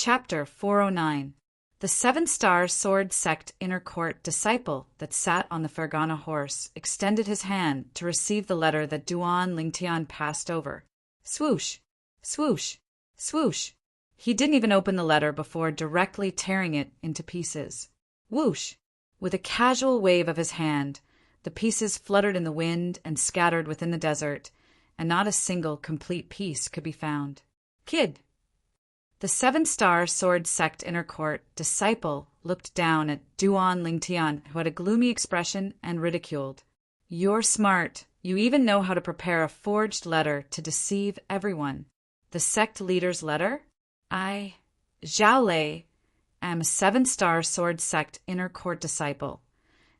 Chapter 409. The seven-star sword sect inner court disciple that sat on the Fergana horse extended his hand to receive the letter that Duan Lingtian passed over. Swoosh, swoosh, swoosh. He didn't even open the letter before directly tearing it into pieces. Whoosh! With a casual wave of his hand, the pieces fluttered in the wind and scattered within the desert, and not a single complete piece could be found. Kid! The seven-star sword sect inner court disciple looked down at Duan Lingtian, who had a gloomy expression, and ridiculed. You're smart. You even know how to prepare a forged letter to deceive everyone. The sect leader's letter? I, Zhao Lei, am a seven-star sword sect inner court disciple,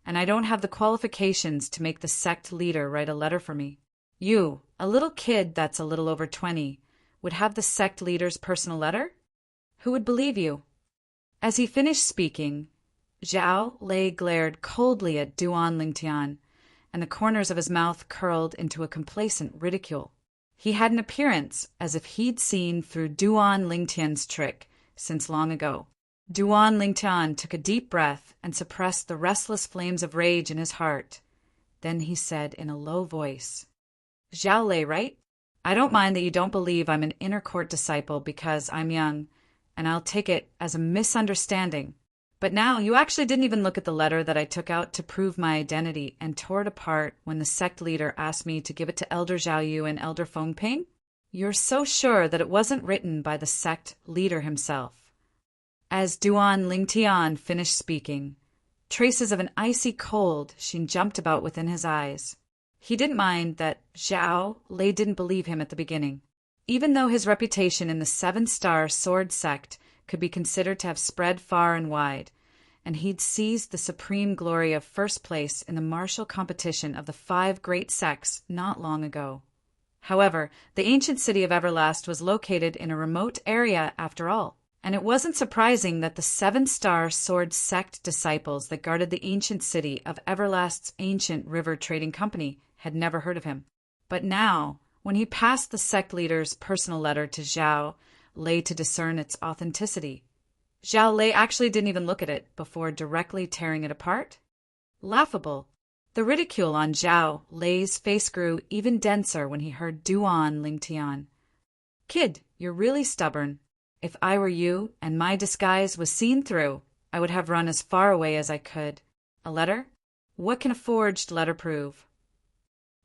and I don't have the qualifications to make the sect leader write a letter for me. You, a little kid that's a little over 20, would have the sect leader's personal letter? Who would believe you? As he finished speaking, Zhao Lei glared coldly at Duan Lingtian, and the corners of his mouth curled into a complacent ridicule. He had an appearance as if he'd seen through Duan Lingtian's trick since long ago. Duan Lingtian took a deep breath and suppressed the restless flames of rage in his heart. Then he said in a low voice, Zhao Lei, right? I don't mind that you don't believe I'm an inner court disciple because I'm young, and I'll take it as a misunderstanding. But now you actually didn't even look at the letter that I took out to prove my identity and tore it apart when the sect leader asked me to give it to Elder Zhaoyu and Elder Fengping? You're so sure that it wasn't written by the sect leader himself. As Duan Lingtian finished speaking, traces of an icy cold jumped about within his eyes. He didn't mind that Zhao Lei didn't believe him at the beginning. Even though his reputation in the seven-star sword sect could be considered to have spread far and wide, and he'd seized the supreme glory of first place in the martial competition of the 5 great sects not long ago. However, the ancient city of Everlast was located in a remote area after all, and it wasn't surprising that the seven-star sword sect disciples that guarded the ancient city of Everlast's ancient river trading company had never heard of him. But now, when he passed the sect leader's personal letter to Zhao Lei to discern its authenticity, Zhao Lei actually didn't even look at it before directly tearing it apart. Laughable. The ridicule on Zhao Lei's face grew even denser when he heard Duan Lingtian. Kid, you're really stubborn. If I were you and my disguise was seen through, I would have run as far away as I could. A letter? What can a forged letter prove?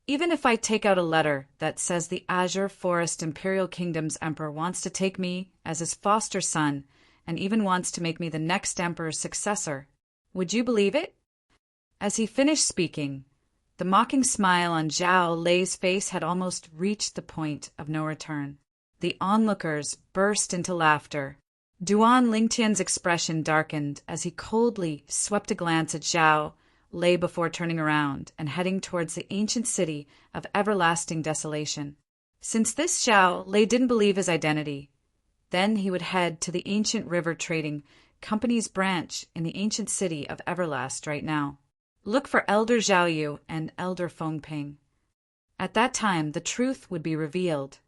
Even if I take out a letter that says the Azure Forest Imperial Kingdom's emperor wants to take me as his foster son and even wants to make me the next emperor's successor, would you believe it? As he finished speaking, the mocking smile on Zhao Lei's face had almost reached the point of no return. The onlookers burst into laughter. Duan Lingtian's expression darkened as he coldly swept a glance at Zhao Lei before turning around and heading towards the ancient city of everlasting desolation. Since this Zhao Lei didn't believe his identity, then he would head to the ancient river trading company's branch in the ancient city of Everlast right now. Look for Elder Zhaoyu and Elder Fengping. At that time, the truth would be revealed.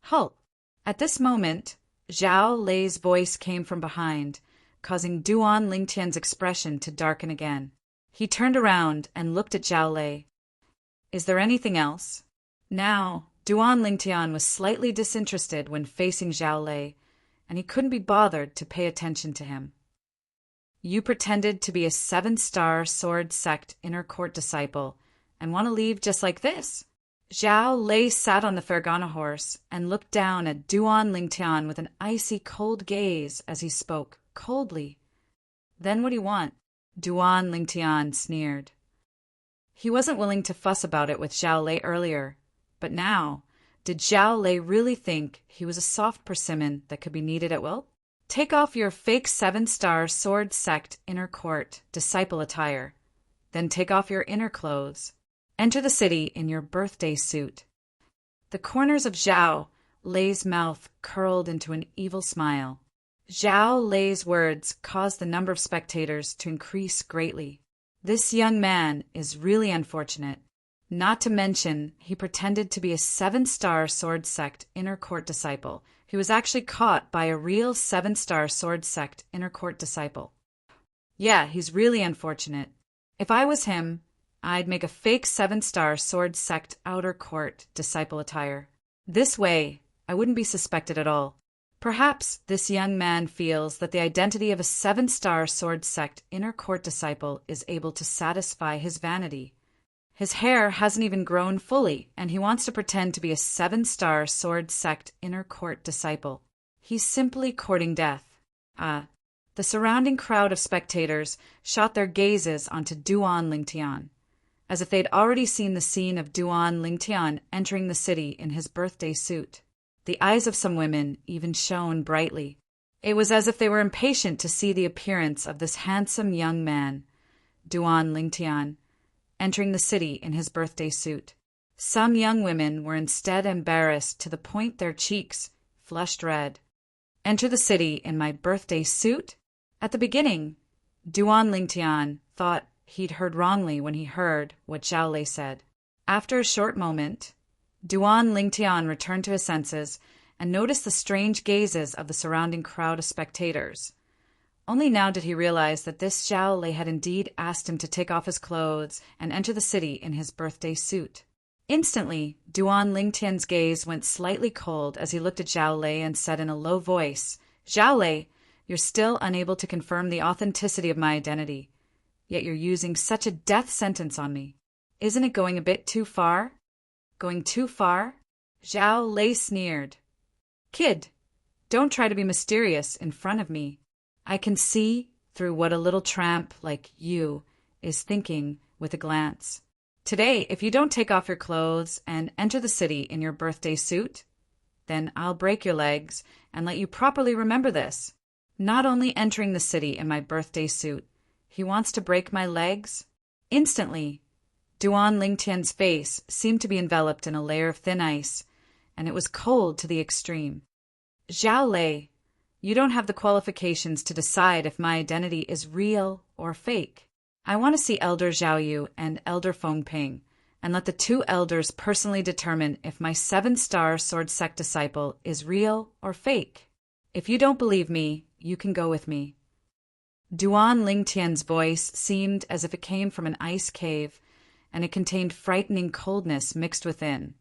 Halt! At this moment, Zhao Lei's voice came from behind, causing Duan Lingtian's expression to darken again. He turned around and looked at Zhao Lei. Is there anything else? Now, Duan Lingtian was slightly disinterested when facing Zhao Lei, and he couldn't be bothered to pay attention to him. You pretended to be a seven-star sword sect inner court disciple and want to leave just like this? Zhao Lei sat on the Fergana horse and looked down at Duan Lingtian with an icy cold gaze as he spoke, coldly. Then what do you want? Duan Lingtian sneered. He wasn't willing to fuss about it with Zhao Lei earlier, but now, did Zhao Lei really think he was a soft persimmon that could be kneaded at will? Take off your fake seven-star sword sect inner court disciple attire, then take off your inner clothes. Enter the city in your birthday suit. The corners of Zhao Lei's mouth curled into an evil smile. Zhao Lei's words caused the number of spectators to increase greatly. This young man is really unfortunate. Not to mention, he pretended to be a 7-star sword sect inner court disciple. He was actually caught by a real 7-star sword sect inner court disciple. Yeah, he's really unfortunate. If I was him, I'd make a fake 7-star sword sect outer court disciple attire. This way, I wouldn't be suspected at all. Perhaps this young man feels that the identity of a 7-star sword sect inner court disciple is able to satisfy his vanity. His hair hasn't even grown fully, and he wants to pretend to be a 7-star sword sect inner court disciple. He's simply courting death. The surrounding crowd of spectators shot their gazes onto Duan Lingtian, as if they'd already seen the scene of Duan Lingtian entering the city in his birthday suit. The eyes of some women even shone brightly. It was as if they were impatient to see the appearance of this handsome young man, Duan Lingtian, entering the city in his birthday suit. Some young women were instead embarrassed to the point their cheeks flushed red. Enter the city in my birthday suit? At the beginning, Duan Lingtian thought he'd heard wrongly when he heard what Zhao Lei said. After a short moment, Duan Lingtian returned to his senses and noticed the strange gazes of the surrounding crowd of spectators. Only now did he realize that this Zhao Lei had indeed asked him to take off his clothes and enter the city in his birthday suit. Instantly, Duan Lingtian's gaze went slightly cold as he looked at Zhao Lei and said in a low voice, "Zhao Lei, you're still unable to confirm the authenticity of my identity, yet you're using such a death sentence on me. Isn't it going a bit too far?" "Going too far?" Zhao Lei sneered. "Kid, don't try to be mysterious in front of me. I can see through what a little tramp like you is thinking with a glance. Today, if you don't take off your clothes and enter the city in your birthday suit, then I'll break your legs and let you properly remember this. Not only entering the city in my birthday suit, he wants to break my legs." Instantly, Duan Lingtian's face seemed to be enveloped in a layer of thin ice, and it was cold to the extreme. "Zhao Lei, you don't have the qualifications to decide if my identity is real or fake. I want to see Elder Zhao Yu and Elder Feng Ping, and let the two elders personally determine if my 7-star sword sect disciple is real or fake. If you don't believe me, you can go with me." Duan Lingtian's voice seemed as if it came from an ice cave, and it contained frightening coldness mixed within,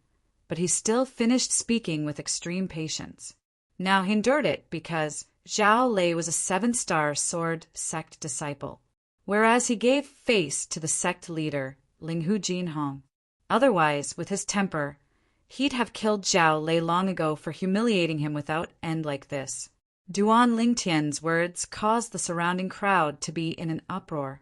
but he still finished speaking with extreme patience. Now he endured it because Zhao Lei was a 7-star sword sect disciple, whereas he gave face to the sect leader, Linghu Jinhong. Otherwise, with his temper, he'd have killed Zhao Lei long ago for humiliating him without end like this. Duan Lingtian's words caused the surrounding crowd to be in an uproar.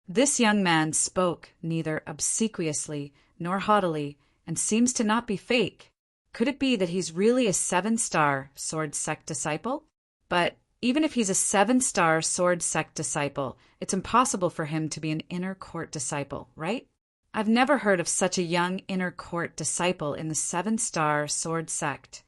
This young man spoke neither obsequiously nor haughtily, and seems to not be fake. Could it be that he's really a 7-star sword sect disciple? But even if he's a 7-star sword sect disciple, it's impossible for him to be an inner court disciple, right? I've never heard of such a young inner court disciple in the 7-star sword sect.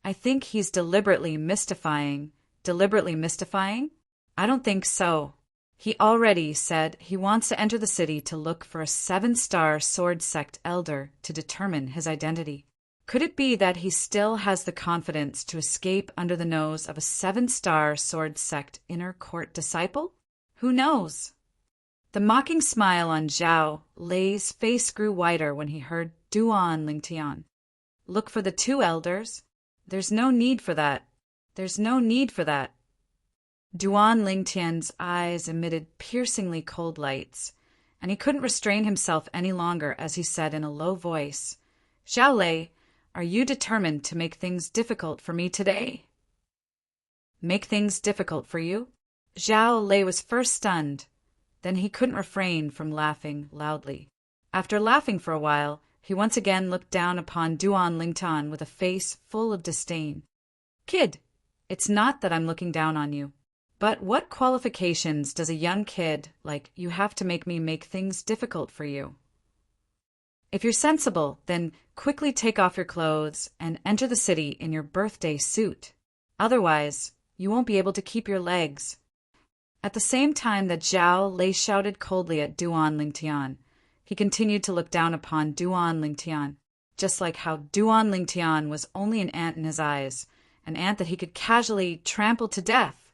I think he's deliberately mystifying. Deliberately mystifying? I don't think so. He already said he wants to enter the city to look for a 7-star sword sect elder to determine his identity. Could it be that he still has the confidence to escape under the nose of a 7-star sword sect inner court disciple? Who knows? The mocking smile on Zhao Lei's face grew wider when he heard Duan Lingtian. "Look for the two elders? There's no need for that. There's no need for that." Duan Lingtian's eyes emitted piercingly cold lights, and he couldn't restrain himself any longer as he said in a low voice, "Zhao Lei, are you determined to make things difficult for me today?" "Make things difficult for you?" Zhao Lei was first stunned, then he couldn't refrain from laughing loudly. After laughing for a while, he once again looked down upon Duan Lingtian with a face full of disdain. "Kid, it's not that I'm looking down on you. But what qualifications does a young kid like you have to make me make things difficult for you? If you're sensible, then quickly take off your clothes and enter the city in your birthday suit. Otherwise, you won't be able to keep your legs." At the same time that Zhao Lei shouted coldly at Duan Lingtian, He continued to look down upon Duan Lingtian, just like how Duan Lingtian was only an ant in his eyes, an ant that he could casually trample to death.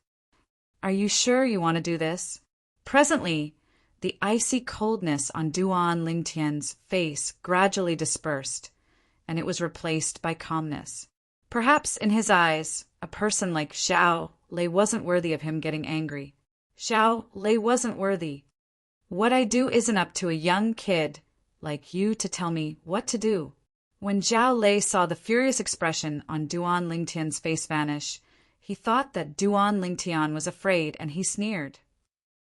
Are you sure you want to do this? Presently, the icy coldness on Duan Lingtian's face gradually dispersed, and it was replaced by calmness. Perhaps in his eyes, a person like Zhao Lei wasn't worthy of him getting angry. Zhao Lei wasn't worthy. What I do isn't up to a young kid like you to tell me what to do. When Zhao Lei saw the furious expression on Duan Lingtian's face vanish, he thought that Duan Lingtian was afraid, and he sneered.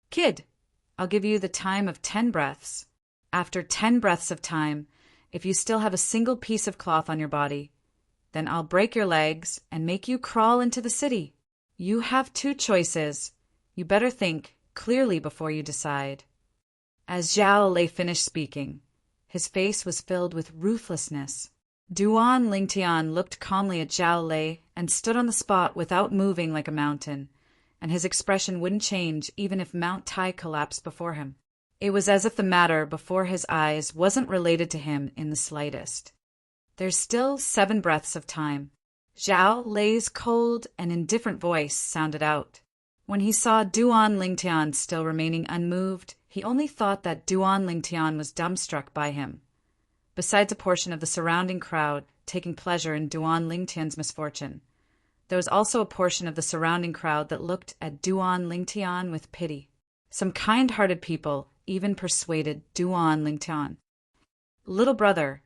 Kid, I'll give you the time of 10 breaths. After 10 breaths of time, if you still have a single piece of cloth on your body, then I'll break your legs and make you crawl into the city. You have 2 choices. You better think clearly before you decide. As Zhao Lei finished speaking, his face was filled with ruthlessness. Duan Lingtian looked calmly at Zhao Lei and stood on the spot without moving like a mountain, and his expression wouldn't change even if Mount Tai collapsed before him. It was as if the matter before his eyes wasn't related to him in the slightest. There's still 7 breaths of time. Zhao Lei's cold and indifferent voice sounded out. When he saw Duan Lingtian still remaining unmoved, he only thought that Duan Lingtian was dumbstruck by him. Besides a portion of the surrounding crowd taking pleasure in Duan Lingtian's misfortune, there was also a portion of the surrounding crowd that looked at Duan Lingtian with pity. Some kind-hearted people even persuaded Duan Lingtian. Little brother,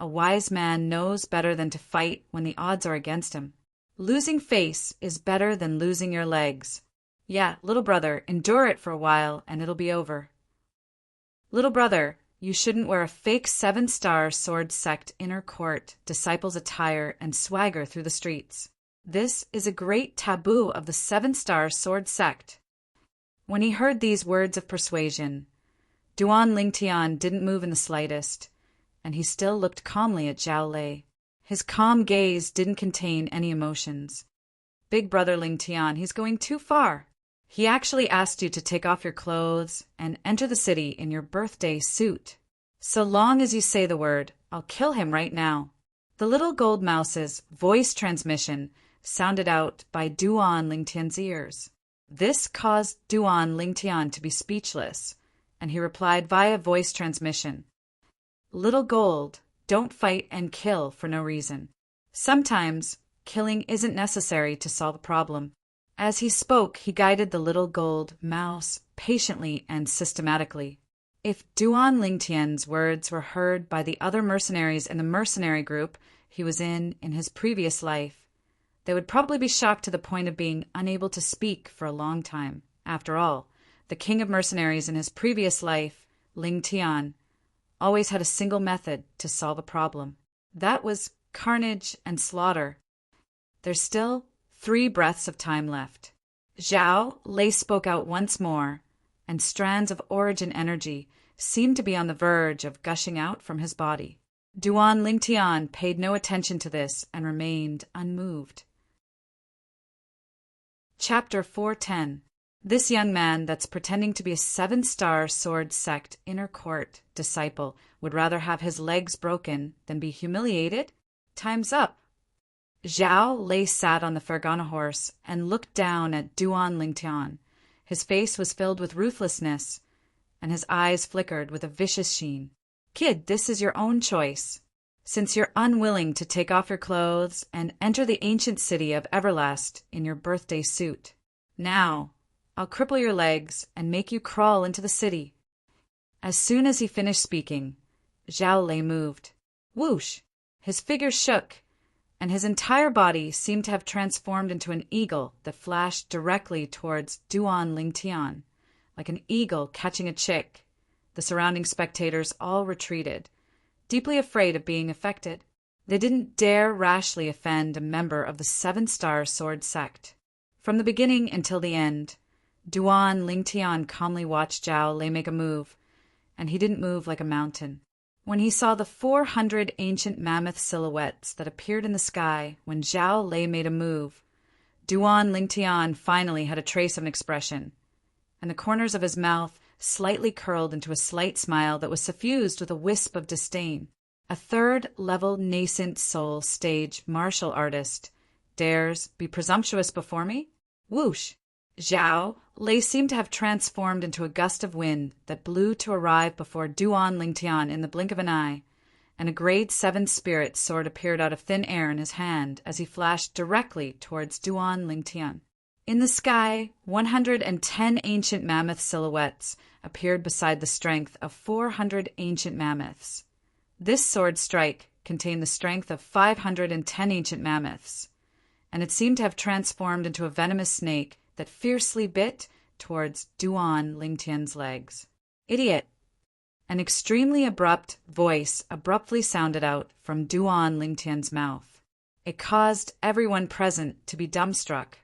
a wise man knows better than to fight when the odds are against him. Losing face is better than losing your legs. Yeah, little brother, endure it for a while and it'll be over. Little brother, you shouldn't wear a fake 7-star sword sect inner court disciples attire and swagger through the streets. This is a great taboo of the 7-star sword sect. When he heard these words of persuasion, Duan Lingtian didn't move in the slightest, and he still looked calmly at Zhao Lei. His calm gaze didn't contain any emotions. Big brother Lingtian, he's going too far. He actually asked you to take off your clothes and enter the city in your birthday suit. So long as you say the word, I'll kill him right now. The little gold mouse's voice transmission sounded out by Duan Lingtian's ears. This caused Duan Lingtian to be speechless, and he replied via voice transmission. Little gold, don't fight and kill for no reason. Sometimes, killing isn't necessary to solve a problem. As he spoke, he guided the little gold mouse patiently and systematically. If Duan Lingtian's words were heard by the other mercenaries in the mercenary group he was in his previous life, they would probably be shocked to the point of being unable to speak for a long time. After all, the king of mercenaries in his previous life, Lingtian, always had a single method to solve a problem. That was carnage and slaughter. There's still 3 breaths of time left. Zhao Lei spoke out once more, and strands of origin energy seemed to be on the verge of gushing out from his body. Duan Lingtian paid no attention to this and remained unmoved. Chapter 410. This young man that's pretending to be a 7-star sword sect inner court disciple would rather have his legs broken than be humiliated? Time's up. Zhao Lei sat on the Fergana horse and looked down at Duan Lingtian. His face was filled with ruthlessness, and his eyes flickered with a vicious sheen. Kid, this is your own choice. Since you're unwilling to take off your clothes and enter the ancient city of Everlast in your birthday suit, now I'll cripple your legs and make you crawl into the city. As soon as he finished speaking, Zhao Lei moved. Whoosh! His figure shook, and his entire body seemed to have transformed into an eagle that flashed directly towards Duan Lingtian, like an eagle catching a chick. The surrounding spectators all retreated, deeply afraid of being affected. They didn't dare rashly offend a member of the 7-star sword sect. From the beginning until the end, Duan Lingtian calmly watched Zhao Lei make a move, and he didn't move like a mountain. When he saw the 400 ancient mammoth silhouettes that appeared in the sky when Zhao Lei made a move, Duan Lingtian finally had a trace of an expression, and the corners of his mouth slightly curled into a slight smile that was suffused with a wisp of disdain. A third-level nascent soul stage martial artist dares be presumptuous before me? Whoosh! Zhao Lei seemed to have transformed into a gust of wind that blew to arrive before Duan Lingtian in the blink of an eye, and a grade 7 spirit sword appeared out of thin air in his hand as he flashed directly towards Duan Lingtian. In the sky, 110 ancient mammoth silhouettes appeared beside the strength of 400 ancient mammoths. This sword strike contained the strength of 510 ancient mammoths, and it seemed to have transformed into a venomous snake that fiercely bit towards Duan Lingtian's legs. "Idiot!" An extremely abrupt voice abruptly sounded out from Duan Lingtian's mouth. It caused everyone present to be dumbstruck.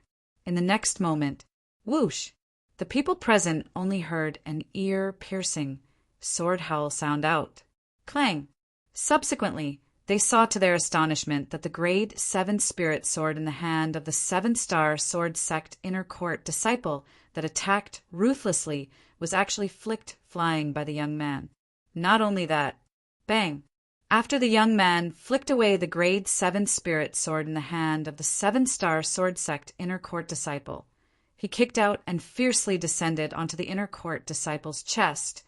In the next moment, whoosh! The people present only heard an ear-piercing sword howl sound out. Clang! Subsequently, they saw to their astonishment that the grade 7 spirit sword in the hand of the 7-star sword sect inner court disciple that attacked ruthlessly was actually flicked flying by the young man. Not only that, bang! After the young man flicked away the grade 7 spirit sword in the hand of the 7-star sword sect inner court disciple, he kicked out and fiercely descended onto the inner court disciple's chest,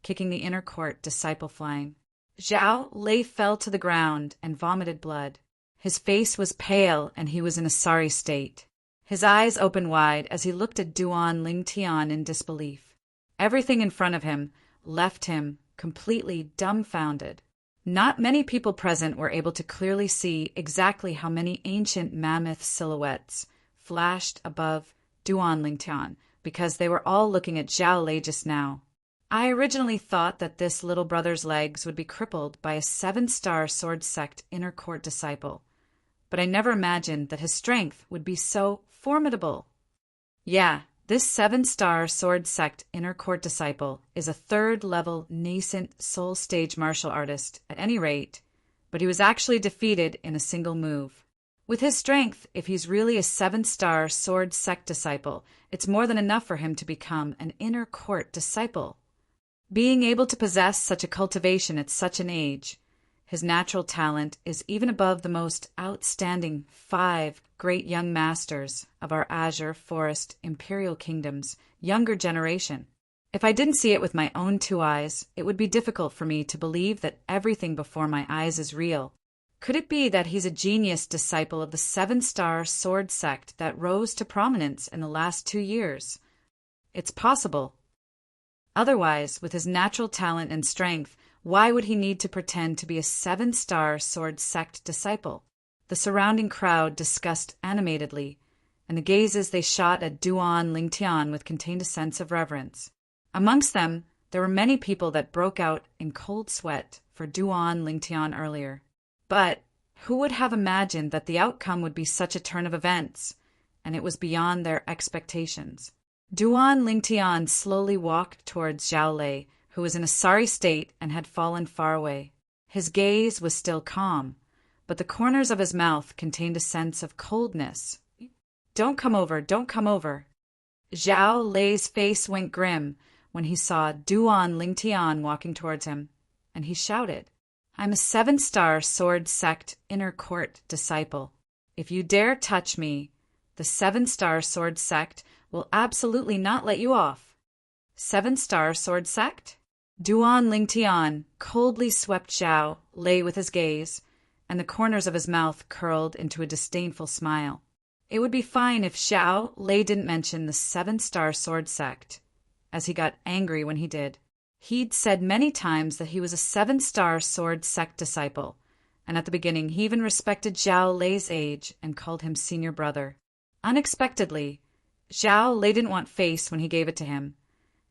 kicking the inner court disciple flying. Zhao Lei fell to the ground and vomited blood. His face was pale and he was in a sorry state. His eyes opened wide as he looked at Duan Lingtian in disbelief. Everything in front of him left him completely dumbfounded. Not many people present were able to clearly see exactly how many ancient mammoth silhouettes flashed above Duan Lingtian, because they were all looking at Zhao Lei just now. I originally thought that this little brother's legs would be crippled by a 7-star sword sect inner court disciple, but I never imagined that his strength would be so formidable. Yeah, this 7-star sword sect inner court disciple is a 3rd-level nascent soul stage martial artist at any rate, but he was actually defeated in a single move. With his strength, if he's really a 7-star sword sect disciple, it's more than enough for him to become an inner court disciple. Being able to possess such a cultivation at such an age, his natural talent is even above the most outstanding 5 great young masters of our Azure Forest Imperial Kingdom's younger generation. If I didn't see it with my own 2 eyes, it would be difficult for me to believe that everything before my eyes is real. Could it be that he's a genius disciple of the 7-star sword sect that rose to prominence in the last 2 years? It's possible. Otherwise, with his natural talent and strength, why would he need to pretend to be a 7-star sword sect disciple? The surrounding crowd discussed animatedly, and the gazes they shot at Duan Lingtian with contained a sense of reverence. Amongst them, there were many people that broke out in cold sweat for Duan Lingtian earlier. But who would have imagined that the outcome would be such a turn of events, and it was beyond their expectations. Duan Lingtian slowly walked towards Zhao Lei, who was in a sorry state and had fallen far away. His gaze was still calm, but the corners of his mouth contained a sense of coldness. "Don't come over, don't come over." Zhao Lei's face went grim when he saw Duan Lingtian walking towards him, and he shouted, "I'm a 7-star sword sect inner court disciple. If you dare touch me, the 7-star sword sect will absolutely not let you off." 7-star sword sect? Duan Lingtian coldly swept Zhao Lei with his gaze, and the corners of his mouth curled into a disdainful smile. It would be fine if Zhao Lei didn't mention the 7-star sword sect, as he got angry when he did. He'd said many times that he was a 7-star sword sect disciple, and at the beginning he even respected Zhao Lei's age and called him senior brother. Unexpectedly, Zhao Lei didn't want face when he gave it to him,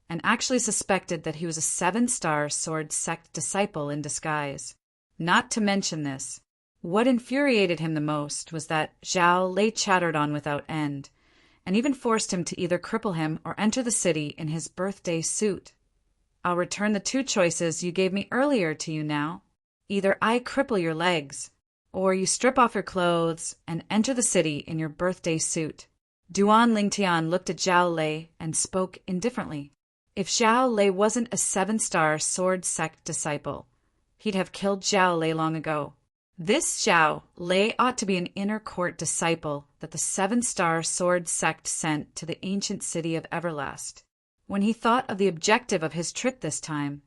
and actually suspected that he was a 7-star sword sect disciple in disguise. Not to mention this, what infuriated him the most was that Zhao Lei chattered on without end, and even forced him to either cripple him or enter the city in his birthday suit. "I'll return the 2 choices you gave me earlier to you now. Either I cripple your legs, or you strip off your clothes and enter the city in your birthday suit." Duan Lingtian looked at Zhao Lei and spoke indifferently. If Zhao Lei wasn't a seven-star sword sect disciple, he'd have killed Zhao Lei long ago. This Zhao Lei ought to be an inner court disciple that the seven-star sword sect sent to the ancient city of Everlast. When he thought of the objective of his trip this time,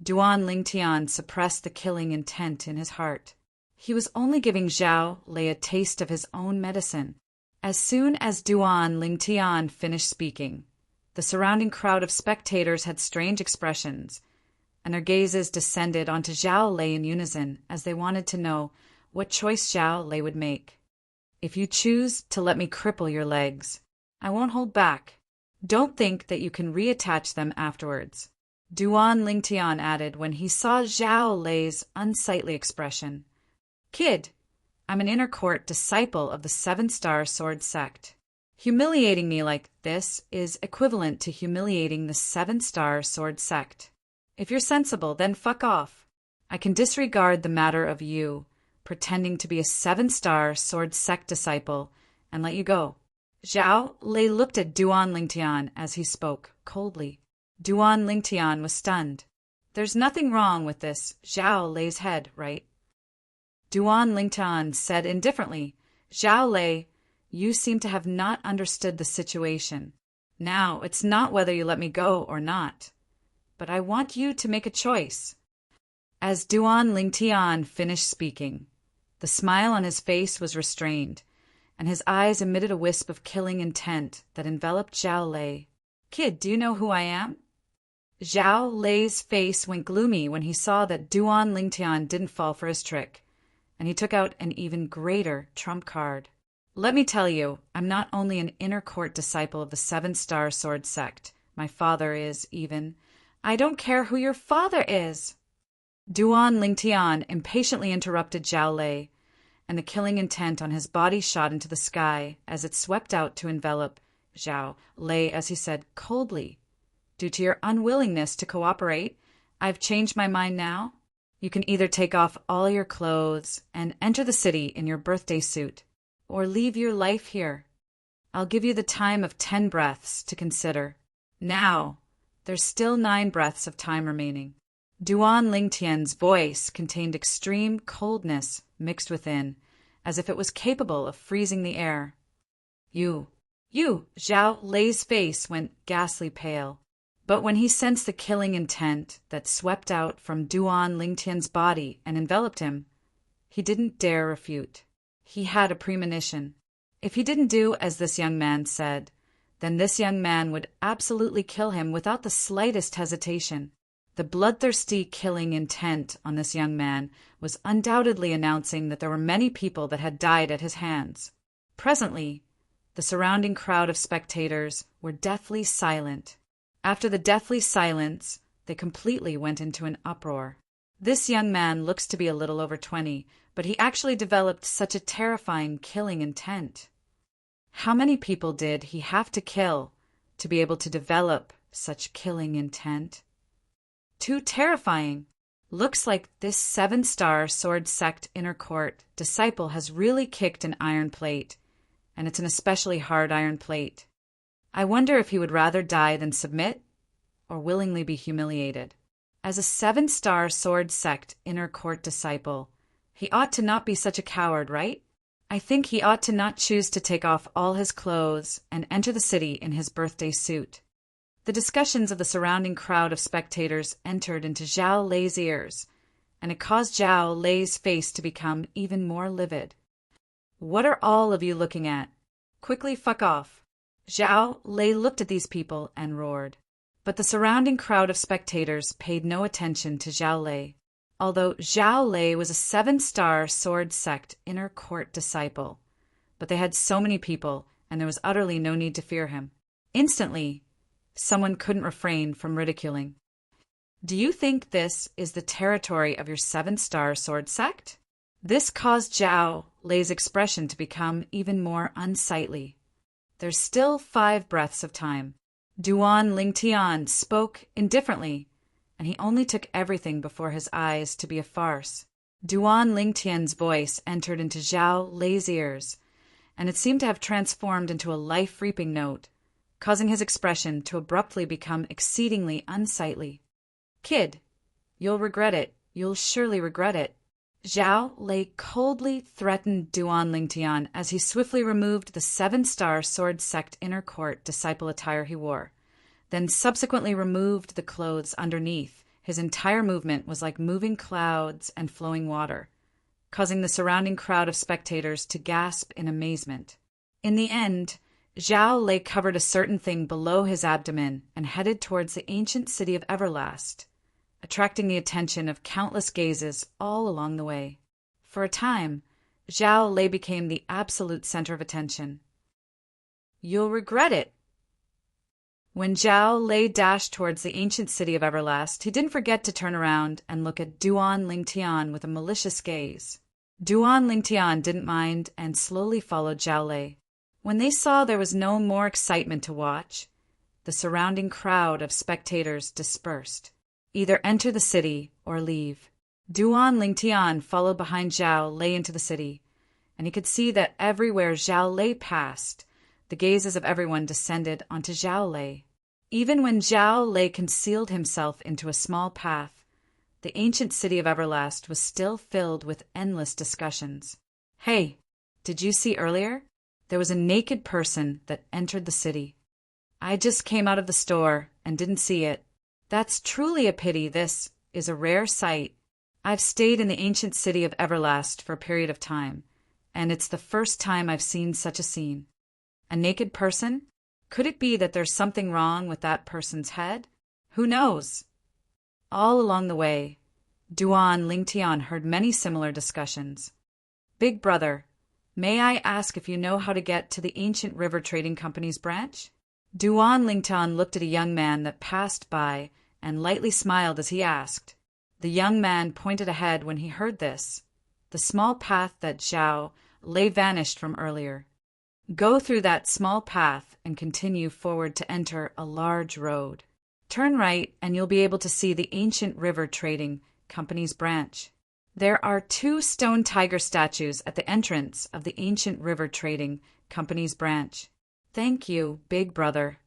Duan Lingtian suppressed the killing intent in his heart. He was only giving Zhao Lei a taste of his own medicine. As soon as Duan Lingtian finished speaking, the surrounding crowd of spectators had strange expressions, and their gazes descended onto Zhao Lei in unison as they wanted to know what choice Zhao Lei would make. If you choose to let me cripple your legs, I won't hold back. Don't think that you can reattach them afterwards, Duan Lingtian added when he saw Zhao Lei's unsightly expression. Kid, I'm an inner court disciple of the seven-star sword sect. Humiliating me like this is equivalent to humiliating the seven-star sword sect. If you're sensible, then fuck off. I can disregard the matter of you pretending to be a seven-star sword sect disciple and let you go. Zhao Lei looked at Duan Lingtian as he spoke, coldly. Duan Lingtian was stunned. There's nothing wrong with this Zhao Lei's head, right? Duan Lingtian said indifferently, Zhao Lei, you seem to have not understood the situation. Now, it's not whether you let me go or not, but I want you to make a choice. As Duan Lingtian finished speaking, the smile on his face was restrained, and his eyes emitted a wisp of killing intent that enveloped Zhao Lei. Kid, do you know who I am? Zhao Lei's face went gloomy when he saw that Duan Lingtian didn't fall for his trick, and he took out an even greater trump card. Let me tell you, I'm not only an inner court disciple of the seven-star sword sect, my father is even. I don't care who your father is. Duan Lingtian impatiently interrupted Zhao Lei, and the killing intent on his body shot into the sky as it swept out to envelop Zhao Lei as he said coldly, due to your unwillingness to cooperate, I've changed my mind now. You can either take off all your clothes and enter the city in your birthday suit, or leave your life here. I'll give you the time of 10 breaths to consider. Now, there's still 9 breaths of time remaining. Duan Lingtian's voice contained extreme coldness mixed within, as if it was capable of freezing the air. You, Zhao Lei's face went ghastly pale. But when he sensed the killing intent that swept out from Duan Lingtian's body and enveloped him, he didn't dare refute. He had a premonition. If he didn't do as this young man said, then this young man would absolutely kill him without the slightest hesitation. The bloodthirsty killing intent on this young man was undoubtedly announcing that there were many people that had died at his hands. Presently, the surrounding crowd of spectators were deathly silent. After the deathly silence, they completely went into an uproar. This young man looks to be a little over 20, but he actually developed such a terrifying killing intent. How many people did he have to kill to be able to develop such killing intent? Too terrifying. Looks like this seven-star sword sect inner court disciple has really kicked an iron plate, and it's an especially hard iron plate. I wonder if he would rather die than submit, or willingly be humiliated. As a seven-star sword sect inner court disciple, he ought to not be such a coward, right? I think he ought to not choose to take off all his clothes and enter the city in his birthday suit. The discussions of the surrounding crowd of spectators entered into Zhao Lei's ears, and it caused Zhao Lei's face to become even more livid. What are all of you looking at? Quickly fuck off. Zhao Lei looked at these people and roared. But the surrounding crowd of spectators paid no attention to Zhao Lei. Although Zhao Lei was a seven-star sword sect inner court disciple, but they had so many people, and there was utterly no need to fear him. Instantly, someone couldn't refrain from ridiculing. Do you think this is the territory of your seven-star sword sect? This caused Zhao Lei's expression to become even more unsightly. There's still 5 breaths of time. Duan Lingtian spoke indifferently, and he only took everything before his eyes to be a farce. Duan Lingtian's voice entered into Zhao Lei's ears, and it seemed to have transformed into a life-reaping note, causing his expression to abruptly become exceedingly unsightly. "Kid, you'll regret it. You'll surely regret it." Zhao Lei coldly threatened Duan Lingtian as he swiftly removed the 7-star sword sect inner court disciple attire he wore, then subsequently removed the clothes underneath. His entire movement was like moving clouds and flowing water, causing the surrounding crowd of spectators to gasp in amazement. In the end, Zhao Lei covered a certain thing below his abdomen and headed towards the ancient city of Everlast, attracting the attention of countless gazes all along the way. For a time, Zhao Lei became the absolute center of attention. "You'll regret it." When Zhao Lei dashed towards the ancient city of Everlast, he didn't forget to turn around and look at Duan Lingtian with a malicious gaze. Duan Lingtian didn't mind and slowly followed Zhao Lei. When they saw there was no more excitement to watch, the surrounding crowd of spectators dispersed. Either enter the city or leave. Duan Lingtian followed behind Zhao Lei into the city, and he could see that everywhere Zhao Lei passed, the gazes of everyone descended onto Zhao Lei. Even when Zhao Lei concealed himself into a small path, the ancient city of Everlast was still filled with endless discussions. "Hey, did you see earlier? There was a naked person that entered the city. I just came out of the store and didn't see it. That's truly a pity. This is a rare sight. I've stayed in the ancient city of Everlast for a period of time, and it's the first time I've seen such a scene. A naked person? Could it be that there's something wrong with that person's head? Who knows?" All along the way, Duan Lingtian heard many similar discussions. "Big brother, may I ask if you know how to get to the ancient river trading company's branch?" Duan Lingtian looked at a young man that passed by and lightly smiled as he asked. The young man pointed ahead when he heard this, the small path that Zhao Lei vanished from earlier. "Go through that small path and continue forward to enter a large road. Turn right and you'll be able to see the ancient river trading company's branch. There are 2 stone tiger statues at the entrance of the ancient river trading company's branch." "Thank you, big brother."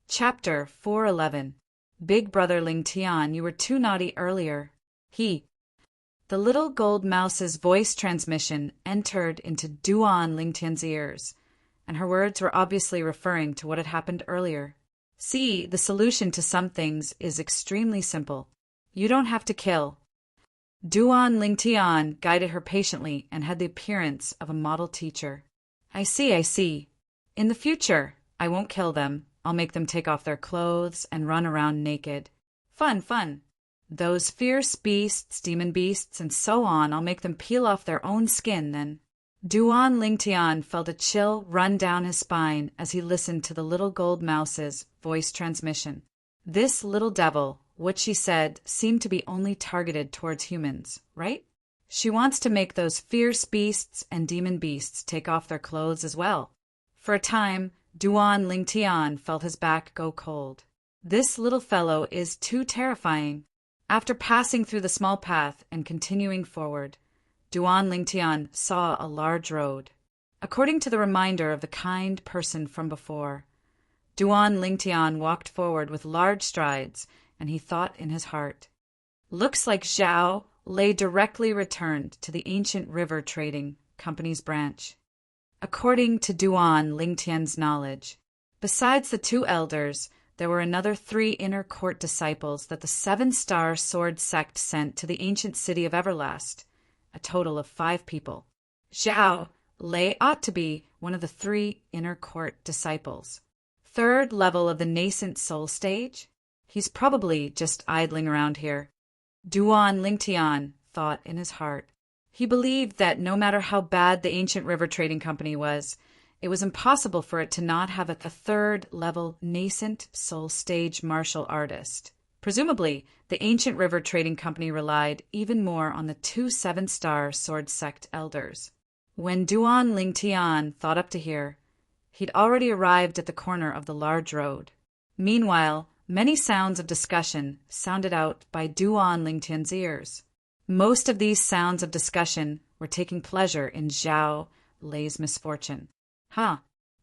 Chapter 411. Big brother Lingtian, you were too naughty earlier. The little gold mouse's voice transmission entered into Duan Lingtian's ears, and her words were obviously referring to what had happened earlier. "See, the solution to some things is extremely simple. You don't have to kill." Duan Lingtian guided her patiently and had the appearance of a model teacher. I see. In the future, I won't kill them. I'll make them take off their clothes and run around naked. Fun. Those fierce beasts, demon beasts, and so on, I'll make them peel off their own skin then." Duan Lingtian felt a chill run down his spine as he listened to the little gold mouse's voice transmission. This little devil, what she said, seemed to be only targeted towards humans, right? She wants to make those fierce beasts and demon beasts take off their clothes as well. For a time, Duan Lingtian felt his back go cold. This little fellow is too terrifying. After passing through the small path and continuing forward, Duan Lingtian saw a large road. According to the reminder of the kind person from before, Duan Lingtian walked forward with large strides, and he thought in his heart, "Looks like Zhao Lei directly returned to the ancient river trading company's branch." According to Duan Lingtian's knowledge, besides the 2 elders, there were another 3 inner court disciples that the 7-star sword sect sent to the ancient city of Everlast, a total of 5 people. Zhao Lei ought to be one of the 3 inner court disciples. 3rd level of the nascent soul stage? He's probably just idling around here. Duan Lingtian thought in his heart. He believed that no matter how bad the ancient river trading company was, it was impossible for it to not have a 3rd level nascent soul stage martial artist. Presumably, the ancient river trading company relied even more on the 2 7-star sword sect elders. When Duan Lingtian thought up to here, he'd already arrived at the corner of the large road. Meanwhile, many sounds of discussion sounded out by Duan Lingtian's ears. Most of these sounds of discussion were taking pleasure in Zhao Lei's misfortune.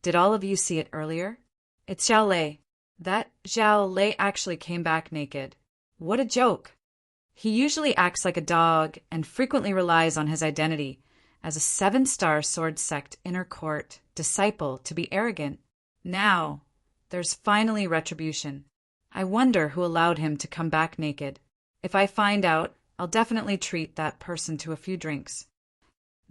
Did all of you see it earlier? It's Zhao Lei. That Zhao Lei actually came back naked. What a joke! He usually acts like a dog and frequently relies on his identity as a 7-star sword sect inner court disciple to be arrogant. Now, there's finally retribution. I wonder who allowed him to come back naked. If I find out, I'll definitely treat that person to a few drinks.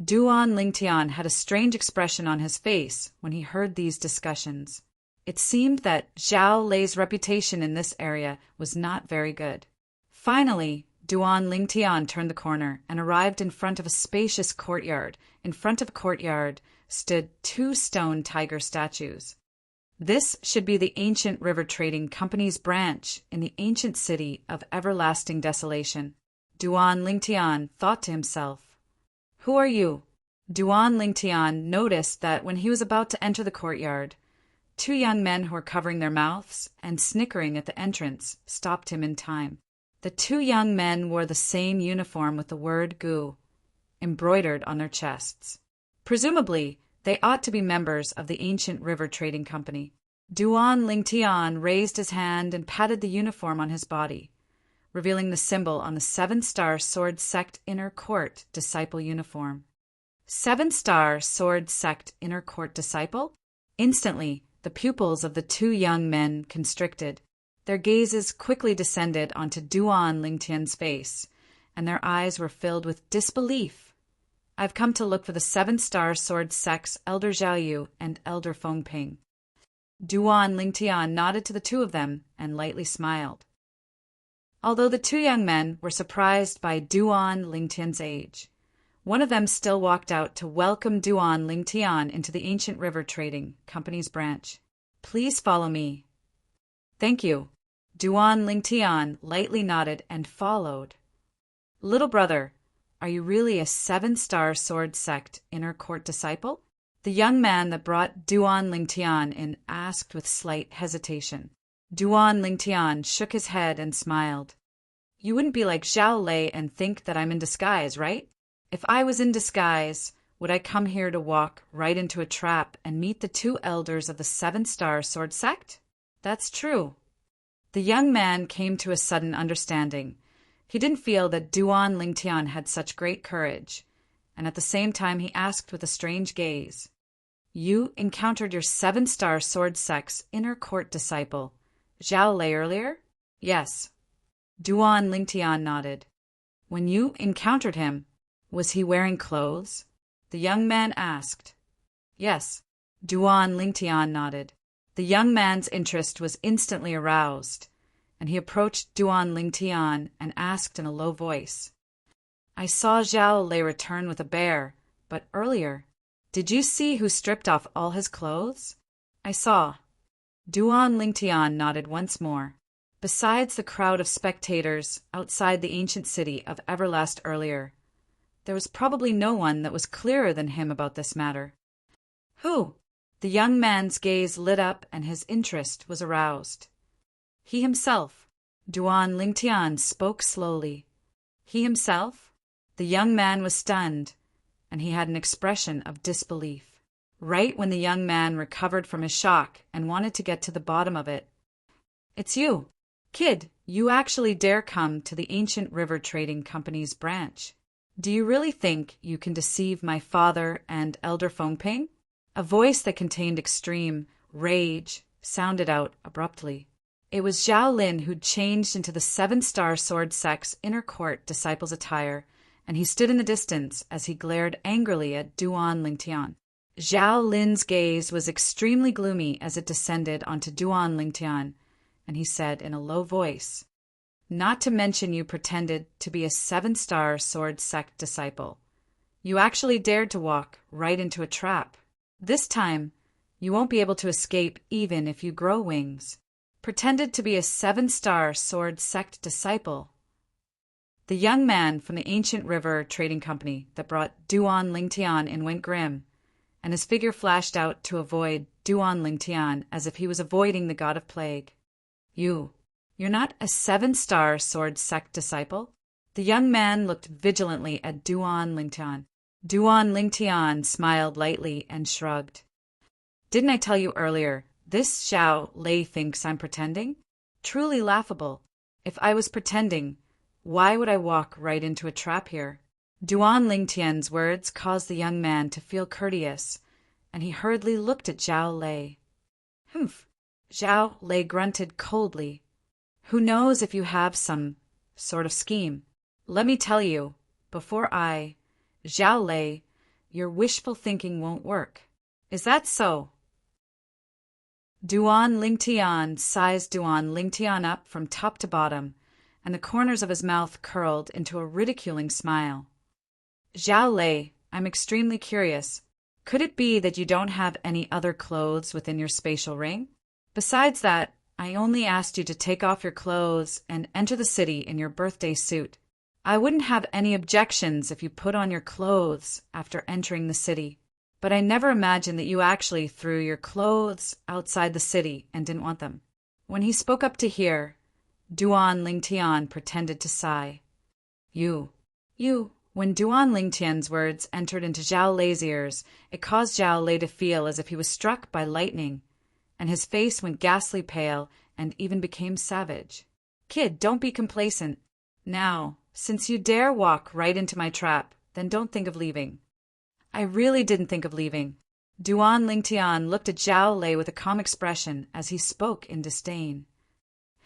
Duan Lingtian had a strange expression on his face when he heard these discussions. It seemed that Zhao Lei's reputation in this area was not very good. Finally, Duan Lingtian turned the corner and arrived in front of a spacious courtyard. In front of the courtyard stood 2 stone tiger statues. This should be the Ancient River Trading Company's branch in the ancient city of everlasting desolation. Duan Lingtian thought to himself, "Who are you?" Duan Lingtian noticed that when he was about to enter the courtyard, 2 young men who were covering their mouths and snickering at the entrance stopped him in time. The 2 young men wore the same uniform with the word Gu embroidered on their chests. Presumably, they ought to be members of the Ancient River Trading Company. Duan Lingtian raised his hand and patted the uniform on his body, revealing the symbol on the 7-star sword sect inner court disciple uniform. 7-star sword sect inner court disciple? Instantly, the pupils of the 2 young men constricted. Their gazes quickly descended onto Duan Lingtian's face, and their eyes were filled with disbelief. "I've come to look for the 7-star sword sects Elder Zhao Yu and Elder Feng Ping." Duan Lingtian nodded to the 2 of them and lightly smiled. Although the 2 young men were surprised by Duan Lingtian's age, one of them still walked out to welcome Duan Lingtian into the Ancient River Trading Company's branch. "Please follow me." "Thank you." Duan Lingtian lightly nodded and followed. "Little brother, are you really a 7-star sword sect inner court disciple?" The young man that brought Duan Lingtian in asked with slight hesitation. Duan Lingtian shook his head and smiled. "You wouldn't be like Zhao Lei and think that I'm in disguise, right? If I was in disguise, would I come here to walk right into a trap and meet the 2 elders of the 7-star sword sect? That's true." The young man came to a sudden understanding. He didn't feel that Duan Lingtian had such great courage, and at the same time he asked with a strange gaze, "You encountered your 7-star sword sect's inner court disciple, Zhao Lei, earlier?" "Yes." Duan Lingtian nodded. "When you encountered him, was he wearing clothes?" the young man asked. "Yes." Duan Lingtian nodded. The young man's interest was instantly aroused, and he approached Duan Lingtian and asked in a low voice, "I saw Zhao Lei return with a bear, but earlier, did you see who stripped off all his clothes?" "I saw." Duan Lingtian nodded once more. Besides the crowd of spectators outside the ancient city of Everlast earlier, there was probably no one that was clearer than him about this matter. "Who?" The young man's gaze lit up and his interest was aroused. "He himself." Duan Lingtian spoke slowly. "He himself?" The young man was stunned, and he had an expression of disbelief. Right when the young man recovered from his shock and wanted to get to the bottom of it, "It's you. Kid, you actually dare come to the Ancient River Trading Company's branch. Do you really think you can deceive my father and Elder Feng Ping?" A voice that contained extreme rage sounded out abruptly. It was Zhao Lin who'd changed into the 7-star sword sect's inner court disciple's attire, and he stood in the distance as he glared angrily at Duan Lingtian. Zhao Lin's gaze was extremely gloomy as it descended onto Duan Lingtian, and he said in a low voice, "Not to mention you pretended to be a 7-star sword sect disciple. You actually dared to walk right into a trap. This time, you won't be able to escape even if you grow wings. Pretended to be a 7-star sword sect disciple." The young man from the Ancient River Trading Company that brought Duan Lingtian in went grim, and his figure flashed out to avoid Duan Lingtian as if he was avoiding the god of plague. You're not a 7-star sword sect disciple?" The young man looked vigilantly at Duan Lingtian. Duan Lingtian smiled lightly and shrugged. Didn't I tell you earlier, this Zhao Lei thinks I'm pretending? Truly laughable. If I was pretending, why would I walk right into a trap here? Duan Lingtian's words caused the young man to feel courteous, and he hurriedly looked at Zhao Lei. Humph! Zhao Lei grunted coldly. Who knows if you have some sort of scheme? Let me tell you, Zhao Lei, your wishful thinking won't work. Is that so? Duan Lingtian sized Duan Lingtian up from top to bottom, and the corners of his mouth curled into a ridiculing smile. Zhao Lei, I'm extremely curious. Could it be that you don't have any other clothes within your spatial ring? Besides that, I only asked you to take off your clothes and enter the city in your birthday suit. I wouldn't have any objections if you put on your clothes after entering the city, but I never imagined that you actually threw your clothes outside the city and didn't want them. When he spoke up to hear, Duan Lingtian pretended to sigh. You. When Duan Lingtian's words entered into Zhao Lei's ears, it caused Zhao Lei to feel as if he was struck by lightning, and his face went ghastly pale and even became savage. Kid, don't be complacent. Now, since you dare walk right into my trap, then don't think of leaving. I really didn't think of leaving. Duan Lingtian looked at Zhao Lei with a calm expression as he spoke in disdain.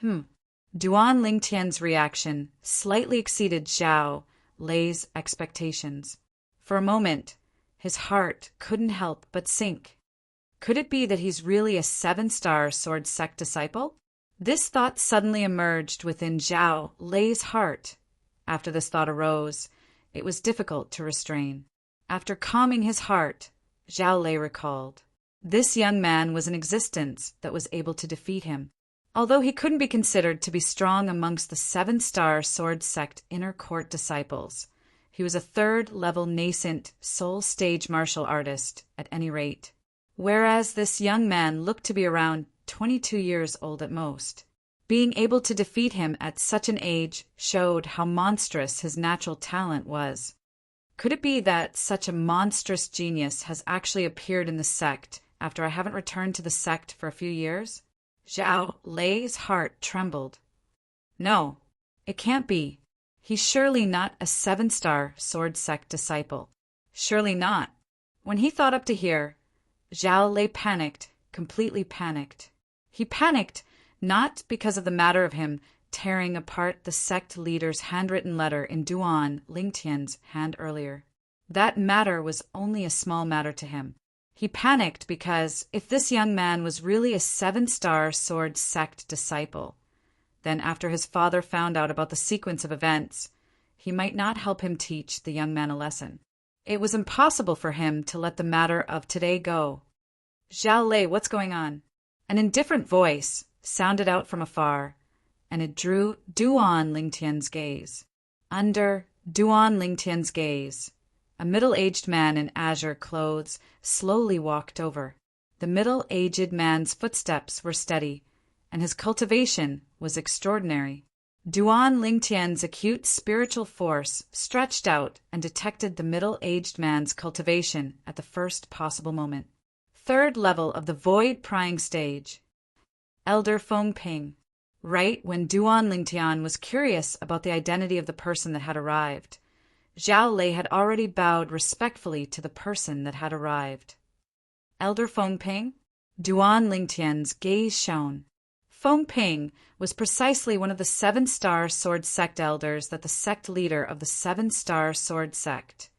Duan Lingtian's reaction slightly exceeded Zhao Lei's expectations. For a moment, his heart couldn't help but sink. Could it be that he's really a 7-star sword sect disciple? This thought suddenly emerged within Zhao Lei's heart. After this thought arose, it was difficult to restrain. After calming his heart, Zhao Lei recalled. This young man was an existence that was able to defeat him. Although he couldn't be considered to be strong amongst the 7-star sword sect inner court disciples, he was a 3rd-level nascent soul stage martial artist at any rate, whereas this young man looked to be around 22 years old at most. Being able to defeat him at such an age showed how monstrous his natural talent was. Could it be that such a monstrous genius has actually appeared in the sect after I haven't returned to the sect for a few years? Zhao Lei's heart trembled. No, it can't be. He's surely not a 7-star sword sect disciple. Surely not. When he thought up to here, Zhao Lei panicked, completely panicked. He panicked not because of the matter of him tearing apart the sect leader's handwritten letter in Duan Lingtian's hand earlier. That matter was only a small matter to him. He panicked because if this young man was really a 7-star sword sect disciple, then after his father found out about the sequence of events, he might not help him teach the young man a lesson. It was impossible for him to let the matter of today go. Zhao Lei, what's going on? An indifferent voice sounded out from afar, and it drew Duan Lingtian's gaze. Under Duan Lingtian's gaze, a middle-aged man in azure clothes slowly walked over. The middle-aged man's footsteps were steady, and his cultivation was extraordinary. Duan Lingtian's acute spiritual force stretched out and detected the middle-aged man's cultivation at the first possible moment. 3rd level of the void prying stage. Elder Feng Ping. Right when Duan Lingtian was curious about the identity of the person that had arrived, Zhao Lei had already bowed respectfully to the person that had arrived. Elder Feng Ping? Duan Lingtian's gaze shone. Feng Ping was precisely one of the 7-star sword sect elders that the sect leader of the 7-star sword sect,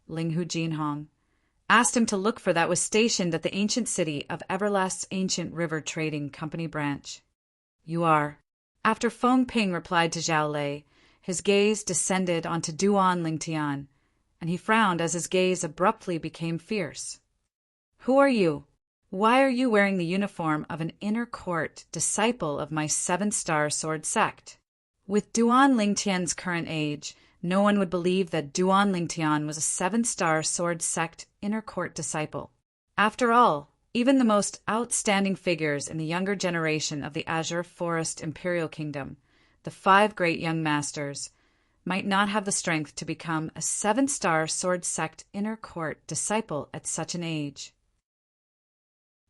Linghu Jinhong, asked him to look for that was stationed at the ancient city of Everlast's Ancient River Trading Company branch. You are. After Feng Ping replied to Zhao Lei, his gaze descended onto Duan Lingtian, and he frowned as his gaze abruptly became fierce. Who are you? Why are you wearing the uniform of an inner court disciple of my 7-star sword sect? With Duan Lingtian's current age, no one would believe that Duan Lingtian was a 7-star sword sect inner court disciple. After all, even the most outstanding figures in the younger generation of the Azure Forest Imperial Kingdom, the 5 great young masters, might not have the strength to become a 7-star sword sect inner court disciple at such an age.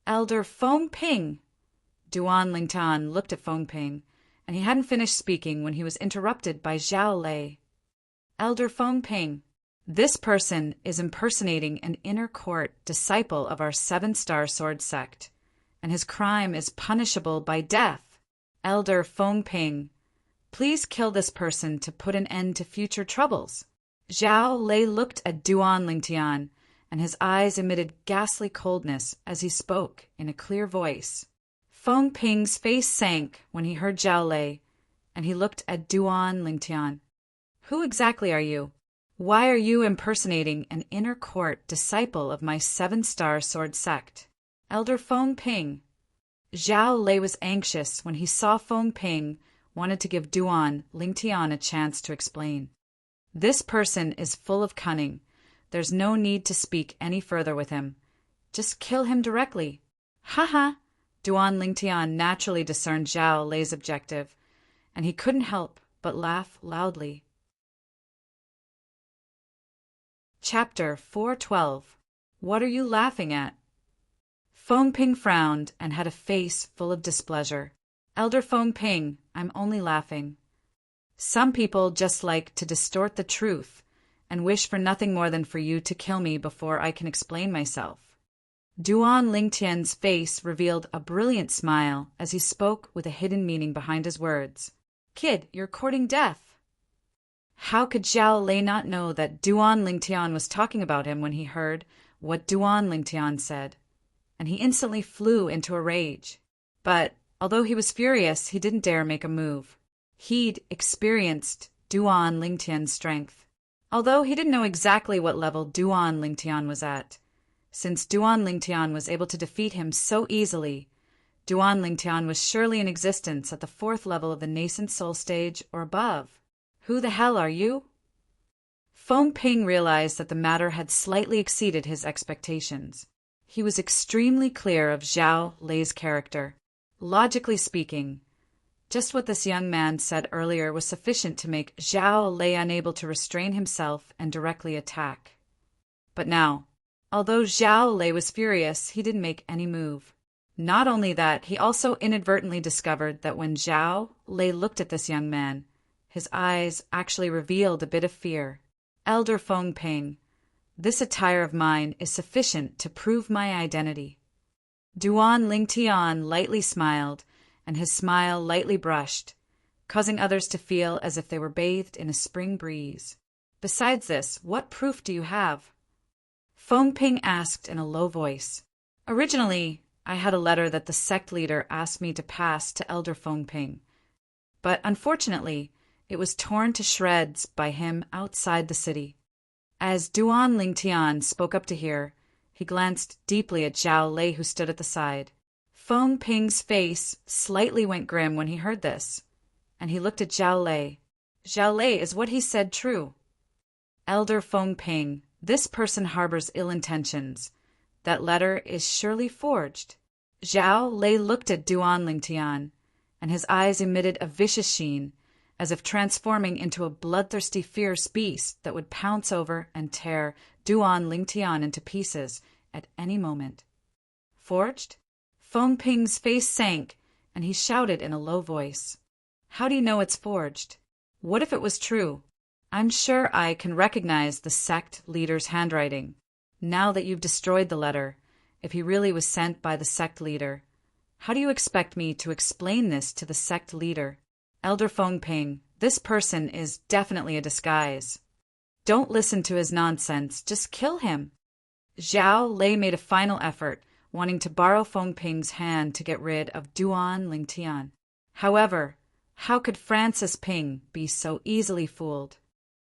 Elder Feng Ping! Duan Lingtian looked at Feng Ping, and he hadn't finished speaking when he was interrupted by Zhao Lei. Elder Feng Ping, this person is impersonating an inner court disciple of our seven-star sword sect, and his crime is punishable by death. Elder Feng Ping, please kill this person to put an end to future troubles. Zhao Lei looked at Duan Lingtian, and his eyes emitted ghastly coldness as he spoke in a clear voice. Feng Ping's face sank when he heard Zhao Lei, and he looked at Duan Lingtian. Who exactly are you? Why are you impersonating an inner court disciple of my seven-star sword sect? Elder Feng Ping. Zhao Lei was anxious when he saw Feng Ping wanted to give Duan Lingtian a chance to explain. This person is full of cunning. There's no need to speak any further with him. Just kill him directly. Ha! Duan Lingtian naturally discerned Zhao Lei's objective, and he couldn't help but laugh loudly. Chapter 412. What are you laughing at? Feng Ping frowned and had a face full of displeasure. Elder Feng Ping, I'm only laughing. Some people just like to distort the truth and wish for nothing more than for you to kill me before I can explain myself. Duan Lingtian's face revealed a brilliant smile as he spoke with a hidden meaning behind his words. Kid, you're courting death. How could Zhao Lei not know that Duan Lingtian was talking about him when he heard what Duan Lingtian said? And he instantly flew into a rage. But although he was furious, he didn't dare make a move. He'd experienced Duan Lingtian's strength, although he didn't know exactly what level Duan Lingtian was at. Since Duan Lingtian was able to defeat him so easily, Duan Lingtian was surely in existence at the 4th level of the nascent soul stage or above. Who the hell are you? Feng Ping realized that the matter had slightly exceeded his expectations. He was extremely clear of Zhao Lei's character. Logically speaking, just what this young man said earlier was sufficient to make Zhao Lei unable to restrain himself and directly attack. But now, although Zhao Lei was furious, he didn't make any move. Not only that, he also inadvertently discovered that when Zhao Lei looked at this young man, his eyes actually revealed a bit of fear. Elder Feng Ping, this attire of mine is sufficient to prove my identity. Duan Lingtian lightly smiled, and his smile lightly brushed, causing others to feel as if they were bathed in a spring breeze. Besides this, what proof do you have? Feng Ping asked in a low voice. Originally, I had a letter that the sect leader asked me to pass to Elder Feng Ping, but unfortunately, it was torn to shreds by him outside the city. As Duan Lingtian spoke up to hear, he glanced deeply at Zhao Lei, who stood at the side. Feng Ping's face slightly went grim when he heard this, and he looked at Zhao Lei. Zhao Lei, is what he said true? Elder Feng Ping, this person harbors ill intentions. That letter is surely forged. Zhao Lei looked at Duan Lingtian, and his eyes emitted a vicious sheen, as if transforming into a bloodthirsty fierce beast that would pounce over and tear Duan Lingtian into pieces at any moment. Forged? Feng Ping's face sank, and he shouted in a low voice. How do you know it's forged? What if it was true? I'm sure I can recognize the sect leader's handwriting. Now that you've destroyed the letter, if he really was sent by the sect leader, how do you expect me to explain this to the sect leader? Elder Feng Ping, this person is definitely a disguise. Don't listen to his nonsense, just kill him. Zhao Lei made a final effort, wanting to borrow Feng Ping's hand to get rid of Duan Lingtian. However, how could Francis Ping be so easily fooled?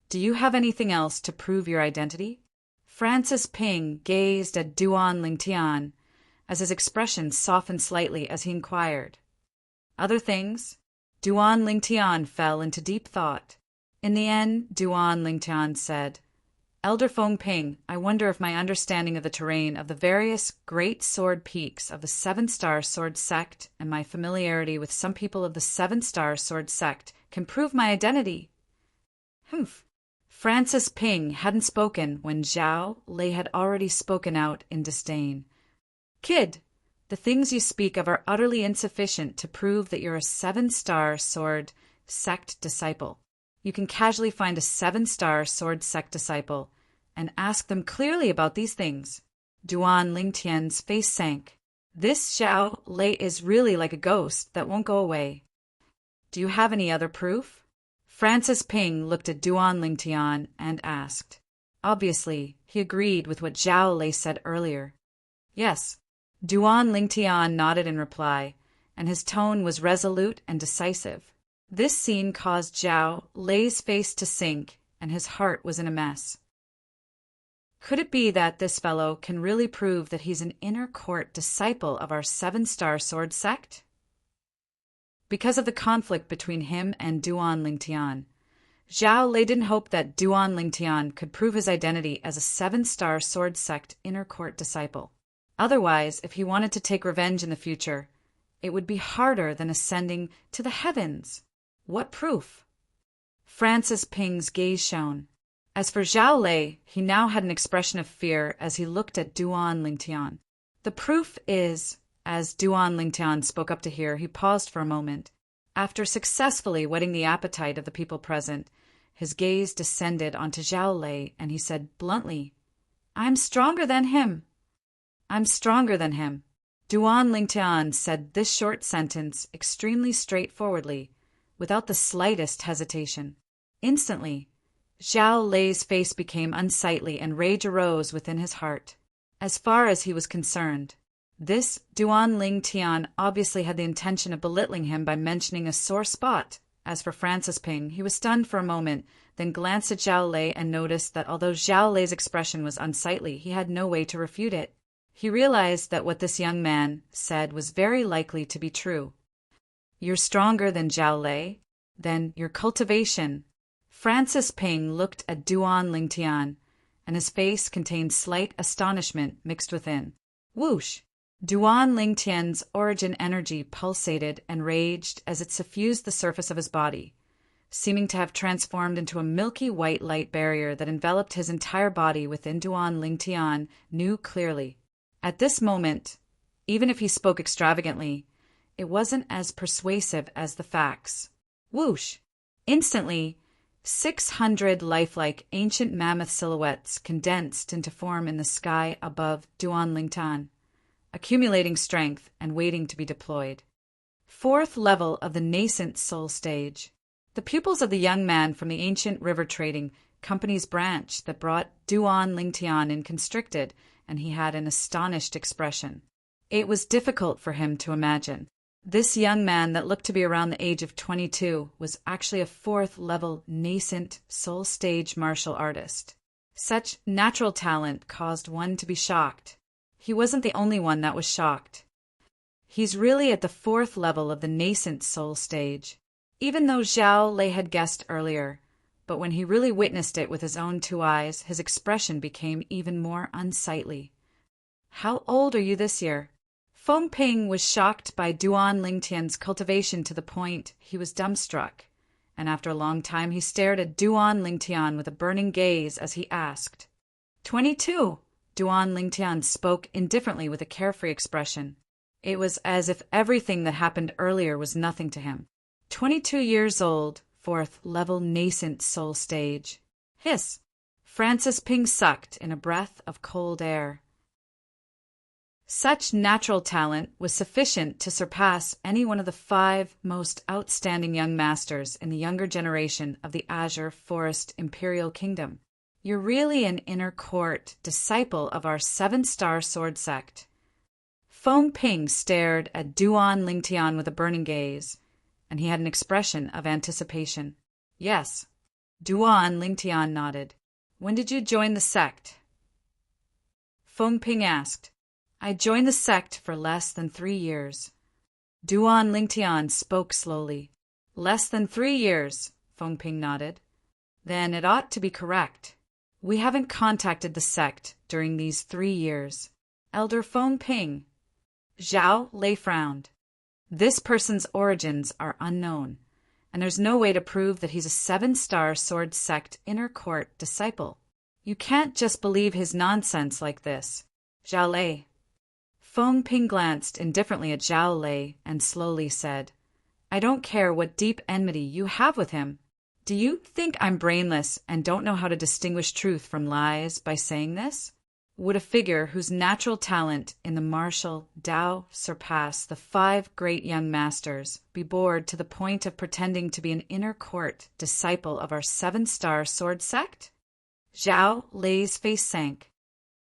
Do you have anything else to prove your identity? Francis Ping gazed at Duan Lingtian as his expression softened slightly as he inquired. Other things? Duan Lingtian fell into deep thought. In the end, Duan Lingtian said, Elder Feng Ping, I wonder if my understanding of the terrain of the various great sword peaks of the seven-star sword sect and my familiarity with some people of the seven-star sword sect can prove my identity. Humph. Francis Ping hadn't spoken when Zhao Lei had already spoken out in disdain. Kid, The things you speak of are utterly insufficient to prove that you're a 7-star sword sect disciple. You can casually find a 7-star sword sect disciple and ask them clearly about these things. Duan Lingtian's face sank. This Zhao Lei is really like a ghost that won't go away. Do you have any other proof? Francis Ping looked at Duan Lingtian and asked. Obviously, he agreed with what Zhao Lei said earlier. Yes. Duan Lingtian nodded in reply, and his tone was resolute and decisive. This scene caused Zhao Lei's face to sink, and his heart was in a mess. Could it be that this fellow can really prove that he's an inner court disciple of our 7-star sword sect? Because of the conflict between him and Duan Lingtian, Zhao Lei didn't hope that Duan Lingtian could prove his identity as a 7-star sword sect inner court disciple. Otherwise, if he wanted to take revenge in the future, it would be harder than ascending to the heavens. What proof? Francis Ping's gaze shone. As for Zhao Lei, he now had an expression of fear as he looked at Duan Lingtian. The proof is, as Duan Lingtian spoke up to hear, he paused for a moment. After successfully whetting the appetite of the people present, his gaze descended onto Zhao Lei, and he said bluntly, "I'm stronger than him. I'm stronger than him." Duan Lingtian said this short sentence extremely straightforwardly, without the slightest hesitation. Instantly, Zhao Lei's face became unsightly and rage arose within his heart. As far as he was concerned, this Duan Lingtian obviously had the intention of belittling him by mentioning a sore spot. As for Francis Ping, he was stunned for a moment, then glanced at Zhao Lei and noticed that although Zhao Lei's expression was unsightly, he had no way to refute it. He realized that what this young man said was very likely to be true. "You're stronger than Zhao Lei? Then your cultivation." Francis Ping looked at Duan Lingtian, and his face contained slight astonishment mixed within. Whoosh! Duan Lingtian's origin energy pulsated and raged as it suffused the surface of his body, seeming to have transformed into a milky white light barrier that enveloped his entire body. Within Duan Lingtian knew clearly. At this moment, even if he spoke extravagantly, it wasn't as persuasive as the facts. Whoosh! Instantly, 600 lifelike ancient mammoth silhouettes condensed into form in the sky above Duan Lingtian, accumulating strength and waiting to be deployed. 4th level of the nascent soul stage. The pupils of the young man from the ancient river trading company's branch that brought Duan Lingtian in constricted, and he had an astonished expression. It was difficult for him to imagine. This young man that looked to be around the age of 22 was actually a 4th-level nascent soul stage martial artist. Such natural talent caused one to be shocked. He wasn't the only one that was shocked. He's really at the 4th level of the nascent soul stage, even though Zhao Lei had guessed earlier. But when he really witnessed it with his own 2 eyes, his expression became even more unsightly. "How old are you this year?" Feng Ping was shocked by Duan Lingtian's cultivation to the point he was dumbstruck, and after a long time he stared at Duan Lingtian with a burning gaze as he asked. 22. Duan Lingtian spoke indifferently with a carefree expression. It was as if everything that happened earlier was nothing to him. 22 years old, 4th level nascent soul stage. Hiss! Francis Ping sucked in a breath of cold air. Such natural talent was sufficient to surpass any one of the 5 most outstanding young masters in the younger generation of the Azure Forest Imperial Kingdom. You're really an inner court disciple of our 7-star sword sect. Feng Ping stared at Duan Lingtian with a burning gaze, and he had an expression of anticipation. Yes. Duan Lingtian nodded. When did you join the sect? Feng Ping asked. I joined the sect for less than 3 years. Duan Lingtian spoke slowly. Less than 3 years, Feng Ping nodded. Then it ought to be correct. We haven't contacted the sect during these 3 years. Elder Feng Ping. Zhao Lei frowned. This person's origins are unknown, and there's no way to prove that he's a 7-star sword sect inner court disciple. You can't just believe his nonsense like this. Zhao Lei. Feng Ping glanced indifferently at Zhao Lei and slowly said, I don't care what deep enmity you have with him. Do you think I'm brainless and don't know how to distinguish truth from lies by saying this? Would a figure whose natural talent in the martial Tao surpass the 5 great young masters be bored to the point of pretending to be an inner court disciple of our 7-star sword sect? Zhao Lei's face sank.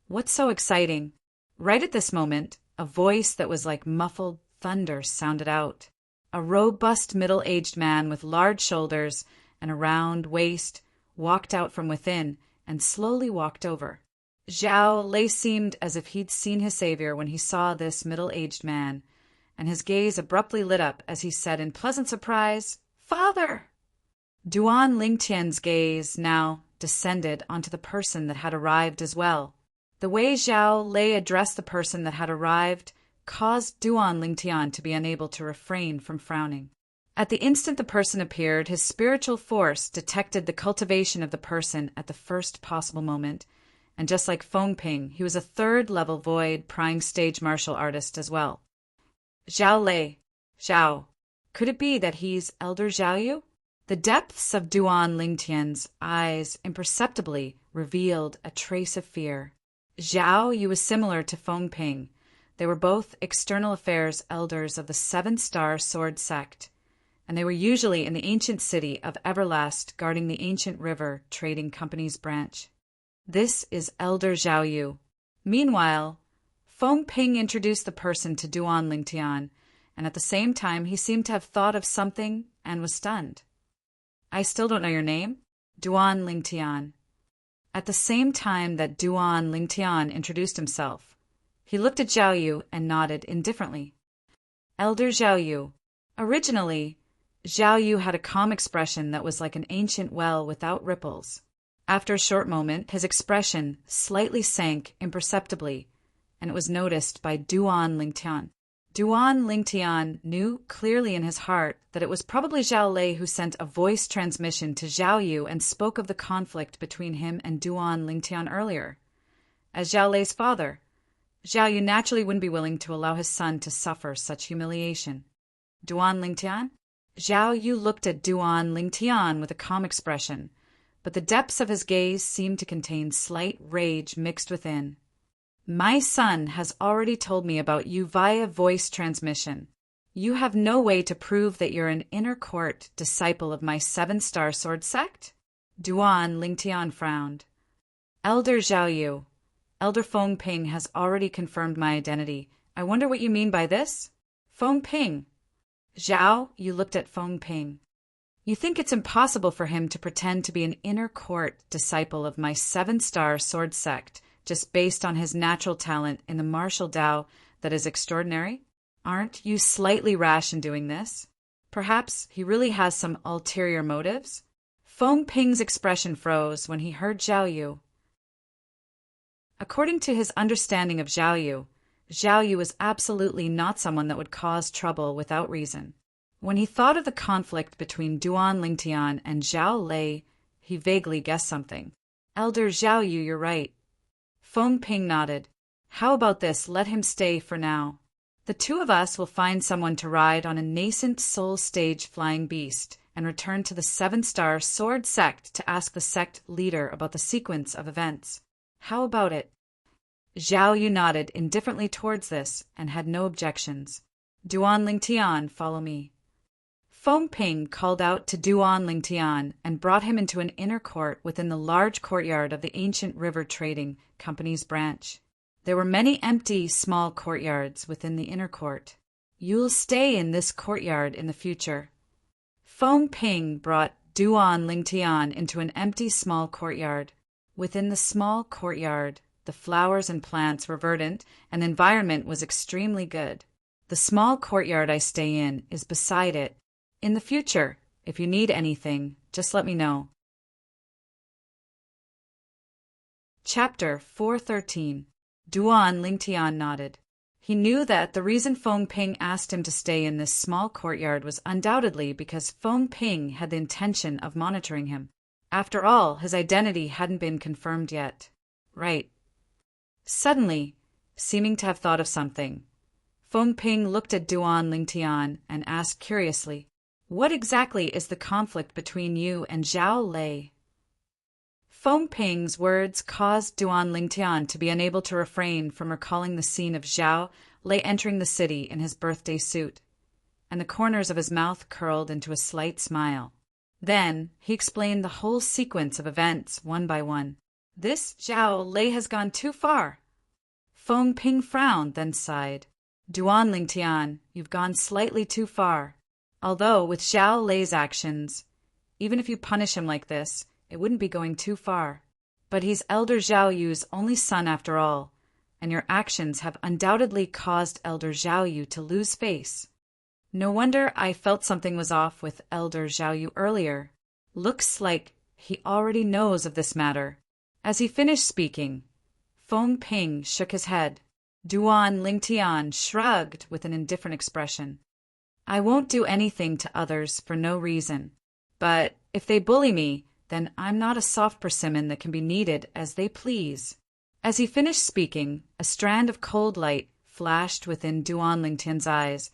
What's so exciting? Right at this moment, a voice that was like muffled thunder sounded out. A robust middle-aged man with large shoulders and a round waist walked out from within and slowly walked over. Zhao Lei seemed as if he'd seen his savior when he saw this middle-aged man, and his gaze abruptly lit up as he said in pleasant surprise, Father! Duan Lingtian's gaze now descended onto the person that had arrived as well. The way Zhao Lei addressed the person that had arrived caused Duan Lingtian to be unable to refrain from frowning. At the instant the person appeared, his spiritual force detected the cultivation of the person at the first possible moment, and just like Feng Ping, he was a 3rd-level void prime stage martial artist as well. Zhao Lei, Zhao, could it be that he's Elder Zhaoyu? The depths of Duan Lingtian's eyes imperceptibly revealed a trace of fear. Zhaoyu was similar to Feng Ping. They were both external affairs elders of the 7-star sword sect, and they were usually in the ancient city of Everlast guarding the ancient river trading company's branch. This is Elder Zhaoyu. Meanwhile, Feng Ping introduced the person to Duan Lingtian, and at the same time he seemed to have thought of something and was stunned. I still don't know your name? Duan Lingtian. At the same time that Duan Lingtian introduced himself, he looked at Zhaoyu and nodded indifferently. Elder Zhaoyu. Originally, Zhaoyu had a calm expression that was like an ancient well without ripples. After a short moment, his expression slightly sank imperceptibly, and it was noticed by Duan Lingtian. Duan Lingtian knew clearly in his heart that it was probably Zhao Lei who sent a voice transmission to Zhaoyu and spoke of the conflict between him and Duan Lingtian earlier. As Zhao Lei's father, Zhaoyu naturally wouldn't be willing to allow his son to suffer such humiliation. Duan Lingtian? Zhaoyu looked at Duan Lingtian with a calm expression, but the depths of his gaze seemed to contain slight rage mixed within. My son has already told me about you via voice transmission. You have no way to prove that you're an inner court disciple of my 7-star sword sect? Duan Lingtian frowned. Elder Zhaoyu, Elder Feng Ping has already confirmed my identity. I wonder what you mean by this? Feng Ping. Zhao, you looked at Feng Ping. You think it's impossible for him to pretend to be an inner court disciple of my 7-star sword sect, just based on his natural talent in the martial Tao that is extraordinary? Aren't you slightly rash in doing this? Perhaps he really has some ulterior motives? Feng Ping's expression froze when he heard Zhaoyu. According to his understanding of Zhaoyu, Zhaoyu was absolutely not someone that would cause trouble without reason. When he thought of the conflict between Duan Lingtian and Zhao Lei, he vaguely guessed something. Elder Zhaoyu, you're right. Feng Ping nodded. How about this? Let him stay for now. The two of us will find someone to ride on a nascent soul stage flying beast and return to the 7-star sword sect to ask the sect leader about the sequence of events. How about it? Zhaoyu nodded indifferently towards this and had no objections. Duan Lingtian, follow me. Feng Ping called out to Duan Lingtian and brought him into an inner court within the large courtyard of the ancient river trading company's branch. There were many empty, small courtyards within the inner court. You'll stay in this courtyard in the future. Feng Ping brought Duan Lingtian into an empty, small courtyard. Within the small courtyard, the flowers and plants were verdant and the environment was extremely good. The small courtyard I stay in is beside it. In the future, if you need anything, just let me know. Chapter 413. Duan Lingtian nodded. He knew that the reason Feng Ping asked him to stay in this small courtyard was undoubtedly because Feng Ping had the intention of monitoring him. After all, his identity hadn't been confirmed yet. Right. Suddenly, seeming to have thought of something. Feng Ping looked at Duan Lingtian and asked curiously, "What exactly is the conflict between you and Zhao Lei?" Feng Ping's words caused Duan Lingtian to be unable to refrain from recalling the scene of Zhao Lei entering the city in his birthday suit, and the corners of his mouth curled into a slight smile. Then he explained the whole sequence of events one by one. "This Zhao Lei has gone too far." Feng Ping frowned, then sighed. "Duan Lingtian, you've gone slightly too far. Although, with Zhao Lei's actions, even if you punish him like this, it wouldn't be going too far. But he's Elder Zhao Yu's only son after all, and your actions have undoubtedly caused Elder Zhao Yu to lose face. No wonder I felt something was off with Elder Zhao Yu earlier. Looks like he already knows of this matter." As he finished speaking, Feng Ping shook his head. Duan Lingtian shrugged with an indifferent expression. "I won't do anything to others for no reason. But if they bully me, then I'm not a soft persimmon that can be kneaded as they please." As he finished speaking, a strand of cold light flashed within Duan Lingtian's eyes,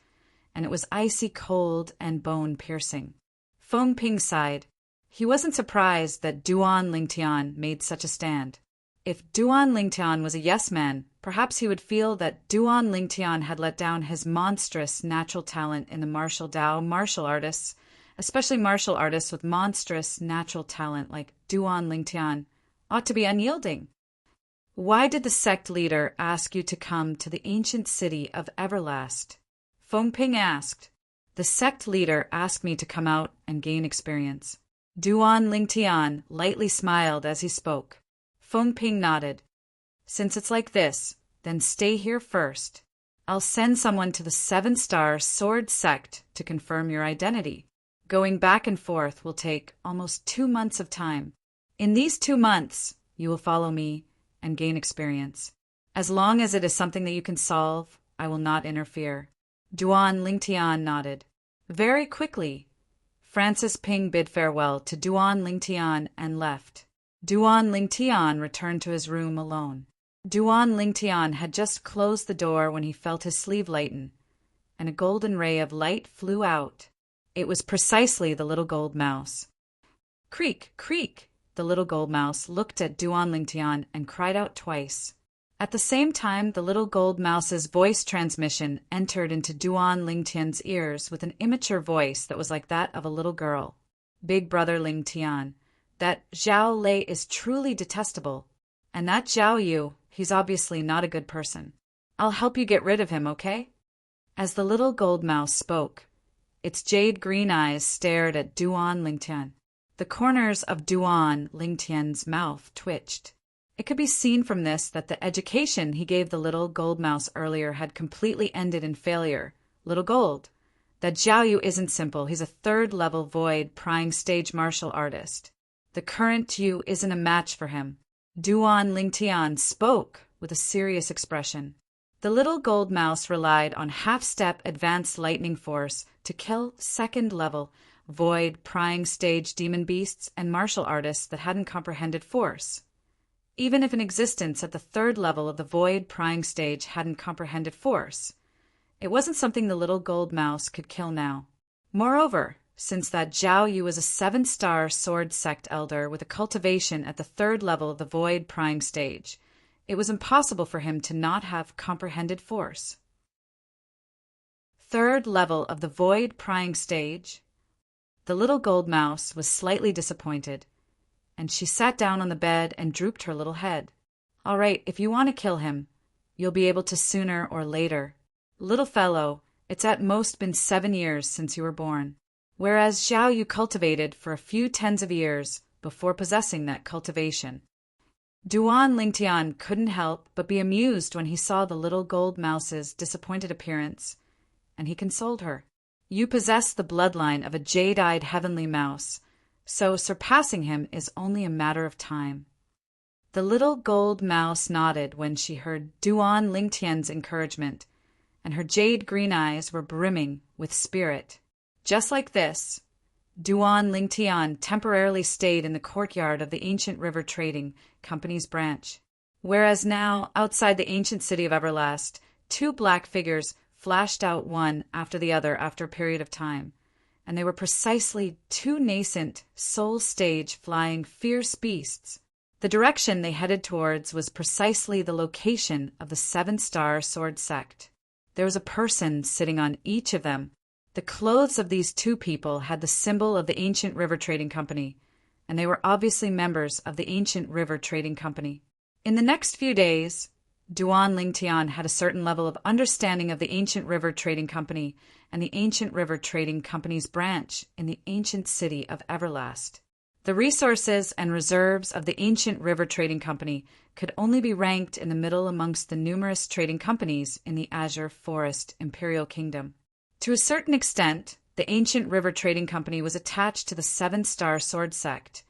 and it was icy cold and bone-piercing. Feng Ping sighed. He wasn't surprised that Duan Lingtian made such a stand. If Duan Lingtian was a yes-man, perhaps he would feel that Duan Lingtian had let down his monstrous natural talent in the martial Dao martial artists, especially martial artists with monstrous natural talent like Duan Lingtian, ought to be unyielding. "Why did the sect leader ask you to come to the ancient city of Everlast?" Feng Ping asked. "The sect leader asked me to come out and gain experience." Duan Lingtian lightly smiled as he spoke. Feng Ping nodded. "Since it's like this, then stay here first. I'll send someone to the 7-star sword sect to confirm your identity. Going back and forth will take almost 2 months of time. In these 2 months, you will follow me and gain experience. As long as it is something that you can solve, I will not interfere." Duan Lingtian nodded. Very quickly, Francis Ping bid farewell to Duan Lingtian and left. Duan Lingtian returned to his room alone. Duan Lingtian had just closed the door when he felt his sleeve lighten, and a golden ray of light flew out. It was precisely the little gold mouse. "Creak, creak!" The little gold mouse looked at Duan Lingtian and cried out twice. At the same time, the little gold mouse's voice transmission entered into Duan Lingtian's ears with an immature voice that was like that of a little girl. "Big brother Lingtian, that Zhao Lei is truly detestable, and that Zhao Yu, he's obviously not a good person. I'll help you get rid of him, okay?" As the little gold mouse spoke, its jade green eyes stared at Duan Lingtian. The corners of Duan Lingtian's mouth twitched. It could be seen from this that the education he gave the little gold mouse earlier had completely ended in failure. "Little gold, that Zhao Yu isn't simple. He's a 3rd-level void prying stage martial artist. The current Yu isn't a match for him." Duan Lingtian spoke with a serious expression. The little gold mouse relied on half-step advanced lightning force to kill 2nd-level void prying stage demon beasts and martial artists that hadn't comprehended force. Even if an existence at the 3rd level of the void prying stage hadn't comprehended force, it wasn't something the little gold mouse could kill now. Moreover, since that Zhao Yu was a 7-star sword sect elder with a cultivation at the 3rd level of the void prying stage, it was impossible for him to not have comprehended force. 3rd level of the void prying stage? The little gold mouse was slightly disappointed, and she sat down on the bed and drooped her little head. "All right, if you want to kill him, you'll be able to sooner or later. Little fellow, it's at most been 7 years since you were born, whereas Zhao Yu cultivated for a few tens of years before possessing that cultivation." Duan Lingtian couldn't help but be amused when he saw the little gold mouse's disappointed appearance, and he consoled her. "You possess the bloodline of a jade-eyed heavenly mouse, so surpassing him is only a matter of time." The little gold mouse nodded when she heard Duan Lingtian's encouragement, and her jade green eyes were brimming with spirit. Just like this, Duan Lingtian temporarily stayed in the courtyard of the Ancient River Trading Company's branch. Whereas now, outside the ancient city of Everlast, two black figures flashed out one after the other after a period of time, and they were precisely two nascent, soul-stage flying fierce beasts. The direction they headed towards was precisely the location of the seven-star sword sect. There was a person sitting on each of them. The clothes of these two people had the symbol of the ancient river trading company, and they were obviously members of the ancient river trading company. In the next few days, Duan Lingtian had a certain level of understanding of the ancient river trading company and the ancient river trading company's branch in the ancient city of Everlast. The resources and reserves of the ancient river trading company could only be ranked in the middle amongst the numerous trading companies in the Azure Forest Imperial Kingdom. To a certain extent, the ancient river trading company was attached to the seven-star sword sect,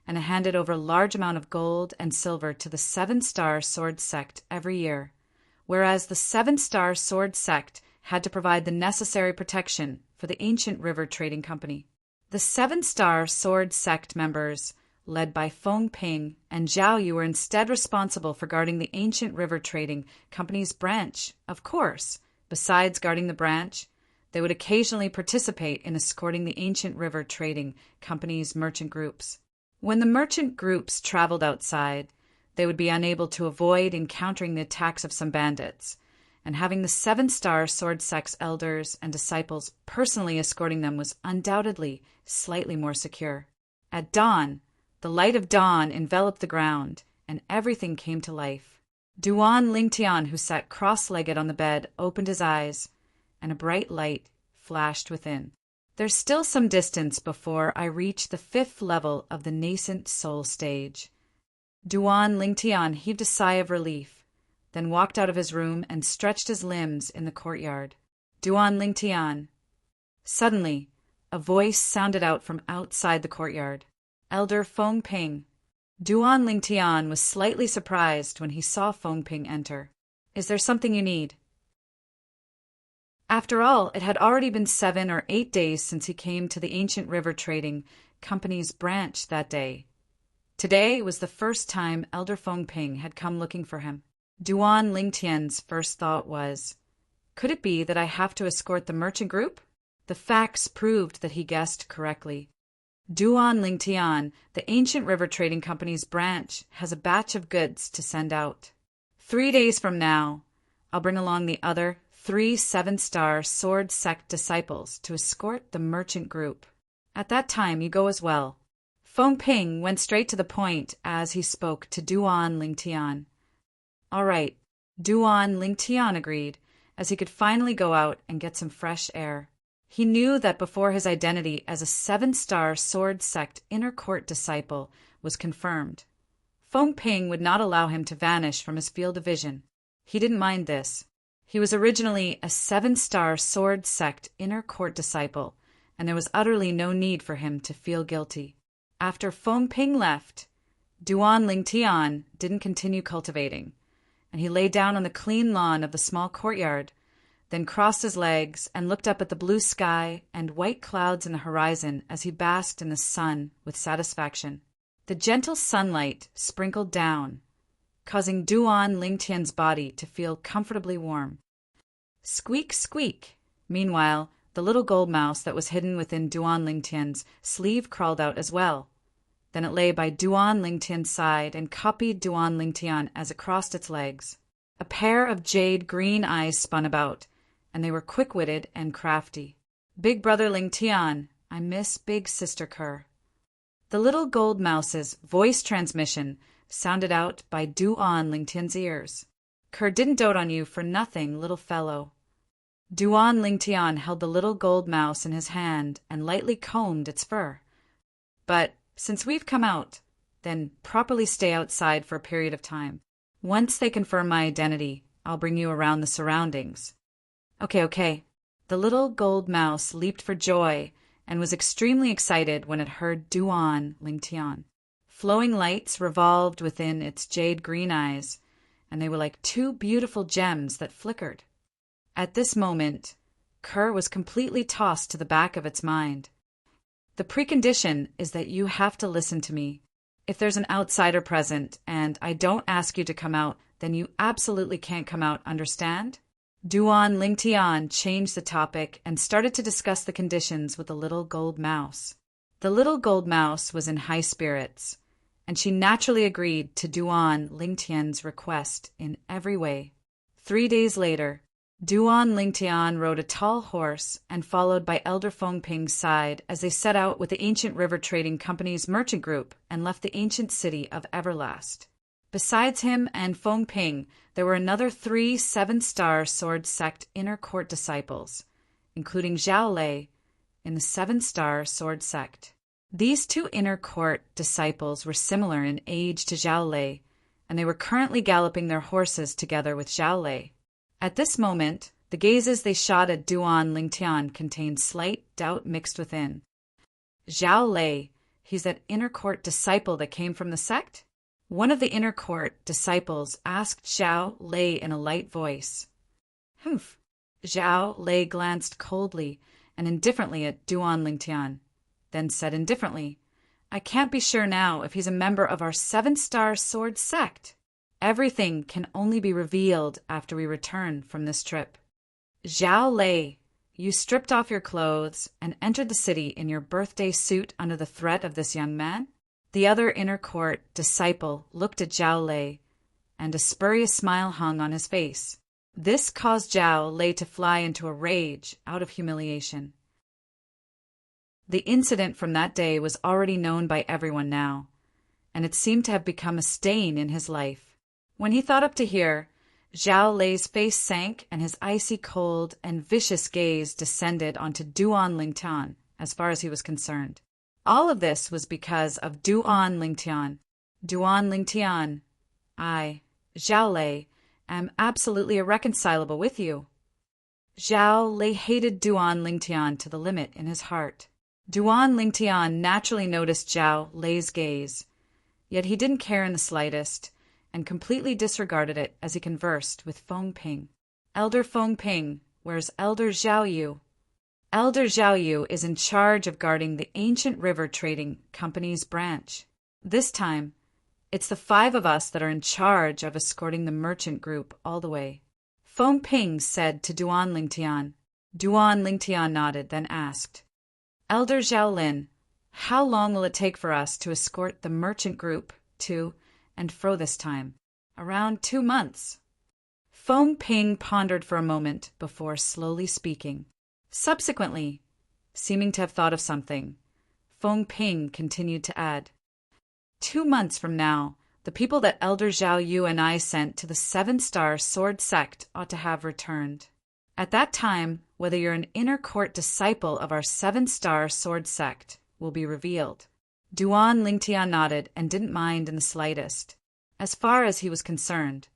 and it handed over a large amount of gold and silver to the seven-star sword sect every year, whereas the seven-star sword sect had to provide the necessary protection for the ancient river trading company. The seven-star sword sect members, led by Feng Ping and Zhao Yu, were instead responsible for guarding the ancient river trading company's branch. Of course, besides guarding the branch, they would occasionally participate in escorting the ancient river trading company's merchant groups. When the merchant groups traveled outside, they would be unable to avoid encountering the attacks of some bandits, and having the seven-star sword sect's elders and disciples personally escorting them was undoubtedly slightly more secure. At dawn, the light of dawn enveloped the ground, and everything came to life. Duan Lingtian, who sat cross-legged on the bed, opened his eyes, and a bright light flashed within. There's still some distance before I reach the 5th level of the nascent soul stage. Duan Lingtian heaved a sigh of relief, then walked out of his room and stretched his limbs in the courtyard. Duan Lingtian. Suddenly, a voice sounded out from outside the courtyard. Elder Feng Ping. Duan Lingtian was slightly surprised when he saw Feng Ping enter. Is there something you need? After all, it had already been 7 or 8 days since he came to the ancient river trading company's branch that day. Today was the first time Elder Feng Ping had come looking for him. Duan Lingtian's first thought was, could it be that I have to escort the merchant group? The facts proved that he guessed correctly. Duan Lingtian, the ancient river trading company's branch, has a batch of goods to send out. 3 days from now, I'll bring along the other 3 seven-star sword sect disciples to escort the merchant group. At that time, you go as well. Feng Ping went straight to the point as he spoke to Duan Lingtian. All right, Duan Lingtian agreed, as he could finally go out and get some fresh air. He knew that before his identity as a 7-star sword sect inner court disciple was confirmed, Feng Ping would not allow him to vanish from his field of vision. He didn't mind this. He was originally a 7-star sword sect inner court disciple, and there was utterly no need for him to feel guilty. After Feng Ping left, Duan Lingtian didn't continue cultivating, and he lay down on the clean lawn of the small courtyard, then crossed his legs and looked up at the blue sky and white clouds in the horizon as he basked in the sun with satisfaction. The gentle sunlight sprinkled down, causing Duan Lingtian's body to feel comfortably warm. Squeak, squeak! Meanwhile, the little gold mouse that was hidden within Duan Lingtian's sleeve crawled out as well. Then it lay by Duan Lingtian's side and copied Duan Lingtian as it crossed its legs. A pair of jade green eyes spun about, and they were quick-witted and crafty. Big brother Lingtian, I miss big sister Kerr. The little gold mouse's voice transmission sounded out by Duan Lingtian's ears. Kerr didn't dote on you for nothing, little fellow. Duan Lingtian held the little gold mouse in his hand and lightly combed its fur. But since we've come out, then properly stay outside for a period of time. Once they confirm my identity, I'll bring you around the surroundings. Okay. The little gold mouse leaped for joy and was extremely excited when it heard Duan Lingtian. Flowing lights revolved within its jade green eyes, and they were like 2 beautiful gems that flickered. At this moment, Kerr was completely tossed to the back of its mind. The precondition is that you have to listen to me. If there's an outsider present and I don't ask you to come out, then you absolutely can't come out, understand? Duan Lingtian changed the topic and started to discuss the conditions with the little gold mouse. The little gold mouse was in high spirits, and she naturally agreed to Duan Lingtian's request in every way. 3 days later, Duan Lingtian rode a tall horse and followed by Elder Fengping's side as they set out with the Ancient River Trading Company's merchant group and left the ancient city of Everlast. Besides him and Fengping, there were another 3 7-star sword sect inner court disciples, including Zhao Lei in the 7-star sword sect. These 2 inner court disciples were similar in age to Zhao Lei, and they were currently galloping their horses together with Zhao Lei. At this moment, the gazes they shot at Duan Lingtian contained slight doubt mixed within. Zhao Lei, he's that inner court disciple that came from the sect? One of the inner court disciples asked Zhao Lei in a light voice. Humph. Zhao Lei glanced coldly and indifferently at Duan Lingtian, then said indifferently, I can't be sure now if he's a member of our 7-star sword sect. Everything can only be revealed after we return from this trip. Zhao Lei, you stripped off your clothes and entered the city in your birthday suit under the threat of this young man? The other inner court disciple looked at Zhao Lei, and a spurious smile hung on his face. This caused Zhao Lei to fly into a rage out of humiliation. The incident from that day was already known by everyone now, and it seemed to have become a stain in his life. When he thought up to here, Zhao Lei's face sank and his icy cold and vicious gaze descended onto Duan Lingtian as far as he was concerned. All of this was because of Duan Lingtian. Duan Lingtian, I, Zhao Lei, am absolutely irreconcilable with you. Zhao Lei hated Duan Lingtian to the limit in his heart. Duan Lingtian naturally noticed Zhao Lei's gaze, yet he didn't care in the slightest, and completely disregarded it as he conversed with Fengping. Elder Fengping, where's Elder Zhao Yu? Elder Zhao Yu is in charge of guarding the Ancient River Trading Company's branch. This time, it's the 5 of us that are in charge of escorting the merchant group all the way. Fengping said to Duan Lingtian. Duan Lingtian nodded, then asked, Elder Zhaolin, how long will it take for us to escort the merchant group to and fro this time? Around 2 months. Fengping pondered for a moment before slowly speaking. Subsequently, seeming to have thought of something, Fengping continued to add, 2 months from now, the people that Elder Zhao Yu and I sent to the 7-star sword sect ought to have returned. At that time, whether you're an inner court disciple of our 7-star sword sect will be revealed. Duan Lingtian nodded and didn't mind in the slightest, as far as he was concerned.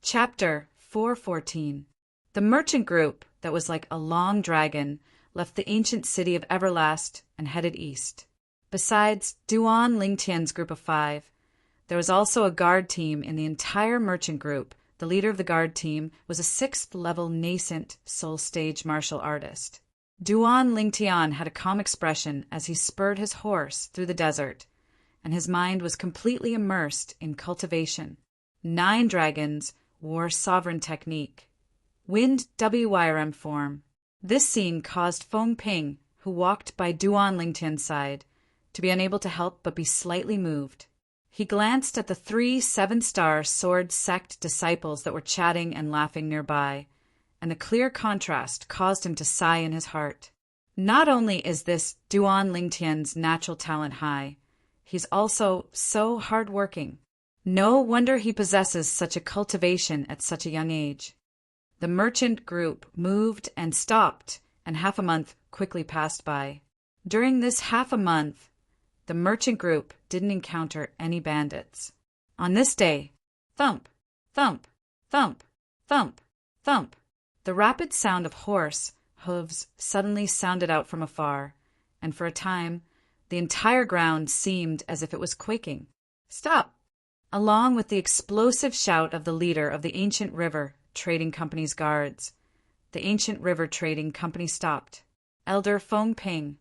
Chapter 4:14. The merchant group that was like a long dragon left the ancient city of Everlast and headed east. Besides Duan Lingtian's group of 5, there was also a guard team in the entire merchant group. The leader of the guard team was a 6th-level nascent soul stage martial artist. Duan Lingtian had a calm expression as he spurred his horse through the desert, and his mind was completely immersed in cultivation. 9 dragons wore sovereign technique. Wind WYRM form. This scene caused Fengping, who walked by Duan Lingtian's side, to be unable to help but be slightly moved. He glanced at the 3 7-star sword sect disciples that were chatting and laughing nearby, and the clear contrast caused him to sigh in his heart. Not only is this Duan Lingtian's natural talent high, he's also so hard-working. No wonder he possesses such a cultivation at such a young age. The merchant group moved and stopped, and half a month quickly passed by. During this half a month, the merchant group didn't encounter any bandits. On this day, thump, thump, thump, thump, thump, the rapid sound of horse hooves suddenly sounded out from afar, and for a time, the entire ground seemed as if it was quaking. Stop! Along with the explosive shout of the leader of the Ancient River Trading Company's guards, the Ancient River Trading Company stopped. Elder Fengping,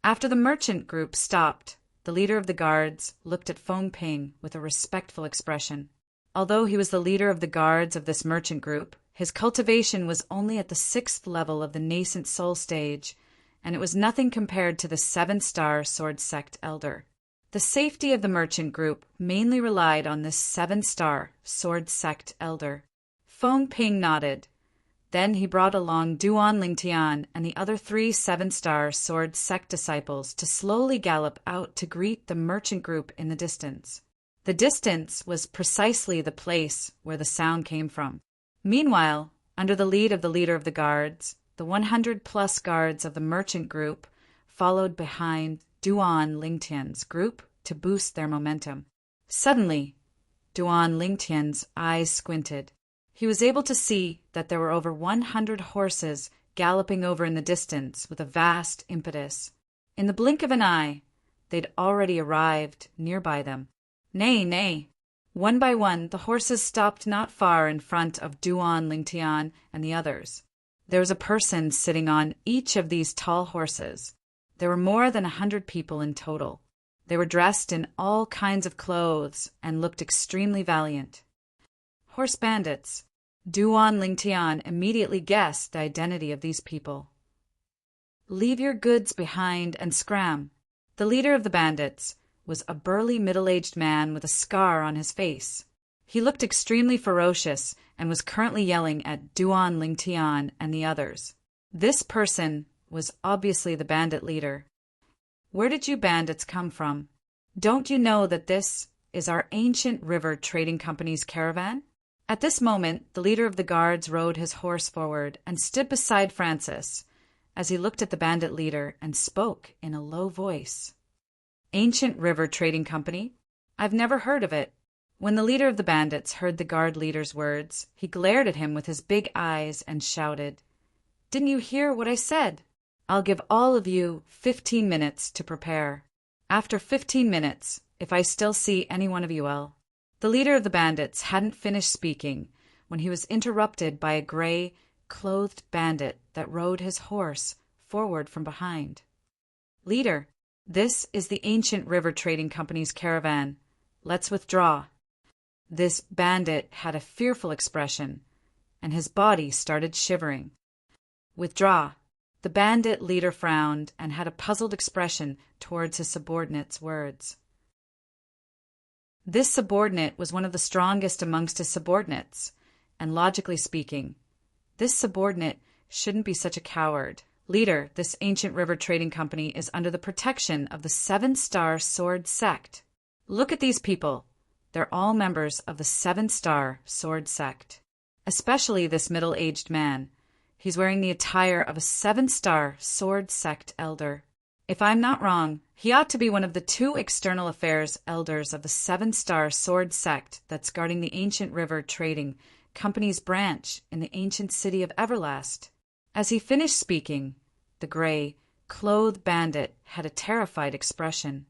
After the merchant group stopped, the leader of the guards looked at Feng Ping with a respectful expression. Although he was the leader of the guards of this merchant group, his cultivation was only at the 6th level of the nascent soul stage, and it was nothing compared to the 7-star sword sect elder. The safety of the merchant group mainly relied on this 7-star sword sect elder. Feng Ping nodded. Then he brought along Duan Lingtian and the other 3 7-star sword sect disciples to slowly gallop out to greet the merchant group in the distance. The distance was precisely the place where the sound came from. Meanwhile, under the lead of the leader of the guards, the 100-plus guards of the merchant group followed behind Duan Lingtian's group to boost their momentum. Suddenly, Duan Lingtian's eyes squinted. He was able to see that there were over 100 horses galloping over in the distance with a vast impetus. In the blink of an eye, they'd already arrived nearby them. Nay, nay. One by one, the horses stopped not far in front of Duan Lingtian and the others. There was a person sitting on each of these tall horses. There were more than 100 people in total. They were dressed in all kinds of clothes and looked extremely valiant. Horse bandits. Duan Lingtian immediately guessed the identity of these people. Leave your goods behind and scram. The leader of the bandits was a burly middle-aged man with a scar on his face. He looked extremely ferocious and was currently yelling at Duan Lingtian and the others. This person was obviously the bandit leader. Where did you bandits come from? Don't you know that this is our ancient river trading company's caravan? At this moment, the leader of the guards rode his horse forward and stood beside Francis as he looked at the bandit leader and spoke in a low voice. Ancient River Trading Company? I've never heard of it. When the leader of the bandits heard the guard leader's words, he glared at him with his big eyes and shouted, "Didn't you hear what I said? I'll give all of you 15 minutes to prepare. After 15 minutes, if I still see any one of you, I'll—" The leader of the bandits hadn't finished speaking when he was interrupted by a gray, clothed bandit that rode his horse forward from behind. "Leader, this is the Ancient River Trading Company's caravan. Let's withdraw." This bandit had a fearful expression, and his body started shivering. "Withdraw." The bandit leader frowned and had a puzzled expression towards his subordinate's words. This subordinate was one of the strongest amongst his subordinates, and logically speaking, this subordinate shouldn't be such a coward. "Leader, this Ancient River Trading Company is under the protection of the 7-star sword sect. Look at these people. They're all members of the 7-star sword sect. Especially this middle-aged man. He's wearing the attire of a 7-star sword sect elder. If I'm not wrong, he ought to be one of the 2 external affairs elders of the 7-star sword sect that's guarding the Ancient River Trading Company's branch in the ancient city of Everlast." As he finished speaking, the gray, clothed bandit had a terrified expression.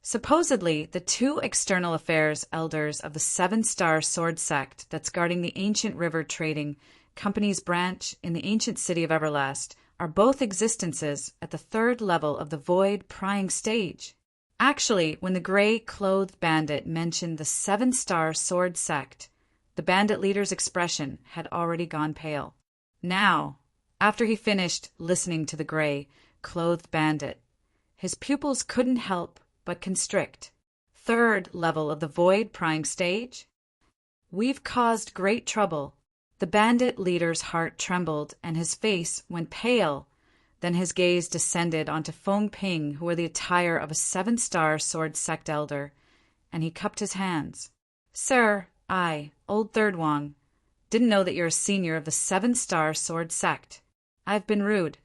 Supposedly, the 2 external affairs elders of the 7-star sword sect that's guarding the Ancient River Trading Company's branch in the ancient city of Everlast are both existences at the 3rd level of the void prying stage. Actually, when the gray-clothed bandit mentioned the 7-star sword sect, the bandit leader's expression had already gone pale. Now, after he finished listening to the gray-clothed bandit, his pupils couldn't help but constrict. 3rd level of the void prying stage? We've caused great trouble. The bandit leader's heart trembled and his face went pale. Then his gaze descended onto Feng Ping, who wore the attire of a 7-star sword sect elder, and he cupped his hands. "Sir, I, Old Third Wang, didn't know that you're a senior of the 7-star sword sect. I've been rude."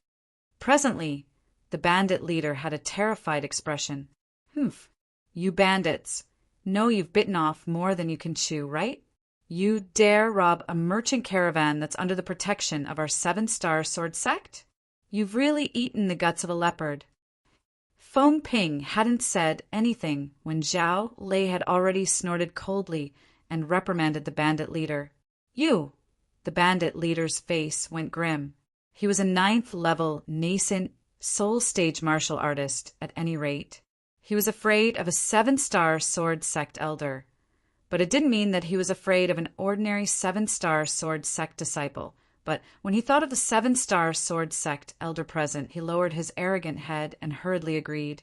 Presently, the bandit leader had a terrified expression. "Humph. You bandits know you've bitten off more than you can chew, right? You dare rob a merchant caravan that's under the protection of our 7-star sword sect? You've really eaten the guts of a leopard." Feng Ping hadn't said anything when Zhao Lei had already snorted coldly and reprimanded the bandit leader. "You!" The bandit leader's face went grim. He was a 9th level nascent sole stage martial artist, at any rate. He was afraid of a 7-star sword sect elder. But it didn't mean that he was afraid of an ordinary 7-star sword sect disciple. But when he thought of the 7-star sword sect elder present, he lowered his arrogant head and hurriedly agreed,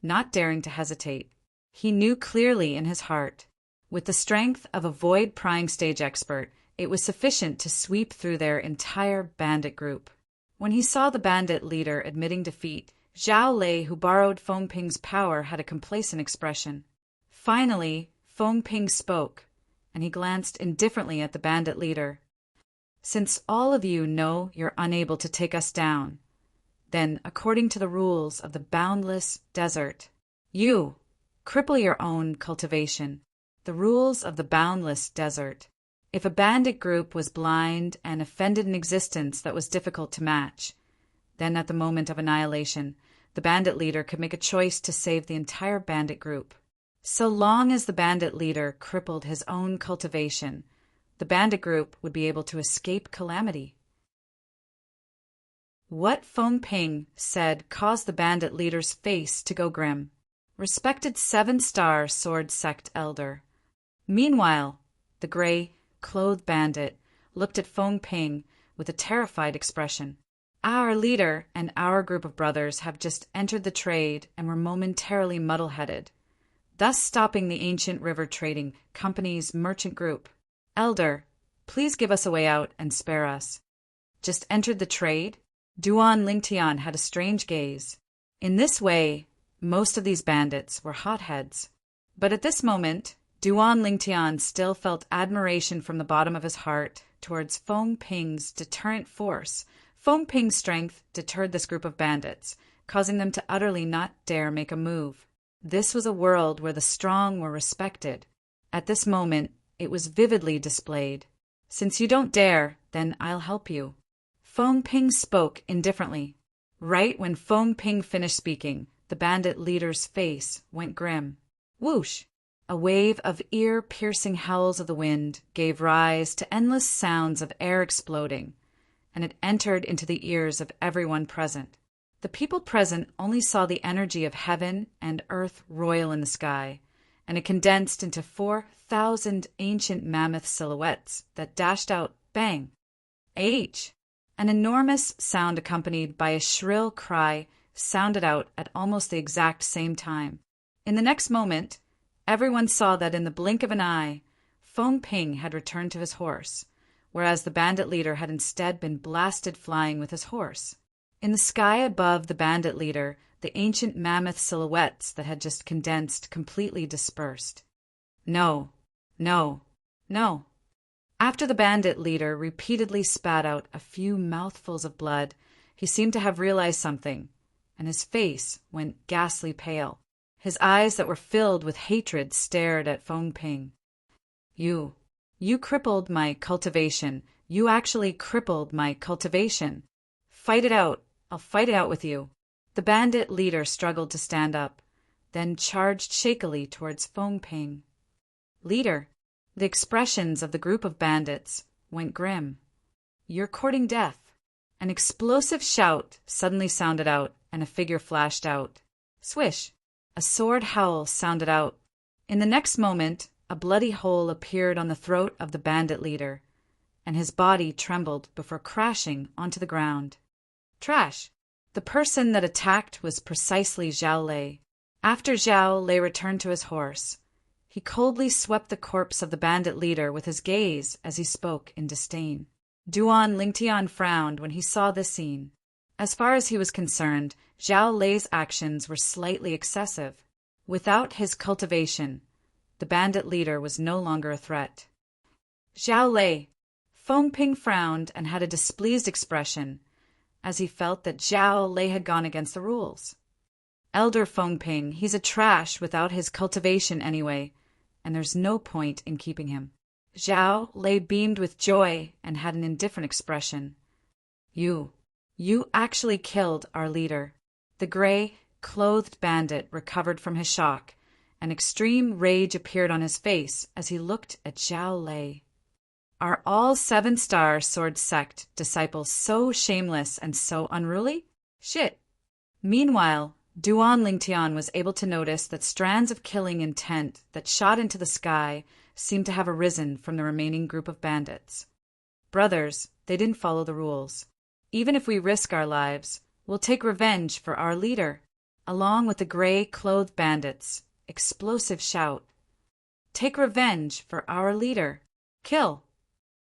not daring to hesitate. He knew clearly in his heart, with the strength of a void-prying stage expert, it was sufficient to sweep through their entire bandit group. When he saw the bandit leader admitting defeat, Zhao Lei, who borrowed Feng Ping's power, had a complacent expression. Finally, Feng Ping spoke, and he glanced indifferently at the bandit leader. "Since all of you know you're unable to take us down, then, according to the rules of the boundless desert, you cripple your own cultivation. The rules of the boundless desert. If a bandit group was blind and offended an existence that was difficult to match, then at the moment of annihilation, the bandit leader could make a choice to save the entire bandit group. So long as the bandit leader crippled his own cultivation, the bandit group would be able to escape calamity." What Feng Ping said caused the bandit leader's face to go grim. Respected 7-star sword sect elder. Meanwhile, the gray-clothed bandit looked at Feng Ping with a terrified expression. "Our leader and our group of brothers have just entered the trade and were momentarily muddle-headed, thus stopping the Ancient River Trading Company's merchant group. Elder, please give us a way out and spare us." Just entered the trade? Duan Lingtian had a strange gaze. In this way, most of these bandits were hotheads. But at this moment, Duan Lingtian still felt admiration from the bottom of his heart towards Feng Ping's deterrent force. Feng Ping's strength deterred this group of bandits, causing them to utterly not dare make a move. This was a world where the strong were respected. At this moment, it was vividly displayed. "Since you don't dare, then I'll help you." Feng Ping spoke indifferently. Right when Feng Ping finished speaking, the bandit leader's face went grim. Whoosh! A wave of ear-piercing howls of the wind gave rise to endless sounds of air exploding, and it entered into the ears of everyone present. The people present only saw the energy of heaven and earth roil in the sky, and it condensed into 4,000 ancient mammoth silhouettes that dashed out, bang! H! An enormous sound accompanied by a shrill cry sounded out at almost the exact same time. In the next moment, everyone saw that in the blink of an eye, Feng Ping had returned to his horse, whereas the bandit leader had instead been blasted flying with his horse. In the sky above the bandit leader, the ancient mammoth silhouettes that had just condensed completely dispersed. No, no, no. After the bandit leader repeatedly spat out a few mouthfuls of blood, he seemed to have realized something, and his face went ghastly pale. His eyes that were filled with hatred stared at Feng Ping. You crippled my cultivation. You actually crippled my cultivation. Fight it out. I'll fight it out with you." The bandit leader struggled to stand up, then charged shakily towards Feng Ping. "Leader," the expressions of the group of bandits went grim. "You're courting death." An explosive shout suddenly sounded out, and a figure flashed out. Swish! A sword howl sounded out. In the next moment, a bloody hole appeared on the throat of the bandit leader, and his body trembled before crashing onto the ground. Trash! The person that attacked was precisely Zhao Lei. After Zhao Lei returned to his horse, he coldly swept the corpse of the bandit leader with his gaze as he spoke in disdain. Duan Lingtian frowned when he saw this scene. As far as he was concerned, Zhao Lei's actions were slightly excessive. Without his cultivation, the bandit leader was no longer a threat. "Zhao Lei!" Feng Ping frowned and had a displeased expression, as he felt that Zhao Lei had gone against the rules. "Elder Feng Ping, he's a trash without his cultivation anyway, and there's no point in keeping him." Zhao Lei beamed with joy and had an indifferent expression. You actually killed our leader." The gray-clothed bandit recovered from his shock, and extreme rage appeared on his face as he looked at Zhao Lei. "Are all 7-star sword sect disciples so shameless and so unruly? Shit! Meanwhile, Duan Lingtian was able to notice that strands of killing intent that shot into the sky seemed to have arisen from the remaining group of bandits. Brothers, they didn't follow the rules. Even if we risk our lives, we'll take revenge for our leader. Along with the gray-clothed bandits, explosive shout. Take revenge for our leader. Kill.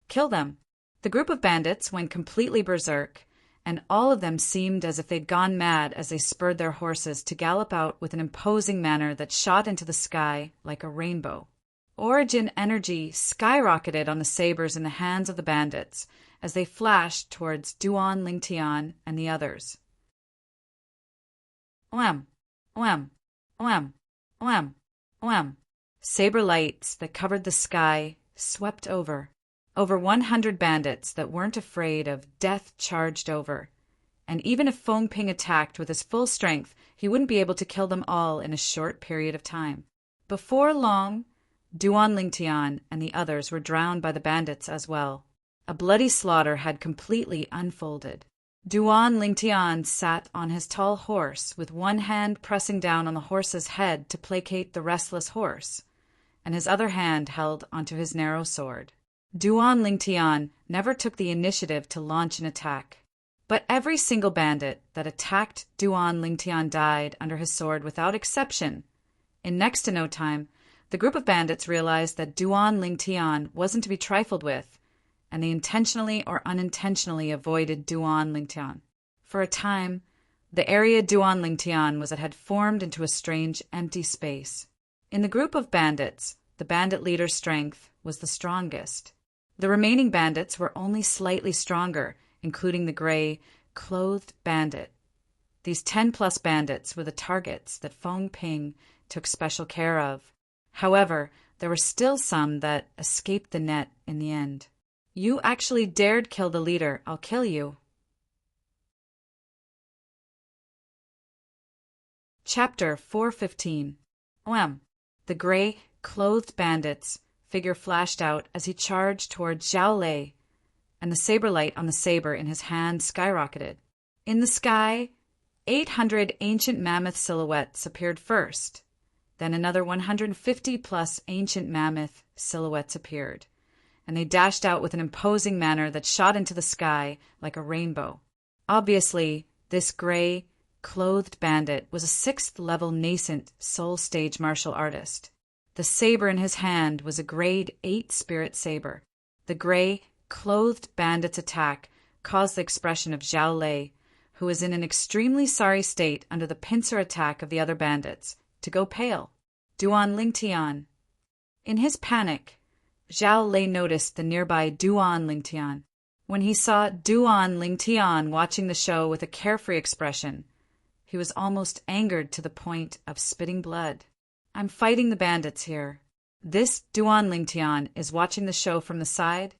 Kill them. The group of bandits went completely berserk, and all of them seemed as if they'd gone mad as they spurred their horses to gallop out with an imposing manner that shot into the sky like a rainbow. Origin energy skyrocketed on the sabers in the hands of the bandits as they flashed towards Duan Lingtian and the others. Oem, oem, oem, oem, oem. Saber lights that covered the sky swept over. Over 100 bandits that weren't afraid of death charged over. And even if Feng Ping attacked with his full strength, he wouldn't be able to kill them all in a short period of time. Before long, Duan Lingtian and the others were drowned by the bandits as well. A bloody slaughter had completely unfolded. Duan Lingtian sat on his tall horse with one hand pressing down on the horse's head to placate the restless horse, and his other hand held onto his narrow sword. Duan Lingtian never took the initiative to launch an attack, but every single bandit that attacked Duan Lingtian died under his sword without exception. In next to no time, the group of bandits realized that Duan Lingtian wasn't to be trifled with, and they intentionally or unintentionally avoided Duan Lingtian. For a time, the area Duan Lingtian was at had formed into a strange empty space. In the group of bandits, the bandit leader's strength was the strongest. The remaining bandits were only slightly stronger, including the gray-clothed bandit. These 10-plus bandits were the targets that Feng Ping took special care of. However, there were still some that escaped the net in the end. You actually dared kill the leader. I'll kill you. Chapter 415. Oem. The gray-clothed bandit's figure flashed out as he charged toward Zhao Lei, and the saber light on the saber in his hand skyrocketed. In the sky, 800 ancient mammoth silhouettes appeared first. Then another 150-plus ancient mammoth silhouettes appeared, and they dashed out with an imposing manner that shot into the sky like a rainbow. Obviously, this gray-clothed bandit was a 6th-level nascent soul-stage martial artist. The saber in his hand was a grade 8 spirit saber. The gray-clothed bandit's attack caused the expression of Zhao Lei, who was in an extremely sorry state under the pincer attack of the other bandits, to go pale. Duan Lingtian. In his panic, Zhao Lei noticed the nearby Duan Lingtian. When he saw Duan Lingtian watching the show with a carefree expression, he was almost angered to the point of spitting blood. I'm fighting the bandits here. This Duan Lingtian is watching the show from the side.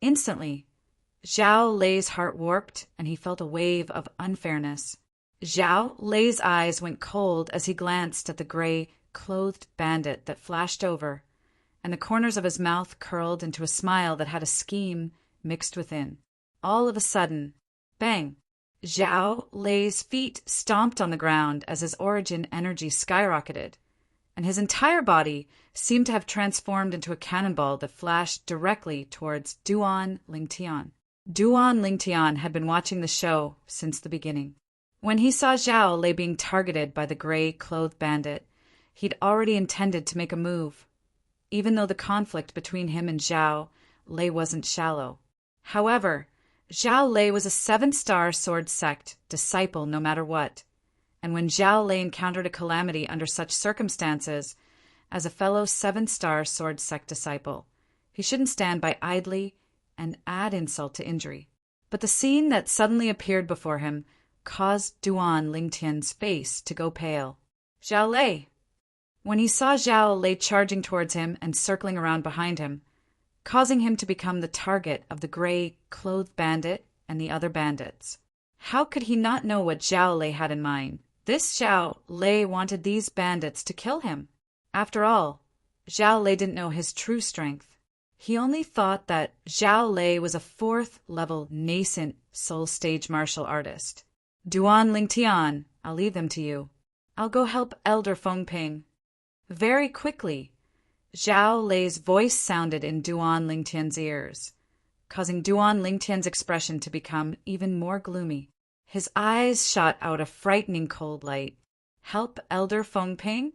Instantly, Zhao Lei's heart warped and he felt a wave of unfairness. Zhao Lei's eyes went cold as he glanced at the gray-clothed bandit that flashed over, and the corners of his mouth curled into a smile that had a scheme mixed within. All of a sudden, bang! Zhao Lei's feet stomped on the ground as his origin energy skyrocketed, and his entire body seemed to have transformed into a cannonball that flashed directly towards Duan Lingtian. Duan Lingtian had been watching the show since the beginning. When he saw Zhao Lei being targeted by the gray-clothed bandit, he'd already intended to make a move, even though the conflict between him and Zhao Lei wasn't shallow. However, Zhao Lei was a 7-star sword sect disciple no matter what, and when Zhao Lei encountered a calamity under such circumstances, as a fellow 7-star sword sect disciple, he shouldn't stand by idly and add insult to injury. But the scene that suddenly appeared before him caused Duan Lingtian's face to go pale. Zhao Lei! When he saw Zhao Lei charging towards him and circling around behind him, causing him to become the target of the gray-clothed bandit and the other bandits. How could he not know what Zhao Lei had in mind? This Zhao Lei wanted these bandits to kill him. After all, Zhao Lei didn't know his true strength. He only thought that Zhao Lei was a 4th-level nascent soul stage martial artist. Duan Lingtian, I'll leave them to you. I'll go help Elder Fengping. Very quickly, Zhao Lei's voice sounded in Duan Lingtian's ears, causing Duan Lingtian's expression to become even more gloomy. His eyes shot out a frightening cold light. Help Elder Fengping?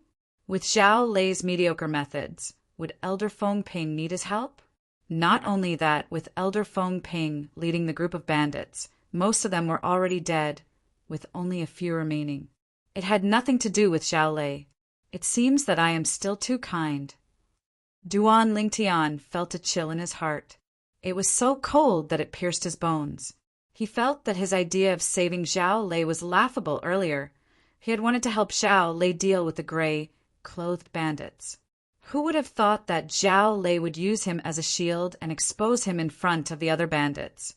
With Zhao Lei's mediocre methods, would Elder Fengping need his help? Not only that, with Elder Fengping leading the group of bandits, most of them were already dead, with only a few remaining. It had nothing to do with Zhao Lei. It seems that I am still too kind. Duan Lingtian felt a chill in his heart. It was so cold that it pierced his bones. He felt that his idea of saving Zhao Lei was laughable earlier. He had wanted to help Zhao Lei deal with the gray, clothed bandits. Who would have thought that Zhao Lei would use him as a shield and expose him in front of the other bandits,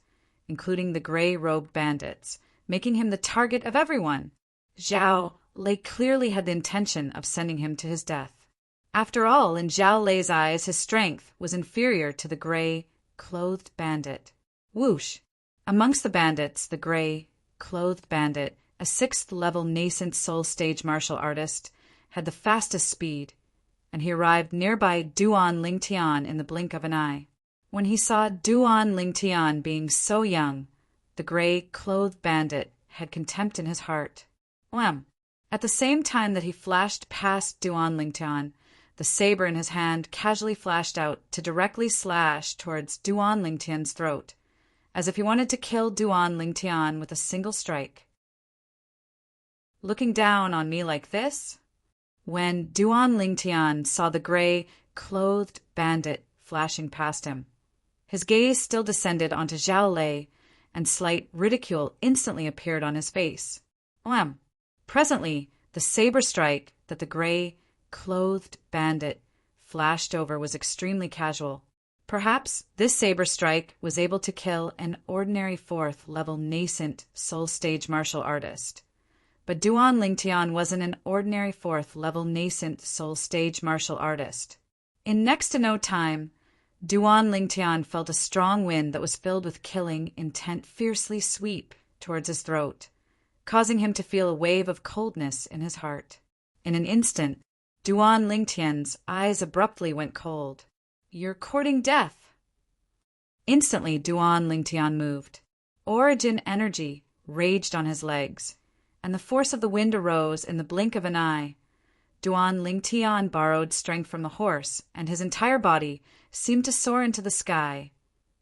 including the gray-robed bandits, making him the target of everyone? Zhao Lei clearly had the intention of sending him to his death. After all, in Zhao Lei's eyes, his strength was inferior to the gray, clothed bandit. Whoosh! Amongst the bandits, the gray, clothed bandit, a 6th-level nascent soul stage martial artist, had the fastest speed, and he arrived nearby Duan Lingtian in the blink of an eye. When he saw Duan Lingtian being so young, the gray, clothed bandit had contempt in his heart. Wham! At the same time that he flashed past Duan Lingtian, the saber in his hand casually flashed out to directly slash towards Duan Lingtian's throat, as if he wanted to kill Duan Lingtian with a single strike. Looking down on me like this? When Duan Lingtian saw the gray, clothed bandit flashing past him, his gaze still descended onto Zhao Lei, and slight ridicule instantly appeared on his face. Wham! Presently, the saber strike that the gray, clothed bandit flashed over was extremely casual. Perhaps this saber strike was able to kill an ordinary 4th-level nascent soul stage martial artist. But Duan Lingtian wasn't an ordinary 4th-level nascent soul stage martial artist. In next to no time, Duan Lingtian felt a strong wind that was filled with killing intent fiercely sweep towards his throat, causing him to feel a wave of coldness in his heart. In an instant, Duan Lingtian's eyes abruptly went cold. You're courting death. Instantly, Duan Lingtian moved. Origin energy raged on his legs, and the force of the wind arose in the blink of an eye. Duan Lingtian borrowed strength from the horse, and his entire body seemed to soar into the sky,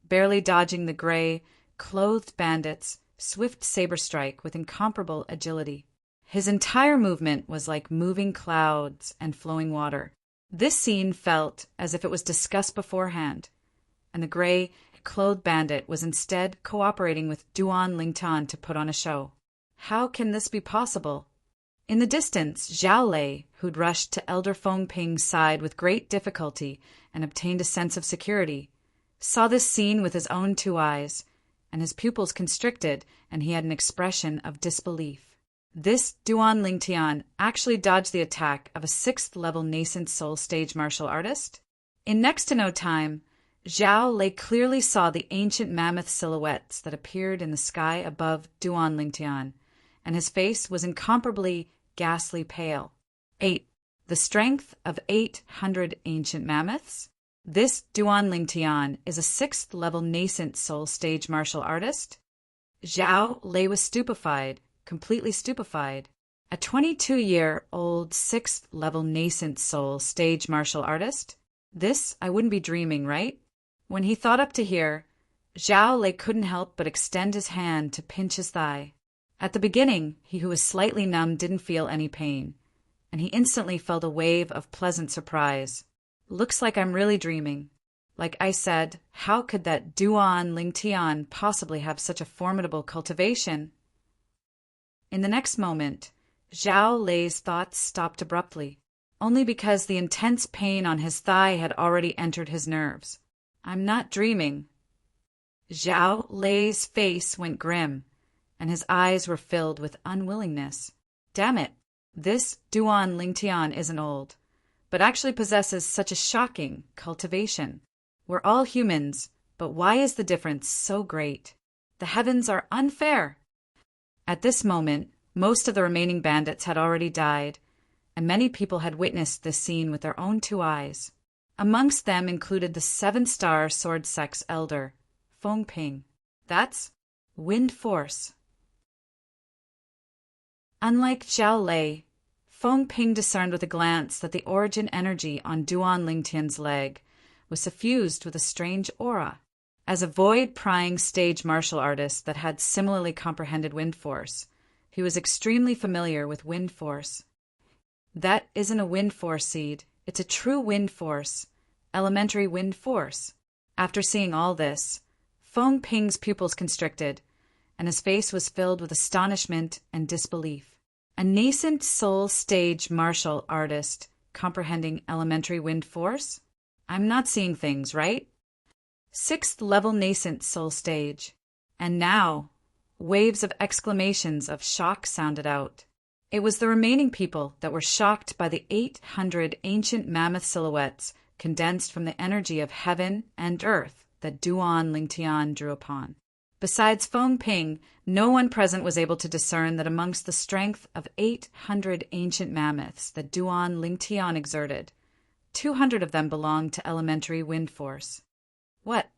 barely dodging the gray, clothed bandits' swift saber strike with incomparable agility. His entire movement was like moving clouds and flowing water. This scene felt as if it was discussed beforehand, and the gray, clothed bandit was instead cooperating with Duan Lingtian to put on a show. How can this be possible? In the distance, Zhao Lei, who'd rushed to Elder Fengping's side with great difficulty and obtained a sense of security, saw this scene with his own 2 eyes, and his pupils constricted, and he had an expression of disbelief. This Duan Lingtian actually dodged the attack of a 6th-level nascent soul stage martial artist? In next to no time, Zhao Lei clearly saw the ancient mammoth silhouettes that appeared in the sky above Duan Lingtian, and his face was incomparably ghastly pale. 8. The strength of 800 ancient mammoths? This Duan Lingtian is a 6th-level nascent soul stage martial artist? Zhao Lei was stupefied, completely stupefied. A 22-year-old 6th-level nascent soul stage martial artist? This, I wouldn't be dreaming, right? When he thought up to here, Zhao Lei couldn't help but extend his hand to pinch his thigh. At the beginning, he who was slightly numb didn't feel any pain, and he instantly felt a wave of pleasant surprise. Looks like I'm really dreaming. Like I said, how could that Duan Lingtian possibly have such a formidable cultivation? In the next moment, Zhao Lei's thoughts stopped abruptly, only because the intense pain on his thigh had already entered his nerves. I'm not dreaming. Zhao Lei's face went grim, and his eyes were filled with unwillingness. Damn it, this Duan Lingtian isn't old, but actually possesses such a shocking cultivation. We're all humans, but why is the difference so great? The heavens are unfair. At this moment, most of the remaining bandits had already died, and many people had witnessed this scene with their own two eyes. Amongst them included the 7-star sword sect's elder, Feng Ping. That's wind force. Unlike Zhao Lei, Feng Ping discerned with a glance that the origin energy on Duan Lingtian's leg was suffused with a strange aura. As a void-prying stage martial artist that had similarly comprehended wind force, he was extremely familiar with wind force. That isn't a wind force seed, it's a true wind force, elementary wind force. After seeing all this, Feng Ping's pupils constricted, and his face was filled with astonishment and disbelief. A nascent soul stage martial artist comprehending elementary wind force? I'm not seeing things, right? 6th level nascent soul stage. And now, waves of exclamations of shock sounded out. It was the remaining people that were shocked by the 800 ancient mammoth silhouettes condensed from the energy of heaven and earth that Duan Lingtian drew upon. Besides Feng Ping, no one present was able to discern that amongst the strength of 800 ancient mammoths that Duan Lingtian exerted, 200 of them belonged to elementary wind force. What?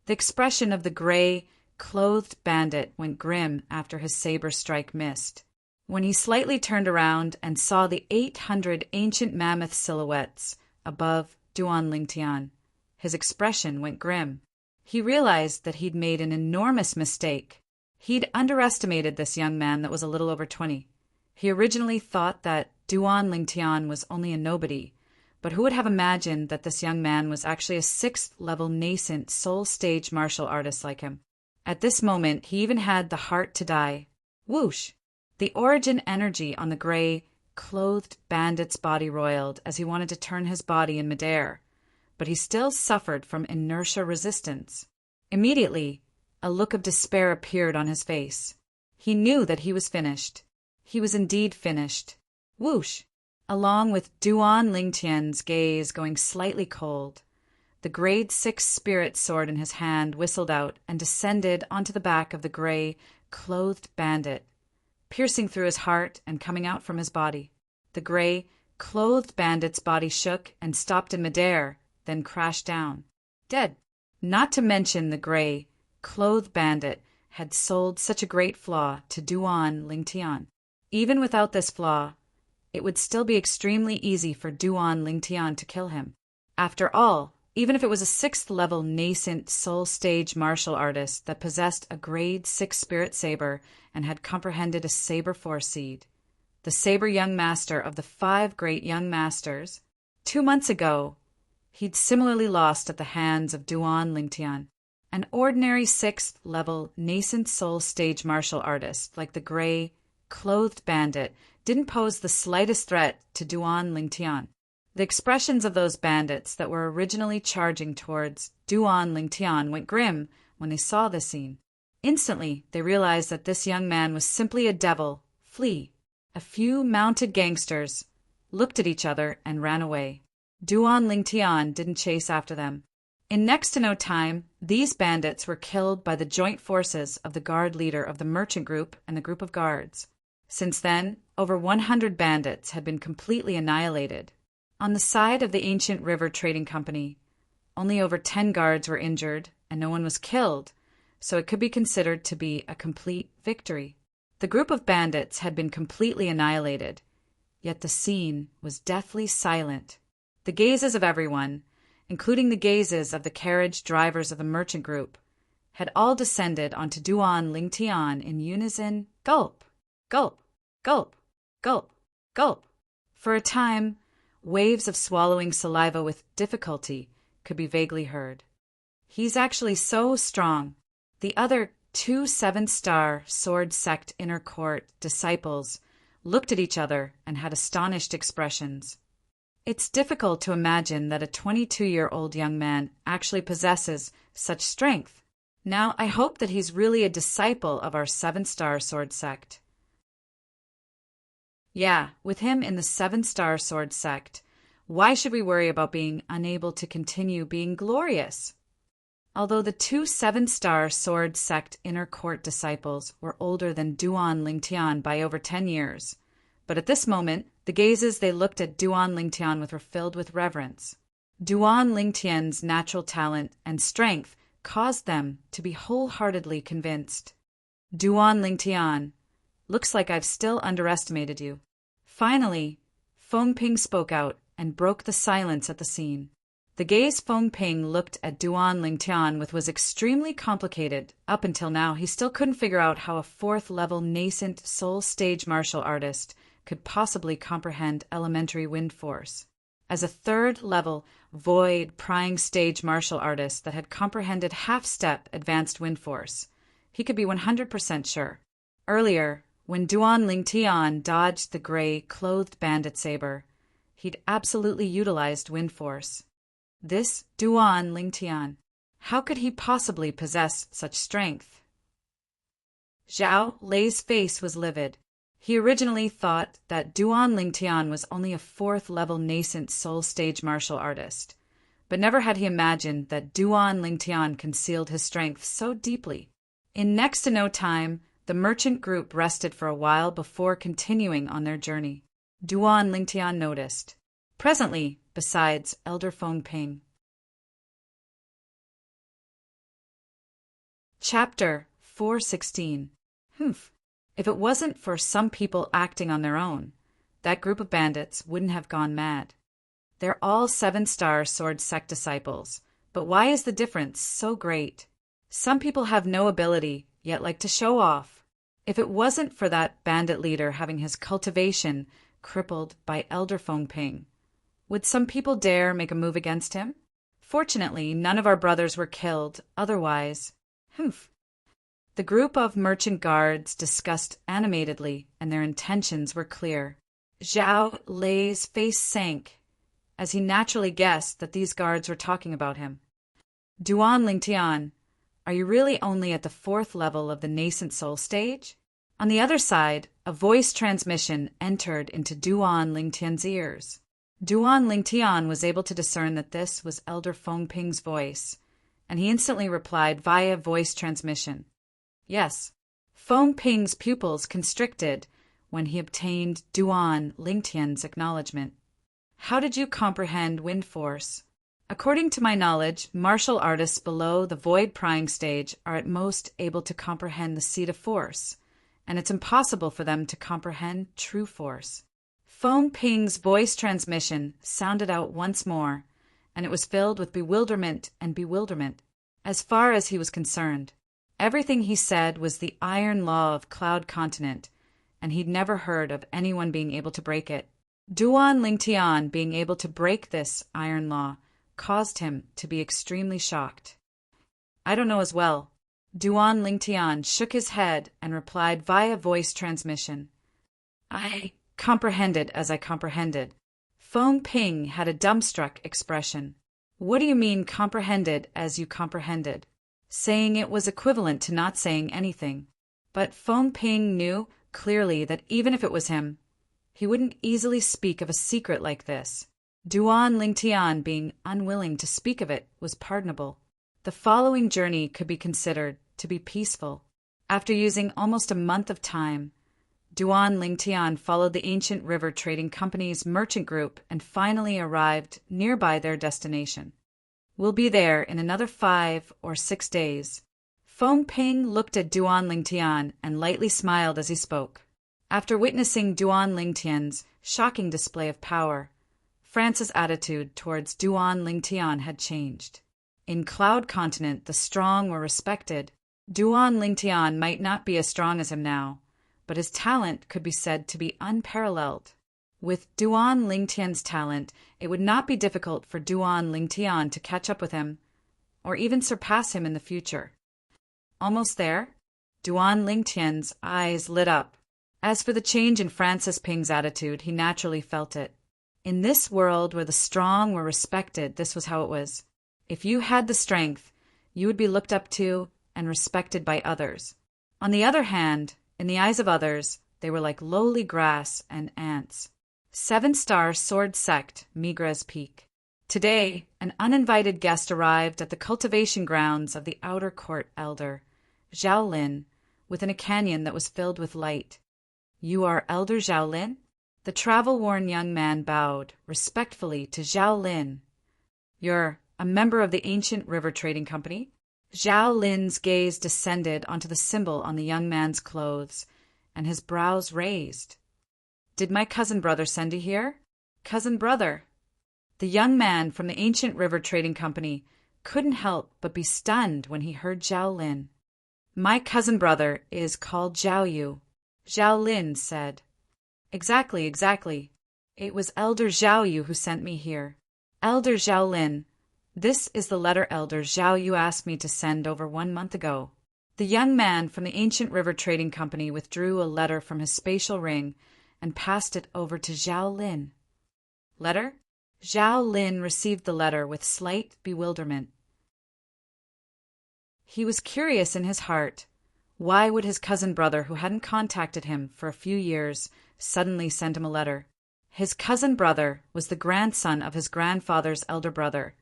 The expression of the gray, clothed bandit went grim after his saber strike missed. When he slightly turned around and saw the 800 ancient mammoth silhouettes above Duan Lingtian, his expression went grim. He realized that he'd made an enormous mistake. He'd underestimated this young man that was a little over 20. He originally thought that Duan Lingtian was only a nobody, but who would have imagined that this young man was actually a 6th-level nascent soul stage martial artist like him? At this moment, he even had the heart to die. Whoosh! The origin energy on the gray, clothed bandit's body roiled as he wanted to turn his body in midair, but he still suffered from inertia resistance. Immediately, a look of despair appeared on his face. He knew that he was finished. He was indeed finished. Whoosh! Along with Duan Lingtian's gaze going slightly cold, the grade 6 spirit sword in his hand whistled out and descended onto the back of the gray, clothed bandit, piercing through his heart and coming out from his body. The gray, clothed bandit's body shook and stopped in midair, then crashed down, dead. Not to mention the gray, clothed bandit had sold such a great flaw to Duan Lingtian. Even without this flaw, it would still be extremely easy for Duan Lingtian to kill him. After all, even if it was a 6th-level nascent soul stage martial artist that possessed a grade 6 spirit saber and had comprehended a saber force seed, the saber young master of the 5 great young masters, 2 months ago, he'd similarly lost at the hands of Duan Lingtian. An ordinary 6th-level nascent soul stage martial artist like the gray, clothed bandit didn't pose the slightest threat to Duan Lingtian. The expressions of those bandits that were originally charging towards Duan Lingtian went grim when they saw this scene. Instantly, they realized that this young man was simply a devil, flea. A few mounted gangsters looked at each other and ran away. Duan Lingtian didn't chase after them. In next to no time, these bandits were killed by the joint forces of the guard leader of the merchant group and the group of guards. Since then, over 100 bandits had been completely annihilated. On the side of the ancient river trading company, only over 10 guards were injured and no one was killed, so it could be considered to be a complete victory. The group of bandits had been completely annihilated, yet the scene was deathly silent. The gazes of everyone, including the gazes of the carriage drivers of the merchant group, had all descended onto Duan Lingtian in unison, gulp, gulp, gulp, gulp, gulp. For a time, waves of swallowing saliva with difficulty could be vaguely heard. He's actually so strong. The other 2 7-star sword sect inner court disciples looked at each other and had astonished expressions. It's difficult to imagine that a 22-year-old young man actually possesses such strength. Now, I hope that he's really a disciple of our 7-star sword sect. Yeah, with him in the 7-star sword sect, why should we worry about being unable to continue being glorious? Although the two seven-star sword sect inner court disciples were older than Duan Lingtian by over 10 years, but at this moment, the gazes they looked at Duan Lingtian with were filled with reverence. Duan Lingtian's natural talent and strength caused them to be wholeheartedly convinced. Duan Lingtian, looks like I've still underestimated you. Finally, Feng Ping spoke out and broke the silence at the scene. The gaze Feng Ping looked at Duan Lingtian with was extremely complicated. Up until now, he still couldn't figure out how a fourth-level nascent soul stage martial artist could possibly comprehend elementary wind force. As a third-level void prying stage martial artist that had comprehended half-step advanced wind force, he could be 100% sure. Earlier, when Duan Lingtian dodged the gray-clothed bandit saber, he'd absolutely utilized wind force. This Duan Lingtian, how could he possibly possess such strength? Zhao Lei's face was livid. He originally thought that Duan Lingtian was only a fourth-level nascent soul stage martial artist, but never had he imagined that Duan Lingtian concealed his strength so deeply. In next to no time, the merchant group rested for a while before continuing on their journey. Duan Lingtian noticed. Presently, besides Elder Feng Ping. Chapter 416. If it wasn't for some people acting on their own, that group of bandits wouldn't have gone mad. They're all seven-star sword sect disciples, but why is the difference so great? Some people have no ability, yet like to show off. If it wasn't for that bandit leader having his cultivation crippled by Elder Feng Ping, would some people dare make a move against him? Fortunately, none of our brothers were killed, otherwise... The group of merchant guards discussed animatedly, and their intentions were clear. Zhao Lei's face sank, as he naturally guessed that these guards were talking about him. Duan Lingtian, are you really only at the fourth level of the nascent soul stage? On the other side, a voice transmission entered into Duan Lingtian's ears. Duan Lingtian was able to discern that this was Elder Feng Ping's voice, and he instantly replied via voice transmission. Yes. Feng Ping's pupils constricted when he obtained Duan Lingtian's acknowledgement. How did you comprehend wind force? According to my knowledge, martial artists below the void prying stage are at most able to comprehend the seat of force, and it's impossible for them to comprehend true force. Feng Ping's voice transmission sounded out once more, and it was filled with bewilderment and bewilderment. As far as he was concerned, everything he said was the iron law of Cloud Continent, and he'd never heard of anyone being able to break it. Duan Lingtian being able to break this iron law caused him to be extremely shocked. I don't know as well. Duan Lingtian shook his head and replied via voice transmission. I comprehended as I comprehended. Feng Ping had a dumbstruck expression. What do you mean comprehended as you comprehended? Saying it was equivalent to not saying anything. But Feng Ping knew clearly that even if it was him, he wouldn't easily speak of a secret like this. Duan Lingtian being unwilling to speak of it was pardonable. The following journey could be considered to be peaceful. After using almost a month of time, Duan Lingtian followed the Ancient River Trading Company's merchant group and finally arrived nearby their destination. We'll be there in another 5 or 6 days. Feng Ping looked at Duan Lingtian and lightly smiled as he spoke. After witnessing Duan Lingtian's shocking display of power, France's attitude towards Duan Lingtian had changed. In Cloud Continent, the strong were respected. Duan Lingtian might not be as strong as him now, but his talent could be said to be unparalleled. With Duan Lingtian's talent, it would not be difficult for Duan Lingtian to catch up with him, or even surpass him in the future. Almost there, Duan Lingtian's eyes lit up. As for the change in Francis Ping's attitude, he naturally felt it. In this world where the strong were respected, this was how it was. If you had the strength, you would be looked up to and respected by others. On the other hand, in the eyes of others, they were like lowly grass and ants. 7-star sword sect, Migra's peak. Today, an uninvited guest arrived at the cultivation grounds of the outer court elder, Zhao Lin, within a canyon that was filled with light. "You are Elder Zhao Lin?" The travel-worn young man bowed respectfully to Zhao Lin. "You're a member of the ancient river trading company?" Zhao Lin's gaze descended onto the symbol on the young man's clothes, and his brows raised. "Did my cousin brother send you here?" "Cousin brother?" The young man from the ancient river trading company couldn't help but be stunned when he heard Zhao Lin. "My cousin brother is called Zhao Yu," Zhao Lin said. Exactly. It was Elder Zhao Yu who sent me here." "Elder Zhao Lin, this is the letter Elder Zhao Yu asked me to send over 1 month ago." The young man from the ancient river trading company withdrew a letter from his spatial ring and passed it over to Zhao Lin. "Letter?" Zhao Lin received the letter with slight bewilderment. He was curious in his heart. Why would his cousin brother, who hadn't contacted him for a few years, suddenly send him a letter? His cousin brother was the grandson of his grandfather's elder brother,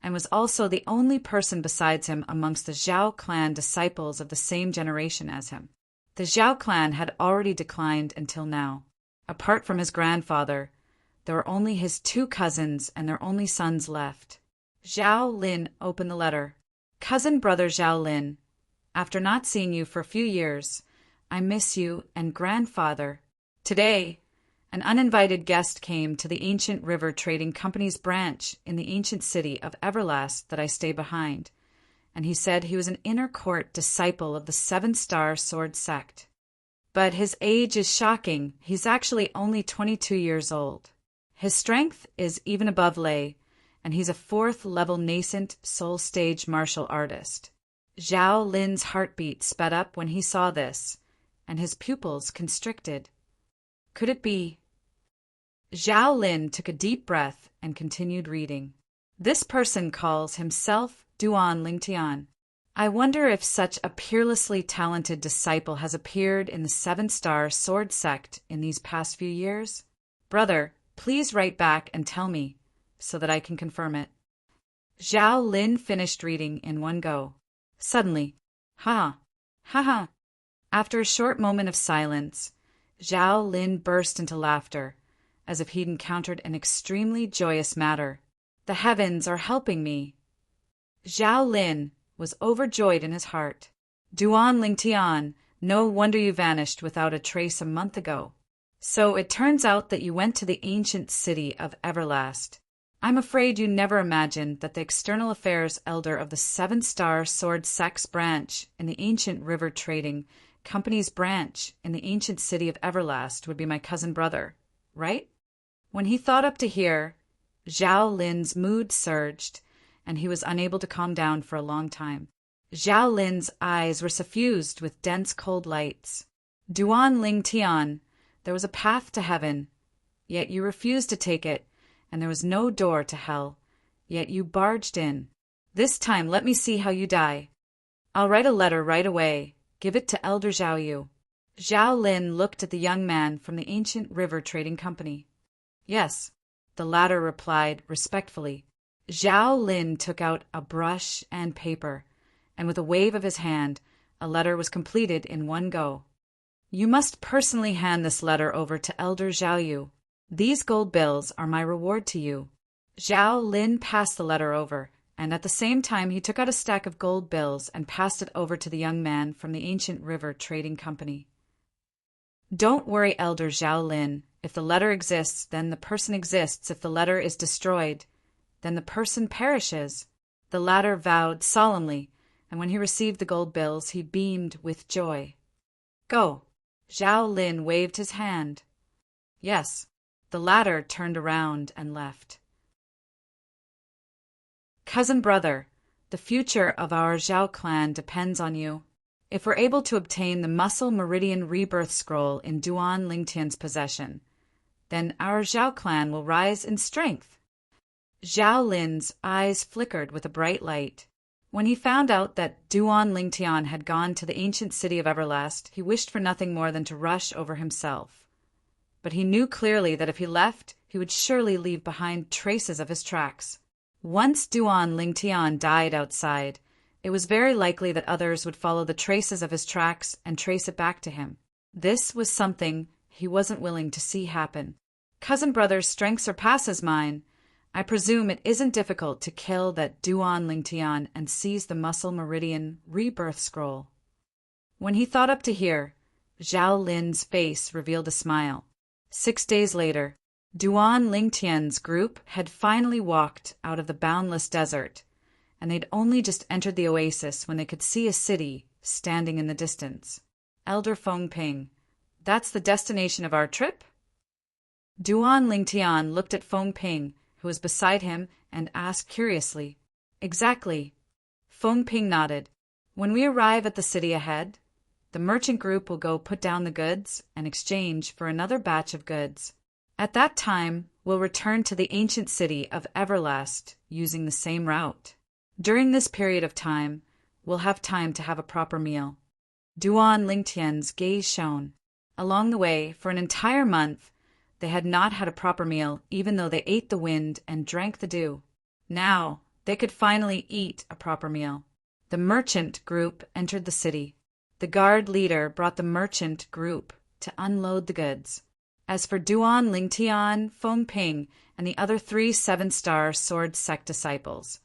and was also the only person besides him amongst the Zhao clan disciples of the same generation as him. The Zhao clan had already declined until now. Apart from his grandfather, there were only his 2 cousins and their only sons left. Zhao Lin opened the letter. "Cousin brother Zhao Lin, after not seeing you for a few years, I miss you and grandfather. Today, an uninvited guest came to the ancient river trading company's branch in the ancient city of Everlast that I stay behind, and he said he was an inner court disciple of the 7-Star Sword sect. But his age is shocking. He's actually only 22 years old. His strength is even above Lei, and he's a 4th-level nascent soul stage martial artist." Zhao Lin's heartbeat sped up when he saw this, and his pupils constricted. Could it be? Zhao Lin took a deep breath and continued reading. "This person calls himself Duan Lingtian. I wonder if such a peerlessly talented disciple has appeared in the 7-Star Sword sect in these past few years. Brother, please write back and tell me, so that I can confirm it." Zhao Lin finished reading in one go. Suddenly, ha! After a short moment of silence, Zhao Lin burst into laughter, as if he'd encountered an extremely joyous matter. "The heavens are helping me." Zhao Lin was overjoyed in his heart. "Duan Lingtian, no wonder you vanished without a trace a month ago. So it turns out that you went to the ancient city of Everlast. I'm afraid you never imagined that the external affairs elder of the 7-Star Sword sect's branch in the ancient river trading company's branch in the ancient city of Everlast would be my cousin brother, right?" When he thought up to here, Zhao Lin's mood surged, and he was unable to calm down for a long time. Zhao Lin's eyes were suffused with dense cold lights. "Duan Lingtian, there was a path to heaven, yet you refused to take it, and there was no door to hell, yet you barged in. This time let me see how you die. I'll write a letter right away. Give it to Elder Zhao Yu." Zhao Lin looked at the young man from the ancient river trading company. "Yes," the latter replied respectfully. Zhao Lin took out a brush and paper, and with a wave of his hand, a letter was completed in one go. "You must personally hand this letter over to Elder Zhao Yu. These gold bills are my reward to you." Zhao Lin passed the letter over, and at the same time he took out a stack of gold bills and passed it over to the young man from the ancient river trading company. "Don't worry, Elder Zhao Lin. If the letter exists, then the person exists. If the letter is destroyed, then the person perishes." The latter vowed solemnly, and when he received the gold bills, he beamed with joy. "Go." Zhao Lin waved his hand. "Yes." The latter turned around and left. "Cousin brother, the future of our Zhao clan depends on you. If we're able to obtain the Muscle Meridian Rebirth Scroll in Duan Lingtian's possession, then our Zhao clan will rise in strength." Zhao Lin's eyes flickered with a bright light. When he found out that Duan Lingtian had gone to the ancient city of Everlast, he wished for nothing more than to rush over himself. But he knew clearly that if he left, he would surely leave behind traces of his tracks. Once Duan Lingtian died outside, it was very likely that others would follow the traces of his tracks and trace it back to him. This was something he wasn't willing to see happen. Cousin brother's strength surpasses mine. I presume it isn't difficult to kill that Duan Lingtian and seize the Muscle Meridian Rebirth Scroll. When he thought up to hear, Zhao Lin's face revealed a smile. 6 days later, Duan Lingtian's group had finally walked out of the boundless desert, and they'd only just entered the oasis when they could see a city standing in the distance. Elder Fengping, that's the destination of our trip? Duan Lingtian looked at Fengping, who was beside him, and asked curiously. Exactly. Fengping nodded. When we arrive at the city ahead, the merchant group will go put down the goods and exchange for another batch of goods. At that time, we'll return to the ancient city of Everlast using the same route. During this period of time, we'll have time to have a proper meal. Duan Lingtian's gaze shone. Along the way, for an entire month, they had not had a proper meal, even though they ate the wind and drank the dew. Now, they could finally eat a proper meal. The merchant group entered the city. The guard leader brought the merchant group to unload the goods. As for Duan Lingtian, Fengping, and the other 3 7-star sword sect disciples,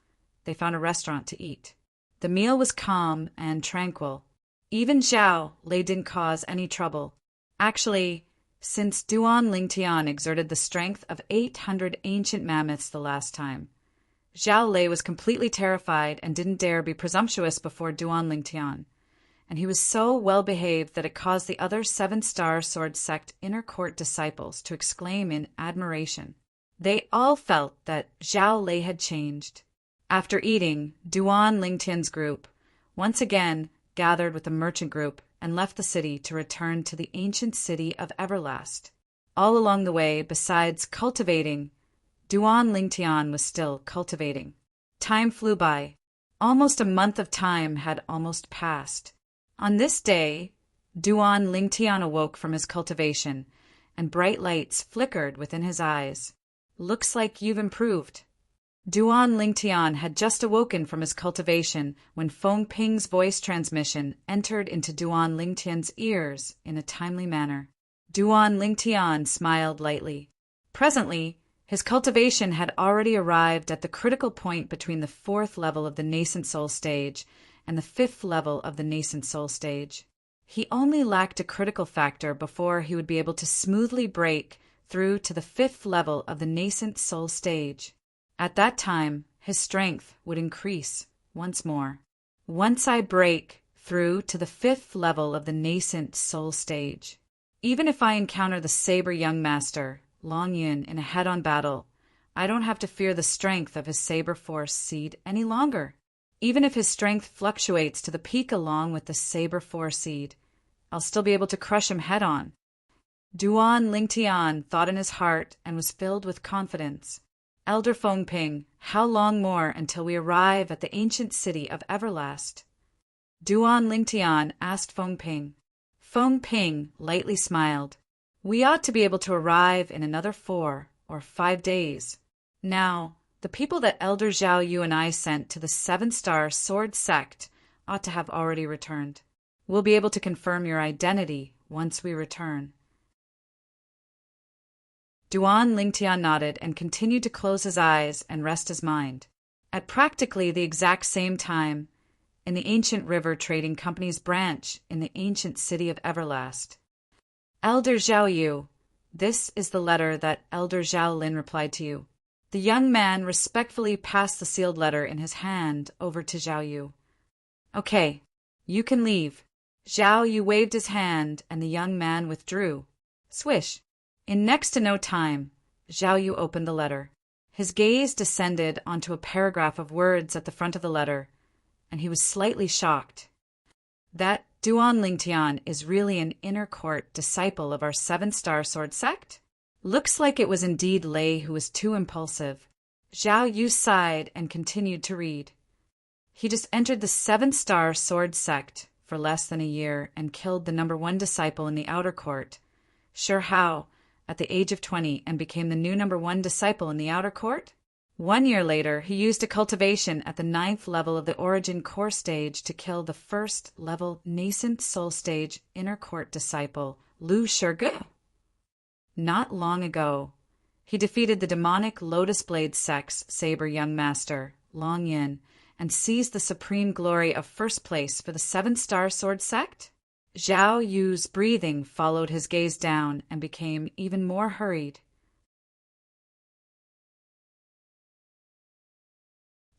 they found a restaurant to eat. The meal was calm and tranquil. Even Zhao Lei didn't cause any trouble. Actually, since Duan Lingtian exerted the strength of 800 ancient mammoths the last time, Zhao Lei was completely terrified and didn't dare be presumptuous before Duan Lingtian, and he was so well-behaved that it caused the other 7-star sword sect inner court disciples to exclaim in admiration. They all felt that Zhao Lei had changed. After eating, Duan Lingtian's group once again gathered with the merchant group and left the city to return to the ancient city of Everlast. All along the way, besides cultivating, Duan Lingtian was still cultivating. Time flew by. Almost a month of time had almost passed. On this day, Duan Lingtian awoke from his cultivation, and bright lights flickered within his eyes. Looks like you've improved. Duan Lingtian had just awoken from his cultivation when Fengping's voice transmission entered into Duan Lingtian's ears in a timely manner. Duan Lingtian smiled lightly. Presently, his cultivation had already arrived at the critical point between the 4th level of the nascent soul stage and the 5th level of the nascent soul stage. He only lacked a critical factor before he would be able to smoothly break through to the 5th level of the nascent soul stage. At that time, his strength would increase once more. Once I break through to the 5th level of the nascent soul stage, even if I encounter the saber young master, Long Yun, in a head-on battle, I don't have to fear the strength of his saber force seed any longer. Even if his strength fluctuates to the peak along with the saber force seed, I'll still be able to crush him head-on. Duan Lingtian thought in his heart and was filled with confidence. Elder Fengping, how long more until we arrive at the ancient city of Everlast? Duan Lingtian asked Fengping. Fengping lightly smiled. We ought to be able to arrive in another 4 or 5 days. Now, the people that Elder Zhao Yu and I sent to the 7-star sword sect ought to have already returned. We'll be able to confirm your identity once we return. Duan Lingtian nodded and continued to close his eyes and rest his mind. At practically the exact same time, in the Ancient River Trading Company's branch in the ancient city of Everlast. Elder Zhao Yu, this is the letter that Elder Zhao Lin replied to you. The young man respectfully passed the sealed letter in his hand over to Zhao Yu. Okay, you can leave. Zhao Yu waved his hand and the young man withdrew. Swish. In next to no time, Zhao Yu opened the letter. His gaze descended onto a paragraph of words at the front of the letter, and he was slightly shocked. That Duan Lingtian is really an inner court disciple of our 7-star sword sect? Looks like it was indeed Lei who was too impulsive. Zhao Yu sighed and continued to read. He just entered the 7-star sword sect for less than a year and killed the number 1 disciple in the outer court. Sure how, at the age of 20, and became the new number 1 disciple in the outer court? 1 year later, he used a cultivation at the 9th level of the Origin Core stage to kill the 1st level nascent soul stage inner court disciple, Lu Shurgu. Not long ago, he defeated the demonic Lotus Blade Sex Saber Young Master, Long Yin, and seized the supreme glory of first place for the 7-star sword sect? Zhao Yu's breathing followed his gaze down and became even more hurried.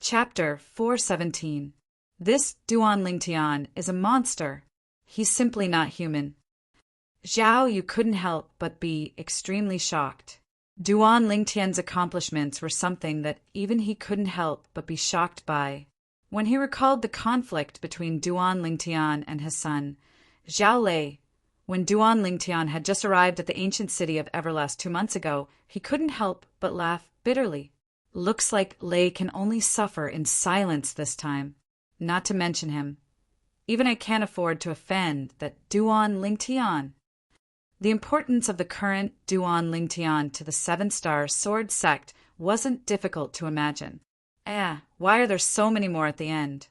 Chapter 417. This Duan Lingtian is a monster. He's simply not human. Zhao Yu couldn't help but be extremely shocked. Duan Lingtian's accomplishments were something that even he couldn't help but be shocked by. When he recalled the conflict between Duan Lingtian and his son, Zhao Lei, when Duan Lingtian had just arrived at the ancient city of Everlast 2 months ago, he couldn't help but laugh bitterly. Looks like Lei can only suffer in silence this time. Not to mention him. Even I can't afford to offend that Duan Lingtian. The importance of the current Duan Lingtian to the 7-star sword sect wasn't difficult to imagine. Why are there so many more at the end?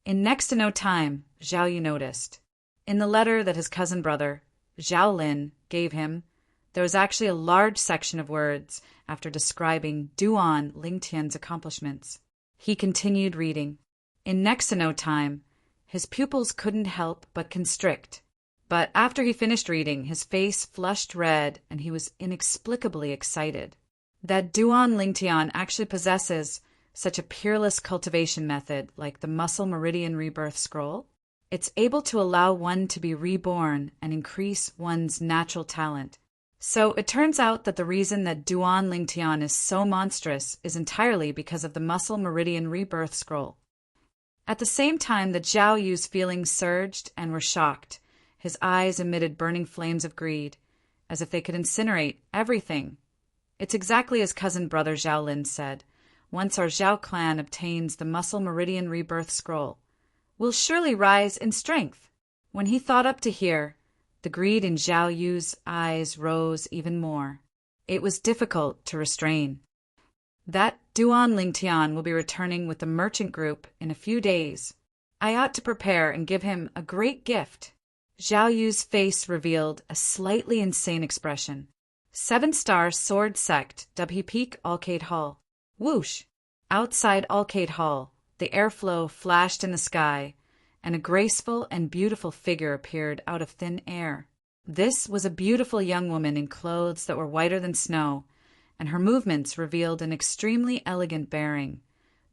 In next to no time, Zhao Yu noticed. In the letter that his cousin brother, Zhao Lin, gave him, there was actually a large section of words after describing Duan Lingtian's accomplishments. He continued reading. In next to no time, his pupils couldn't help but constrict. But after he finished reading, his face flushed red and he was inexplicably excited. That Duan Lingtian actually possesses such a peerless cultivation method like the Muscle Meridian Rebirth Scroll. It's able to allow one to be reborn and increase one's natural talent. So it turns out that the reason that Duan Lingtian is so monstrous is entirely because of the Muscle Meridian Rebirth Scroll. At the same time that Zhao Yu's feelings surged and were shocked, his eyes emitted burning flames of greed, as if they could incinerate everything. It's exactly as cousin brother Zhao Lin said. Once our Zhao clan obtains the Muscle Meridian Rebirth Scroll, we'll surely rise in strength. When he thought up to here, the greed in Zhao Yu's eyes rose even more. It was difficult to restrain. That Duan Lingtian will be returning with the merchant group in a few days. I ought to prepare and give him a great gift. Zhao Yu's face revealed a slightly insane expression. 7-star sword sect, Dubhe Peak Alcade Hall. Whoosh! Outside Alcade Hall, the airflow flashed in the sky, and a graceful and beautiful figure appeared out of thin air. This was a beautiful young woman in clothes that were whiter than snow, and her movements revealed an extremely elegant bearing.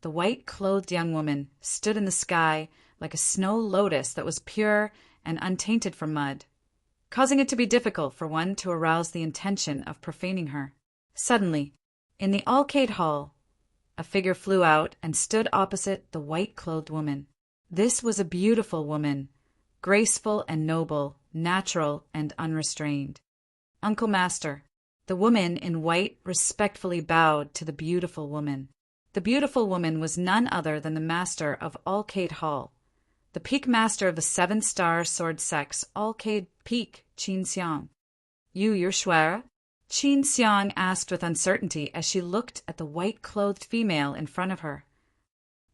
The white-clothed young woman stood in the sky like a snow lotus that was pure and untainted from mud, causing it to be difficult for one to arouse the intention of profaning her. Suddenly, in the Alcade Hall, a figure flew out and stood opposite the white-clothed woman. This was a beautiful woman, graceful and noble, natural and unrestrained. Uncle Master. The woman in white respectfully bowed to the beautiful woman. The beautiful woman was none other than the master of Alcade Hall, the peak master of the 7-star sword sects, Alcade Peak, Qin Xiang. You're Shuara? Qin Xiang asked with uncertainty as she looked at the white-clothed female in front of her.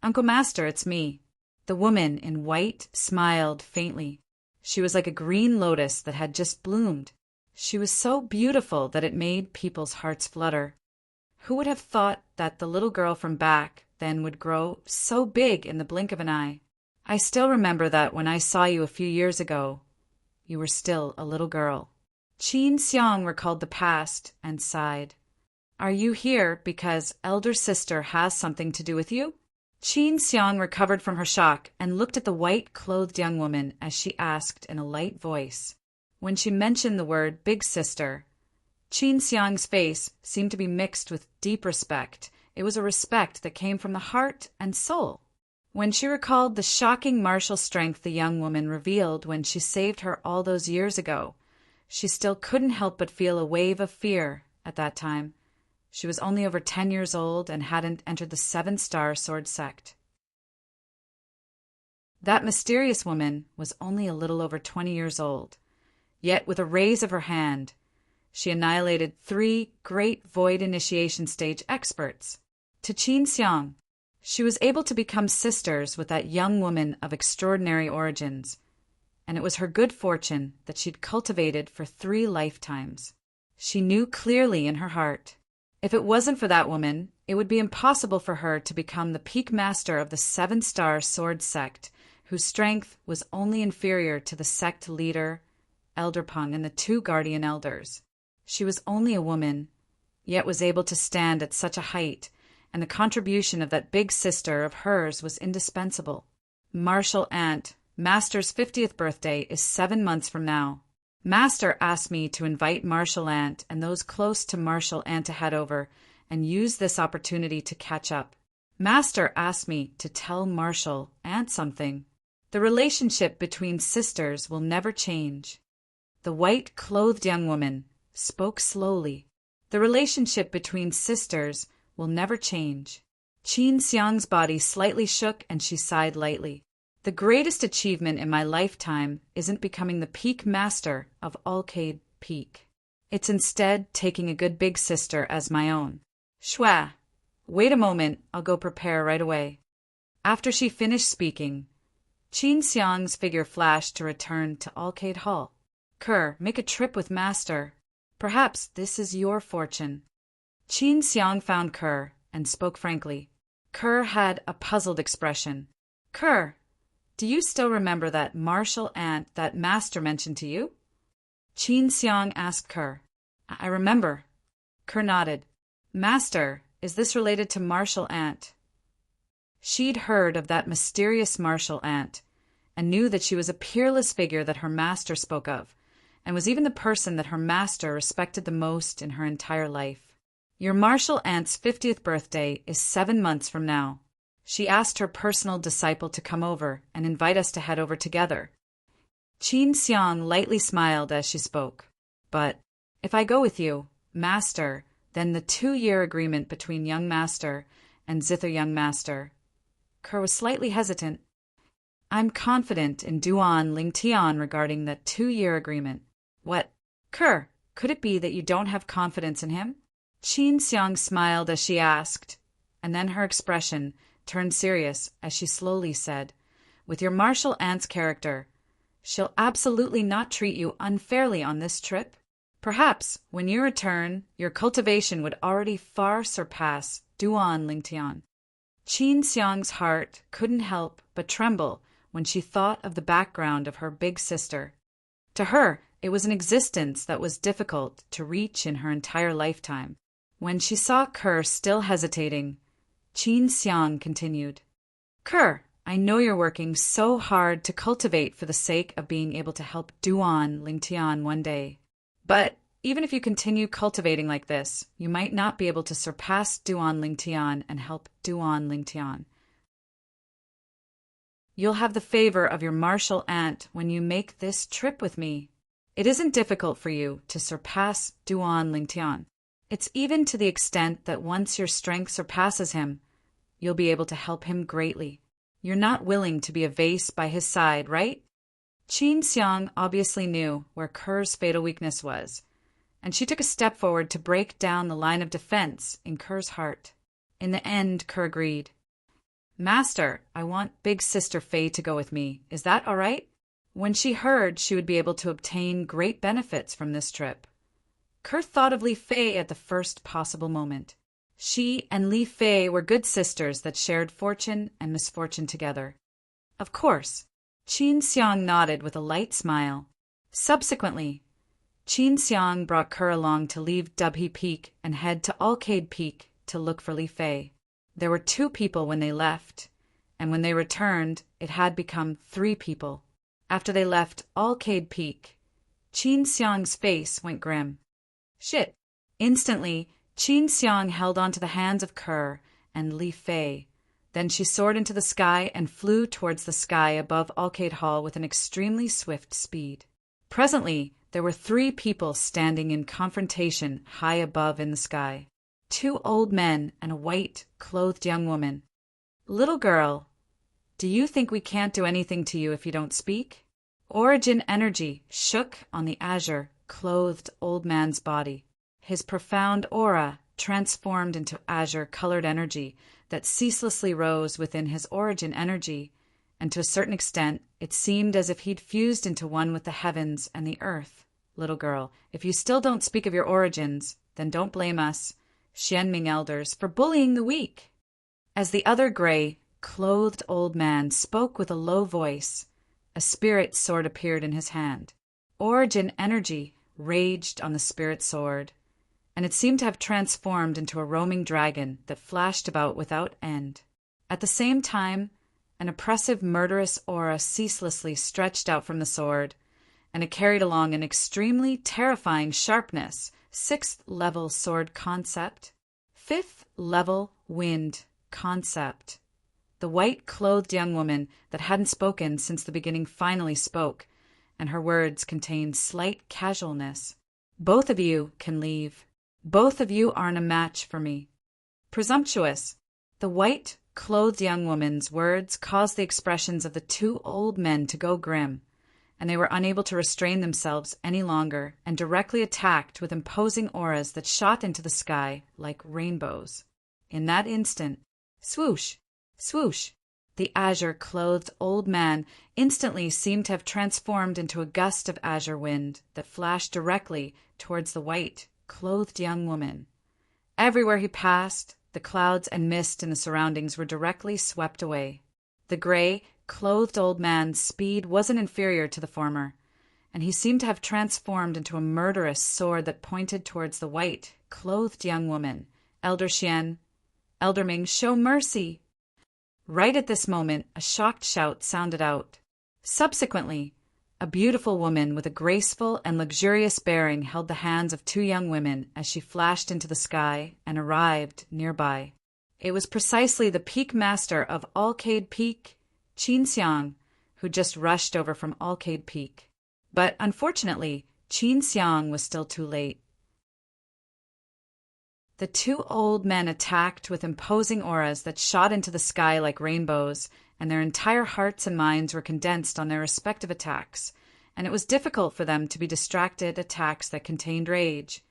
Uncle Master, it's me. The woman in white smiled faintly. She was like a green lotus that had just bloomed. She was so beautiful that it made people's hearts flutter. Who would have thought that the little girl from back then would grow so big in the blink of an eye? I still remember that when I saw you a few years ago, you were still a little girl. Qin Xiang recalled the past and sighed. Are you here because elder sister has something to do with you? Qin Xiang recovered from her shock and looked at the white-clothed young woman as she asked in a light voice. When she mentioned the word big sister, Qin Xiang's face seemed to be mixed with deep respect. It was a respect that came from the heart and soul. When she recalled the shocking martial strength the young woman revealed when she saved her all those years ago, she still couldn't help but feel a wave of fear at that time. She was only over 10 years old and hadn't entered the 7-star sword sect. That mysterious woman was only a little over 20 years old. Yet with a raise of her hand, she annihilated 3 great void initiation stage experts. To Qin Xiang. She was able to become sisters with that young woman of extraordinary origins, and it was her good fortune that she'd cultivated for 3 lifetimes. She knew clearly in her heart, if it wasn't for that woman, it would be impossible for her to become the peak master of the 7-star sword sect, whose strength was only inferior to the sect leader, Elder Peng, and the 2 guardian elders. She was only a woman, yet was able to stand at such a height, and the contribution of that big sister of hers was indispensable. Martial Aunt, Master's 50th birthday is 7 months from now. Master asked me to invite Martial Aunt and those close to Martial Aunt to head over and use this opportunity to catch up. Master asked me to tell Martial Aunt something. The relationship between sisters will never change. The white-clothed young woman spoke slowly. The relationship between sisters will never change. Qin Xiang's body slightly shook and she sighed lightly. The greatest achievement in my lifetime isn't becoming the peak master of Alcade Peak. It's instead taking a good big sister as my own. Shwa! Wait a moment, I'll go prepare right away. After she finished speaking, Qin Xiang's figure flashed to return to Alcade Hall. Kerr, make a trip with Master. Perhaps this is your fortune. Qin Xiang found Kerr and spoke frankly. Kerr had a puzzled expression. Kerr, do you still remember that Martial Aunt that Master mentioned to you? Qin Xiang asked Kerr. I remember. Kerr nodded. Master, is this related to Martial Aunt? She'd heard of that mysterious Martial Aunt, and knew that she was a peerless figure that her master spoke of, and was even the person that her master respected the most in her entire life. Your Martial Aunt's 50th birthday is 7 months from now. She asked her personal disciple to come over and invite us to head over together. Qin Xiang lightly smiled as she spoke. But if I go with you, Master, then the 2-year agreement between young Master and zither young Master. Kerr was slightly hesitant. I'm confident in Duan Lingtian regarding that 2-year agreement. What? Kerr, could it be that you don't have confidence in him? Qin Xiang smiled as she asked, and then her expression turned serious as she slowly said, with your Martial Aunt's character, she'll absolutely not treat you unfairly on this trip. Perhaps, when you return, your cultivation would already far surpass Duan Lingtian. Qin Xiang's heart couldn't help but tremble when she thought of the background of her big sister. To her, it was an existence that was difficult to reach in her entire lifetime. When she saw Kerr still hesitating, Qin Xiang continued, Kerr, I know you're working so hard to cultivate for the sake of being able to help Duan Lingtian one day. But even if you continue cultivating like this, you might not be able to surpass Duan Lingtian and help Duan Lingtian. You'll have the favor of your Martial Aunt when you make this trip with me. It isn't difficult for you to surpass Duan Lingtian. It's even to the extent that once your strength surpasses him, you'll be able to help him greatly. You're not willing to be a vase by his side, right? Qin Xiang obviously knew where Kerr's fatal weakness was, and she took a step forward to break down the line of defense in Kerr's heart. In the end, Kerr agreed. Master, I want Big Sister Fei to go with me. Is that all right? When she heard she would be able to obtain great benefits from this trip, Kerr thought of Li Fei at the first possible moment. She and Li Fei were good sisters that shared fortune and misfortune together. Of course, Qin Xiang nodded with a light smile. Subsequently, Qin Xiang brought Kerr along to leave Dubhe Peak and head to Alcade Peak to look for Li Fei. There were 2 people when they left, and when they returned, it had become 3 people. After they left Alcade Peak, Qin Xiang's face went grim. Shit! Instantly, Qin Xiang held onto the hands of Kerr and Li Fei. Then she soared into the sky and flew towards the sky above Alcade Hall with an extremely swift speed. Presently, there were 3 people standing in confrontation high above in the sky. 2 old men and a white-clothed young woman. Little girl, do you think we can't do anything to you if you don't speak? Origin energy shook on the azure-clothed old man's body. His profound aura transformed into azure-colored energy that ceaselessly rose within his origin energy, and to a certain extent, it seemed as if he'd fused into one with the heavens and the earth. Little girl, if you still don't speak of your origins, then don't blame us, Xianming elders, for bullying the weak. As the other gray, clothed old man spoke with a low voice, a spirit sword appeared in his hand. Origin energy raged on the spirit sword, and it seemed to have transformed into a roaming dragon that flashed about without end. At the same time, an oppressive, murderous aura ceaselessly stretched out from the sword, and it carried along an extremely terrifying sharpness. 6th level sword concept. 5th level wind concept. The white-clothed young woman that hadn't spoken since the beginning finally spoke, and her words contained slight casualness. Both of you can leave. Both of you aren't a match for me. Presumptuous. The white-clothed young woman's words caused the expressions of the two old men to go grim, and they were unable to restrain themselves any longer and directly attacked with imposing auras that shot into the sky like rainbows. In that instant, swoosh, swoosh, the azure-clothed old man instantly seemed to have transformed into a gust of azure wind that flashed directly towards the white-clothed young woman. Everywhere he passed, the clouds and mist in the surroundings were directly swept away. The gray-clothed old man's speed wasn't inferior to the former, and he seemed to have transformed into a murderous sword that pointed towards the white-clothed young woman. Elder Xian, Elder Ming, show mercy! Right at this moment, a shocked shout sounded out. Subsequently, a beautiful woman with a graceful and luxurious bearing held the hands of two young women as she flashed into the sky and arrived nearby. It was precisely the Peak Master of Alcade Peak, Qin Xiang, who just rushed over from Alcade Peak. But unfortunately, Qin Xiang was still too late. The two old men attacked with imposing auras that shot into the sky like rainbows, and their entire hearts and minds were condensed on their respective attacks, and it was difficult for them to be distracted attacks that contained rage,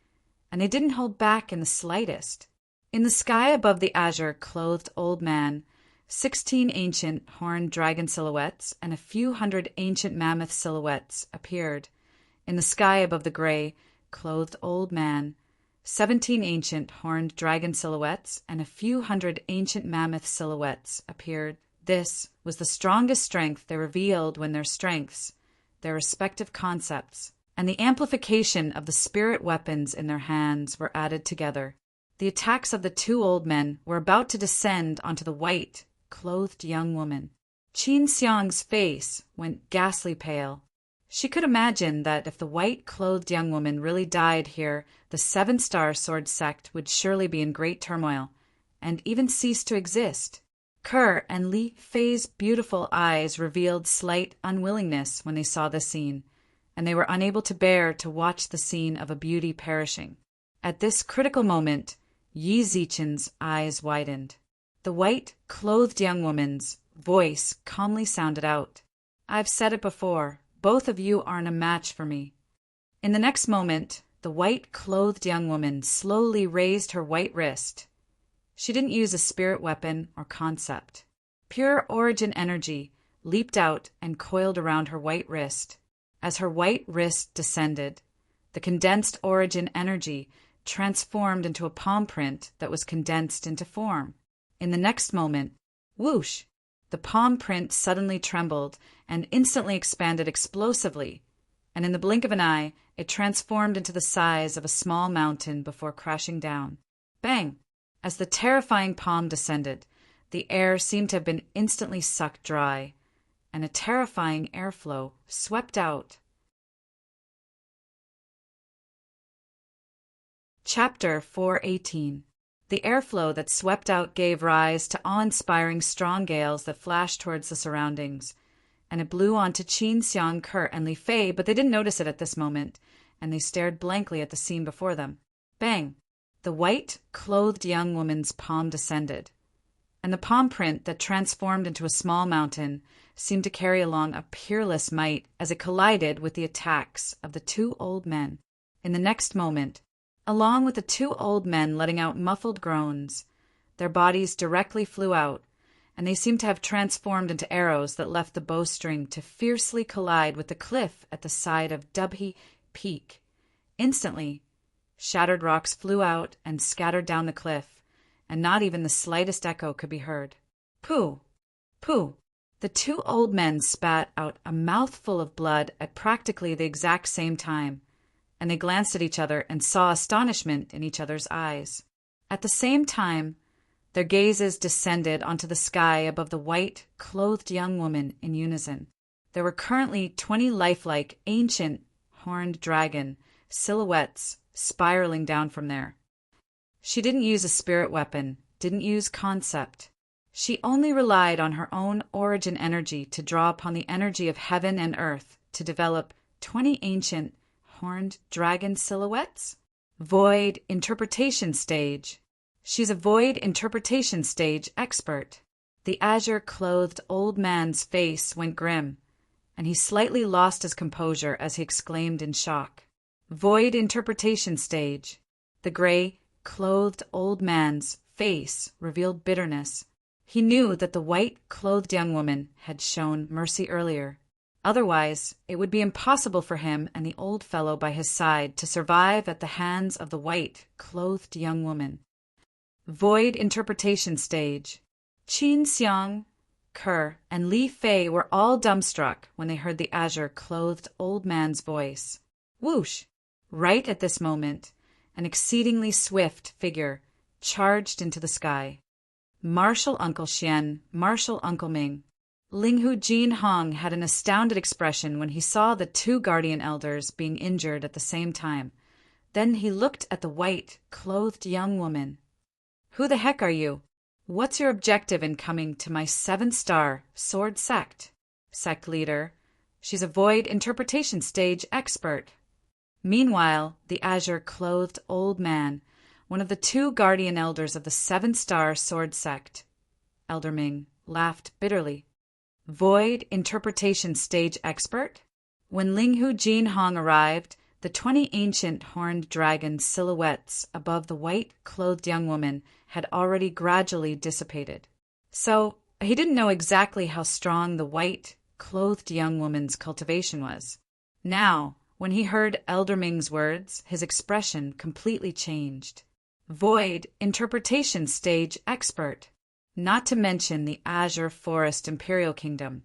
and they didn't hold back in the slightest. In the sky above the azure-clothed old man, 16 ancient horned dragon silhouettes and a few hundred ancient mammoth silhouettes appeared. In the sky above the gray-clothed old man, 17 ancient horned dragon silhouettes and a few hundred ancient mammoth silhouettes appeared. This was the strongest strength they revealed when their strengths, their respective concepts, and the amplification of the spirit weapons in their hands were added together. The attacks of the two old men were about to descend onto the white-clothed young woman. Qin Xiang's face went ghastly pale. She could imagine that if the white-clothed young woman really died here, the Seven-Star Sword sect would surely be in great turmoil, and even cease to exist. Kerr and Li Fei's beautiful eyes revealed slight unwillingness when they saw this scene, and they were unable to bear to watch the scene of a beauty perishing. At this critical moment, Yi Zichen's eyes widened. The white-clothed young woman's voice calmly sounded out. "I've said it before. Both of you aren't a match for me." In the next moment, the white-clothed young woman slowly raised her white wrist. She didn't use a spirit weapon or concept. Pure origin energy leaped out and coiled around her white wrist. As her white wrist descended, the condensed origin energy transformed into a palm print that was condensed into form. In the next moment, whoosh! The palm print suddenly trembled and instantly expanded explosively, and in the blink of an eye, it transformed into the size of a small mountain before crashing down. Bang! As the terrifying palm descended, the air seemed to have been instantly sucked dry, and a terrifying airflow swept out. Chapter 418. The airflow that swept out gave rise to awe-inspiring strong gales that flashed towards the surroundings, and it blew onto Qin Xiang, Kerr, and Li Fei, but they didn't notice it at this moment, and they stared blankly at the scene before them. Bang! The white-clothed young woman's palm descended, and the palm print that transformed into a small mountain seemed to carry along a peerless might as it collided with the attacks of the two old men. In the next moment, along with the two old men letting out muffled groans. Their bodies directly flew out, and they seemed to have transformed into arrows that left the bowstring to fiercely collide with the cliff at the side of Dubhe Peak. Instantly, shattered rocks flew out and scattered down the cliff, and not even the slightest echo could be heard. Pooh! Pooh! The two old men spat out a mouthful of blood at practically the exact same time, and they glanced at each other and saw astonishment in each other's eyes. At the same time, their gazes descended onto the sky above the white, clothed young woman in unison. There were currently 20 lifelike, ancient, horned dragon silhouettes spiraling down from there. She didn't use a spirit weapon, didn't use concept. She only relied on her own origin energy to draw upon the energy of heaven and earth to develop 20 ancient, horned dragon silhouettes? Void interpretation stage. She's a void interpretation stage expert. The azure-clothed old man's face went grim, and he slightly lost his composure as he exclaimed in shock. Void interpretation stage. The gray-clothed old man's face revealed bitterness. He knew that the white-clothed young woman had shown mercy earlier. Otherwise, it would be impossible for him and the old fellow by his side to survive at the hands of the white-clothed young woman. Void interpretation stage. Qin Xiang, Ke, and Li Fei were all dumbstruck when they heard the azure-clothed old man's voice. Whoosh! Right at this moment, an exceedingly swift figure charged into the sky. Martial Uncle Xian, Martial Uncle Ming. Linghu Jin Hong had an astounded expression when he saw the two guardian elders being injured at the same time. Then he looked at the white-clothed young woman. Who the heck are you? What's your objective in coming to my 7-star sword sect? Sect leader. She's a void interpretation stage expert. Meanwhile, the azure-clothed old man, one of the two guardian elders of the 7-star sword sect, Elder Ming, laughed bitterly. Void interpretation stage expert? When Linghu Jin Hong arrived, the 20 ancient horned dragon silhouettes above the white-clothed young woman had already gradually dissipated. So, he didn't know exactly how strong the white-clothed young woman's cultivation was. Now, when he heard Elder Ming's words, his expression completely changed. Void interpretation stage expert. Not to mention the Azure Forest Imperial Kingdom.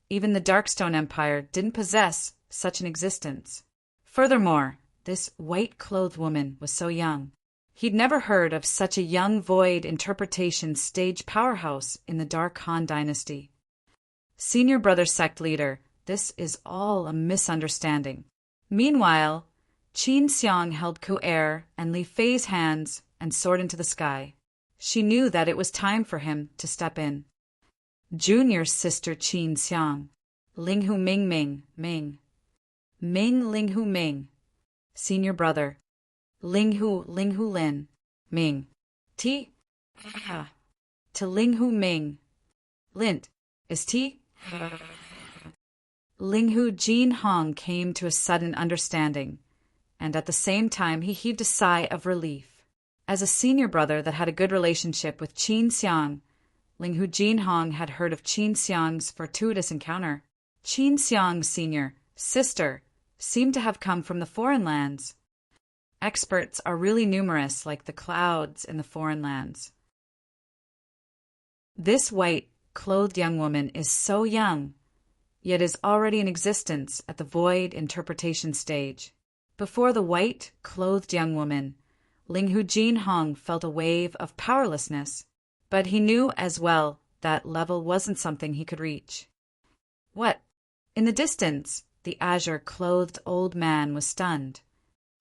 Even the Darkstone Empire didn't possess such an existence. Furthermore, this white-clothed woman was so young. He'd never heard of such a young void interpretation stage powerhouse in the Dark Han dynasty. Senior brother sect leader, this is all a misunderstanding. Meanwhile, Qin Xiang held Ku-Er and Li Fei's hands and soared into the sky. She knew that it was time for him to step in. Junior sister Qin Xiang, Linghu Ming Ming Ming. Ming Linghu Ming. Senior brother, Linghu Lin Ming. T. To Linghu Ming. Lint is T. Linghu Jin Hong came to a sudden understanding, and at the same time he heaved a sigh of relief. As a senior brother that had a good relationship with Qin Xiang, Linghu Jin Hong had heard of Qin Xiang's fortuitous encounter. Qin Xiang's senior sister seemed to have come from the foreign lands. Experts are really numerous like the clouds in the foreign lands. This white-clothed young woman is so young, yet is already in existence at the void interpretation stage. Before the white-clothed young woman, Linghu Jin Hong felt a wave of powerlessness, but he knew as well that level wasn't something he could reach. What? In the distance, the azure-clothed old man was stunned.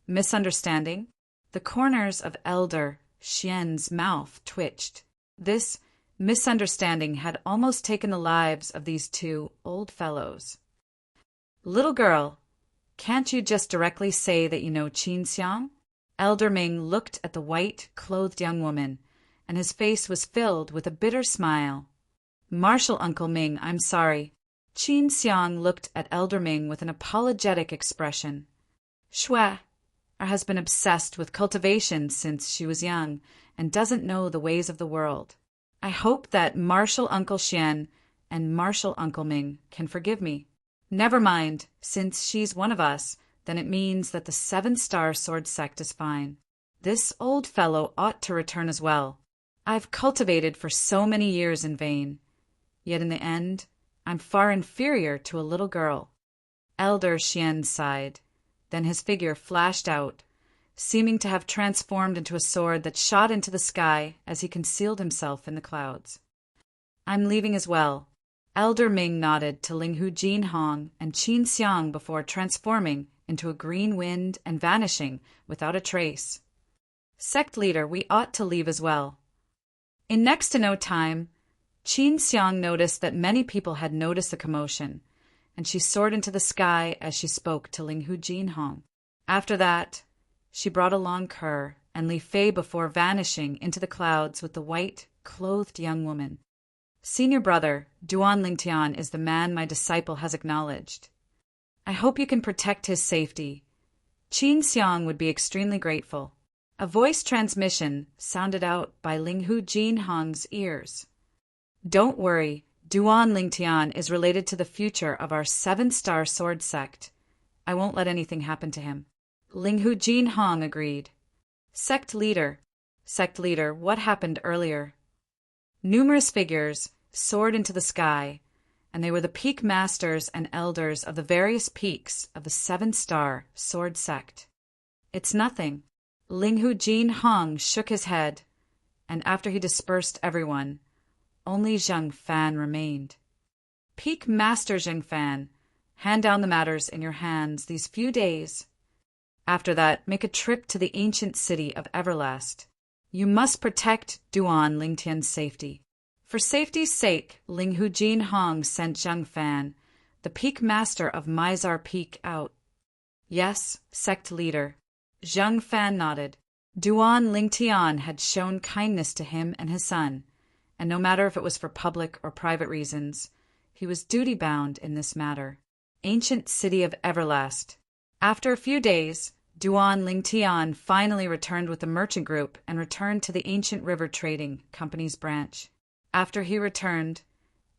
Misunderstanding? The corners of Elder Xian's mouth twitched. This misunderstanding had almost taken the lives of these two old fellows. Little girl, can't you just directly say that you know Qin Xiang? Elder Ming looked at the white-clothed young woman, and his face was filled with a bitter smile. Martial Uncle Ming, I'm sorry. Qin Xiang looked at Elder Ming with an apologetic expression. Shua, has been obsessed with cultivation since she was young and doesn't know the ways of the world. I hope that Martial Uncle Xian and Martial Uncle Ming can forgive me. Never mind, since she's one of us, then it means that the 7-star sword sect is fine. This old fellow ought to return as well. I've cultivated for so many years in vain. Yet in the end, I'm far inferior to a little girl. Elder Xian sighed. Then his figure flashed out, seeming to have transformed into a sword that shot into the sky as he concealed himself in the clouds. I'm leaving as well. Elder Ming nodded to Linghu Jinhong and Qin Xiang before transforming into a green wind and vanishing without a trace. Sect leader, we ought to leave as well. In next to no time, Qin Xiang noticed that many people had noticed the commotion, and she soared into the sky as she spoke to Linghu Jinhong. After that, she brought along Kerr and Li Fei before vanishing into the clouds with the white-clothed young woman. Senior brother, Duan Lingtian is the man my disciple has acknowledged. I hope you can protect his safety. Qin Xiang would be extremely grateful. A voice transmission sounded out by Linghu Jinhong's ears. Don't worry, Duan Lingtian is related to the future of our 7-star sword sect. I won't let anything happen to him. Linghu Jinhong agreed. Sect leader, what happened earlier? Numerous figures soared into the sky, and they were the peak masters and elders of the various peaks of the 7-star sword sect. It's nothing. Linghu Jinhong shook his head, and after he dispersed everyone, only Zheng Fan remained. Peak Master Zheng Fan, hand down the matters in your hands these few days. After that, make a trip to the ancient city of Everlast. You must protect Duan Lingtian's safety. For safety's sake, Linghu Jinhong sent Zheng Fan, the peak master of Mizar Peak, out. Yes, sect leader. Zheng Fan nodded. Duan Lingtian had shown kindness to him and his son, and no matter if it was for public or private reasons, he was duty-bound in this matter. Ancient city of Everlast. After a few days, Duan Lingtian finally returned with the merchant group and returned to the Ancient River Trading Company's branch. After he returned,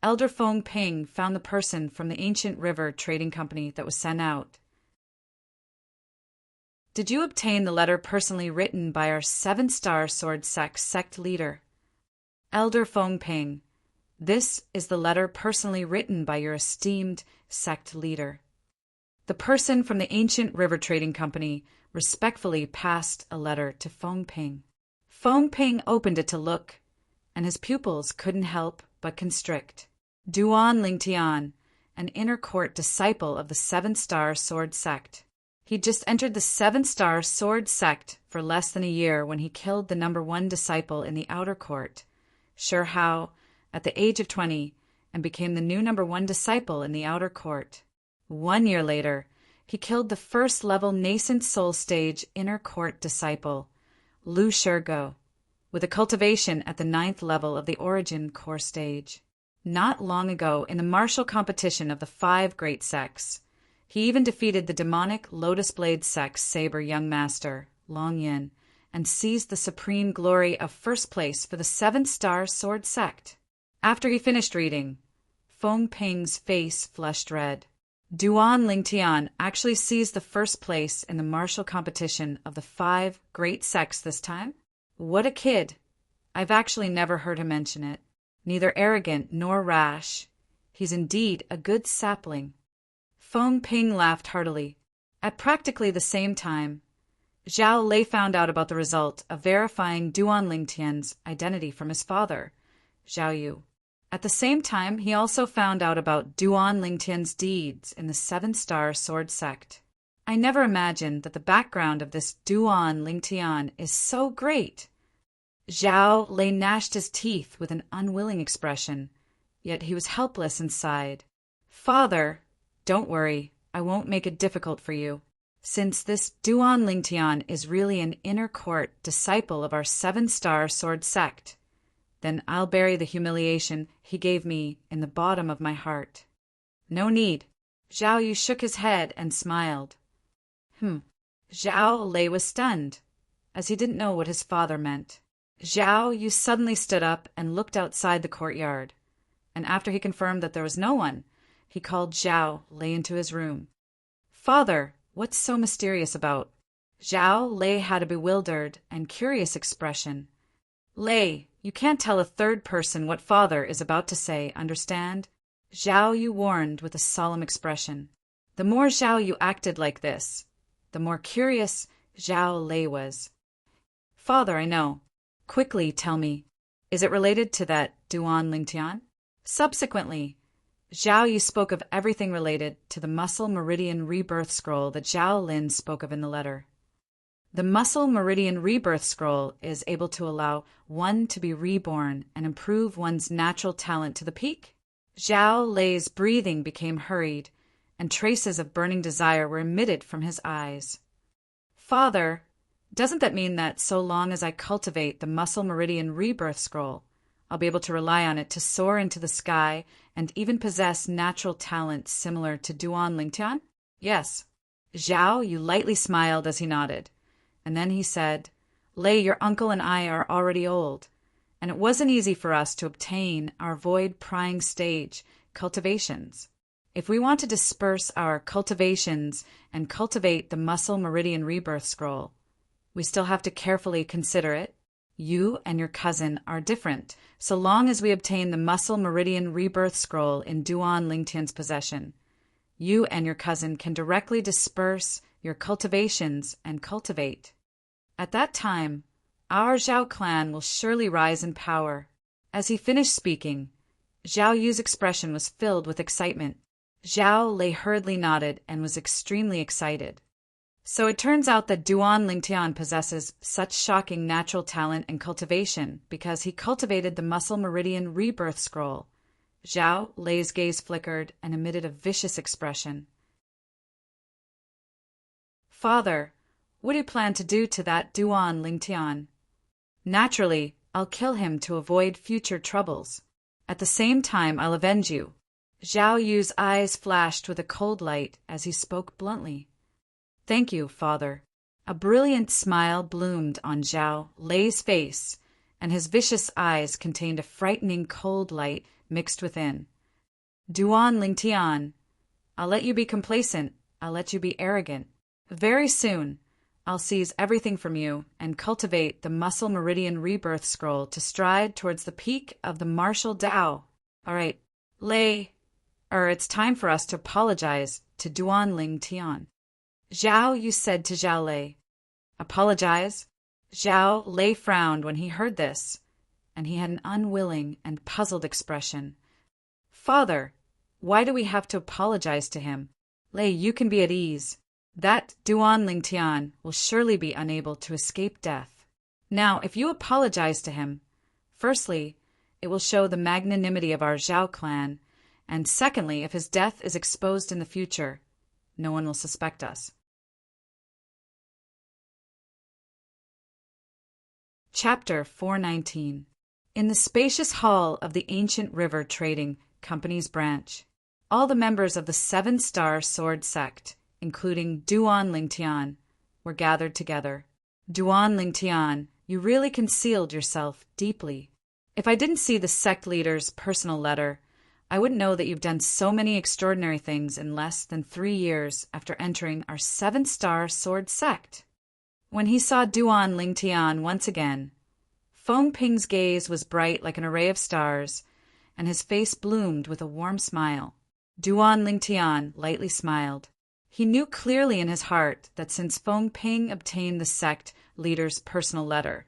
Elder Feng Ping found the person from the Ancient River Trading Company that was sent out. Did you obtain the letter personally written by our 7-star sword sect leader? Elder Feng Ping, this is the letter personally written by your esteemed sect leader. The person from the Ancient River Trading Company respectfully passed a letter to Feng Ping. Feng Ping opened it to look, and his pupils couldn't help but constrict. Duan Lingtian, an inner court disciple of the 7-star sword sect. He'd just entered the 7-star sword sect for less than a year when he killed the #1 disciple in the outer court, Sure Hao, at the age of 20, and became the new #1 disciple in the outer court. 1 year later, he killed the first-level nascent soul stage inner court disciple, Lu Shirgo, with a cultivation at the 9th level of the origin core stage. Not long ago, in the martial competition of the 5 great sects, he even defeated the demonic Lotus Blade sect's saber young master, Long Yin, and seized the supreme glory of first place for the 7-star sword sect. After he finished reading, Feng Ping's face flushed red. Duan Lingtian actually seized the first place in the martial competition of the 5 great sects this time? What a kid! I've actually never heard him mention it. Neither arrogant nor rash. He's indeed a good sapling. Feng Ping laughed heartily. At practically the same time, Zhao Lei found out about the result of verifying Duan Lingtian's identity from his father, Zhao Yu. At the same time, he also found out about Duan Lingtian's deeds in the 7-star sword sect. I never imagined that the background of this Duan Lingtian is so great. Zhao Lei gnashed his teeth with an unwilling expression, yet he was helpless inside. Father, don't worry, I won't make it difficult for you. Since this Duan Lingtian is really an inner court disciple of our 7-star sword sect, then I'll bury the humiliation he gave me in the bottom of my heart. No need. Zhao Yu shook his head and smiled. Zhao Lei was stunned, as he didn't know what his father meant. Zhao Yu suddenly stood up and looked outside the courtyard, and after he confirmed that there was no one, he called Zhao Lei into his room. "Father, what's so mysterious about?" Zhao Lei had a bewildered and curious expression. "Lei, you can't tell a third person what father is about to say, understand?" Zhao Yu warned with a solemn expression. The more Zhao Yu acted like this, the more curious Zhao Lei was. "Father, I know. Quickly tell me, is it related to that Duan Lingtian?" Subsequently, Zhao Yu spoke of everything related to the muscle meridian rebirth scroll that Zhao Lin spoke of in the letter. The muscle meridian rebirth scroll is able to allow one to be reborn and improve one's natural talent to the peak. Zhao Lei's breathing became hurried, and traces of burning desire were emitted from his eyes. "Father, doesn't that mean that so long as I cultivate the muscle meridian rebirth scroll, I'll be able to rely on it to soar into the sky and even possess natural talents similar to Duan Lingtian?" "Yes." Zhao Yu lightly smiled as he nodded, and then he said, "Lei, your uncle and I are already old, and it wasn't easy for us to obtain our void prying stage cultivations. If we want to disperse our cultivations and cultivate the muscle meridian rebirth scroll, we still have to carefully consider it. You and your cousin are different, so long as we obtain the muscle meridian rebirth scroll in Duan Lingtian's possession. You and your cousin can directly disperse your cultivations and cultivate. At that time, our Zhao clan will surely rise in power." As he finished speaking, Zhao Yu's expression was filled with excitement. Zhao Lei hurriedly nodded and was extremely excited. So it turns out that Duan Lingtian possesses such shocking natural talent and cultivation because he cultivated the muscle meridian rebirth scroll. Zhao Lei's gaze flickered and emitted a vicious expression. "Father, what do you plan to do to that Duan Lingtian?" "Naturally, I'll kill him to avoid future troubles. At the same time, I'll avenge you." Zhao Yu's eyes flashed with a cold light as he spoke bluntly. "Thank you, Father." A brilliant smile bloomed on Zhao Lei's face, and his vicious eyes contained a frightening cold light mixed within. "Duan Lingtian, I'll let you be complacent, I'll let you be arrogant. Very soon, I'll seize everything from you and cultivate the muscle meridian rebirth scroll to stride towards the peak of the martial Tao. All right, Lei, it's time for us to apologize to Duan Lingtian." Zhao Yu said to Zhao Lei. "Apologize?" Zhao Lei frowned when he heard this, and he had an unwilling and puzzled expression. "Father, why do we have to apologize to him? Lei, you can be at ease. That Duan Lingtian will surely be unable to escape death. Now, if you apologize to him, firstly, it will show the magnanimity of our Zhao clan, and secondly, if his death is exposed in the future, no one will suspect us." Chapter 419. In the spacious hall of the Ancient River Trading Company's branch, all the members of the Seven-Star Sword Sect, including Duan Lingtian, were gathered together. "Duan Lingtian, you really concealed yourself deeply. If I didn't see the sect leader's personal letter, I wouldn't know that you've done so many extraordinary things in less than 3 years after entering our Seven-Star Sword Sect." When he saw Duan Lingtian once again, Feng Ping's gaze was bright like an array of stars, and his face bloomed with a warm smile. Duan Lingtian lightly smiled. He knew clearly in his heart that since Feng Ping obtained the sect leader's personal letter,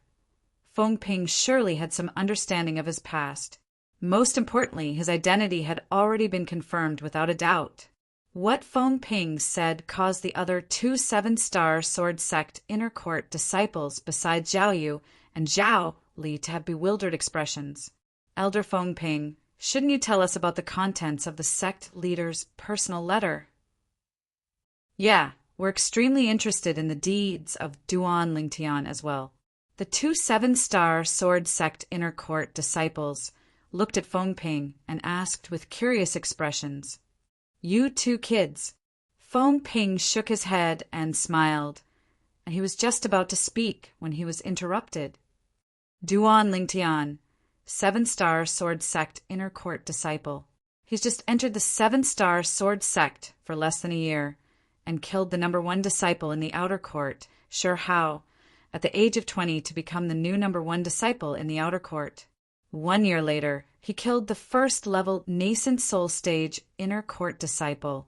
Feng Ping surely had some understanding of his past. Most importantly, his identity had already been confirmed without a doubt. What Feng Ping said caused the other 2 Seven-Star Sword Sect inner court disciples besides Zhao Yu and Zhao Li to have bewildered expressions. "Elder Feng Ping, shouldn't you tell us about the contents of the sect leader's personal letter?" "Yeah, we're extremely interested in the deeds of Duan Lingtian as well." The 2 Seven-Star Sword Sect inner court disciples looked at Feng Ping and asked with curious expressions, "You 2 kids?" Feng Ping shook his head and smiled, and he was just about to speak when he was interrupted. Duan Lingtian, 7-star sword sect inner court disciple. He's just entered the 7-star sword sect for less than a year and killed the #1 disciple in the outer court, Sure Hao, at the age of 20 to become the new #1 disciple in the outer court. 1 year later, he killed the first-level nascent soul stage inner court disciple,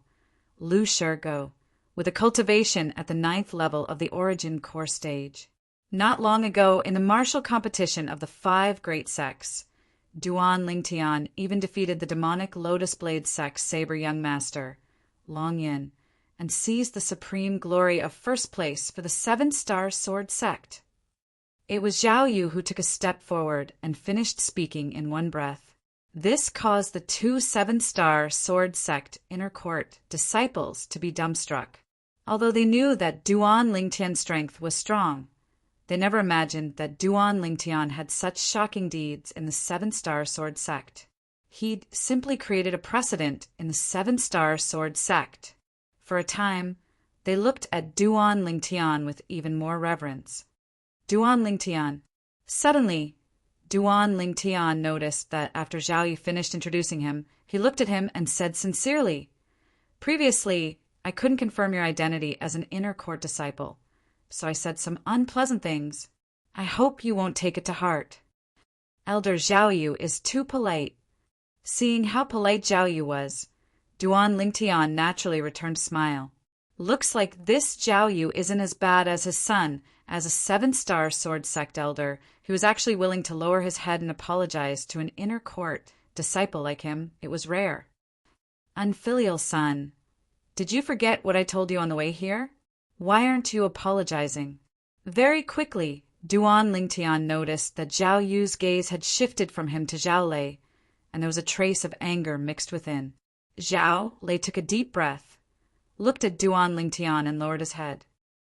Lu Shirgo, with a cultivation at the 9th level of the origin core stage. Not long ago, in the martial competition of the 5 great sects, Duan Lingtian even defeated the demonic Lotus Blade sect saber young master, Long Yin, and seized the supreme glory of first place for the 7-star sword sect. It was Zhao Yu who took a step forward and finished speaking in one breath. This caused the 2 7-star sword sect inner court disciples to be dumbstruck. Although they knew that Duan Lingtian's strength was strong, they never imagined that Duan Lingtian had such shocking deeds in the 7-star sword sect. He'd simply created a precedent in the 7-star sword sect. For a time, they looked at Duan Lingtian with even more reverence. Duan Lingtian. Suddenly, Duan Lingtian noticed that after Zhao Yu finished introducing him, he looked at him and said sincerely, "Previously, I couldn't confirm your identity as an inner court disciple, so I said some unpleasant things. I hope you won't take it to heart." Elder Zhao Yu is too polite. Seeing how polite Zhao Yu was, Duan Lingtian naturally returned a smile. Looks like this Zhao Yu isn't as bad as his son, as a 7-star sword sect elder who was actually willing to lower his head and apologize to an inner court disciple like him. It was rare. Unfilial son, did you forget what I told you on the way here? Why aren't you apologizing? Very quickly, Duan Lingtian noticed that Zhao Yu's gaze had shifted from him to Zhao Lei, and there was a trace of anger mixed within. Zhao Lei took a deep breath, looked at Duan Lingtian and lowered his head.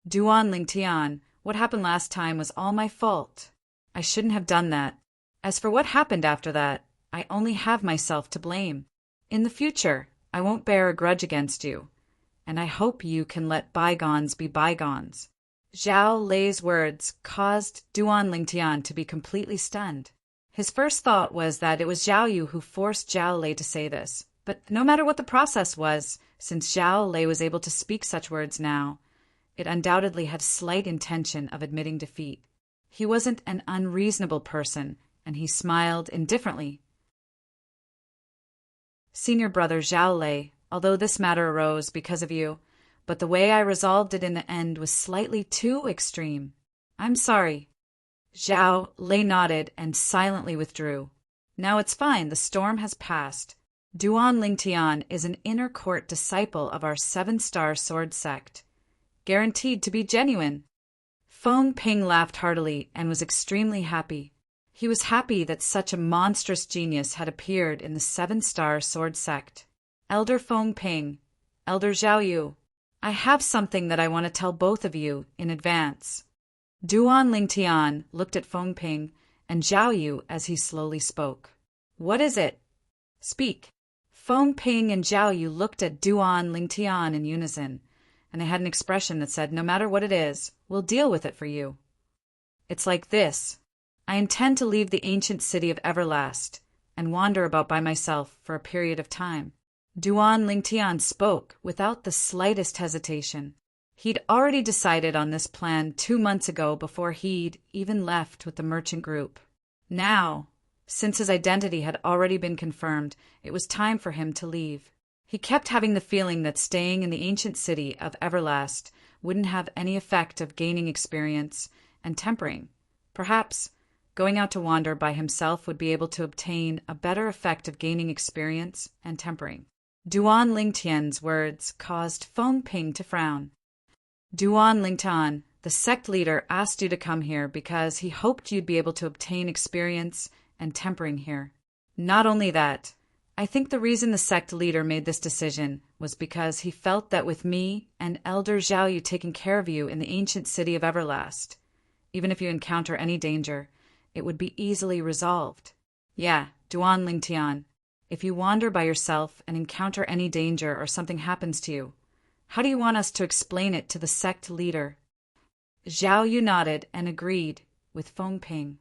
Duan Lingtian, what happened last time was all my fault. I shouldn't have done that. As for what happened after that, I only have myself to blame. In the future, I won't bear a grudge against you, and I hope you can let bygones be bygones. Zhao Lei's words caused Duan Lingtian to be completely stunned. His first thought was that it was Zhao Yu who forced Zhao Lei to say this, but no matter what the process was, since Zhao Lei was able to speak such words now, it undoubtedly had slight intention of admitting defeat. He wasn't an unreasonable person, and he smiled indifferently. Senior brother Zhao Lei, although this matter arose because of you, but the way I resolved it in the end was slightly too extreme. I'm sorry. Zhao Lei nodded and silently withdrew. Now it's fine, the storm has passed. Duan Lingtian is an inner court disciple of our 7-star sword sect, guaranteed to be genuine. Feng Ping laughed heartily and was extremely happy. He was happy that such a monstrous genius had appeared in the 7-star sword sect. Elder Feng Ping, Elder Zhao Yu, I have something that I want to tell both of you in advance. Duan Lingtian looked at Feng Ping and Zhao Yu as he slowly spoke. What is it? Speak. Feng Ping and Zhao Yu looked at Duan Lingtian in unison, and they had an expression that said, no matter what it is, we'll deal with it for you. It's like this. I intend to leave the ancient city of Everlast and wander about by myself for a period of time. Duan Lingtian spoke without the slightest hesitation. He'd already decided on this plan 2 months ago before he'd even left with the merchant group. Now, since his identity had already been confirmed, it was time for him to leave. He kept having the feeling that staying in the ancient city of Everlast wouldn't have any effect of gaining experience and tempering. Perhaps going out to wander by himself would be able to obtain a better effect of gaining experience and tempering. Duan Lingtian's words caused Feng Ping to frown. Duan Lingtian, the sect leader, asked you to come here because he hoped you'd be able to obtain experience and tempering here. Not only that, I think the reason the sect leader made this decision was because he felt that with me and Elder Zhao Yu taking care of you in the ancient city of Everlast, even if you encounter any danger, it would be easily resolved. Yeah, Duan Lingtian, if you wander by yourself and encounter any danger or something happens to you, how do you want us to explain it to the sect leader? Zhao Yu nodded and agreed with Feng Ping.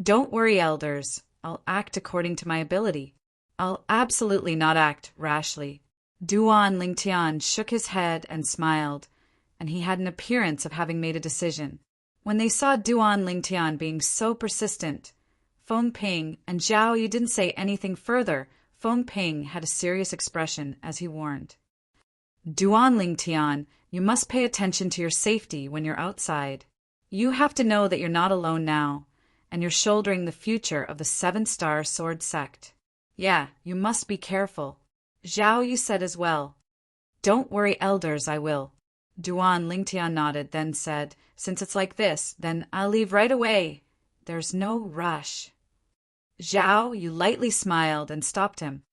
Don't worry, elders. I'll act according to my ability. I'll absolutely not act rashly. Duan Lingtian shook his head and smiled, and he had an appearance of having made a decision. When they saw Duan Lingtian being so persistent, Feng Ping and Zhao Yu didn't say anything further. Feng Ping had a serious expression as he warned. Duan Lingtian, you must pay attention to your safety when you're outside. You have to know that you're not alone now, and you're shouldering the future of the 7-star sword sect. Yeah, you must be careful. Zhao Yu said as well. Don't worry, elders, I will. Duan Lingtian nodded, then said, since it's like this, then I'll leave right away. There's no rush. Zhao Yu lightly smiled and stopped him.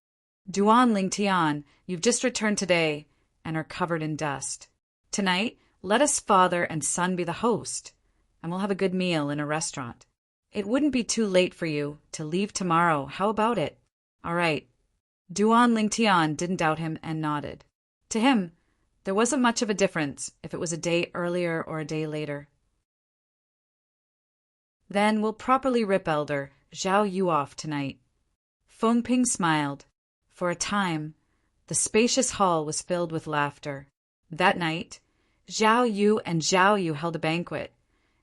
Duan Lingtian, you've just returned today and are covered in dust. Tonight, let us father and son be the host, and we'll have a good meal in a restaurant. It wouldn't be too late for you to leave tomorrow. How about it? All right. Duan Lingtian didn't doubt him and nodded. To him, there wasn't much of a difference if it was a day earlier or a day later. Then we'll properly rip Elder Zhao Yu off tonight. Feng Ping smiled. For a time, the spacious hall was filled with laughter. That night, Zhao Yu and Zhao Yu held a banquet,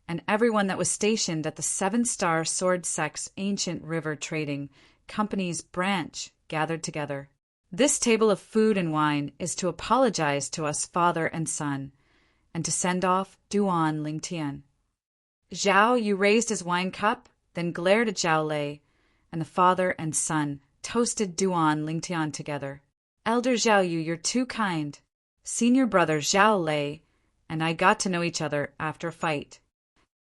and everyone that was stationed at the 7-star sword sect's ancient river trading company's branch gathered together. This table of food and wine is to apologize to us father and son, and to send off Duan Lingtian. Zhao Yu raised his wine cup, then glared at Zhao Lei, and the father and son toasted Duan Lingtian together. Elder Zhao Yu, you're too kind. Senior brother Zhao Lei and I got to know each other after a fight.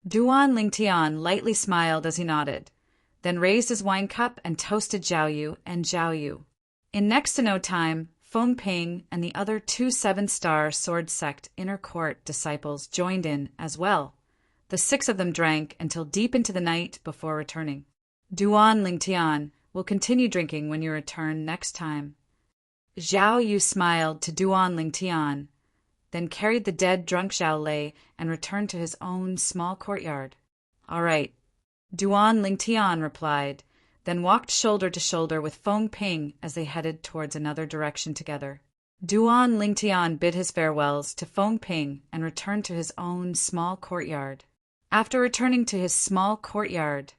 Duan Lingtian lightly smiled as he nodded, then raised his wine cup and toasted Zhao Yu and Zhao Yu. In next to no time, Feng Ping and the other 2 7-star sword sect inner court disciples joined in as well. The 6 of them drank until deep into the night before returning. Duan Lingtian will continue drinking when you return next time. Zhao Yu smiled to Duan Lingtian, then carried the dead drunk Zhao Lei and returned to his own small courtyard. All right, Duan Lingtian replied, then walked shoulder to shoulder with Feng Ping as they headed towards another direction together. Duan Lingtian bid his farewells to Feng Ping and returned to his own small courtyard. After returning to his small courtyard,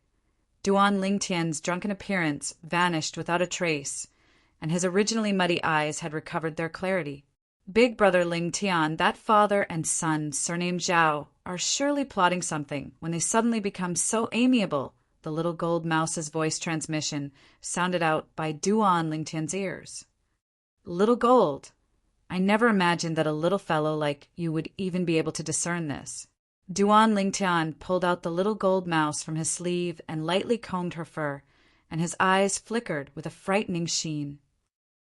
Duan Lingtian's drunken appearance vanished without a trace, and his originally muddy eyes had recovered their clarity. Big brother Lingtian, that father and son, surnamed Zhao, are surely plotting something when they suddenly become so amiable, the little gold mouse's voice transmission sounded out by Duan Lingtian's ears. Little gold. I never imagined that a little fellow like you would even be able to discern this. Duan Lingtian pulled out the little gold mouse from his sleeve and lightly combed her fur, and his eyes flickered with a frightening sheen.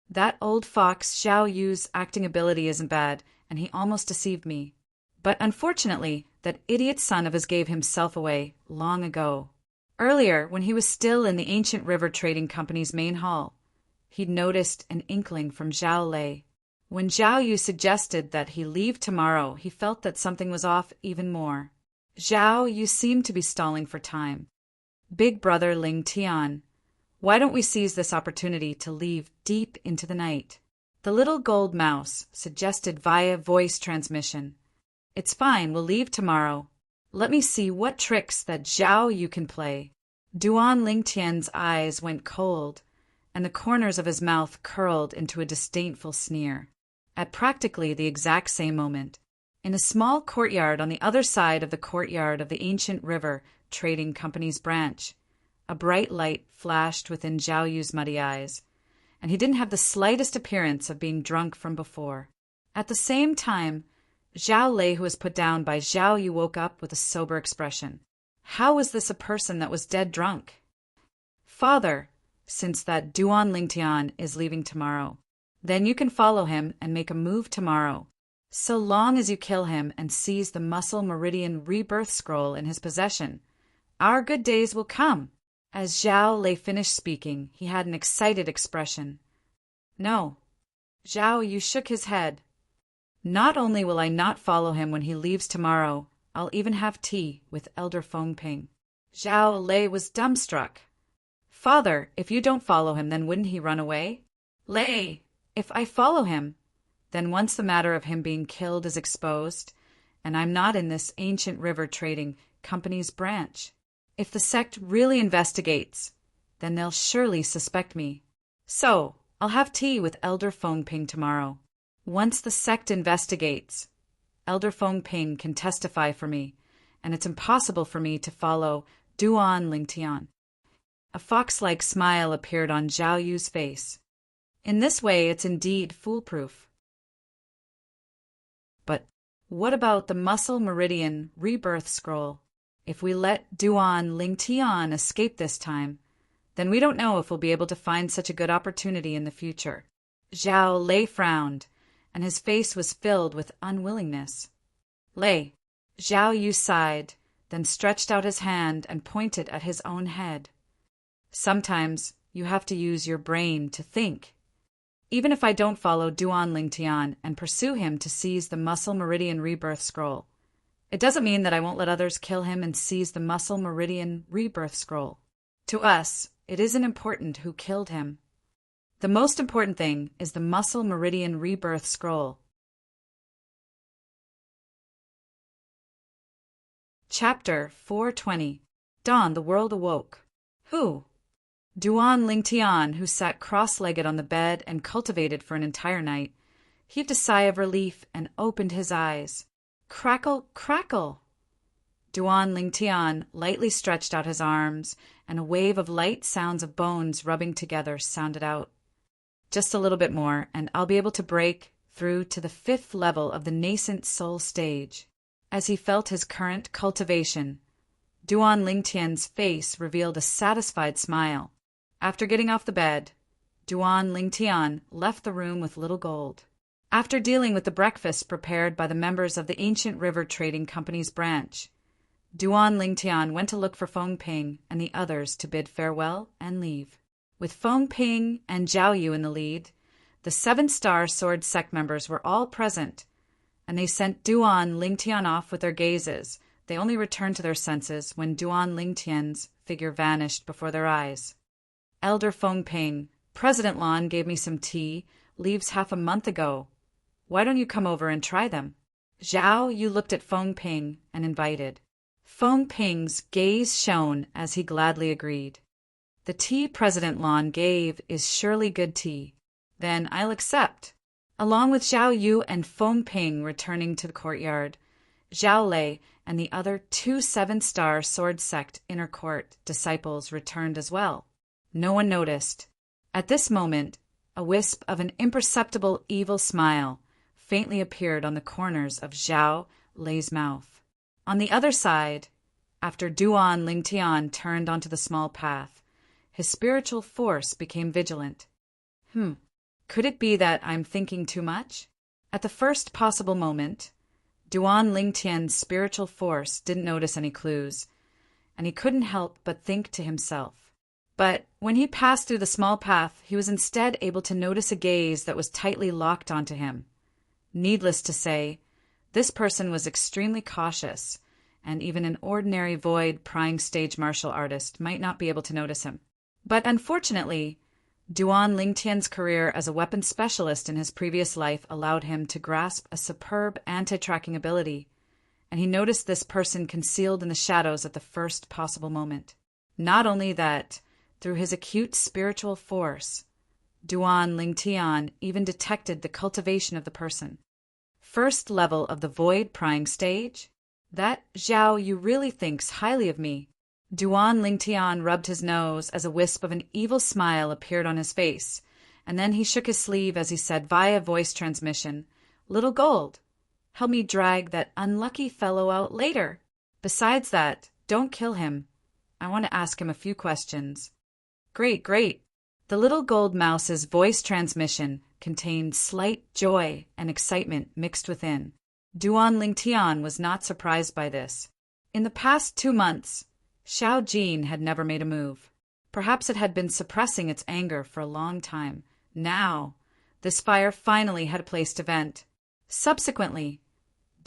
That old fox Zhao Yu's acting ability isn't bad, and he almost deceived me. But unfortunately, that idiot son of his gave himself away long ago. Earlier, when he was still in the ancient river trading company's main hall, he'd noticed an inkling from Zhao Lei. When Zhao Yu suggested that he leave tomorrow, he felt that something was off even more. Zhao Yu seemed to be stalling for time. Big brother Lingtian, why don't we seize this opportunity to leave deep into the night? The little gold mouse suggested via voice transmission. It's fine, we'll leave tomorrow. Let me see what tricks that Zhao Yu can play. Duan Lingtian's eyes went cold, and the corners of his mouth curled into a disdainful sneer. At practically the exact same moment, in a small courtyard on the other side of the courtyard of the ancient river trading company's branch, a bright light flashed within Zhao Yu's muddy eyes, and he didn't have the slightest appearance of being drunk from before. At the same time, Zhao Lei, who was put down by Zhao Yu, woke up with a sober expression. How was this a person that was dead drunk? Father, since that Duan Lingtian is leaving tomorrow, then you can follow him and make a move tomorrow. So long as you kill him and seize the Muscle Meridian Rebirth Scroll in his possession, our good days will come. As Zhao Lei finished speaking, he had an excited expression. No. Zhao Yu shook his head. Not only will I not follow him when he leaves tomorrow, I'll even have tea with Elder Feng Ping." Zhao Lei was dumbstruck. "Father, if you don't follow him, then wouldn't he run away?" "Lei, if I follow him, then once the matter of him being killed is exposed, and I'm not in this ancient river trading company's branch. If the sect really investigates, then they'll surely suspect me. So, I'll have tea with Elder Feng Ping tomorrow. Once the sect investigates, Elder Feng Ping can testify for me, and it's impossible for me to follow Duan Lingtian." A fox-like smile appeared on Zhao Yu's face. "In this way, it's indeed foolproof. But what about the Muscle Meridian Rebirth Scroll? If we let Duan Lingtian escape this time, then we don't know if we'll be able to find such a good opportunity in the future." Zhao Lei frowned, and his face was filled with unwillingness. "Lei," Zhao Yu sighed, then stretched out his hand and pointed at his own head. "Sometimes you have to use your brain to think. Even if I don't follow Duan Lingtian and pursue him to seize the Muscle Meridian Rebirth Scroll, it doesn't mean that I won't let others kill him and seize the Muscle Meridian Rebirth Scroll. To us, it isn't important who killed him. The most important thing is the Muscle Meridian Rebirth Scroll." Chapter 420. Dawn the World Awoke. Who? Duan Lingtian, who sat cross-legged on the bed and cultivated for an entire night, heaved a sigh of relief and opened his eyes. Crackle, crackle! Duan Lingtian lightly stretched out his arms, and a wave of light sounds of bones rubbing together sounded out. "Just a little bit more, and I'll be able to break through to the 5th level of the nascent soul stage." As he felt his current cultivation, Duan Lingtian's face revealed a satisfied smile. After getting off the bed, Duan Lingtian left the room with Little Gold. After dealing with the breakfast prepared by the members of the Ancient River Trading Company's branch, Duan Lingtian went to look for Feng Ping and the others to bid farewell and leave. With Feng Ping and Zhao Yu in the lead, the 7-star sword sect members were all present, and they sent Duan Lingtian off with their gazes. They only returned to their senses when Duan Lingtian's figure vanished before their eyes. "Elder Feng Ping, President Lan gave me some tea leaves half a month ago. Why don't you come over and try them?" Zhao Yu looked at Feng Ping and invited. Feng Ping's gaze shone as he gladly agreed. "The tea President Lan gave is surely good tea. Then I'll accept." Along with Zhao Yu and Feng Ping returning to the courtyard, Zhao Lei and the other 2 7-star sword sect inner court disciples returned as well. No one noticed. At this moment, a wisp of an imperceptible evil smile faintly appeared on the corners of Zhao Lei's mouth. On the other side, after Duan Lingtian turned onto the small path, his spiritual force became vigilant. Could it be that I'm thinking too much? At the first possible moment, Duan Lingtian's spiritual force didn't notice any clues, and he couldn't help but think to himself. But when he passed through the small path, he was instead able to notice a gaze that was tightly locked onto him. Needless to say, this person was extremely cautious, and even an ordinary void-prying stage martial artist might not be able to notice him. But unfortunately, Duan Lingtian's career as a weapons specialist in his previous life allowed him to grasp a superb anti-tracking ability, and he noticed this person concealed in the shadows at the first possible moment. Not only that, through his acute spiritual force, Duan Lingtian even detected the cultivation of the person. First level of the void-prying stage? That Zhao Yu really thinks highly of me. Duan Lingtian rubbed his nose as a wisp of an evil smile appeared on his face, and then he shook his sleeve as he said via voice transmission, "Little Gold, help me drag that unlucky fellow out later. Besides that, don't kill him. I want to ask him a few questions." "Great, great." The little gold mouse's voice transmission contained slight joy and excitement mixed within. Duan Lingtian was not surprised by this. In the past 2 months, Xiao Jin had never made a move. Perhaps it had been suppressing its anger for a long time. Now, this fire finally had a place to vent. Subsequently,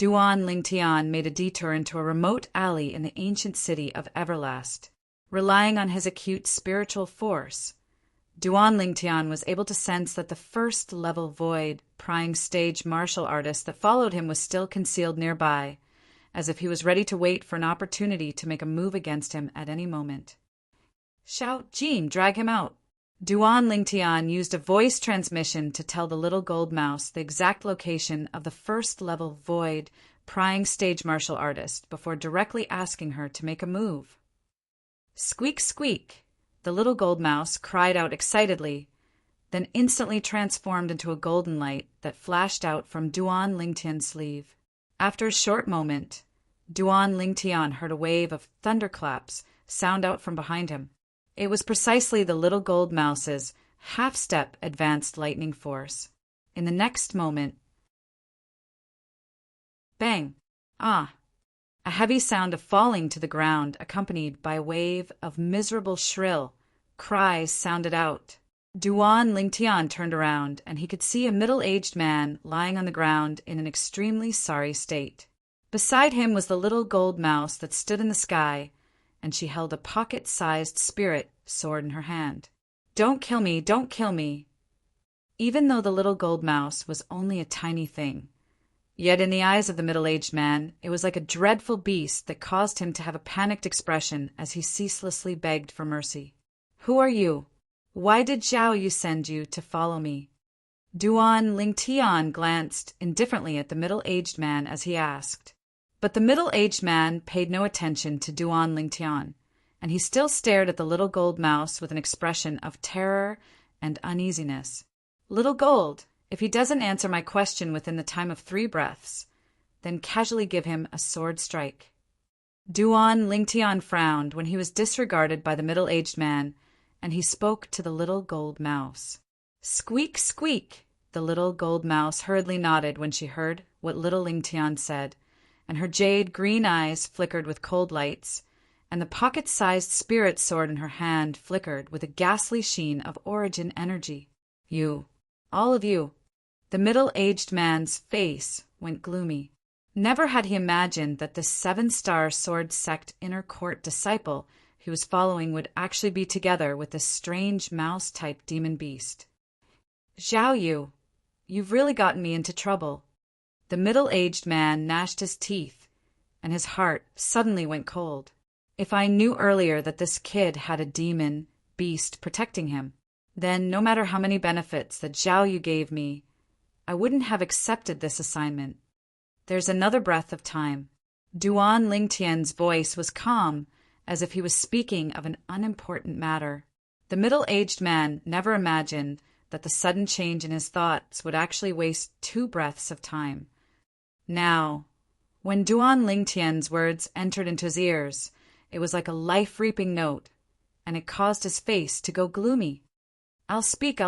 Duan Lingtian made a detour into a remote alley in the ancient city of Everlast. Relying on his acute spiritual force, Duan Lingtian was able to sense that the first-level void, prying stage martial artist that followed him was still concealed nearby, as if he was ready to wait for an opportunity to make a move against him at any moment. "Shout, Jean, drag him out." Duan Lingtian used a voice transmission to tell the little gold mouse the exact location of the first-level void, prying stage martial artist before directly asking her to make a move. "Squeak, squeak," the little gold mouse cried out excitedly, then instantly transformed into a golden light that flashed out from Duan Lingtian's sleeve. After a short moment, Duan Lingtian heard a wave of thunderclaps sound out from behind him. It was precisely the little gold mouse's half-step advanced lightning force. In the next moment, bang! Ah! A heavy sound of falling to the ground, accompanied by a wave of miserable shrill cries, sounded out. Duan Lingtian turned around, and he could see a middle-aged man lying on the ground in an extremely sorry state. Beside him was the little gold mouse that stood in the sky, and she held a pocket-sized spirit sword in her hand. "Don't kill me, don't kill me." Even though the little gold mouse was only a tiny thing, yet in the eyes of the middle-aged man, it was like a dreadful beast that caused him to have a panicked expression as he ceaselessly begged for mercy. "Who are you? Why did Zhao Yu send you to follow me?" Duan Lingtian glanced indifferently at the middle-aged man as he asked. But the middle-aged man paid no attention to Duan Lingtian, and he still stared at the little gold mouse with an expression of terror and uneasiness. "Little gold, if he doesn't answer my question within the time of 3 breaths, then casually give him a sword strike." Duan Lingtian frowned when he was disregarded by the middle-aged man, and he spoke to the little gold mouse. "Squeak, squeak!" The little gold mouse hurriedly nodded when she heard what little Lingtian said, and her jade green eyes flickered with cold lights, and the pocket-sized spirit sword in her hand flickered with a ghastly sheen of origin energy. "You, all of you." The middle-aged man's face went gloomy. Never had he imagined that this 7-star sword sect inner court disciple he was following would actually be together with this strange mouse-type demon beast. "Zhao Yu, you've really gotten me into trouble." The middle-aged man gnashed his teeth, and his heart suddenly went cold. If I knew earlier that this kid had a demon beast protecting him, then no matter how many benefits that Zhao Yu gave me, I wouldn't have accepted this assignment. There's another breath of time. Duan Lingtian's voice was calm, as if he was speaking of an unimportant matter. The middle-aged man never imagined that the sudden change in his thoughts would actually waste 2 breaths of time. Now, when Duan Lingtian's words entered into his ears, it was like a life-reaping note, and it caused his face to go gloomy. I'll speak.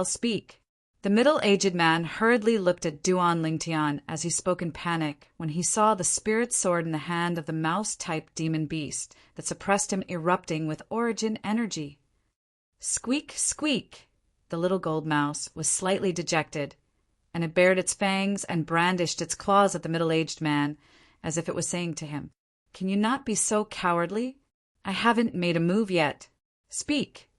The middle-aged man hurriedly looked at Duan Lingtian as he spoke in panic when he saw the spirit sword in the hand of the mouse-type demon beast that suppressed him erupting with origin energy. "Squeak, squeak!" The little gold mouse was slightly dejected, and it bared its fangs and brandished its claws at the middle-aged man, as if it was saying to him, "Can you not be so cowardly? I haven't made a move yet. Speak."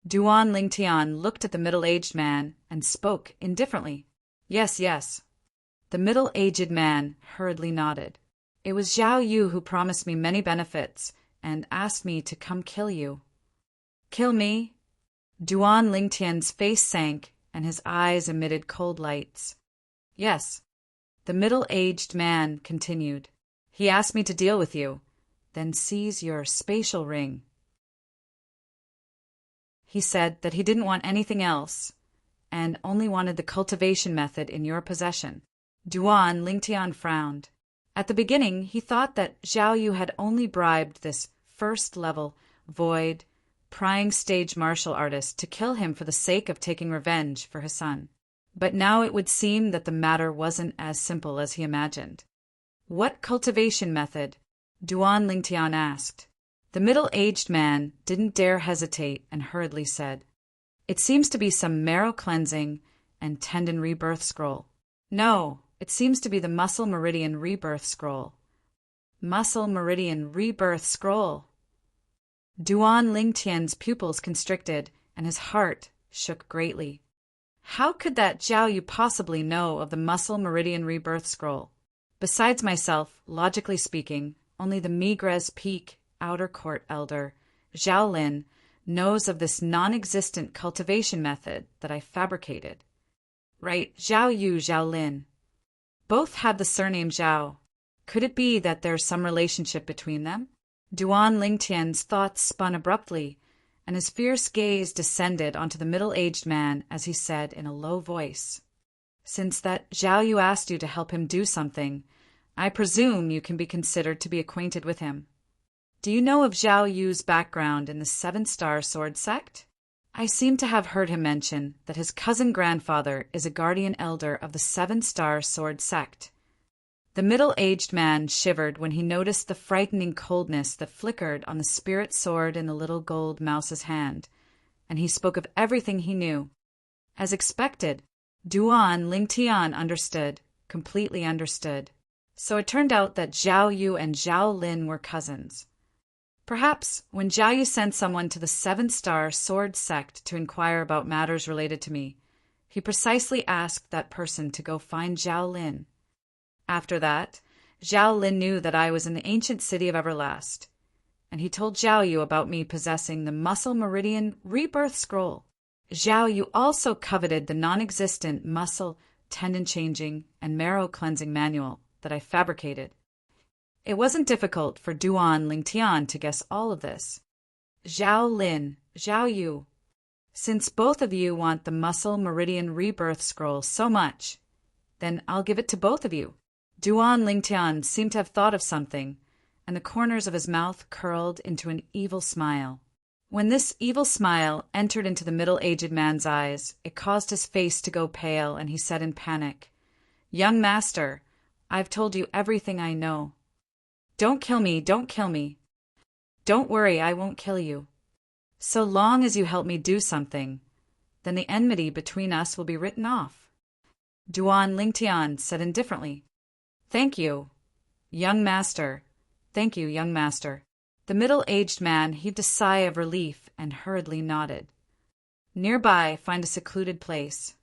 Duan Lingtian looked at the middle-aged man and spoke indifferently. Yes. The middle-aged man hurriedly nodded. "It was Zhao Yu who promised me many benefits and asked me to come kill you." "Kill me?" Duan Lingtian's face sank, and his eyes emitted cold lights. "Yes." The middle-aged man continued. "He asked me to deal with you, then seize your spatial ring. He said that he didn't want anything else, and only wanted the cultivation method in your possession." Duan Lingtian frowned. At the beginning, he thought that Zhao Yu had only bribed this first-level, void, prying stage martial artist to kill him for the sake of taking revenge for his son. But now it would seem that the matter wasn't as simple as he imagined. "What cultivation method?" Duan Lingtian asked. The middle-aged man didn't dare hesitate and hurriedly said, "It seems to be some marrow cleansing and tendon rebirth scroll." "No, It seems to be the Muscle Meridian Rebirth Scroll. Muscle Meridian Rebirth Scroll. Duan Lingtian's pupils constricted, and his heart shook greatly. How could that Zhao Yu possibly know of the Muscle Meridian Rebirth Scroll? Besides myself, logically speaking, only the Migres Peak Outer Court Elder, Zhao Lin, knows of this non-existent cultivation method that I fabricated. Right, Zhao Yu, Zhao Lin. Both have the surname Zhao. Could it be that there's some relationship between them? Duan Lingtian's thoughts spun abruptly, and his fierce gaze descended onto the middle-aged man as he said in a low voice, "Since that Zhao Yu asked you to help him do something, I presume you can be considered to be acquainted with him. Do you know of Zhao Yu's background in the Seven-Star Sword Sect? I seem to have heard him mention that his cousin-grandfather is a guardian elder of the Seven-Star Sword Sect." The middle-aged man shivered when he noticed the frightening coldness that flickered on the spirit sword in the little gold mouse's hand, and he spoke of everything he knew. As expected, Duan Lingtian understood, completely understood. So it turned out that Zhao Yu and Zhao Lin were cousins. Perhaps when Zhao Yu sent someone to the Seven-Star Sword Sect to inquire about matters related to me, he precisely asked that person to go find Zhao Lin. After that, Zhao Lin knew that I was in the ancient city of Everlast, and he told Zhao Yu about me possessing the Muscle Meridian Rebirth Scroll. Zhao Yu also coveted the non-existent muscle, tendon-changing, and marrow-cleansing manual that I fabricated. It wasn't difficult for Duan Lingtian to guess all of this. Zhao Lin, Zhao Yu, since both of you want the Muscle Meridian Rebirth Scroll so much, then I'll give it to both of you. Duan Lingtian seemed to have thought of something, and the corners of his mouth curled into an evil smile. When this evil smile entered into the middle-aged man's eyes, it caused his face to go pale, and he said in panic, "Young master, I've told you everything I know. Don't kill me, don't kill me. Don't worry, I won't kill you. So long as you help me do something, then the enmity between us will be written off." Duan Lingtian said indifferently, "Thank you, young master. Thank you, young master." The middle-aged man heaved a sigh of relief and hurriedly nodded. "Nearby, find a secluded place.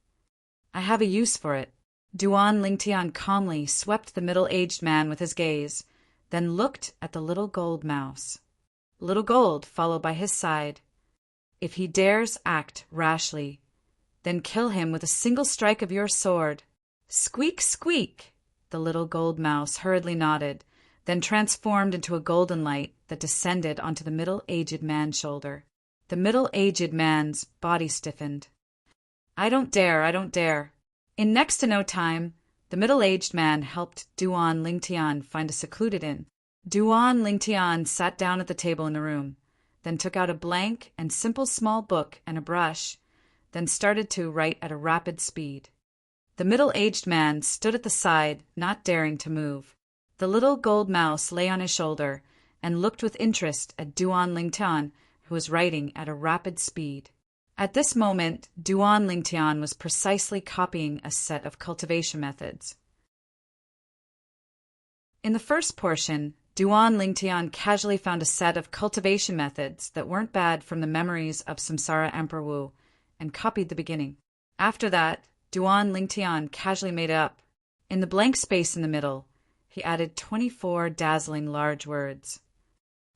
I have a use for it." Duan Lingtian calmly swept the middle-aged man with his gaze, then looked at the little gold mouse. Little Gold followed by his side. "If he dares act rashly, then kill him with a single strike of your sword." Squeak, squeak! The little gold mouse hurriedly nodded, then transformed into a golden light that descended onto the middle-aged man's shoulder. The middle-aged man's body stiffened. "I don't dare, I don't dare." In next to no time, the middle-aged man helped Duan Lingtian find a secluded inn. Duan Lingtian sat down at the table in the room, then took out a blank and simple small book and a brush, then started to write at a rapid speed. The middle-aged man stood at the side, not daring to move. The little gold mouse lay on his shoulder and looked with interest at Duan Lingtian, who was writing at a rapid speed. At this moment, Duan Lingtian was precisely copying a set of cultivation methods. In the first portion, Duan Lingtian casually found a set of cultivation methods that weren't bad from the memories of Samsara Emperor Wu, and copied the beginning. After that, Duan Lingtian casually made it up. In the blank space in the middle, he added 24 dazzling large words.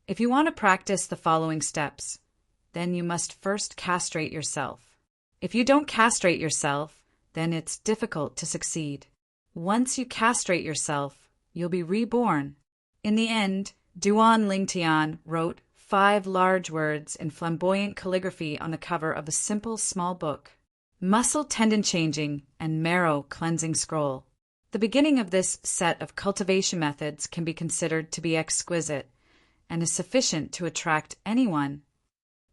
If you want to practice the following steps, then you must first castrate yourself. If you don't castrate yourself, then it's difficult to succeed. Once you castrate yourself, you'll be reborn. In the end, Duan Lingtian wrote 5 large words in flamboyant calligraphy on the cover of the simple small book. Muscle Tendon Changing and Marrow Cleansing Scroll. The beginning of this set of cultivation methods can be considered to be exquisite and is sufficient to attract anyone.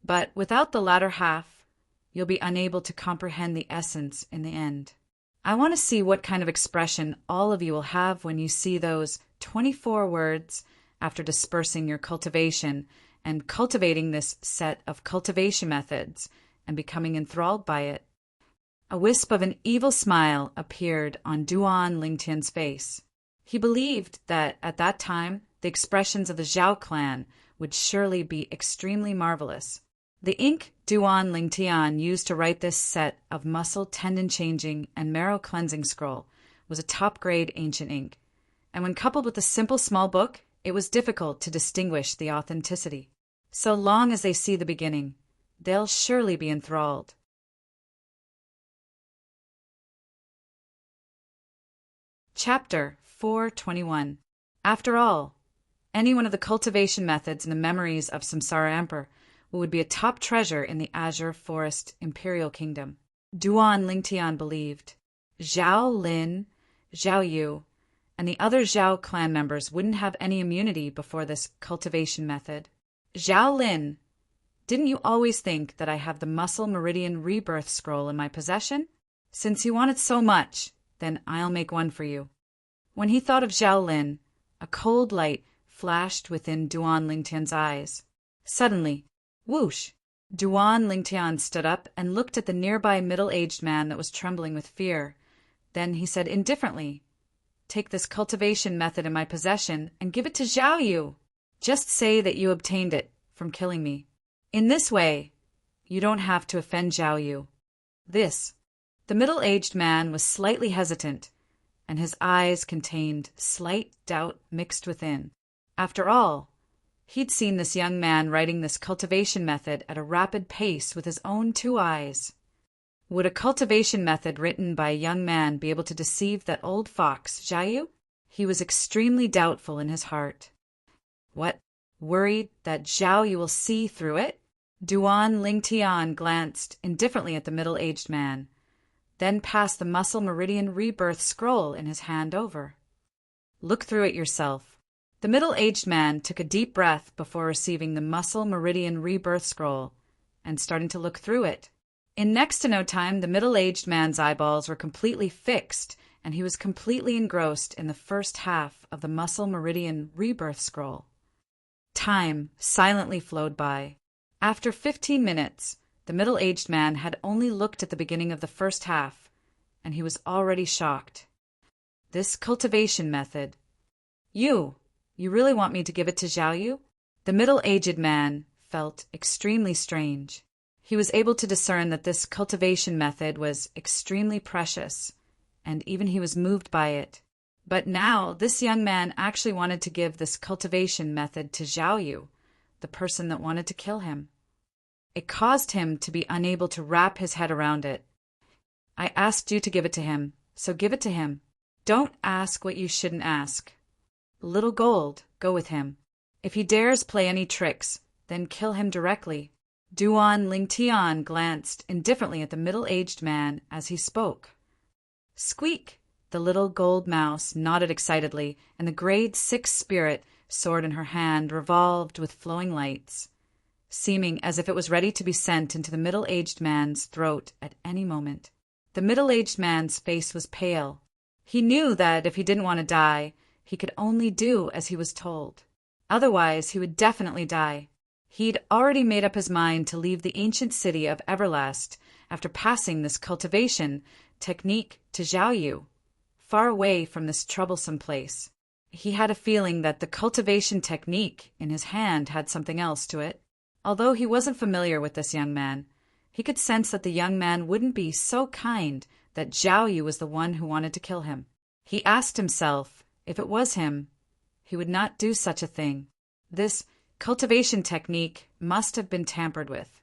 But without the latter half, you'll be unable to comprehend the essence in the end. I want to see what kind of expression all of you will have when you see those 24 words after dispersing your cultivation and cultivating this set of cultivation methods and becoming enthralled by it. A wisp of an evil smile appeared on Duan Lingtian's face. He believed that, at that time, the expressions of the Zhao clan would surely be extremely marvelous. The ink Duan Lingtian used to write this set of muscle tendon-changing and marrow-cleansing scroll was a top-grade ancient ink, and when coupled with a simple small book, it was difficult to distinguish the authenticity. So long as they see the beginning, they'll surely be enthralled. Chapter 421. After all, any one of the cultivation methods in the memories of Samsara Emperor would be a top treasure in the Azure Forest Imperial Kingdom. Duan Lingtian believed Zhao Lin, Zhao Yu, and the other Zhao clan members wouldn't have any immunity before this cultivation method. Zhao Lin, didn't you always think that I have the Muscle Meridian Rebirth Scroll in my possession? Since you want it so much, then I'll make one for you. When he thought of Zhao Lin, a cold light flashed within Duan Lingtian's eyes. Suddenly, whoosh! Duan Lingtian stood up and looked at the nearby middle-aged man that was trembling with fear. Then he said indifferently, "Take this cultivation method in my possession and give it to Zhao Yu. Just say that you obtained it from killing me. In this way, you don't have to offend Zhao Yu." The middle-aged man was slightly hesitant, and his eyes contained slight doubt mixed within. After all, he'd seen this young man writing this cultivation method at a rapid pace with his own 2 eyes. Would a cultivation method written by a young man be able to deceive that old fox, Zhao Yu? He was extremely doubtful in his heart. What? Worried that Zhao Yu will see through it? Duan Lingtian glanced indifferently at the middle-aged man, then passed the Muscle Meridian Rebirth Scroll in his hand over. "Look through it yourself." The middle-aged man took a deep breath before receiving the Muscle Meridian Rebirth Scroll and starting to look through it. In next to no time, the middle-aged man's eyeballs were completely fixed, and he was completely engrossed in the first half of the Muscle Meridian Rebirth Scroll. Time silently flowed by. After 15 minutes, the middle-aged man had only looked at the beginning of the first half, and he was already shocked. This cultivation method. You really want me to give it to Zhao Yu? The middle-aged man felt extremely strange. He was able to discern that this cultivation method was extremely precious, and even he was moved by it. But now this young man actually wanted to give this cultivation method to Zhao Yu, the person that wanted to kill him. It caused him to be unable to wrap his head around it. "I asked you to give it to him, so give it to him. Don't ask what you shouldn't ask. Little Gold, go with him. If he dares play any tricks, then kill him directly." Duan Lingtian glanced indifferently at the middle-aged man as he spoke. Squeak! The little gold mouse nodded excitedly, and the grade 6 spirit, sword in her hand, revolved with flowing lights, seeming as if it was ready to be sent into the middle-aged man's throat at any moment. The middle-aged man's face was pale. He knew that if he didn't want to die, he could only do as he was told. Otherwise, he would definitely die. He'd already made up his mind to leave the ancient city of Everlast after passing this cultivation technique to Zhao Yu, far away from this troublesome place. He had a feeling that the cultivation technique in his hand had something else to it. Although he wasn't familiar with this young man, he could sense that the young man wouldn't be so kind that Zhao Yu was the one who wanted to kill him. He asked himself, if it was him, he would not do such a thing. This cultivation technique must have been tampered with.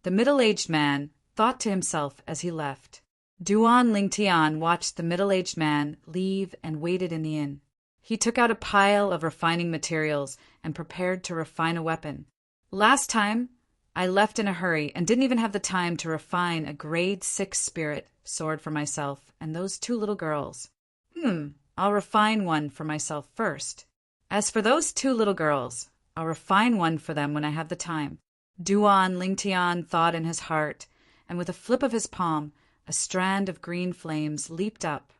The middle-aged man thought to himself as he left. Duan Lingtian watched the middle-aged man leave and waited in the inn. He took out a pile of refining materials and prepared to refine a weapon. "Last time, I left in a hurry and didn't even have the time to refine a grade 6 spirit sword for myself and those 2 little girls. I'll refine one for myself first. As for those 2 little girls, I'll refine one for them when I have the time." Duan Lingtian thought in his heart, and with a flip of his palm, a strand of green flames leaped up.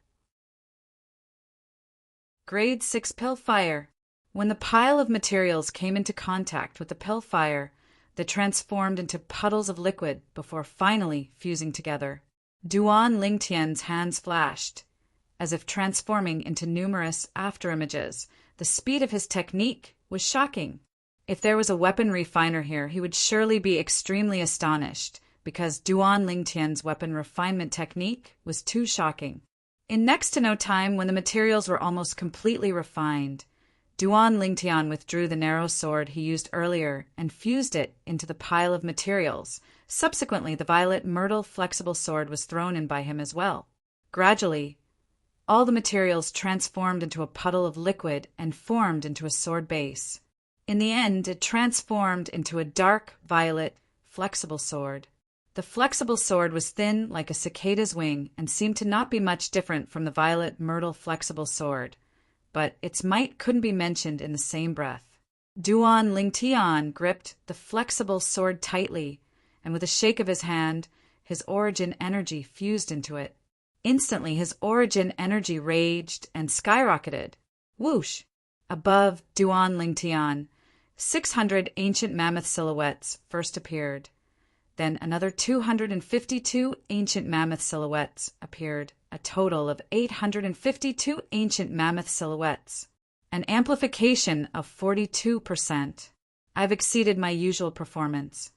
Grade 6 pill fire. When the pile of materials came into contact with the pill fire, they transformed into puddles of liquid before finally fusing together. Duan Lingtian's hands flashed, as if transforming into numerous afterimages. The speed of his technique was shocking. If there was a weapon refiner here, he would surely be extremely astonished, because Duan Lingtian's weapon refinement technique was too shocking. In next to no time, when the materials were almost completely refined, Duan Lingtian withdrew the narrow sword he used earlier and fused it into the pile of materials. Subsequently, the violet myrtle flexible sword was thrown in by him as well. Gradually, all the materials transformed into a puddle of liquid and formed into a sword base. In the end, it transformed into a dark violet flexible sword. The flexible sword was thin like a cicada's wing and seemed to not be much different from the violet myrtle flexible sword, but its might couldn't be mentioned in the same breath. Duan Lingtian gripped the flexible sword tightly, and with a shake of his hand, his origin energy fused into it. Instantly, his origin energy raged and skyrocketed. Whoosh! Above Duan Lingtian, 600 ancient mammoth silhouettes first appeared. Then another 252 ancient mammoth silhouettes appeared, a total of 852 ancient mammoth silhouettes. An amplification of 42%. I've exceeded my usual performance.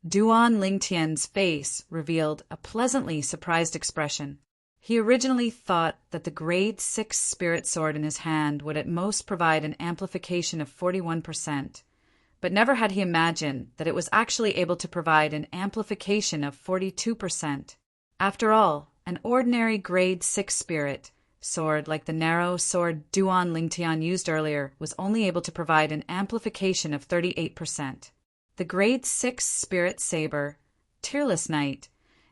Duan Lingtian's face revealed a pleasantly surprised expression. He originally thought that the grade 6 spirit sword in his hand would at most provide an amplification of 41%, but never had he imagined that it was actually able to provide an amplification of 42%. After all, an ordinary grade 6 spirit sword like the narrow sword Duan Lingtian used earlier was only able to provide an amplification of 38%. The grade 6 spirit saber, Tearless Knight,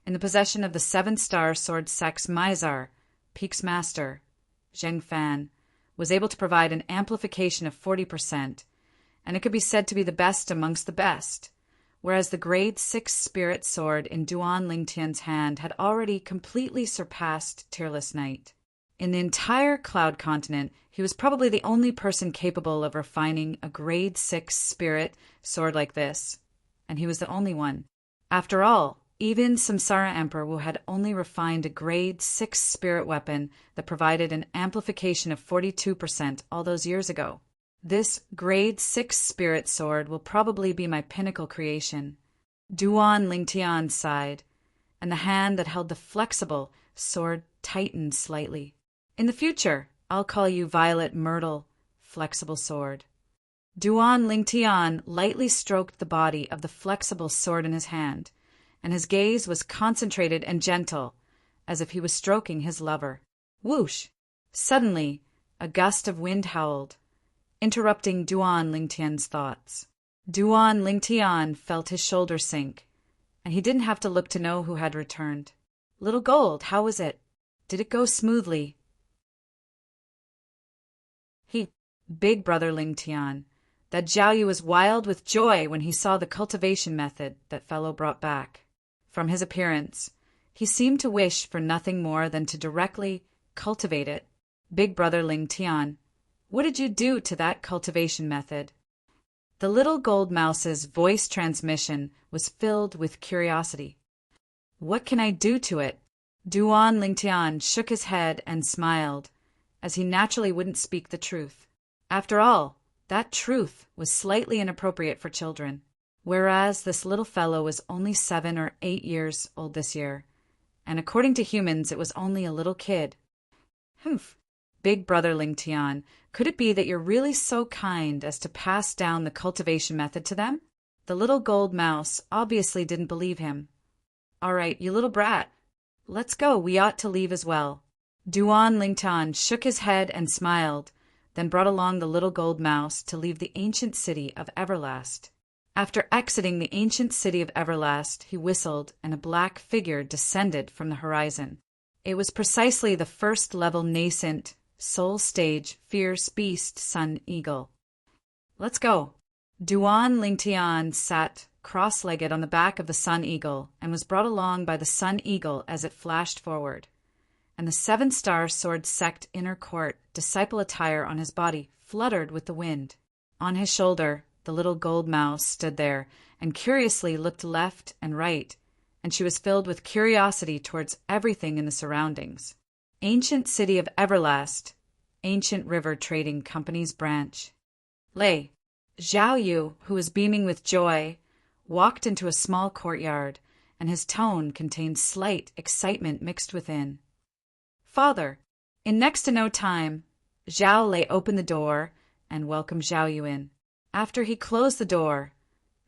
in the possession of the 7-star sword sex Mizar, Peak's master, Zheng Fan, was able to provide an amplification of 40%, and it could be said to be the best amongst the best, whereas the grade 6 spirit sword in Duan Lingtian's hand had already completely surpassed Tearless Knight. In the entire Cloud Continent, he was probably the only person capable of refining a grade 6 spirit sword like this, and he was the only one. After all, even Samsara Emperor had only refined a grade 6 spirit weapon that provided an amplification of 42% all those years ago. This grade 6 spirit sword will probably be my pinnacle creation. Duan Lingtian sighed, and the hand that held the flexible sword tightened slightly. In the future, I'll call you Violet Myrtle Flexible Sword. Duan Lingtian lightly stroked the body of the flexible sword in his hand, and his gaze was concentrated and gentle, as if he was stroking his lover. Whoosh! Suddenly, a gust of wind howled, interrupting Duan Lingtian's thoughts. Duan Lingtian felt his shoulders sink, and he didn't have to look to know who had returned. Little Gold, how was it? Did it go smoothly? Big brother Lingtian. That Zhao Yu was wild with joy when he saw the cultivation method that fellow brought back. From his appearance, he seemed to wish for nothing more than to directly cultivate it. Big brother Lingtian, what did you do to that cultivation method? The little gold mouse's voice transmission was filled with curiosity. What can I do to it? Duan Lingtian shook his head and smiled, as he naturally wouldn't speak the truth. After all, that truth was slightly inappropriate for children, whereas this little fellow was only 7 or 8 years old this year, and according to humans it was only a little kid. Humph! Big brother Lingtian, could it be that you're really so kind as to pass down the cultivation method to them? The little gold mouse obviously didn't believe him. All right, you little brat. Let's go, we ought to leave as well. Duan Lingtian shook his head and smiled, then brought along the little gold mouse to leave the ancient city of Everlast. After exiting the ancient city of Everlast, he whistled, and a black figure descended from the horizon. It was precisely the first-level nascent, soul-stage, fierce beast Sun Eagle. Let's go. Duan Lingtian sat cross-legged on the back of the Sun Eagle and was brought along by the Sun Eagle as it flashed forward, and the 7-star sword sect inner court disciple attire on his body fluttered with the wind. On his shoulder, the little gold mouse stood there and curiously looked left and right, and she was filled with curiosity towards everything in the surroundings. Ancient city of Everlast, ancient river trading company's branch. Lei, Zhao Yu, who was beaming with joy, walked into a small courtyard, and his tone contained slight excitement mixed within. Father, in next to no time, Zhao Lei opened the door and welcomed Zhao Yu in. After he closed the door,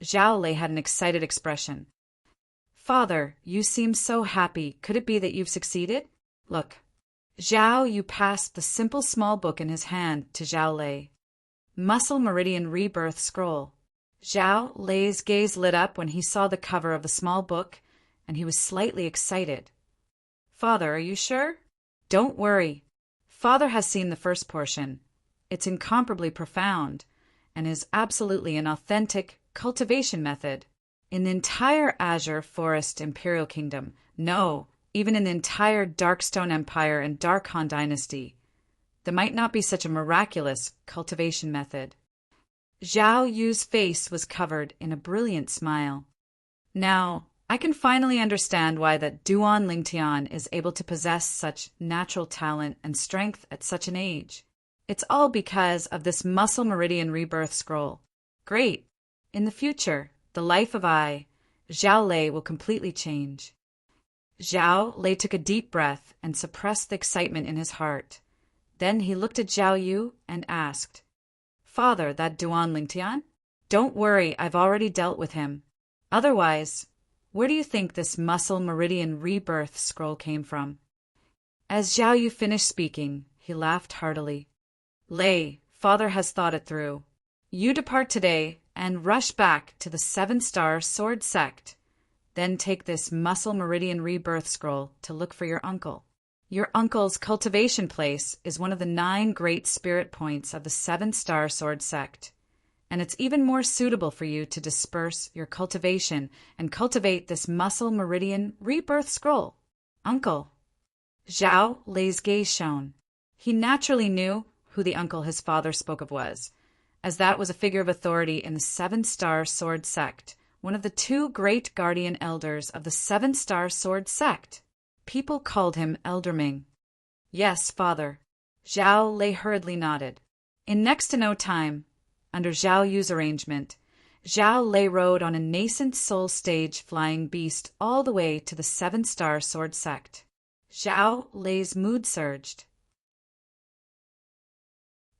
Zhao Lei had an excited expression. Father, you seem so happy. Could it be that you've succeeded? Look. Zhao Yu passed the simple small book in his hand to Zhao Lei. Muscle Meridian Rebirth Scroll. Zhao Lei's gaze lit up when he saw the cover of the small book, and he was slightly excited. Father, are you sure? Don't worry. Father has seen the first portion. It's incomparably profound, and is absolutely an authentic cultivation method. In the entire Azure Forest Imperial Kingdom, no, even in the entire Darkstone Empire and Dark Han Dynasty, there might not be such a miraculous cultivation method. Zhao Yu's face was covered in a brilliant smile. Now, I can finally understand why that Duan Lingtian is able to possess such natural talent and strength at such an age. It's all because of this Muscle Meridian Rebirth Scroll. Great! In the future, the life of Zhao Lei will completely change. Zhao Lei took a deep breath and suppressed the excitement in his heart. Then he looked at Zhao Yu and asked, Father, that Duan Lingtian? Don't worry, I've already dealt with him. Otherwise, where do you think this Muscle Meridian Rebirth Scroll came from? As Zhao Yu finished speaking, he laughed heartily. Lei, Father has thought it through. You depart today and rush back to the 7-star sword sect. Then take this Muscle Meridian Rebirth Scroll to look for your uncle. Your uncle's cultivation place is one of the 9 great spirit points of the 7-star sword sect, and it's even more suitable for you to disperse your cultivation and cultivate this Muscle Meridian Rebirth Scroll. Uncle. Zhao Lei's gaze shone. He naturally knew who the uncle his father spoke of was, as that was a figure of authority in the 7-star sword sect, one of the 2 great guardian elders of the 7-star sword sect. People called him Elder Ming. Yes, Father. Zhao Lei hurriedly nodded. In next to no time, under Zhao Yu's arrangement, Zhao Lei rode on a nascent soul stage flying beast all the way to the 7-star sword sect. Zhao Lei's mood surged.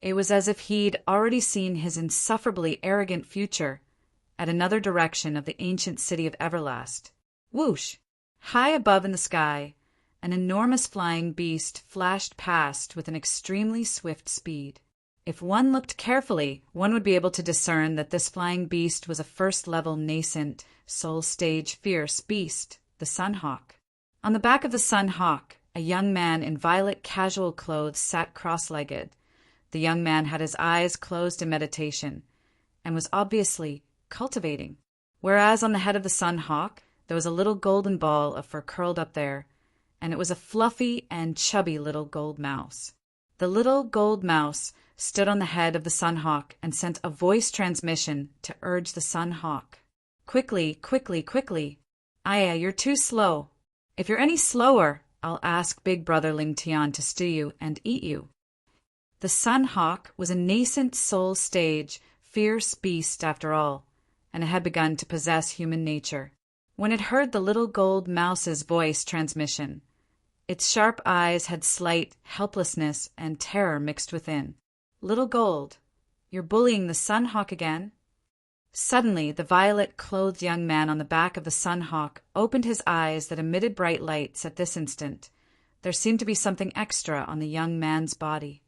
It was as if he'd already seen his insufferably arrogant future at another direction of the ancient city of Everlast. Whoosh! High above in the sky, an enormous flying beast flashed past with an extremely swift speed. If one looked carefully, one would be able to discern that this flying beast was a first-level nascent, soul-stage fierce beast, the Sunhawk. On the back of the Sunhawk, a young man in violet casual clothes sat cross-legged. The young man had his eyes closed in meditation, and was obviously cultivating. Whereas on the head of the Sunhawk, there was a little golden ball of fur curled up there, and it was a fluffy and chubby little gold mouse. The little gold mouse stood on the head of the Sunhawk and sent a voice transmission to urge the Sunhawk. Quickly, quickly, quickly. Aya, you're too slow. If you're any slower, I'll ask Big Brother Ling Tian to stew you and eat you. The Sunhawk was a nascent soul stage, fierce beast after all, and it had begun to possess human nature. When it heard the little gold mouse's voice transmission, its sharp eyes had slight helplessness and terror mixed within. Little Gold, you're bullying the Sunhawk again? Suddenly, the violet-clothed young man on the back of the Sunhawk opened his eyes that emitted bright lights at this instant. There seemed to be something extra on the young man's body.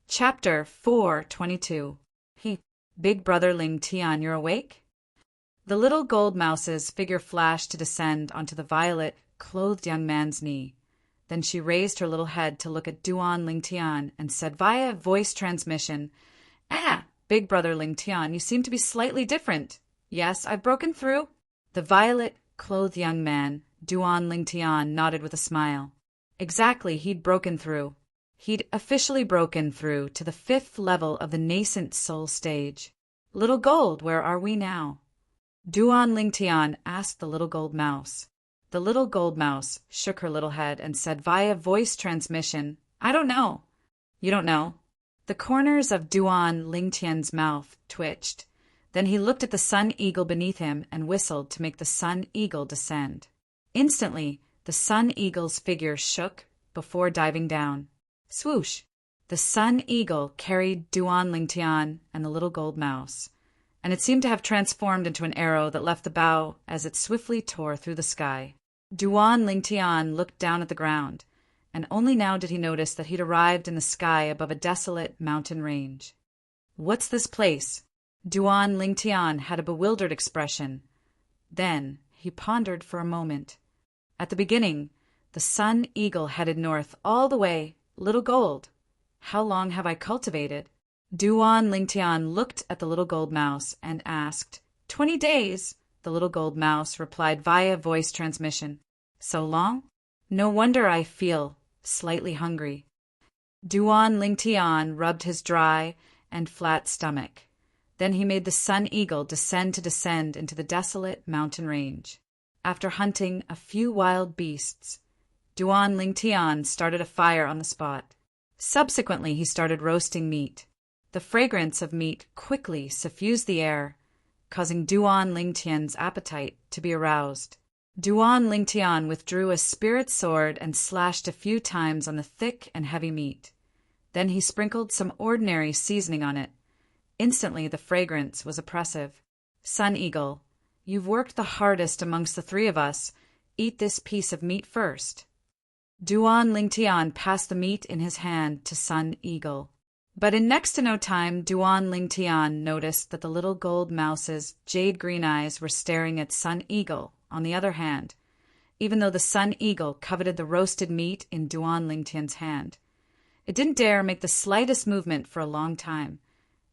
Chapter 4:22. Big Brother Ling Tian, you're awake? The little gold mouse's figure flashed to descend onto the violet-clothed young man's knee. Then she raised her little head to look at Duan Ling Tian and said via voice transmission, Big Brother Ling Tian, you seem to be slightly different. Yes, I've broken through. The violet-clothed young man, Duan Ling Tian, nodded with a smile. Exactly, he'd broken through. He'd officially broken through to the 5th level of the nascent soul stage. Little Gold, where are we now? Duan Lingtian asked the little gold mouse. The little gold mouse shook her little head and said via voice transmission, I don't know. You don't know? The corners of Duan Lingtian's mouth twitched. Then he looked at the sun eagle beneath him and whistled to make the sun eagle descend. Instantly, the sun eagle's figure shook before diving down. Swoosh! The sun eagle carried Duan Lingtian and the little gold mouse, and it seemed to have transformed into an arrow that left the bow as it swiftly tore through the sky. Duan Lingtian looked down at the ground, and only now did he notice that he'd arrived in the sky above a desolate mountain range. What's this place? Duan Lingtian had a bewildered expression. Then he pondered for a moment. At the beginning, the sun eagle headed north all the way, Little Gold. How long have I cultivated? Duan Lingtian looked at the little gold mouse and asked. 20 days, the little gold mouse replied via voice transmission. So long? No wonder I feel slightly hungry. Duan Lingtian rubbed his dry and flat stomach. Then he made the sun eagle descend into the desolate mountain range. After hunting a few wild beasts, Duan Lingtian started a fire on the spot. Subsequently, he started roasting meat. The fragrance of meat quickly suffused the air, causing Duan Lingtian's appetite to be aroused. Duan Lingtian withdrew a spirit sword and slashed a few times on the thick and heavy meat. Then he sprinkled some ordinary seasoning on it. Instantly, the fragrance was oppressive. Sun Eagle, you've worked the hardest amongst the three of us. Eat this piece of meat first. Duan Lingtian passed the meat in his hand to Sun Eagle. But in next to no time, Duan Lingtian noticed that the little gold mouse's jade-green eyes were staring at Sun Eagle, on the other hand, even though the Sun Eagle coveted the roasted meat in Duan Lingtian's hand. It didn't dare make the slightest movement for a long time,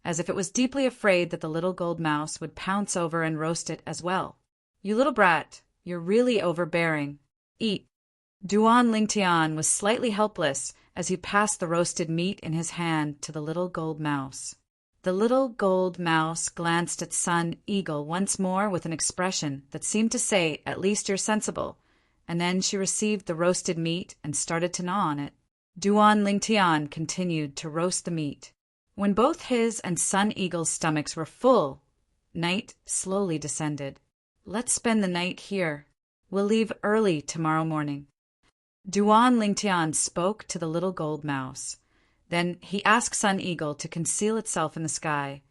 as if it was deeply afraid that the little gold mouse would pounce over and roast it as well. You little brat, you're really overbearing. Eat. Duan Lingtian was slightly helpless as he passed the roasted meat in his hand to the little gold mouse. The little gold mouse glanced at Sun Eagle once more with an expression that seemed to say, at least you're sensible, and then she received the roasted meat and started to gnaw on it. Duan Lingtian continued to roast the meat. When both his and Sun Eagle's stomachs were full, night slowly descended. Let's spend the night here. We'll leave early tomorrow morning. Duan Lingtian spoke to the little gold mouse. Then he asked Sun Eagle to conceal itself in the sky,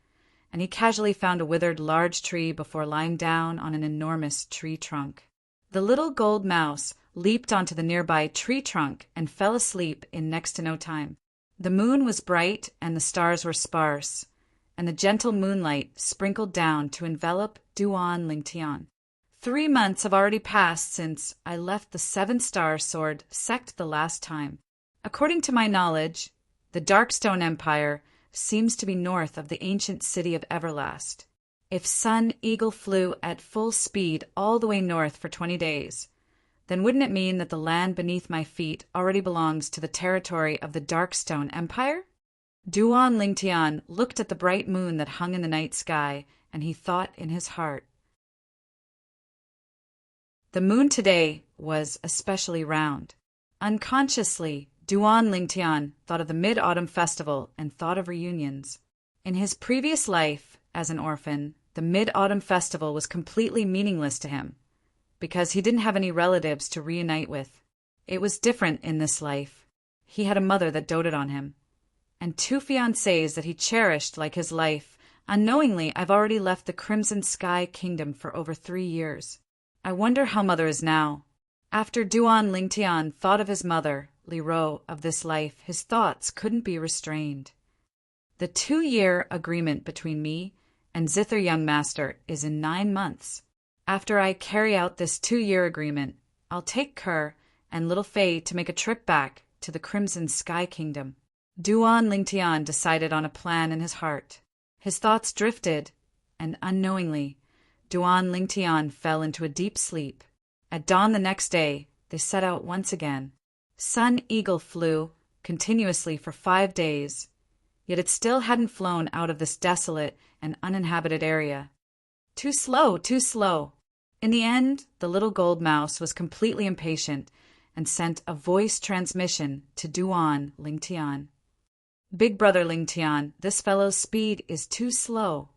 and he casually found a withered large tree before lying down on an enormous tree trunk. The little gold mouse leaped onto the nearby tree trunk and fell asleep in next to no time. The moon was bright and the stars were sparse, and the gentle moonlight sprinkled down to envelop Duan Lingtian. 3 months have already passed since I left the 7-star sword sect the last time. According to my knowledge, the Darkstone Empire seems to be north of the ancient city of Everlast. If Sun Eagle flew at full speed all the way north for 20 days, then wouldn't it mean that the land beneath my feet already belongs to the territory of the Darkstone Empire? Duan Lingtian looked at the bright moon that hung in the night sky, and he thought in his heart. The moon today was especially round. Unconsciously, Duan Lingtian thought of the Mid-Autumn Festival and thought of reunions. In his previous life, as an orphan, the Mid-Autumn Festival was completely meaningless to him, because he didn't have any relatives to reunite with. It was different in this life. He had a mother that doted on him, and 2 fiancées that he cherished like his life. Unknowingly, I've already left the Crimson Sky Kingdom for over 3 years. I wonder how Mother is now. After Duan Lingtian thought of his mother, Liro, of this life, his thoughts couldn't be restrained. The 2-year agreement between me and Zither Young Master is in 9 months. After I carry out this 2-year agreement, I'll take Kerr and little Faye to make a trip back to the Crimson Sky Kingdom. Duan Lingtian decided on a plan in his heart. His thoughts drifted, and unknowingly, Duan Lingtian fell into a deep sleep. At dawn the next day, they set out once again. Sun Eagle flew continuously for 5 days. yet it still hadn't flown out of this desolate and uninhabited area. Too slow, too slow. In the end, the little gold mouse was completely impatient and sent a voice transmission to Duan Lingtian. Big brother Lingtian, this fellow's speed is too slow.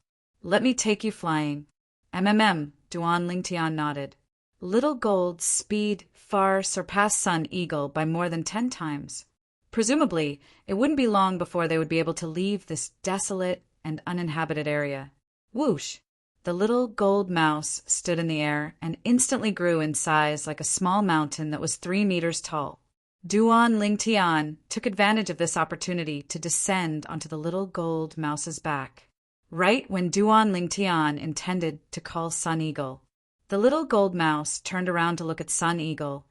Let me take you flying. Duan Lingtian nodded. Little Gold's speed far surpassed Sun Eagle by more than 10 times. Presumably, it wouldn't be long before they would be able to leave this desolate and uninhabited area. Whoosh! The little gold mouse stood in the air and instantly grew in size like a small mountain that was 3 meters tall. Duan Lingtian took advantage of this opportunity to descend onto the little gold mouse's back, right when Duan Lingtian intended to call Sun Eagle. The little gold mouse turned around to look at Sun Eagle,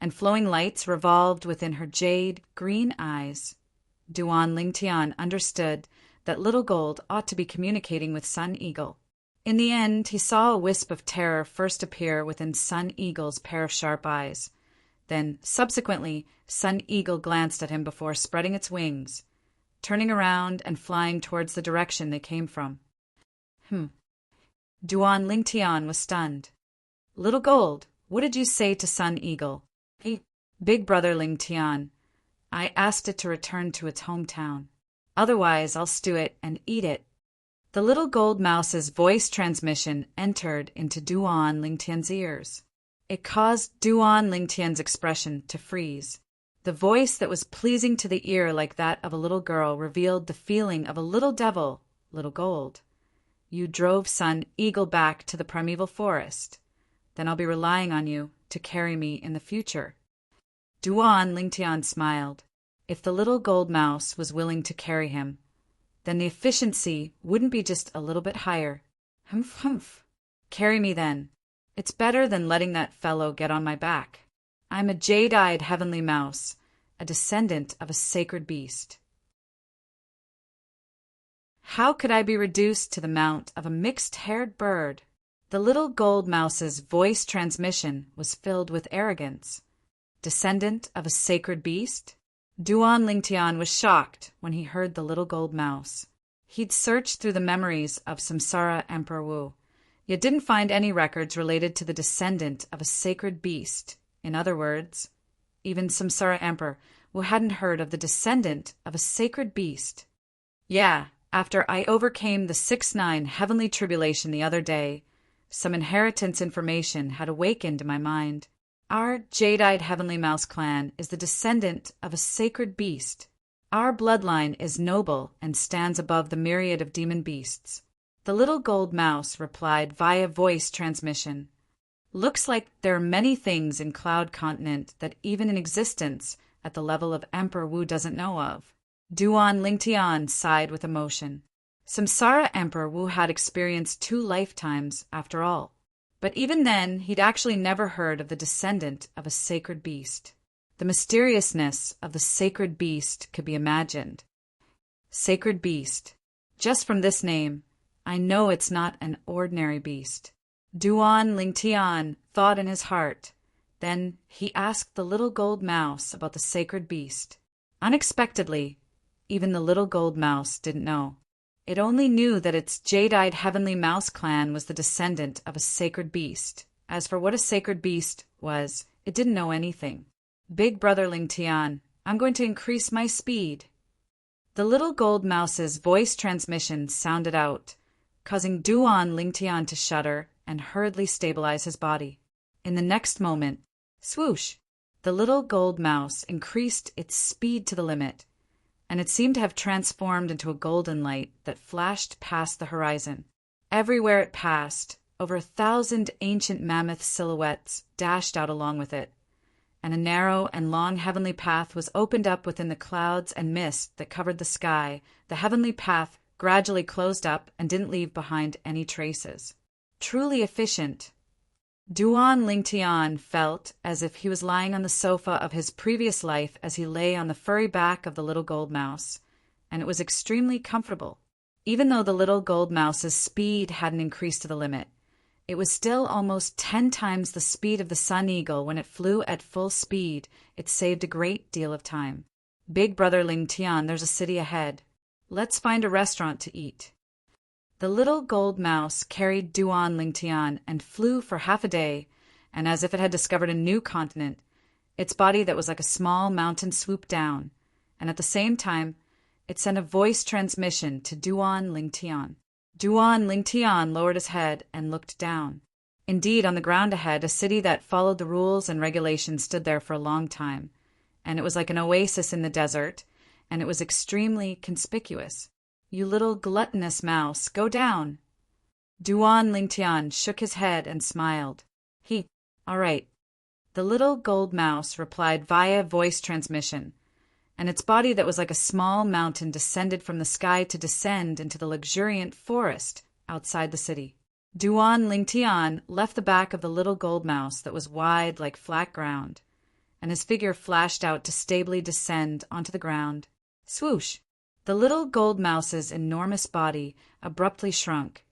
and flowing lights revolved within her jade green eyes. Duan Lingtian understood that Little Gold ought to be communicating with Sun Eagle. In the end, he saw a wisp of terror first appear within Sun Eagle's pair of sharp eyes. Then, subsequently, Sun Eagle glanced at him before spreading its wings, turning around and flying towards the direction they came from. Duan Lingtian was stunned. Little Gold, what did you say to Sun Eagle? Big brother Lingtian, I asked it to return to its hometown. Otherwise, I'll stew it and eat it. The little gold mouse's voice transmission entered into Duan Lingtian's ears. It caused Duan Lingtian's expression to freeze. The voice that was pleasing to the ear like that of a little girl revealed the feeling of a little devil, Little Gold. You drove Sun Eagle back to the primeval forest. Then I'll be relying on you to carry me in the future. Duan Lingtian smiled. If the little gold mouse was willing to carry him, then the efficiency wouldn't be just a little bit higher. Humph. Carry me then. It's better than letting that fellow get on my back. I'm a jade-eyed heavenly mouse, a descendant of a sacred beast. How could I be reduced to the mount of a mixed-haired bird? The little gold mouse's voice transmission was filled with arrogance. Descendant of a sacred beast? Duan Lingtian was shocked when he heard the little gold mouse. He'd searched through the memories of Samsara Emperor Wu, yet didn't find any records related to the descendant of a sacred beast. In other words, even Samsara Emperor Wu hadn't heard of the descendant of a sacred beast. Yeah, after I overcame the 6-9 heavenly tribulation the other day, some inheritance information had awakened in my mind. Our jade-eyed heavenly mouse clan is the descendant of a sacred beast. Our bloodline is noble and stands above the myriad of demon beasts. The little gold mouse replied via voice transmission. Looks like there are many things in Cloud Continent that even in existence at the level of Emperor Wu doesn't know of. Duan Lingtian sighed with emotion. Samsara Emperor Wu had experienced 2 lifetimes after all. But even then, he'd actually never heard of the descendant of a sacred beast. The mysteriousness of the sacred beast could be imagined. Sacred beast. Just from this name, I know it's not an ordinary beast. Duan Lingtian thought in his heart. Then he asked the little gold mouse about the sacred beast. Unexpectedly, even the little gold mouse didn't know. It only knew that its jade-eyed heavenly mouse clan was the descendant of a sacred beast. As for what a sacred beast was, it didn't know anything. Big brother Lingtian, I'm going to increase my speed. The little gold mouse's voice transmission sounded out, causing Duan Lingtian to shudder and hurriedly stabilize his body. In the next moment, swoosh, the little gold mouse increased its speed to the limit, and it seemed to have transformed into a golden light that flashed past the horizon. Everywhere it passed, over 1,000 ancient mammoth silhouettes dashed out along with it, and a narrow and long heavenly path was opened up within the clouds and mist that covered the sky. The heavenly path gradually closed up and didn't leave behind any traces. Truly efficient. Duan Lingtian felt as if he was lying on the sofa of his previous life as he lay on the furry back of the little gold mouse, and it was extremely comfortable. Even though the little gold mouse's speed hadn't increased to the limit, it was still almost 10 times the speed of the Sun Eagle. When it flew at full speed, it saved a great deal of time. Big brother Lingtian, there's a city ahead. let's find a restaurant to eat." The little gold mouse carried Duan Lingtian and flew for half a day, and as if it had discovered a new continent, its body that was like a small mountain swooped down, and at the same time, it sent a voice transmission to Duan Lingtian. Duan Lingtian lowered his head and looked down. Indeed, on the ground ahead, a city that followed the rules and regulations stood there for a long time, and it was like an oasis in the desert, and it was extremely conspicuous. "You little gluttonous mouse, go down." Duan Lingtian shook his head and smiled. All right." The little gold mouse replied via voice transmission, and its body that was like a small mountain descended from the sky to descend into the luxuriant forest outside the city. Duan Lingtian left the back of the little gold mouse that was wide like flat ground, and his figure flashed out to stably descend onto the ground. Swoosh! The little gold mouse's enormous body abruptly shrunk,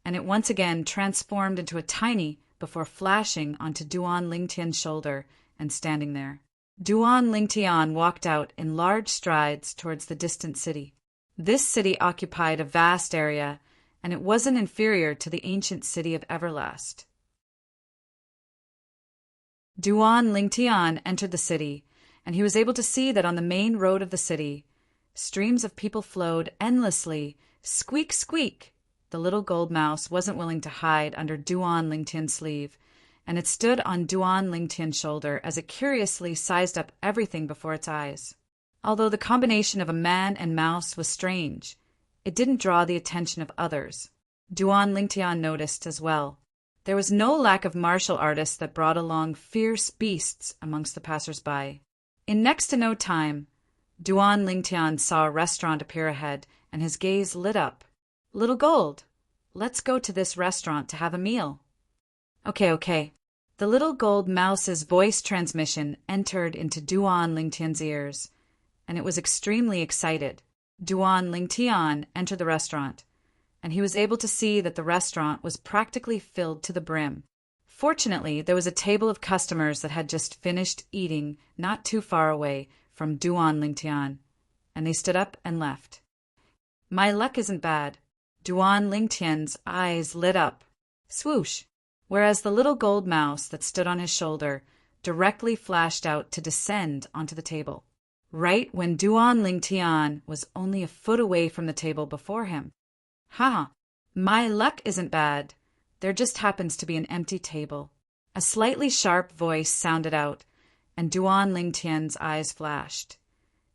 and it once again transformed into a tiny before flashing onto Duan Lingtian's shoulder and standing there. Duan Lingtian walked out in large strides towards the distant city. This city occupied a vast area, and it wasn't inferior to the ancient city of Everlast. Duan Lingtian entered the city, and he was able to see that on the main road of the city, streams of people flowed endlessly. Squeak, squeak! The little gold mouse wasn't willing to hide under Duan Lingtian's sleeve, and it stood on Duan Lingtian's shoulder as it curiously sized up everything before its eyes. Although the combination of a man and mouse was strange, it didn't draw the attention of others. Duan Lingtian noticed as well. There was no lack of martial artists that brought along fierce beasts amongst the passers-by. In next to no time, Duan Lingtian saw a restaurant appear ahead, and his gaze lit up. "Little Gold, let's go to this restaurant to have a meal." Okay. The little gold mouse's voice transmission entered into Duan Lingtian's ears, and it was extremely excited. Duan Lingtian entered the restaurant, and he was able to see that the restaurant was practically filled to the brim. Fortunately, there was a table of customers that had just finished eating not too far away from Duan Lingtian, and they stood up and left. My luck isn't bad. Duan Lingtian's eyes lit up. Swoosh! Whereas the little gold mouse that stood on his shoulder directly flashed out to descend onto the table, right when Duan Lingtian was only a foot away from the table before him. "Ha! My luck isn't bad. There just happens to be an empty table." A slightly sharp voice sounded out, and Duan Lingtian's eyes flashed.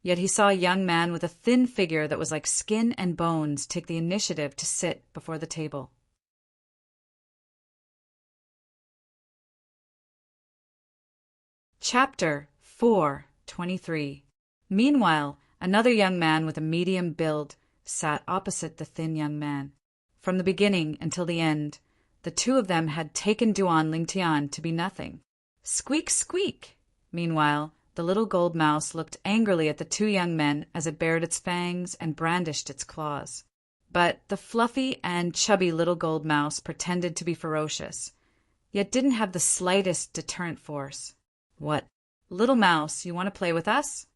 Yet he saw a young man with a thin figure that was like skin and bones take the initiative to sit before the table. Chapter 4:23. Meanwhile, another young man with a medium build sat opposite the thin young man. From the beginning until the end, the two of them had taken Duan Lingtian to be nothing. Squeak, squeak! Meanwhile, the little gold mouse looked angrily at the two young men as it bared its fangs and brandished its claws. But the fluffy and chubby little gold mouse pretended to be ferocious, yet didn't have the slightest deterrent force. "What, little mouse, you want to play with us?"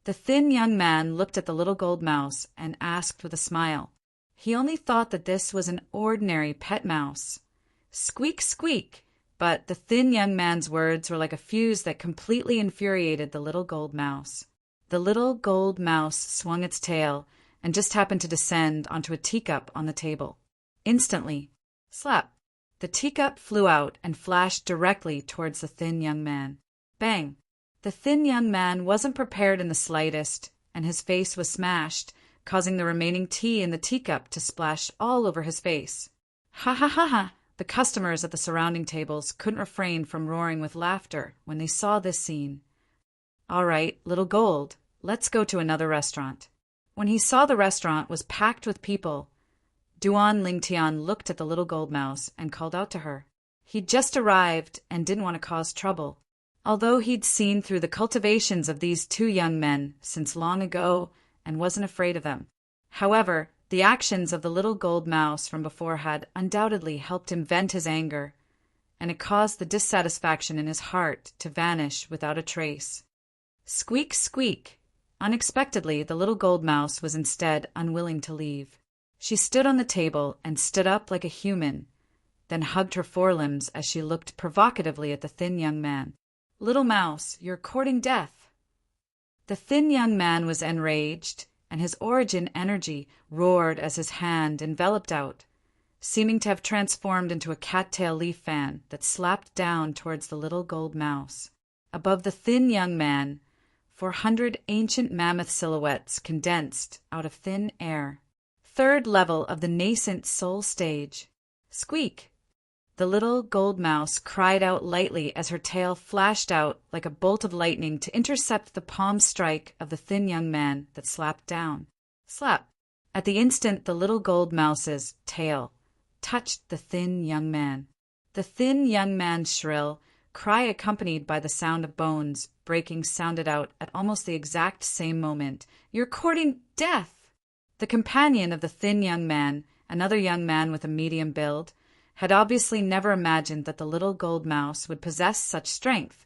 The thin young man looked at the little gold mouse and asked with a smile. He only thought that this was an ordinary pet mouse. Squeak, squeak! But the thin young man's words were like a fuse that completely infuriated the little gold mouse. The little gold mouse swung its tail and just happened to descend onto a teacup on the table. Instantly, slap! The teacup flew out and flashed directly towards the thin young man. Bang! The thin young man wasn't prepared in the slightest, and his face was smashed, causing the remaining tea in the teacup to splash all over his face. Ha ha ha ha! The customers at the surrounding tables couldn't refrain from roaring with laughter when they saw this scene. "All right, little gold, let's go to another restaurant." When he saw the restaurant was packed with people, Duan Lingtian looked at the little gold mouse and called out to her. He'd just arrived and didn't want to cause trouble, although he'd seen through the cultivations of these two young men since long ago and wasn't afraid of them. However, the actions of the little gold mouse from before had undoubtedly helped him vent his anger, and it caused the dissatisfaction in his heart to vanish without a trace. Squeak, squeak! Unexpectedly, the little gold mouse was instead unwilling to leave. She stood on the table and stood up like a human, then hugged her forelimbs as she looked provocatively at the thin young man. "Little mouse, you're courting death." The thin young man was enraged, and his origin energy roared as his hand enveloped out, seeming to have transformed into a cattail leaf fan that slapped down towards the little gold mouse. Above the thin young man, 400 ancient mammoth silhouettes condensed out of thin air. Third level of the nascent soul stage. Squeak! The little gold mouse cried out lightly as her tail flashed out like a bolt of lightning to intercept the palm strike of the thin young man that slapped down. Slap! At the instant, the little gold mouse's tail touched the thin young man. The thin young man's shrill cry, accompanied by the sound of bones breaking, sounded out at almost the exact same moment. "You're courting death!" The companion of the thin young man, another young man with a medium build, had obviously never imagined that the little gold mouse would possess such strength,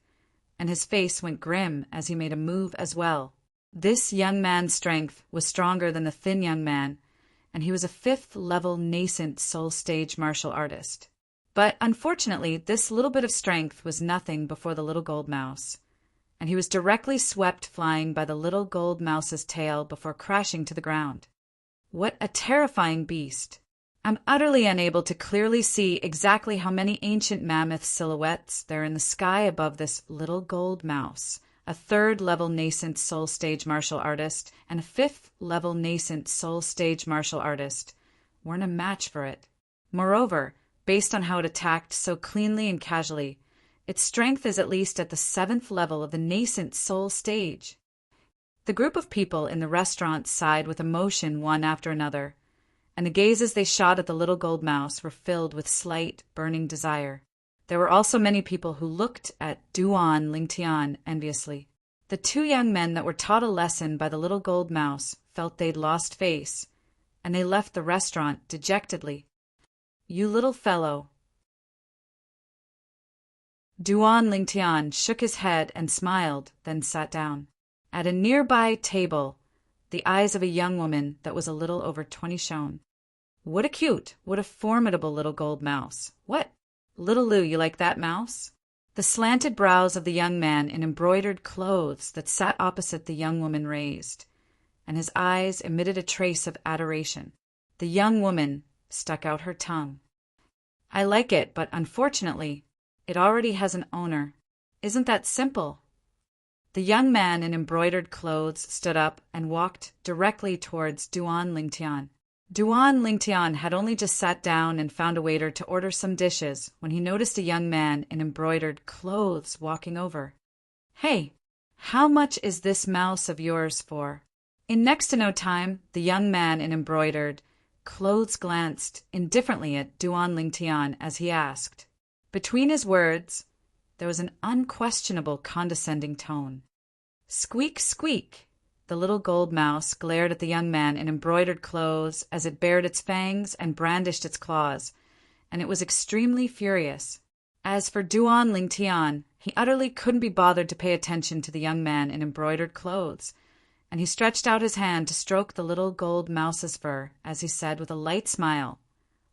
and his face went grim as he made a move as well. This young man's strength was stronger than the thin young man, and he was a 5th-level nascent soul stage martial artist. But unfortunately, this little bit of strength was nothing before the little gold mouse, and he was directly swept flying by the little gold mouse's tail before crashing to the ground. What a terrifying beast! I'm utterly unable to clearly see exactly how many ancient mammoth silhouettes there are in the sky above this little gold mouse, a 3rd-level nascent soul stage martial artist and a 5th-level nascent soul stage martial artist weren't a match for it. Moreover, based on how it attacked so cleanly and casually, its strength is at least at the 7th level of the nascent soul stage. The group of people in the restaurant sighed with emotion one after another, and the gazes they shot at the little gold mouse were filled with slight, burning desire. There were also many people who looked at Duan Lingtian enviously. The 2 young men that were taught a lesson by the little gold mouse felt they'd lost face, and they left the restaurant dejectedly. "You little fellow." Duan Lingtian shook his head and smiled, then sat down. At a nearby table, the eyes of a young woman that was a little over 20 shone. "What a formidable little gold mouse. What? Little Lou, you like that mouse?" The slanted brows of the young man in embroidered clothes that sat opposite the young woman raised, and his eyes emitted a trace of adoration. The young woman stuck out her tongue. "I like it, but unfortunately, it already has an owner. Isn't that simple?" The young man in embroidered clothes stood up and walked directly towards Duan Lingtian. Duan Lingtian had only just sat down and found a waiter to order some dishes when he noticed a young man in embroidered clothes walking over. "Hey, how much is this mouse of yours for?" In next to no time, the young man in embroidered clothes glanced indifferently at Duan Lingtian as he asked. Between his words, there was an unquestionable condescending tone. "Squeak, squeak!" The little gold mouse glared at the young man in embroidered clothes as it bared its fangs and brandished its claws, and it was extremely furious. As for Duan Lingtian, he utterly couldn't be bothered to pay attention to the young man in embroidered clothes, and he stretched out his hand to stroke the little gold mouse's fur as he said with a light smile,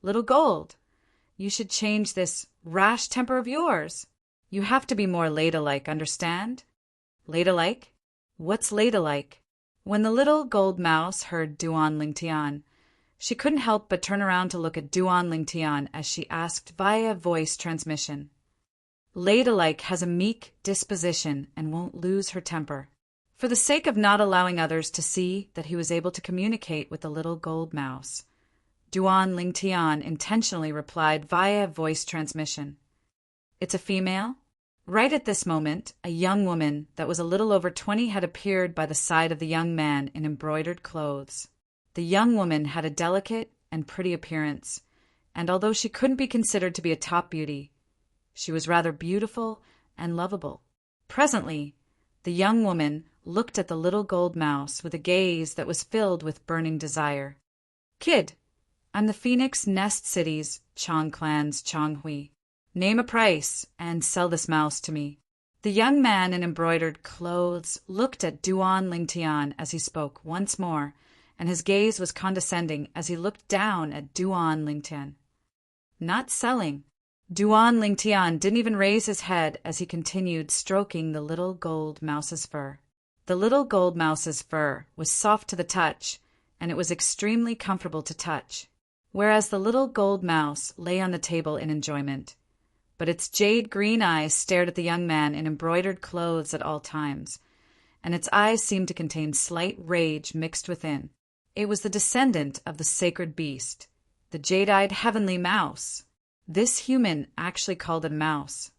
"Little Gold, you should change this rash temper of yours. You have to be more ladylike, understand?" "Ladylike? What's ladylike?" When the little gold mouse heard Duan Lingtian, she couldn't help but turn around to look at Duan Lingtian as she asked via voice transmission. "Ladylike has a meek disposition and won't lose her temper." For the sake of not allowing others to see that he was able to communicate with the little gold mouse, Duan Lingtian intentionally replied via voice transmission. "It's a female?" Right at this moment, a young woman that was a little over 20 had appeared by the side of the young man in embroidered clothes. The young woman had a delicate and pretty appearance, and although she couldn't be considered to be a top beauty, she was rather beautiful and lovable. Presently, the young woman looked at the little gold mouse with a gaze that was filled with burning desire. "Kid, I'm the Phoenix Nest City's Chong Clan's Chong Hui. Name a price and sell this mouse to me." The young man in embroidered clothes looked at Duan Lingtian as he spoke once more, and his gaze was condescending as he looked down at Duan Lingtian. Not selling. Duan Lingtian didn't even raise his head as he continued stroking the little gold mouse's fur. The little gold mouse's fur was soft to the touch, and it was extremely comfortable to touch, whereas the little gold mouse lay on the table in enjoyment. But its jade green eyes stared at the young man in embroidered clothes at all times, and its eyes seemed to contain slight rage mixed within. It was the descendant of the sacred beast, the jade-eyed heavenly mouse. This human actually called it a mouse.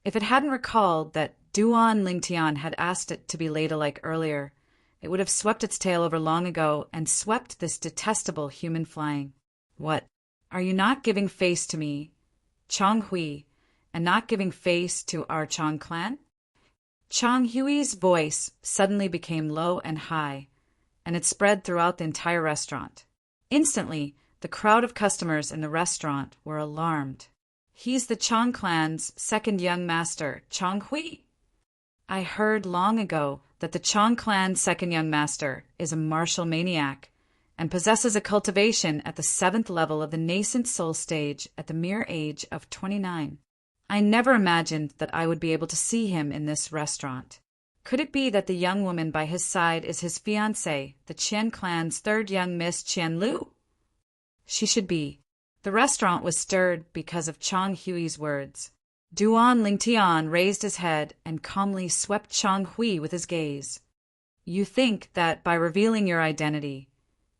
If it hadn't recalled that Duan Lingtian had asked it to be ladle-like earlier, it would have swept its tail over long ago and swept this detestable human flying. What? Are you not giving face to me, Chong Hui, and not giving face to our Chong clan? Chong Hui's voice suddenly became low and high, and it spread throughout the entire restaurant. Instantly, the crowd of customers in the restaurant were alarmed. He's the Chong clan's second young master, Chong Hui. I heard long ago that the Chong clan's second young master is a martial maniac and possesses a cultivation at the 7th level of the nascent soul stage at the mere age of 29. I never imagined that I would be able to see him in this restaurant. Could it be that the young woman by his side is his fiancée, the Qian clan's third young Miss Qian Lu? She should be. The restaurant was stirred because of Chong Hui's words. Duan Lingtian raised his head and calmly swept Chong Hui with his gaze. You think that by revealing your identity,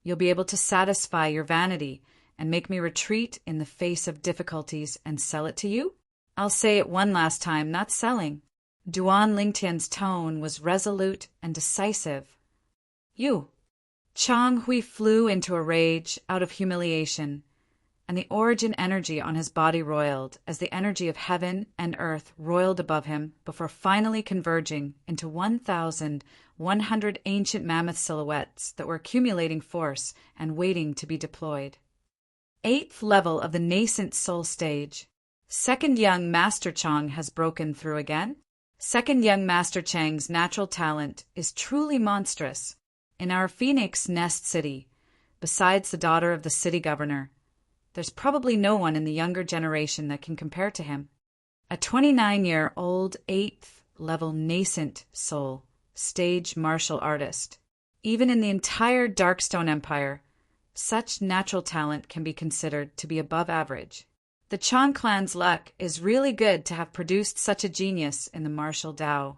you'll be able to satisfy your vanity and make me retreat in the face of difficulties and sell it to you? I'll say it one last time, not selling. Duan Lingtian's tone was resolute and decisive. You. Chong Hui flew into a rage out of humiliation, and the origin energy on his body roiled as the energy of heaven and earth roiled above him before finally converging into 1,100 ancient mammoth silhouettes that were accumulating force and waiting to be deployed. 8th level of the nascent soul stage. Second young Master Chong has broken through again. Second young Master Chang's natural talent is truly monstrous. In our Phoenix Nest City, besides the daughter of the city governor, there's probably no one in the younger generation that can compare to him. A 29-year-old 8th level nascent soul stage martial artist. Even in the entire Darkstone Empire, such natural talent can be considered to be above average. The Chong clan's luck is really good to have produced such a genius in the martial Dao.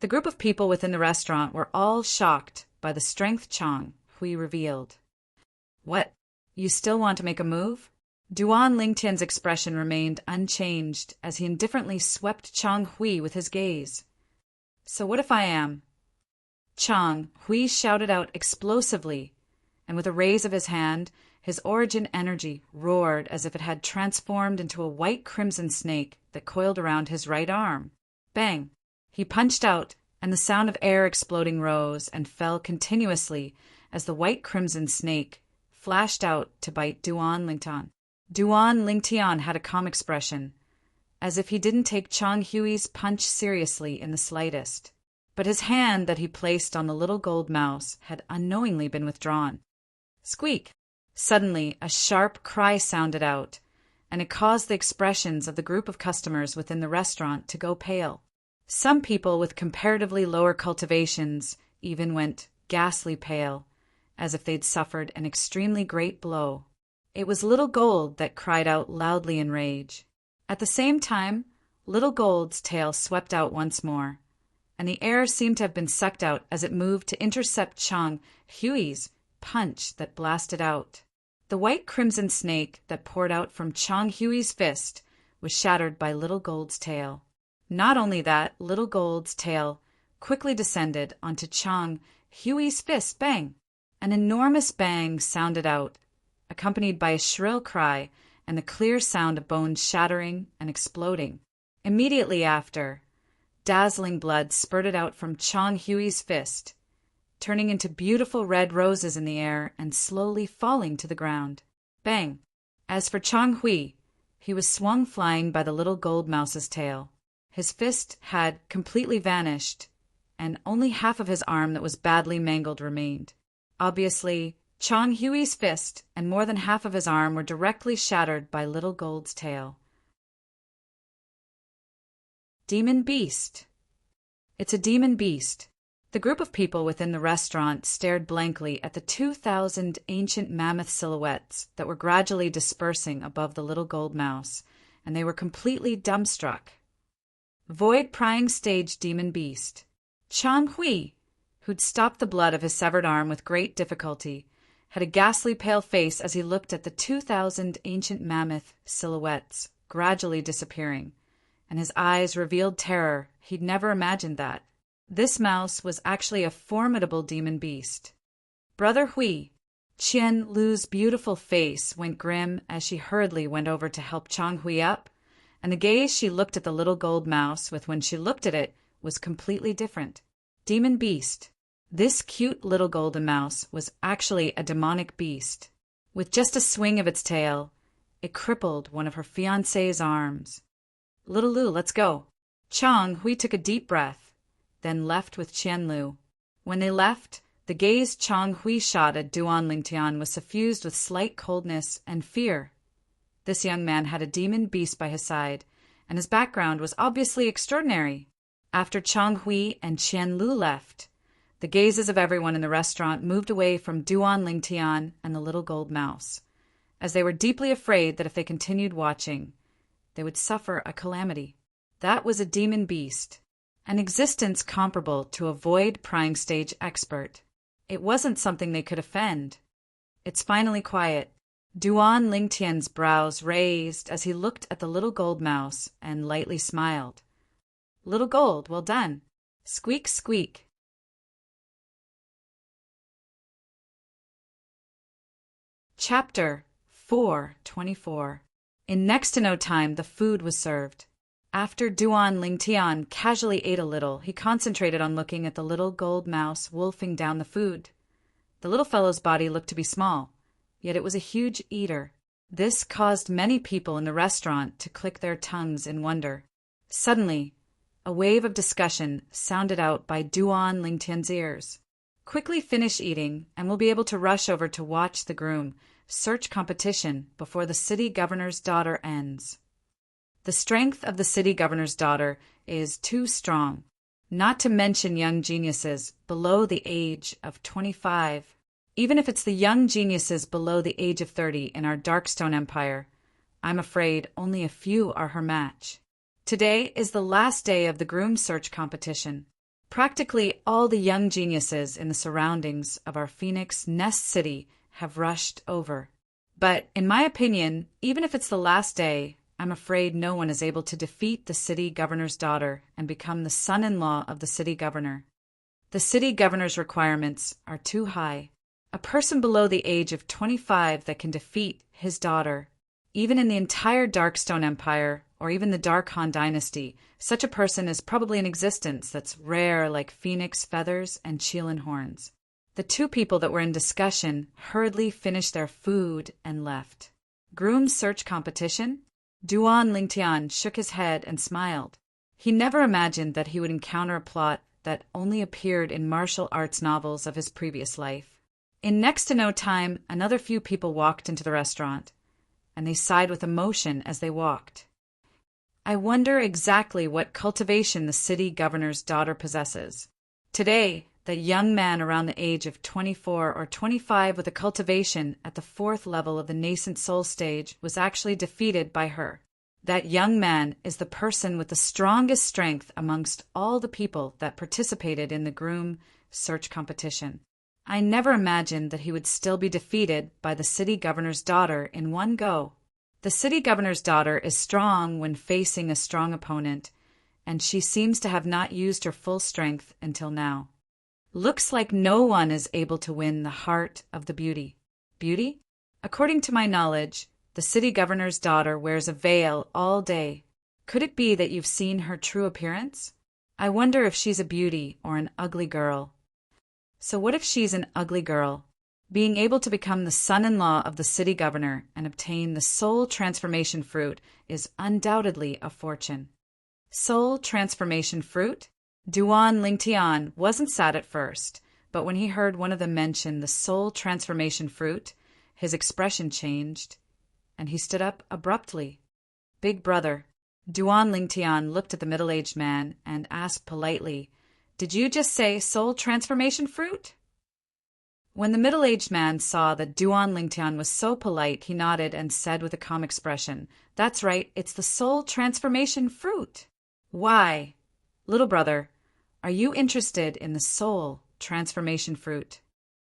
The group of people within the restaurant were all shocked by the strength Chong Hui revealed. What? You still want to make a move? Duan Lingtian's expression remained unchanged as he indifferently swept Chong Hui with his gaze. So what if I am? Chong Hui shouted out explosively, and with a raise of his hand, his origin energy roared as if it had transformed into a white crimson snake that coiled around his right arm. Bang! He punched out, and the sound of air exploding rose and fell continuously as the white crimson snake flashed out to bite Duan Lingtian. Duan Lingtian had a calm expression, as if he didn't take Chong Hui's punch seriously in the slightest. But his hand that he placed on the little gold mouse had unknowingly been withdrawn. Squeak! Suddenly, a sharp cry sounded out, and it caused the expressions of the group of customers within the restaurant to go pale. Some people with comparatively lower cultivations even went ghastly pale, as if they'd suffered an extremely great blow. It was Little Gold that cried out loudly in rage. At the same time, Little Gold's tail swept out once more, and the air seemed to have been sucked out as it moved to intercept Chong Hui's punch that blasted out. The white crimson snake that poured out from Chong Hui's fist was shattered by Little Gold's tail. Not only that, Little Gold's tail quickly descended onto Chong Hui's fist. Bang! An enormous bang sounded out, accompanied by a shrill cry and the clear sound of bones shattering and exploding. Immediately after, dazzling blood spurted out from Chong Hui's fist, turning into beautiful red roses in the air and slowly falling to the ground. Bang! As for Chong Hui, He was swung flying by the little gold mouse's tail. His fist had completely vanished, and only half of his arm that was badly mangled remained. Obviously, Chong Hui's fist and more than half of his arm were directly shattered by Little Gold's tail. Demon Beast. It's a demon beast. The group of people within the restaurant stared blankly at the 2,000 ancient mammoth silhouettes that were gradually dispersing above the little gold mouse, and they were completely dumbstruck. Void prying stage demon beast. Chong Hui, who'd stopped the blood of his severed arm with great difficulty, had a ghastly pale face as he looked at the 2,000 ancient mammoth silhouettes gradually disappearing, and his eyes revealed terror. He'd never imagined that. This mouse was actually a formidable demon beast. Brother Hui. Qian Lu's beautiful face went grim as she hurriedly went over to help Chong Hui up, and the gaze she looked at the little gold mouse with when she looked at it was completely different. Demon beast. This cute little golden mouse was actually a demonic beast. With just a swing of its tail, it crippled one of her fiancé's arms. Little Lu, let's go. Chong Hui took a deep breath, then left with Qian Lu. When they left, the gaze Chong Hui shot at Duan Lingtian was suffused with slight coldness and fear. This young man had a demon beast by his side, and his background was obviously extraordinary. After Chong Hui and Qian Lu left, the gazes of everyone in the restaurant moved away from Duan Lingtian and the little gold mouse, as they were deeply afraid that if they continued watching, they would suffer a calamity. That was a demon beast, an existence comparable to a void prying stage expert. It wasn't something they could offend. It's finally quiet. Duan Lingtian's brows raised as he looked at the little gold mouse and lightly smiled. Little gold, well done. Squeak, squeak. Chapter 4:24. In next to no time, the food was served. After Duan Lingtian casually ate a little, he concentrated on looking at the little gold mouse wolfing down the food. The little fellow's body looked to be small, yet it was a huge eater. This caused many people in the restaurant to click their tongues in wonder. Suddenly, a wave of discussion sounded out by Duan Lingtian's ears. Quickly finish eating, and we'll be able to rush over to watch the groom search competition before the city governor's daughter ends. The strength of the city governor's daughter is too strong, not to mention young geniuses below the age of 25. Even if it's the young geniuses below the age of 30 in our Darkstone Empire, I'm afraid only a few are her match. Today is the last day of the groom search competition. Practically all the young geniuses in the surroundings of our Phoenix Nest City have rushed over. But, in my opinion, even if it's the last day, I'm afraid no one is able to defeat the city governor's daughter and become the son-in-law of the city governor. The city governor's requirements are too high. A person below the age of 25 that can defeat his daughter, even in the entire Darkstone Empire or even the Dark Han dynasty, such a person is probably in existence that's rare like phoenix feathers and Qilin horns. The two people that were in discussion hurriedly finished their food and left. Groom search competition? Duan Lingtian shook his head and smiled. He never imagined that he would encounter a plot that only appeared in martial arts novels of his previous life. In next to no time, another few people walked into the restaurant, and they sighed with emotion as they walked. I wonder exactly what cultivation the city governor's daughter possesses. Today, the young man around the age of 24 or 25 with a cultivation at the 4th level of the nascent soul stage was actually defeated by her. That young man is the person with the strongest strength amongst all the people that participated in the groom search competition. I never imagined that he would still be defeated by the city governor's daughter in one go. The city governor's daughter is strong when facing a strong opponent, and she seems to have not used her full strength until now. Looks like no one is able to win the heart of the beauty. Beauty? According to my knowledge, the city governor's daughter wears a veil all day. Could it be that you've seen her true appearance? I wonder if she's a beauty or an ugly girl. So what if she's an ugly girl? Being able to become the son-in-law of the city governor and obtain the soul transformation fruit is undoubtedly a fortune. Soul transformation fruit? Duan Lingtian wasn't sad at first, but when he heard one of them mention the soul transformation fruit, his expression changed, and he stood up abruptly. Big brother. Duan Lingtian looked at the middle-aged man and asked politely, "Did you just say soul transformation fruit?" When the middle-aged man saw that Duan Lingtian was so polite, he nodded and said with a calm expression, "That's right, it's the soul transformation fruit." "Why? Little brother, are you interested in the soul transformation fruit?"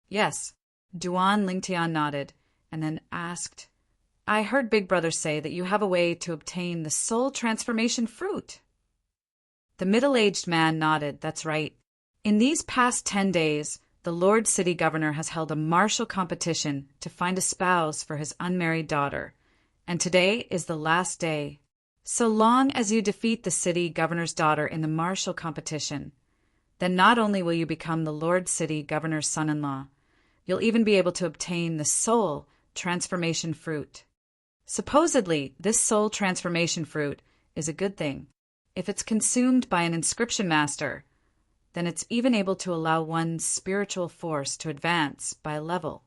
"Yes." Duan Lingtian nodded, and then asked, "I heard Big Brother say that you have a way to obtain the soul transformation fruit." The middle-aged man nodded, "That's right. In these past 10 days, the Lord City Governor has held a martial competition to find a spouse for his unmarried daughter, and today is the last day. So long as you defeat the city governor's daughter in the martial competition, then not only will you become the Lord City Governor's son-in-law, you'll even be able to obtain the soul transformation fruit. Supposedly, this soul transformation fruit is a good thing. If it's consumed by an inscription master, then it's even able to allow one's spiritual force to advance by a level."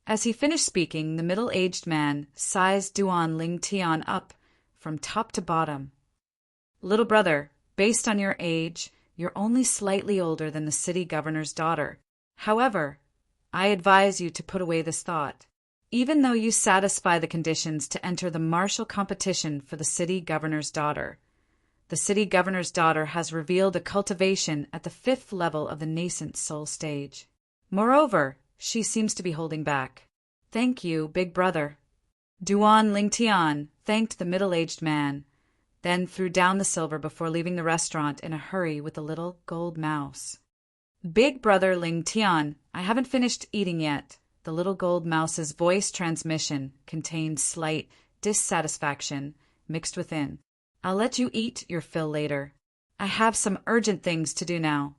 As he finished speaking, the middle-aged man sized Duan Lingtian up from top to bottom. "Little brother, based on your age, you're only slightly older than the city governor's daughter. However, I advise you to put away this thought. Even though you satisfy the conditions to enter the martial competition for the city governor's daughter, the city governor's daughter has revealed a cultivation at the 5th level of the nascent soul stage. Moreover, she seems to be holding back. Thank you, big brother." Duan Lingtian thanked the middle-aged man, then threw down the silver before leaving the restaurant in a hurry with the little gold mouse. "Big brother Lingtian, I haven't finished eating yet." The little gold mouse's voice transmission contained slight dissatisfaction mixed within. "I'll let you eat your fill later. I have some urgent things to do now."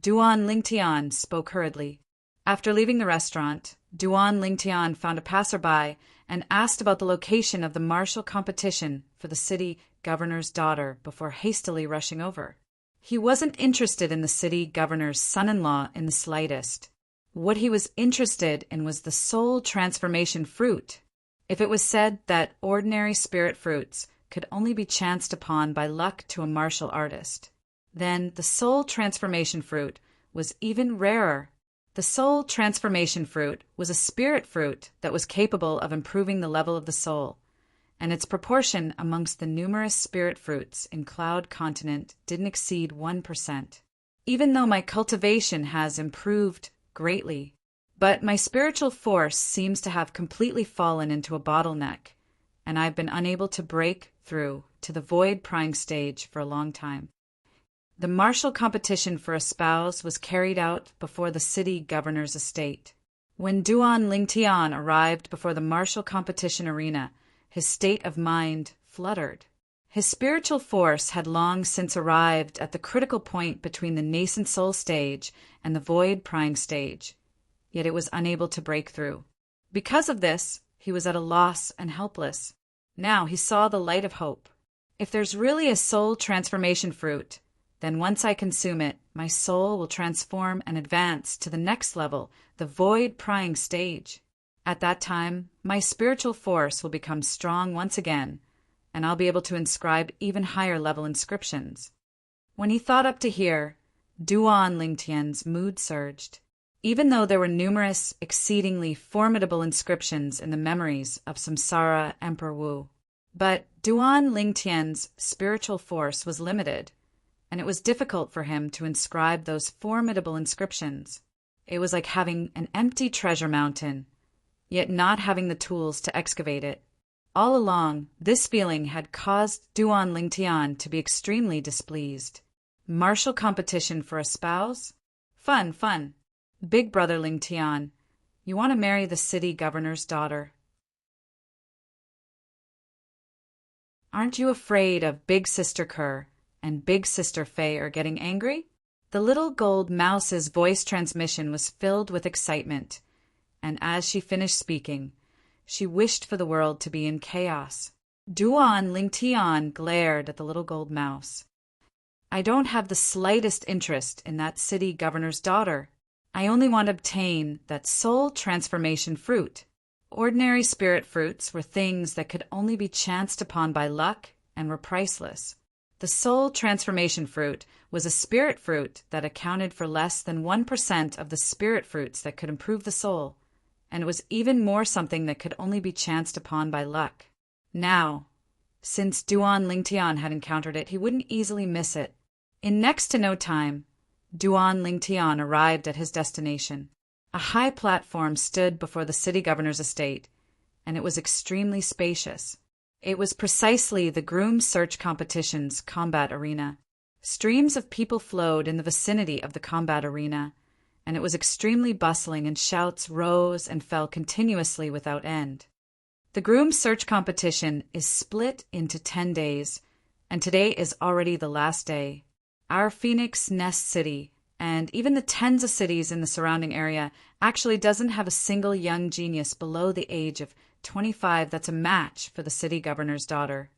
Duan Lingtian spoke hurriedly. After leaving the restaurant, Duan Lingtian found a passerby and asked about the location of the martial competition for the city governor's daughter before hastily rushing over. He wasn't interested in the city governor's son-in-law in the slightest. What he was interested in was the soul transformation fruit. If it was said that ordinary spirit fruits could only be chanced upon by luck to a martial artist, then the soul transformation fruit was even rarer. The soul transformation fruit was a spirit fruit that was capable of improving the level of the soul, and its proportion amongst the numerous spirit fruits in Cloud Continent didn't exceed 1%. Even though my cultivation has improved greatly, but my spiritual force seems to have completely fallen into a bottleneck, and I've been unable to break through to the void prying stage for a long time. The martial competition for a spouse was carried out before the city governor's estate. When Duan Lingtian arrived before the martial competition arena, his state of mind fluttered. His spiritual force had long since arrived at the critical point between the nascent soul stage and the void prying stage, yet it was unable to break through. Because of this, he was at a loss and helpless. Now he saw the light of hope. If there's really a soul transformation fruit, then once I consume it, my soul will transform and advance to the next level, the void prying stage. At that time, my spiritual force will become strong once again, and I'll be able to inscribe even higher level inscriptions. When he thought up to here, Duan Lingtian's mood surged. Even though there were numerous, exceedingly formidable inscriptions in the memories of Samsara Emperor Wu, but Duan Lingtian's spiritual force was limited, and it was difficult for him to inscribe those formidable inscriptions. It was like having an empty treasure mountain, yet not having the tools to excavate it. All along, this feeling had caused Duan Lingtian to be extremely displeased. Martial competition for a spouse? Fun, fun. Big brother Lingtian, you want to marry the city governor's daughter. Aren't you afraid of Big Sister Kerr and Big Sister Fei are getting angry? The The little gold mouse's voice transmission was filled with excitement, and as she finished speaking, she wished for the world to be in chaos. Duan Lingtian glared at the little gold mouse. I don't have the slightest interest in that city governor's daughter. I only want to obtain that soul transformation fruit. Ordinary spirit fruits were things that could only be chanced upon by luck and were priceless. The soul transformation fruit was a spirit fruit that accounted for less than 1% of the spirit fruits that could improve the soul, and it was even more something that could only be chanced upon by luck. Now, since Duan Lingtian had encountered it, he wouldn't easily miss it. In next to no time, Duan Lingtian arrived at his destination. A high platform stood before the city governor's estate, and it was extremely spacious. It was precisely the groom search competition's combat arena. Streams of people flowed in the vicinity of the combat arena, and it was extremely bustling, and shouts rose and fell continuously without end. The groom search competition is split into 10 days, and today is already the last day. Our Phoenix Nest City, and even the tens of cities in the surrounding area, actually doesn't have a single young genius below the age of 25 that's a match for the city governor's daughter.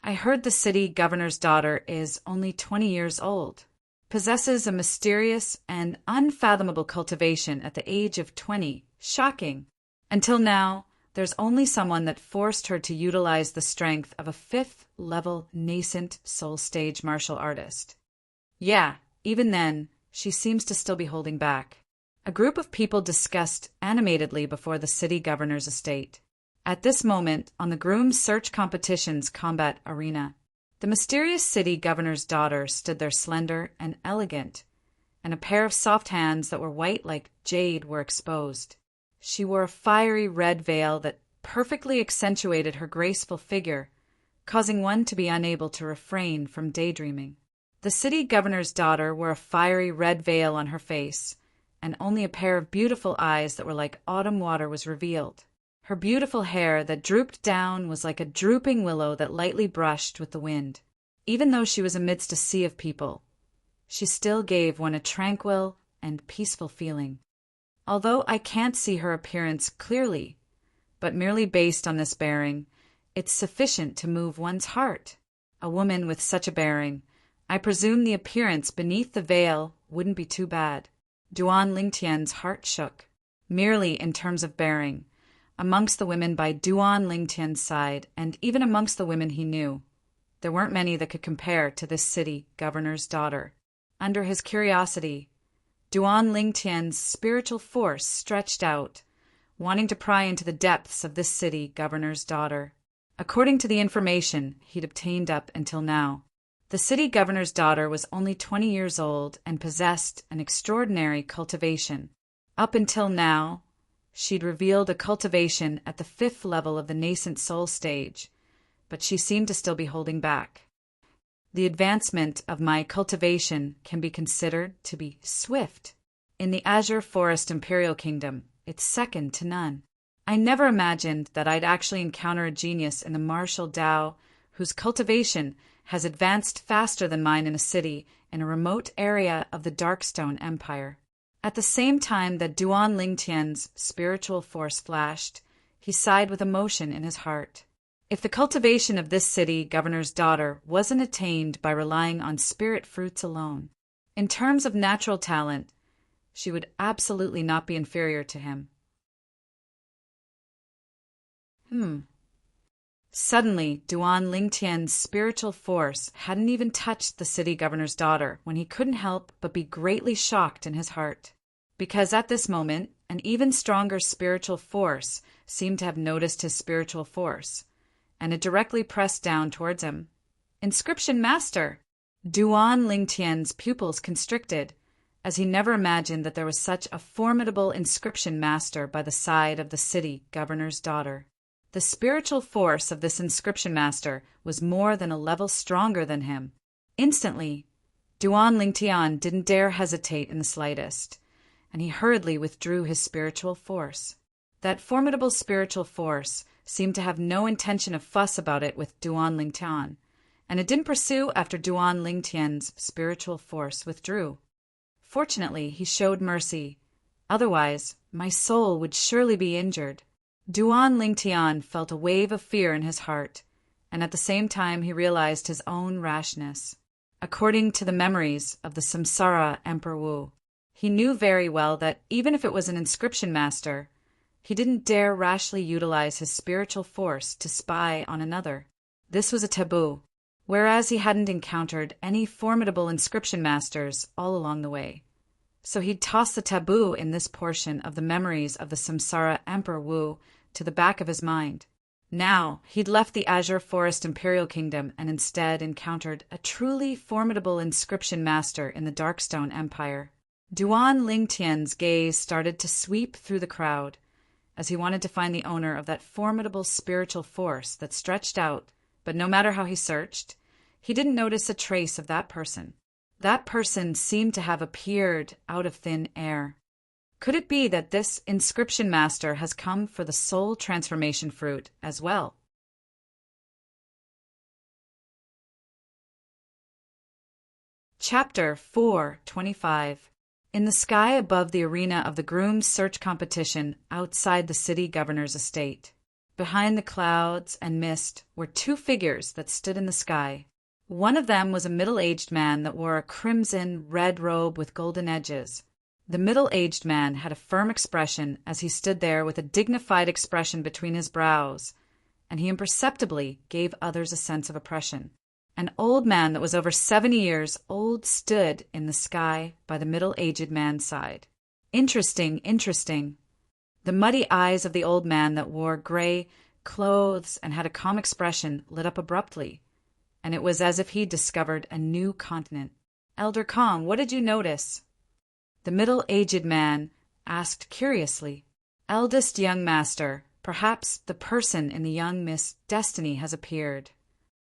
I heard the city governor's daughter is only 20 years old, possesses a mysterious and unfathomable cultivation at the age of 20. Shocking. Until now, there's only someone that forced her to utilize the strength of a 5th-level nascent soul stage martial artist. Yeah, even then, she seems to still be holding back. A group of people discussed animatedly before the city governor's estate. At this moment, on the groom search competition's combat arena, the mysterious city governor's daughter stood there slender and elegant, and a pair of soft hands that were white like jade were exposed. She wore a fiery red veil that perfectly accentuated her graceful figure, causing one to be unable to refrain from daydreaming. The city governor's daughter wore a fiery red veil on her face, and only a pair of beautiful eyes that were like autumn water was revealed. Her beautiful hair that drooped down was like a drooping willow that lightly brushed with the wind. Even though she was amidst a sea of people, she still gave one a tranquil and peaceful feeling. Although I can't see her appearance clearly, but merely based on this bearing, it's sufficient to move one's heart. A woman with such a bearing, I presume the appearance beneath the veil wouldn't be too bad. Duan Lingtian's heart shook. Merely in terms of bearing, amongst the women by Duan Lingtian's side, and even amongst the women he knew, there weren't many that could compare to this city governor's daughter. Under his curiosity, Duan Lingtian's spiritual force stretched out, wanting to pry into the depths of this city governor's daughter. According to the information he'd obtained up until now, the city governor's daughter was only 20 years old and possessed an extraordinary cultivation. Up until now, she'd revealed a cultivation at the 5th level of the nascent soul stage, but she seemed to still be holding back. The advancement of my cultivation can be considered to be swift. In the Azure Forest Imperial Kingdom, it's second to none. I never imagined that I'd actually encounter a genius in the martial Tao whose cultivation has advanced faster than mine in a city in a remote area of the Darkstone Empire. At the same time that Duan Lingtian's spiritual force flashed, he sighed with emotion in his heart. If the cultivation of this city governor's daughter wasn't attained by relying on spirit fruits alone, in terms of natural talent, she would absolutely not be inferior to him. Suddenly, Duan Lingtian's spiritual force hadn't even touched the city governor's daughter when he couldn't help but be greatly shocked in his heart. Because at this moment, an even stronger spiritual force seemed to have noticed his spiritual force, and it directly pressed down towards him. Inscription Master! Duan Lingtian's pupils constricted, as he never imagined that there was such a formidable inscription master by the side of the city governor's daughter. The spiritual force of this inscription master was more than a level stronger than him. Instantly, Duan Lingtian didn't dare hesitate in the slightest, and he hurriedly withdrew his spiritual force. That formidable spiritual force seemed to have no intention of fuss about it with Duan Lingtian, and it didn't pursue after Duan Lingtian's spiritual force withdrew. Fortunately, he showed mercy. Otherwise, my soul would surely be injured. Duan Lingtian felt a wave of fear in his heart, and at the same time he realized his own rashness. According to the memories of the Samsara Emperor Wu, he knew very well that even if it was an inscription master, he didn't dare rashly utilize his spiritual force to spy on another. This was a taboo, whereas he hadn't encountered any formidable inscription masters all along the way. So he'd tossed the taboo in this portion of the memories of the Samsara Emperor Wu to the back of his mind. Now, he'd left the Azure Forest Imperial Kingdom and instead encountered a truly formidable inscription master in the Darkstone Empire. Duan Lingtian's gaze started to sweep through the crowd, as he wanted to find the owner of that formidable spiritual force that stretched out, but no matter how he searched, he didn't notice a trace of that person. That person seemed to have appeared out of thin air. Could it be that this inscription master has come for the soul transformation fruit as well? Chapter 4:25. In the sky above the arena of the groom's search competition outside the city governor's estate, behind the clouds and mist were two figures that stood in the sky. One of them was a middle-aged man that wore a crimson red robe with golden edges. The middle-aged man had a firm expression as he stood there with a dignified expression between his brows, and he imperceptibly gave others a sense of oppression. An old man that was over 70 years old stood in the sky by the middle-aged man's side. Interesting, interesting. The muddy eyes of the old man that wore gray clothes and had a calm expression lit up abruptly, and it was as if he discovered a new continent. Elder Kong, what did you notice? The middle-aged man asked curiously. Eldest young master, perhaps the person in the young Miss Destiny has appeared.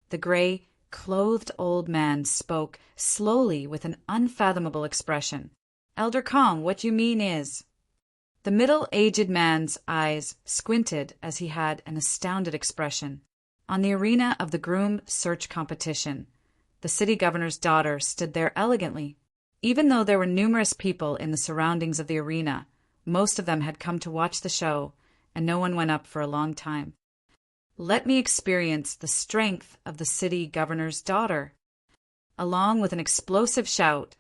The gray clothed old man spoke slowly with an unfathomable expression. Elder Kong, what you mean is... The middle-aged man's eyes squinted as he had an astounded expression. On the arena of the groom search competition, the city governor's daughter stood there elegantly. Even though there were numerous people in the surroundings of the arena, most of them had come to watch the show, and no one went up for a long time. Let me experience the strength of the city governor's daughter. Along with an explosive shout,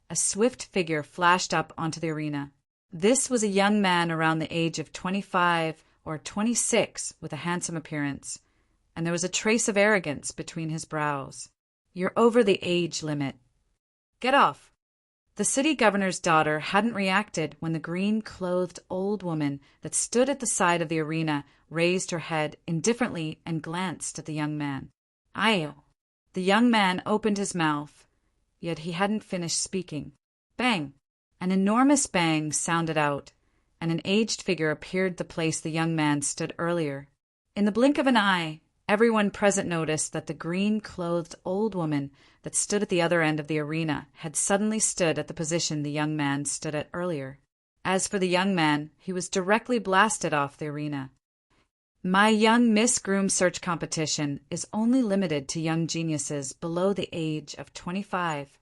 a swift figure flashed up onto the arena. This was a young man around the age of 25 or 26 with a handsome appearance, and there was a trace of arrogance between his brows. You're over the age limit. Get off. The city governor's daughter hadn't reacted when the green-clothed old woman that stood at the side of the arena raised her head indifferently and glanced at the young man. Ayo. The young man opened his mouth, yet he hadn't finished speaking. Bang! An enormous bang sounded out, and an aged figure appeared the place the young man stood earlier. In the blink of an eye, everyone present noticed that the green-clothed old woman that stood at the other end of the arena had suddenly stood at the position the young man stood at earlier. As for the young man, he was directly blasted off the arena. My young Miss Groom Search competition is only limited to young geniuses below the age of 25.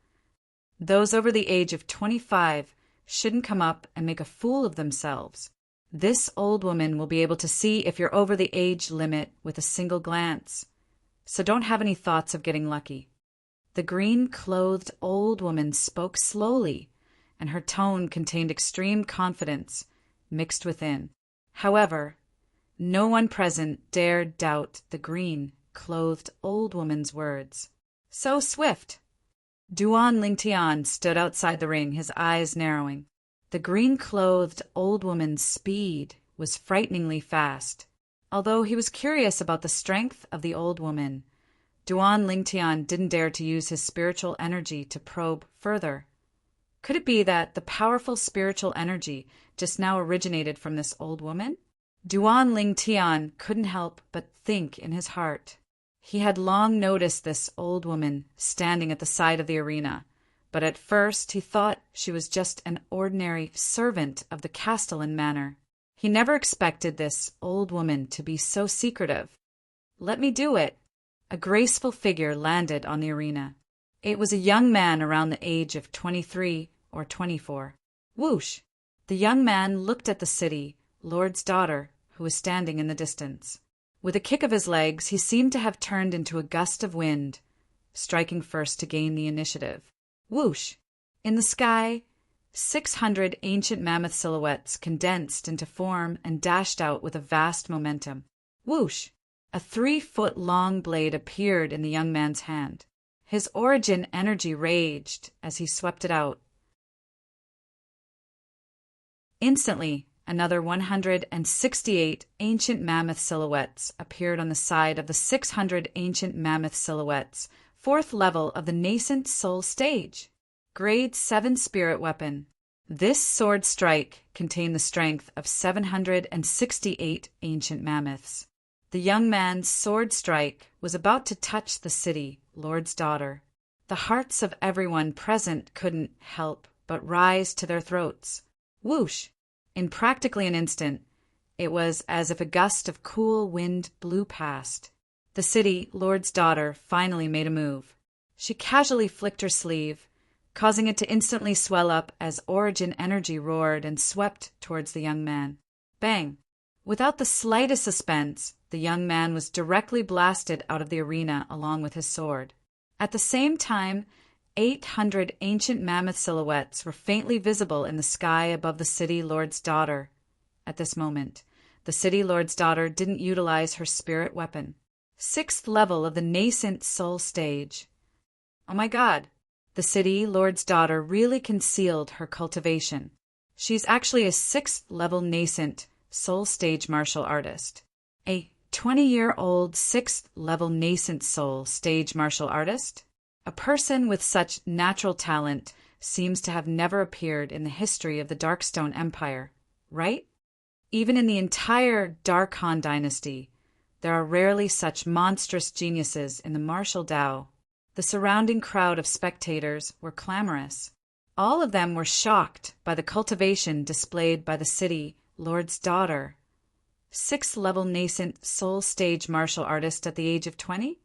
Those over the age of 25 shouldn't come up and make a fool of themselves. This old woman will be able to see if you're over the age limit with a single glance, so don't have any thoughts of getting lucky. The green-clothed old woman spoke slowly, and her tone contained extreme confidence mixed within. However, no one present dared doubt the green-clothed old woman's words. So swift! Duan Lingtian stood outside the ring, his eyes narrowing. The green-clothed old woman's speed was frighteningly fast. Although he was curious about the strength of the old woman, Duan Lingtian didn't dare to use his spiritual energy to probe further. Could it be that the powerful spiritual energy just now originated from this old woman? Duan Lingtian couldn't help but think in his heart. He had long noticed this old woman standing at the side of the arena, but at first he thought she was just an ordinary servant of the Castellan manor. He never expected this old woman to be so secretive. Let me do it. A graceful figure landed on the arena. It was a young man around the age of 23 or 24. Whoosh! The young man looked at the city, lord's daughter, who was standing in the distance. With a kick of his legs, he seemed to have turned into a gust of wind, striking first to gain the initiative. Whoosh! In the sky, 600 ancient mammoth silhouettes condensed into form and dashed out with a vast momentum. Whoosh! A 3-foot-long blade appeared in the young man's hand. His origin energy raged as he swept it out. Instantly, another 168 ancient mammoth silhouettes appeared on the side of the 600 ancient mammoth silhouettes, fourth level of the nascent soul stage. Grade 7 spirit weapon. This sword strike contained the strength of 768 ancient mammoths. The young man's sword strike was about to touch the city, lord's daughter. The hearts of everyone present couldn't help but rise to their throats. Whoosh! In practically an instant, it was as if a gust of cool wind blew past. The city, lord's daughter, finally made a move. She casually flicked her sleeve, causing it to instantly swell up as origin energy roared and swept towards the young man. Bang! Without the slightest suspense, the young man was directly blasted out of the arena along with his sword. At the same time, 800 ancient mammoth silhouettes were faintly visible in the sky above the city lord's daughter. At this moment, the city lord's daughter didn't utilize her spirit weapon. 6th level of the nascent soul stage. Oh my God! The city lord's daughter really concealed her cultivation. She's actually a 6th level nascent soul stage martial artist. A 20-year-old 6th level nascent soul stage martial artist? A person with such natural talent seems to have never appeared in the history of the Darkstone Empire, right? Even in the entire Darkhan dynasty, there are rarely such monstrous geniuses in the martial Dao. The surrounding crowd of spectators were clamorous. All of them were shocked by the cultivation displayed by the city lord's daughter. 6th level nascent soul stage martial artist at the age of 20?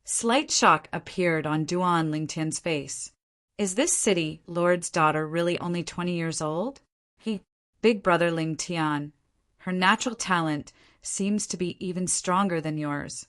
Slight shock appeared on Duan Lingtian's face. Is this city lord's daughter really only 20 years old? Big brother Lingtian, her natural talent seems to be even stronger than yours.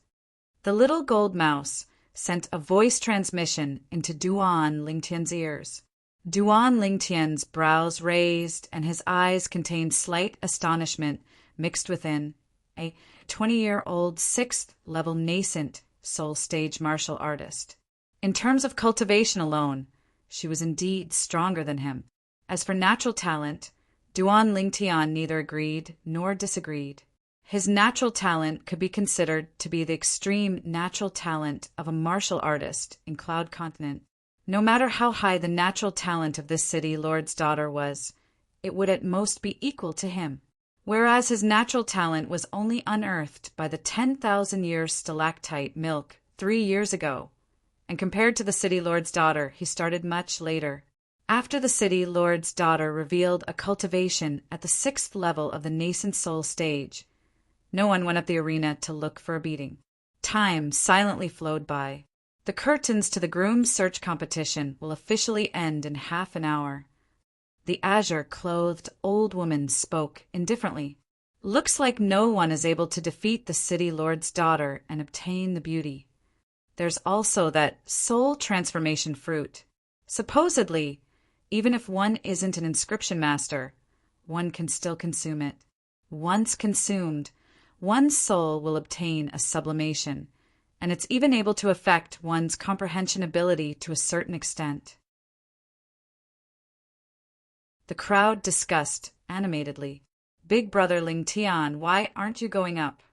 The little gold mouse sent a voice transmission into Duan Lingtian's ears. Duan Lingtian's brows raised and his eyes contained slight astonishment mixed within. A 20-year-old 6th level nascent soul stage martial artist. In terms of cultivation alone, she was indeed stronger than him. As for natural talent, Duan Lingtian neither agreed nor disagreed. His natural talent could be considered to be the extreme natural talent of a martial artist in Cloud Continent. No matter how high the natural talent of this city lord's daughter was, it would at most be equal to him. Whereas his natural talent was only unearthed by the 10,000-year stalactite milk 3 years ago, and compared to the city lord's daughter, he started much later. After the city lord's daughter revealed a cultivation at the 6th level of the nascent soul stage, no one went up the arena to look for a beating. Time silently flowed by. The curtains to the groom search competition will officially end in half an hour. The azure-clothed old woman spoke indifferently. Looks like no one is able to defeat the city lord's daughter and obtain the beauty. There's also that soul transformation fruit. Supposedly, even if one isn't an inscription master, one can still consume it. Once consumed, one's soul will obtain a sublimation, and it's even able to affect one's comprehension ability to a certain extent. The crowd discussed animatedly. Big brother Lingtian, why aren't you going up?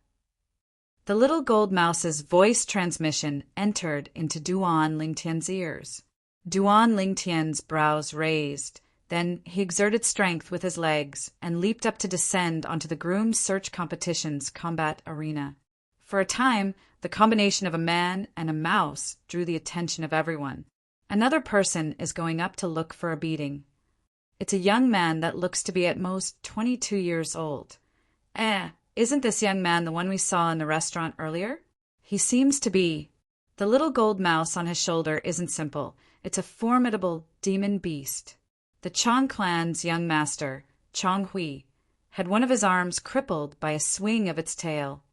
The little gold mouse's voice transmission entered into Duan Lingtian's ears. Duan Lingtian's brows raised. Then he exerted strength with his legs and leaped up to descend onto the groom search competition's combat arena. For a time, the combination of a man and a mouse drew the attention of everyone. Another person is going up to look for a beating. It's a young man that looks to be at most 22 years old. Isn't this young man the one we saw in the restaurant earlier? He seems to be. The little gold mouse on his shoulder isn't simple. It's a formidable demon beast. The Chong clan's young master, Chong Hui, had one of his arms crippled by a swing of its tail.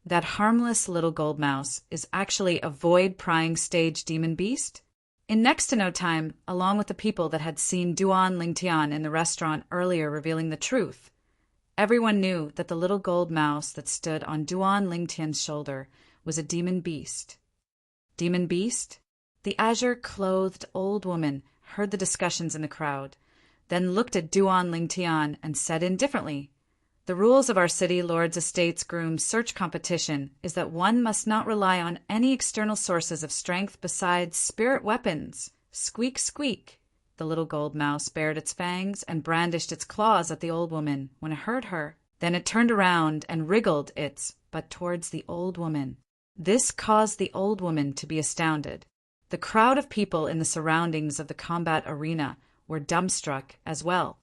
That harmless little gold mouse is actually a void-prying stage demon beast? In next to no time, along with the people that had seen Duan Lingtian in the restaurant earlier revealing the truth, everyone knew that the little gold mouse that stood on Duan Lingtian's shoulder was a demon beast. Demon beast? The azure-clothed old woman heard the discussions in the crowd, then looked at Duan Lingtian and said indifferently, "The rules of our city lord's estate's groom search competition is that one must not rely on any external sources of strength besides spirit weapons. Squeak, squeak." The little gold mouse bared its fangs and brandished its claws at the old woman when it heard her. Then it turned around and wriggled its butt towards the old woman. This caused the old woman to be astounded. The crowd of people in the surroundings of the combat arena were dumbstruck as well.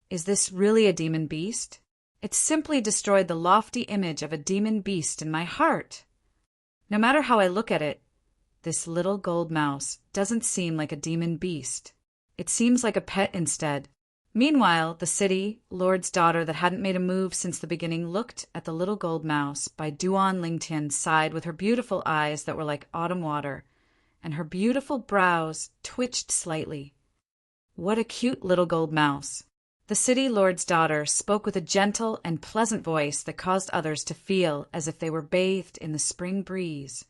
Is this really a demon beast? It simply destroyed the lofty image of a demon beast in my heart. No matter how I look at it, this little gold mouse doesn't seem like a demon beast. It seems like a pet instead. Meanwhile, the city lord's daughter that hadn't made a move since the beginning looked at the little gold mouse by Duan Lingtian's side with her beautiful eyes that were like autumn water, and her beautiful brows twitched slightly. What a cute little gold mouse. The city lord's daughter spoke with a gentle and pleasant voice that caused others to feel as if they were bathed in the spring breeze.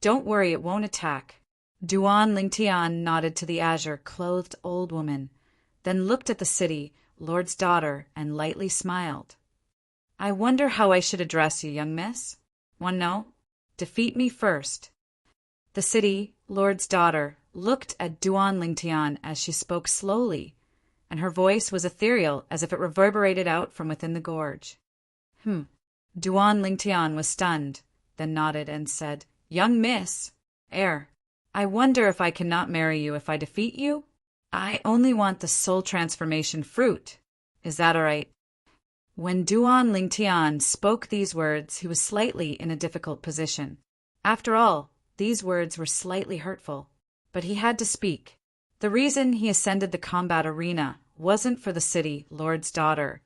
"Don't worry, it won't attack." Duan Lingtian nodded to the azure-clothed old woman, then looked at the city lord's daughter and lightly smiled. "I wonder how I should address you, young miss? Want to know? Defeat me first." The city lord's daughter looked at Duan Lingtian as she spoke slowly, and her voice was ethereal as if it reverberated out from within the gorge. Duan Lingtian was stunned, then nodded and said, "Young miss, I wonder if I cannot marry you if I defeat you? I only want the soul transformation fruit. Is that all right?" When Duan Lingtian spoke these words, he was slightly in a difficult position. After all, these words were slightly hurtful, but he had to speak. The reason he ascended the combat arena wasn't for the city lord's daughter,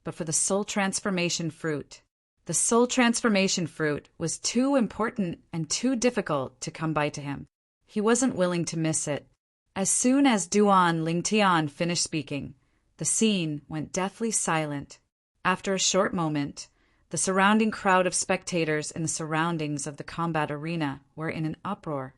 but for the soul transformation fruit. The soul transformation fruit was too important and too difficult to come by to him. He wasn't willing to miss it. As soon as Duan Lingtian finished speaking, the scene went deathly silent. After a short moment, the surrounding crowd of spectators in the surroundings of the combat arena were in an uproar.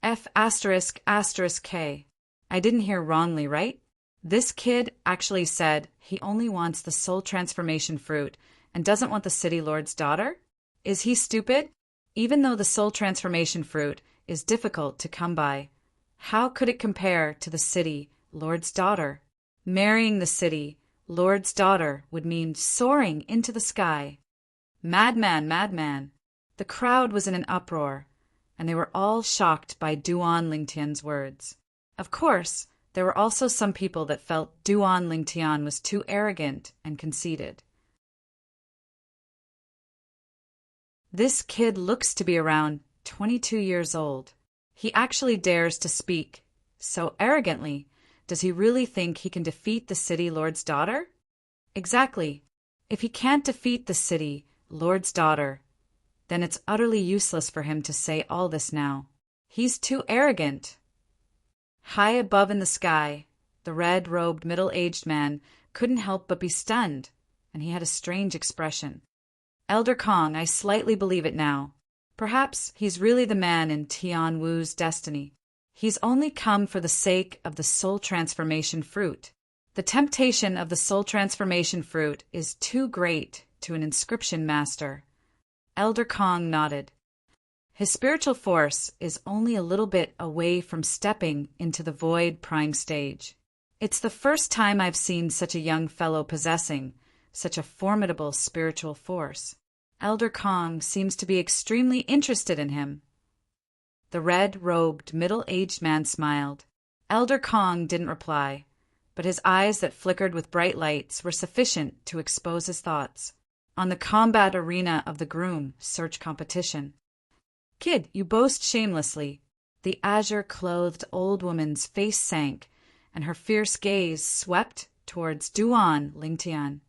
F***K. I didn't hear wrongly, right? This kid actually said he only wants the soul transformation fruit and doesn't want the city lord's daughter? Is he stupid? Even though the soul transformation fruit is difficult to come by, how could it compare to the city lord's daughter? Marrying the city lord's daughter would mean soaring into the sky. Madman, madman. The crowd was in an uproar, and they were all shocked by Duan Lingtian's words. Of course, there were also some people that felt Duan Lingtian was too arrogant and conceited. This kid looks to be around 22 years old. He actually dares to speak so arrogantly. Does he really think he can defeat the city lord's daughter? Exactly. If he can't defeat the city lord's daughter, then it's utterly useless for him to say all this now. He's too arrogant. High above in the sky, the red-robed middle-aged man couldn't help but be stunned, and he had a strange expression. Elder Kong, I slightly believe it now. Perhaps he's really the man in Tian Wu's destiny. He's only come for the sake of the soul transformation fruit. The temptation of the soul transformation fruit is too great to an inscription master. Elder Kong nodded. His spiritual force is only a little bit away from stepping into the void-prying stage. It's the first time I've seen such a young fellow possessing such a formidable spiritual force. Elder Kong seems to be extremely interested in him. The red-robed, middle-aged man smiled. Elder Kong didn't reply, but his eyes that flickered with bright lights were sufficient to expose his thoughts. On the combat arena of the groom search competition. Kid, you boast shamelessly. The azure-clothed old woman's face sank, and her fierce gaze swept towards Duan Lingtian.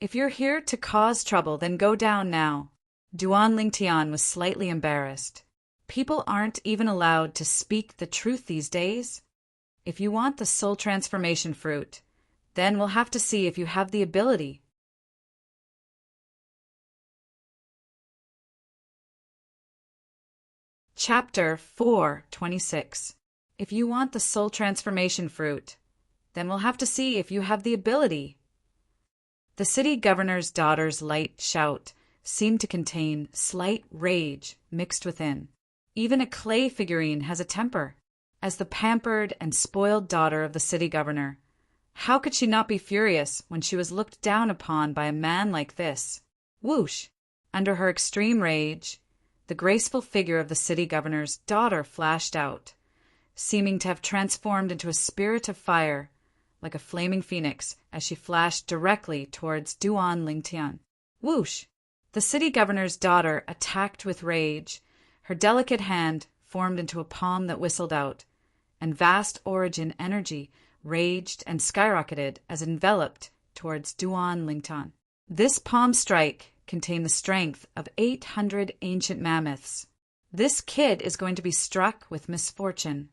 "If you're here to cause trouble, then go down now." Duan Lingtian was slightly embarrassed. People aren't even allowed to speak the truth these days. If you want the soul transformation fruit, then we'll have to see if you have the ability. Chapter 4:26. If you want the soul transformation fruit, then we'll have to see if you have the ability. The city governor's daughter's light shout seemed to contain slight rage mixed within. Even a clay figurine has a temper. As the pampered and spoiled daughter of the city governor, how could she not be furious when she was looked down upon by a man like this? Whoosh! Under her extreme rage, the graceful figure of the city governor's daughter flashed out, seeming to have transformed into a spirit of fire, like a flaming phoenix, as she flashed directly towards Duan Lingtian. Whoosh! The city governor's daughter attacked with rage. Her delicate hand formed into a palm that whistled out, and vast origin energy raged and skyrocketed as it enveloped towards Duan Lingtian. This palm strike contained the strength of 800 ancient mammoths. This kid is going to be struck with misfortune.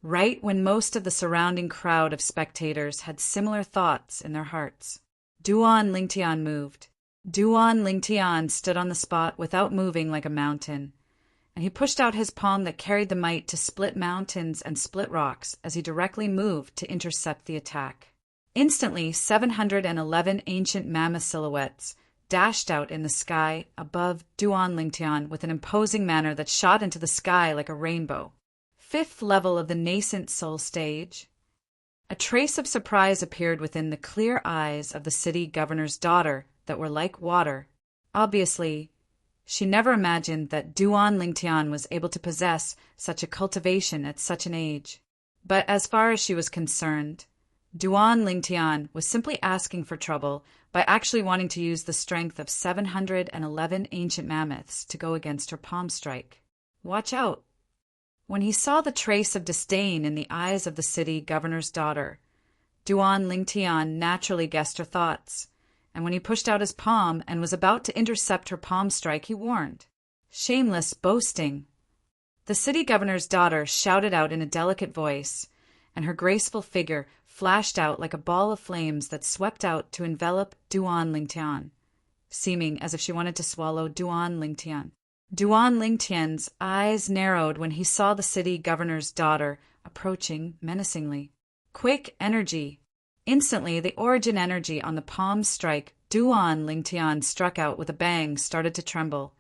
Right when most of the surrounding crowd of spectators had similar thoughts in their hearts, Duan Lingtian moved. Duan Lingtian stood on the spot without moving like a mountain, and he pushed out his palm that carried the might to split mountains and split rocks as he directly moved to intercept the attack. Instantly, 711 ancient mammoth silhouettes dashed out in the sky above Duan Lingtian with an imposing manner that shot into the sky like a rainbow. Fifth level of the nascent soul stage. A trace of surprise appeared within the clear eyes of the city governor's daughter that were like water. Obviously, she never imagined that Duan Lingtian was able to possess such a cultivation at such an age. But as far as she was concerned, Duan Lingtian was simply asking for trouble by actually wanting to use the strength of 711 ancient mammoths to go against her palm strike. Watch out! When he saw the trace of disdain in the eyes of the city governor's daughter, Duan Lingtian naturally guessed her thoughts, and when he pushed out his palm and was about to intercept her palm strike, he warned. Shameless boasting! The city governor's daughter shouted out in a delicate voice, and her graceful figure flashed out like a ball of flames that swept out to envelop Duan Lingtian, seeming as if she wanted to swallow Duan Lingtian. Duan Lingtian's eyes narrowed when he saw the city governor's daughter approaching menacingly. Quick energy! Instantly, the origin energy on the palm strike Duan Lingtian struck out with a bang started to tremble,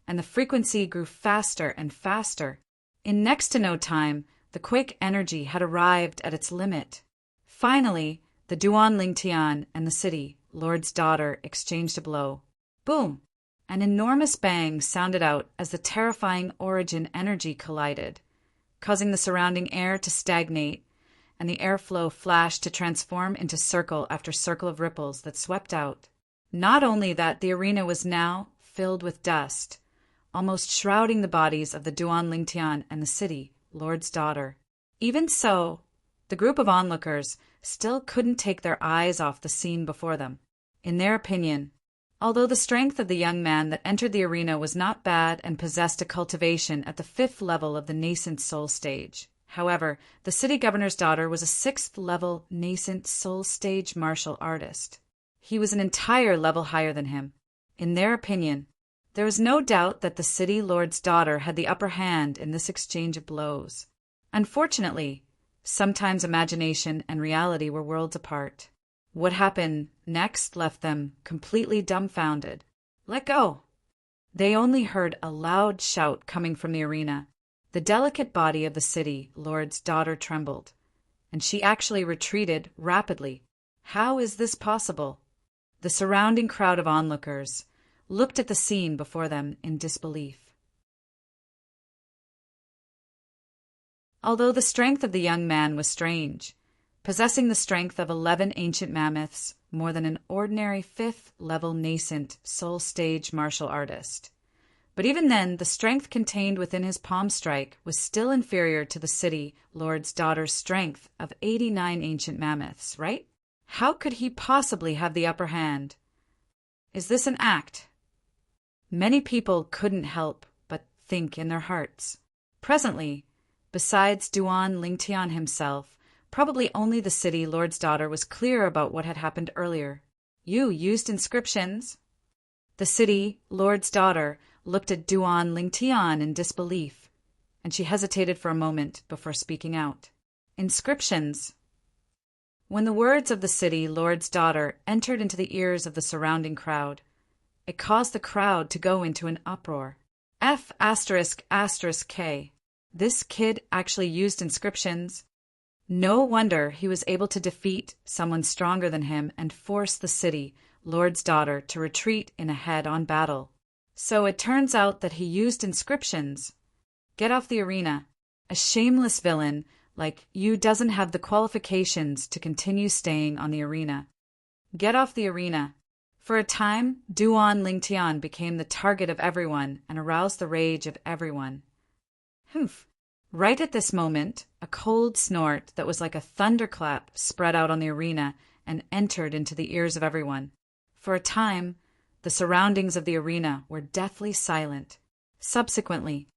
and the frequency grew faster and faster. In next to no time, the quick energy had arrived at its limit. Finally, the Duan Lingtian and the city lord's daughter exchanged a blow. Boom! An enormous bang sounded out as the terrifying origin energy collided, causing the surrounding air to stagnate, and the airflow flashed to transform into circle after circle of ripples that swept out. Not only that, the arena was now filled with dust, almost shrouding the bodies of the Duan Lingtian and the city lord's daughter. Even so, the group of onlookers still couldn't take their eyes off the scene before them. In their opinion, although the strength of the young man that entered the arena was not bad and possessed a cultivation at the 5th level of the nascent soul stage, however, the city governor's daughter was a 6th level nascent soul stage martial artist. He was an entire level higher than him. In their opinion, there was no doubt that the city lord's daughter had the upper hand in this exchange of blows. Unfortunately, sometimes imagination and reality were worlds apart. What happened next left them completely dumbfounded. Let go! They only heard a loud shout coming from the arena. The delicate body of the city lord's daughter trembled, and she actually retreated rapidly. How is this possible? The surrounding crowd of onlookers looked at the scene before them in disbelief. Although the strength of the young man was strange, possessing the strength of 11 ancient mammoths, more than an ordinary 5th level nascent soul stage martial artist, But even then, the strength contained within his palm strike was still inferior to the city lord's daughter's strength of 89 ancient mammoths, right? How could he possibly have the upper hand? Is this an act? Many people couldn't help but think in their hearts. Presently, besides Duan Lingtian himself, probably only the city lord's daughter was clear about what had happened earlier. You used inscriptions? The city lord's daughter looked at Duan Lingtian in disbelief, and she hesitated for a moment before speaking out. Inscriptions. When the words of the city lord's daughter entered into the ears of the surrounding crowd, it caused the crowd to go into an uproar. F***K. This kid actually used inscriptions. No wonder he was able to defeat someone stronger than him and force the city lord's daughter to retreat in a head-on battle. So it turns out that he used inscriptions. Get off the arena. A shameless villain like you doesn't have the qualifications to continue staying on the arena. Get off the arena. For a time, Duan Lingtian became the target of everyone and aroused the rage of everyone. Humph. Right at this moment, a cold snort that was like a thunderclap spread out on the arena and entered into the ears of everyone. For a time, the surroundings of the arena were deathly silent. Subsequently,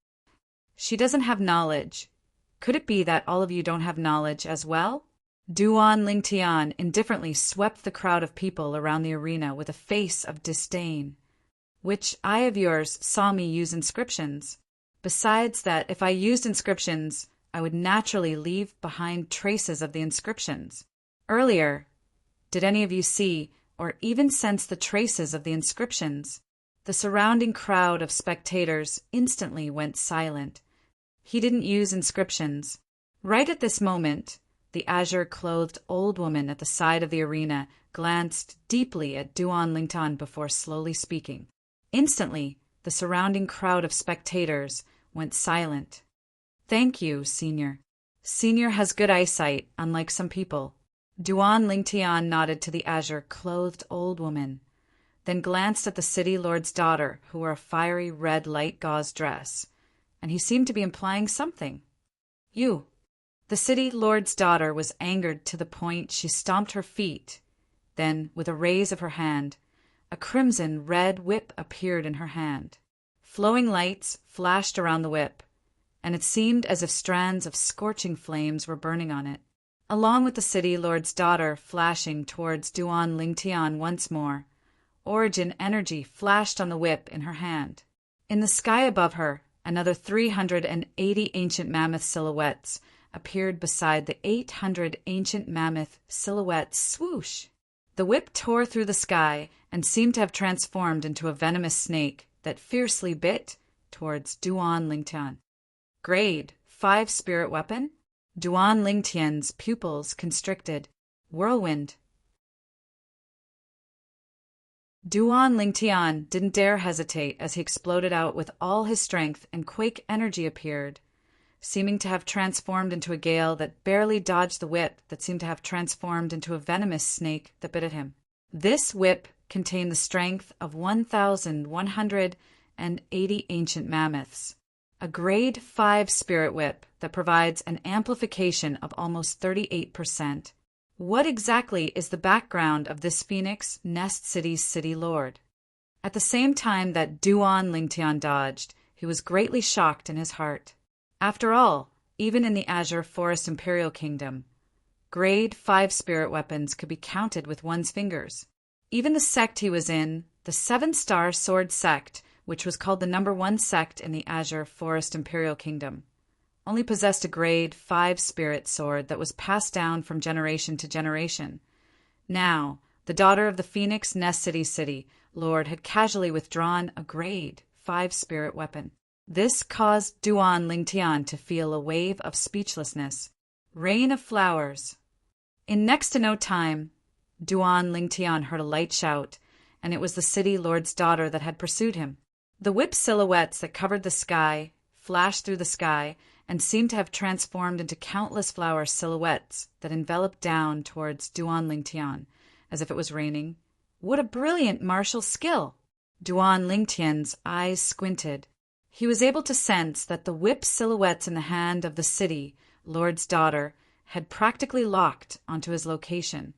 she doesn't have knowledge. Could it be that all of you don't have knowledge as well? Duan Lingtian indifferently swept the crowd of people around the arena with a face of disdain. Which eye of yours saw me use inscriptions? Besides that, if I used inscriptions, I would naturally leave behind traces of the inscriptions. Earlier, did any of you see or even sense the traces of the inscriptions? The surrounding crowd of spectators instantly went silent. He didn't use inscriptions. Right at this moment, the azure-clothed old woman at the side of the arena glanced deeply at Duan Lingtian before slowly speaking. Instantly, the surrounding crowd of spectators went silent. Thank you, Senior. Senior has good eyesight, unlike some people. Duan Lingtian nodded to the azure-clothed old woman, then glanced at the city lord's daughter, who wore a fiery red light gauze dress, and he seemed to be implying something. You. The city lord's daughter was angered to the point she stomped her feet. Then, with a raise of her hand, a crimson red whip appeared in her hand. Flowing lights flashed around the whip, and it seemed as if strands of scorching flames were burning on it. Along with the city lord's daughter flashing towards Duan Lingtian once more, origin energy flashed on the whip in her hand. In the sky above her, another 380 ancient mammoth silhouettes appeared beside the 800 ancient mammoth silhouettes. Swoosh! The whip tore through the sky and seemed to have transformed into a venomous snake that fiercely bit towards Duan Lingtian. Grade 5 spirit weapon. Duan Lingtian's pupils constricted. Whirlwind. Duan Lingtian didn't dare hesitate as he exploded out with all his strength, and quake energy appeared, seeming to have transformed into a gale that barely dodged the whip that seemed to have transformed into a venomous snake that bit at him. This whip contained the strength of 1,180 ancient mammoths, a grade 5 spirit whip that provides an amplification of almost 38%. What exactly is the background of this Phoenix Nest City's city lord? At the same time that Duan Lingtian dodged, he was greatly shocked in his heart. After all, even in the Azure Forest Imperial Kingdom, grade 5 spirit weapons could be counted with one's fingers. Even the sect he was in, the 7-star sword sect, which was called the #1 sect in the Azure Forest Imperial Kingdom, only possessed a grade 5 spirit sword that was passed down from generation to generation. Now, the daughter of the Phoenix Nest City Lord had casually withdrawn a grade 5 spirit weapon. This caused Duan Lingtian to feel a wave of speechlessness. Rain of flowers. In next to no time, Duan Lingtian heard a light shout, and it was the city lord's daughter that had pursued him. The whip silhouettes that covered the sky flashed through the sky and seemed to have transformed into countless flower silhouettes that enveloped down towards Duan Lingtian, as if it was raining. What a brilliant martial skill! Duan Lingtian's eyes squinted. He was able to sense that the whip silhouettes in the hand of the city, Lord's daughter, had practically locked onto his location,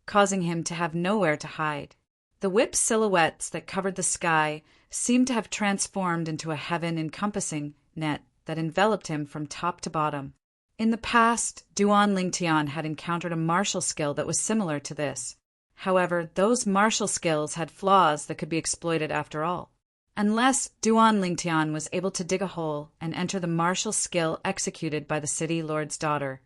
causing him to have nowhere to hide. The whip silhouettes that covered the sky seemed to have transformed into a heaven-encompassing net that enveloped him from top to bottom. In the past, Duan Lingtian had encountered a martial skill that was similar to this. However, those martial skills had flaws that could be exploited after all. Unless Duan Lingtian was able to dig a hole and enter the martial skill executed by the city lord's daughter.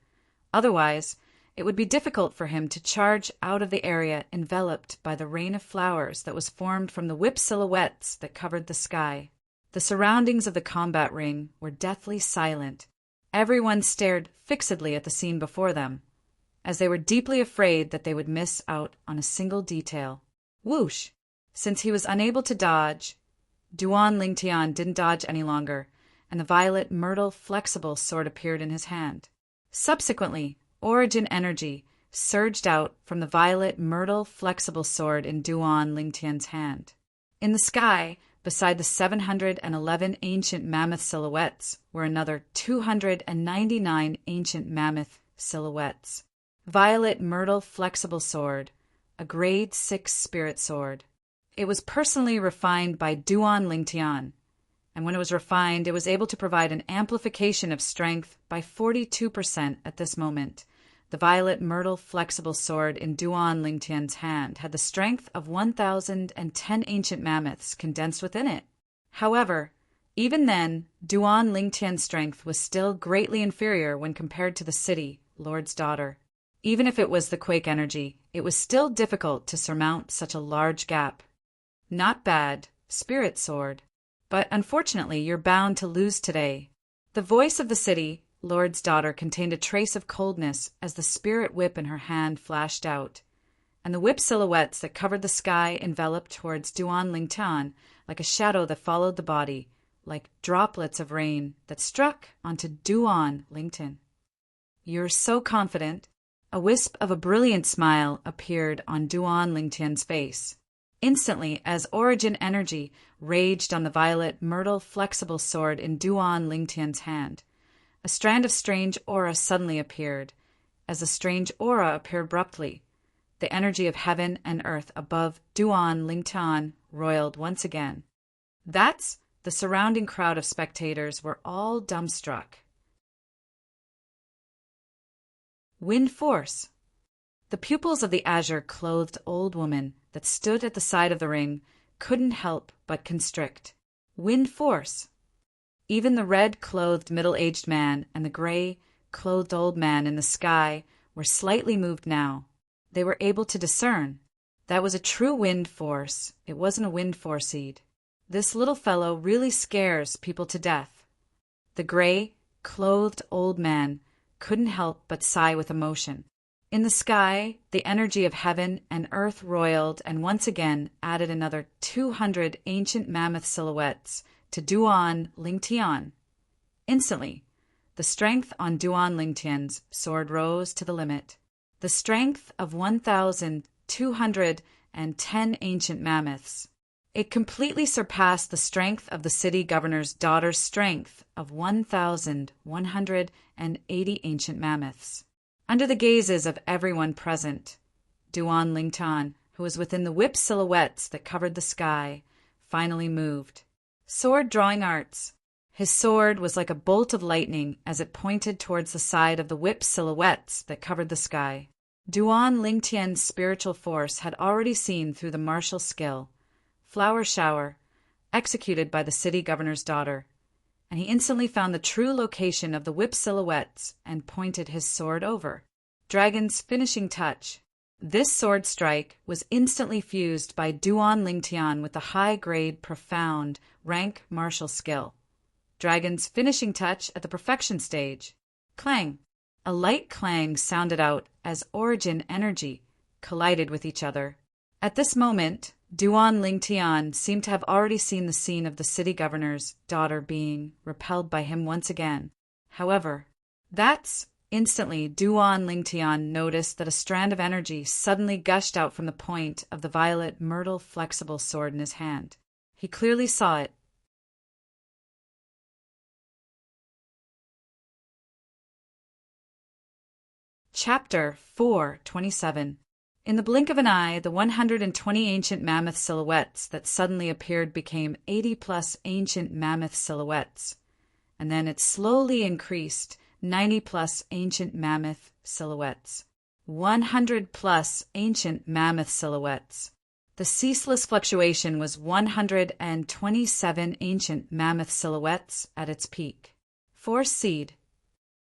Otherwise, it would be difficult for him to charge out of the area enveloped by the rain of flowers that was formed from the whip silhouettes that covered the sky. The surroundings of the combat ring were deathly silent. Everyone stared fixedly at the scene before them, as they were deeply afraid that they would miss out on a single detail. Whoosh! Since he was unable to dodge, Duan Lingtian didn't dodge any longer, and the violet myrtle flexible sword appeared in his hand. Subsequently, origin energy surged out from the violet myrtle flexible sword in Duan Lingtian's hand. In the sky, beside the 711 ancient mammoth silhouettes, were another 299 ancient mammoth silhouettes. Violet myrtle flexible sword, a grade 6 spirit sword. It was personally refined by Duan Lingtian, and when it was refined, it was able to provide an amplification of strength by 42% at this moment. The violet myrtle flexible sword in Duan Lingtian's hand had the strength of 1,010 ancient mammoths condensed within it. However, even then, Duan Lingtian's strength was still greatly inferior when compared to the city, Lord's daughter. Even if it was the quake energy, it was still difficult to surmount such a large gap. Not bad, spirit sword. But unfortunately, you're bound to lose today. The voice of the city, Lord's daughter, contained a trace of coldness as the spirit whip in her hand flashed out, and the whip silhouettes that covered the sky enveloped towards Duan Lingtian like a shadow that followed the body, like droplets of rain that struck onto Duan Lingtian. You're so confident. A wisp of a brilliant smile appeared on Duan Lingtian's face. Instantly, as origin energy raged on the violet myrtle flexible sword in Duan Lingtian's hand, a strand of strange aura suddenly appeared. As the strange aura appeared abruptly, the energy of heaven and earth above Duan Lingtian roiled once again. The surrounding crowd of spectators were all dumbstruck. Wind force. The pupils of the azure-clothed old woman that stood at the side of the ring couldn't help but constrict. Wind force. Even the red-clothed middle-aged man and the gray-clothed old man in the sky were slightly moved now. They were able to discern. That was a true wind force. It wasn't a wind force-seed. This little fellow really scares people to death. The gray-clothed old man couldn't help but sigh with emotion. In the sky, the energy of heaven and earth roiled and once again added another 200 ancient mammoth silhouettes to Duan Lingtian. Instantly, the strength on Duan Lingtian's sword rose to the limit. The strength of 1,210 ancient mammoths. It completely surpassed the strength of the city governor's daughter's strength of 1,180 ancient mammoths. Under the gazes of everyone present, Duan Lingtian, who was within the whip silhouettes that covered the sky, finally moved. Sword drawing arts. His sword was like a bolt of lightning as it pointed towards the side of the whip silhouettes that covered the sky. Duan Lingtian's spiritual force had already seen through the martial skill, flower shower, executed by the city governor's daughter, and he instantly found the true location of the whip silhouettes and pointed his sword over. Dragon's finishing touch. This sword strike was instantly fused by Duan Lingtian with the high-grade, profound, rank martial skill. Dragon's finishing touch at the perfection stage. Clang. A light clang sounded out as origin energy collided with each other. At this moment, Duan Lingtian seemed to have already seen the scene of the city governor's daughter being repelled by him once again. However, instantly Duan Lingtian noticed that a strand of energy suddenly gushed out from the point of the violet myrtle flexible sword in his hand. He clearly saw it. Chapter 4:27. In the blink of an eye, the 120 ancient mammoth silhouettes that suddenly appeared became 80-plus ancient mammoth silhouettes, and then it slowly increased, 90-plus ancient mammoth silhouettes, 100-plus ancient mammoth silhouettes. The ceaseless fluctuation was 127 ancient mammoth silhouettes at its peak. Force seed.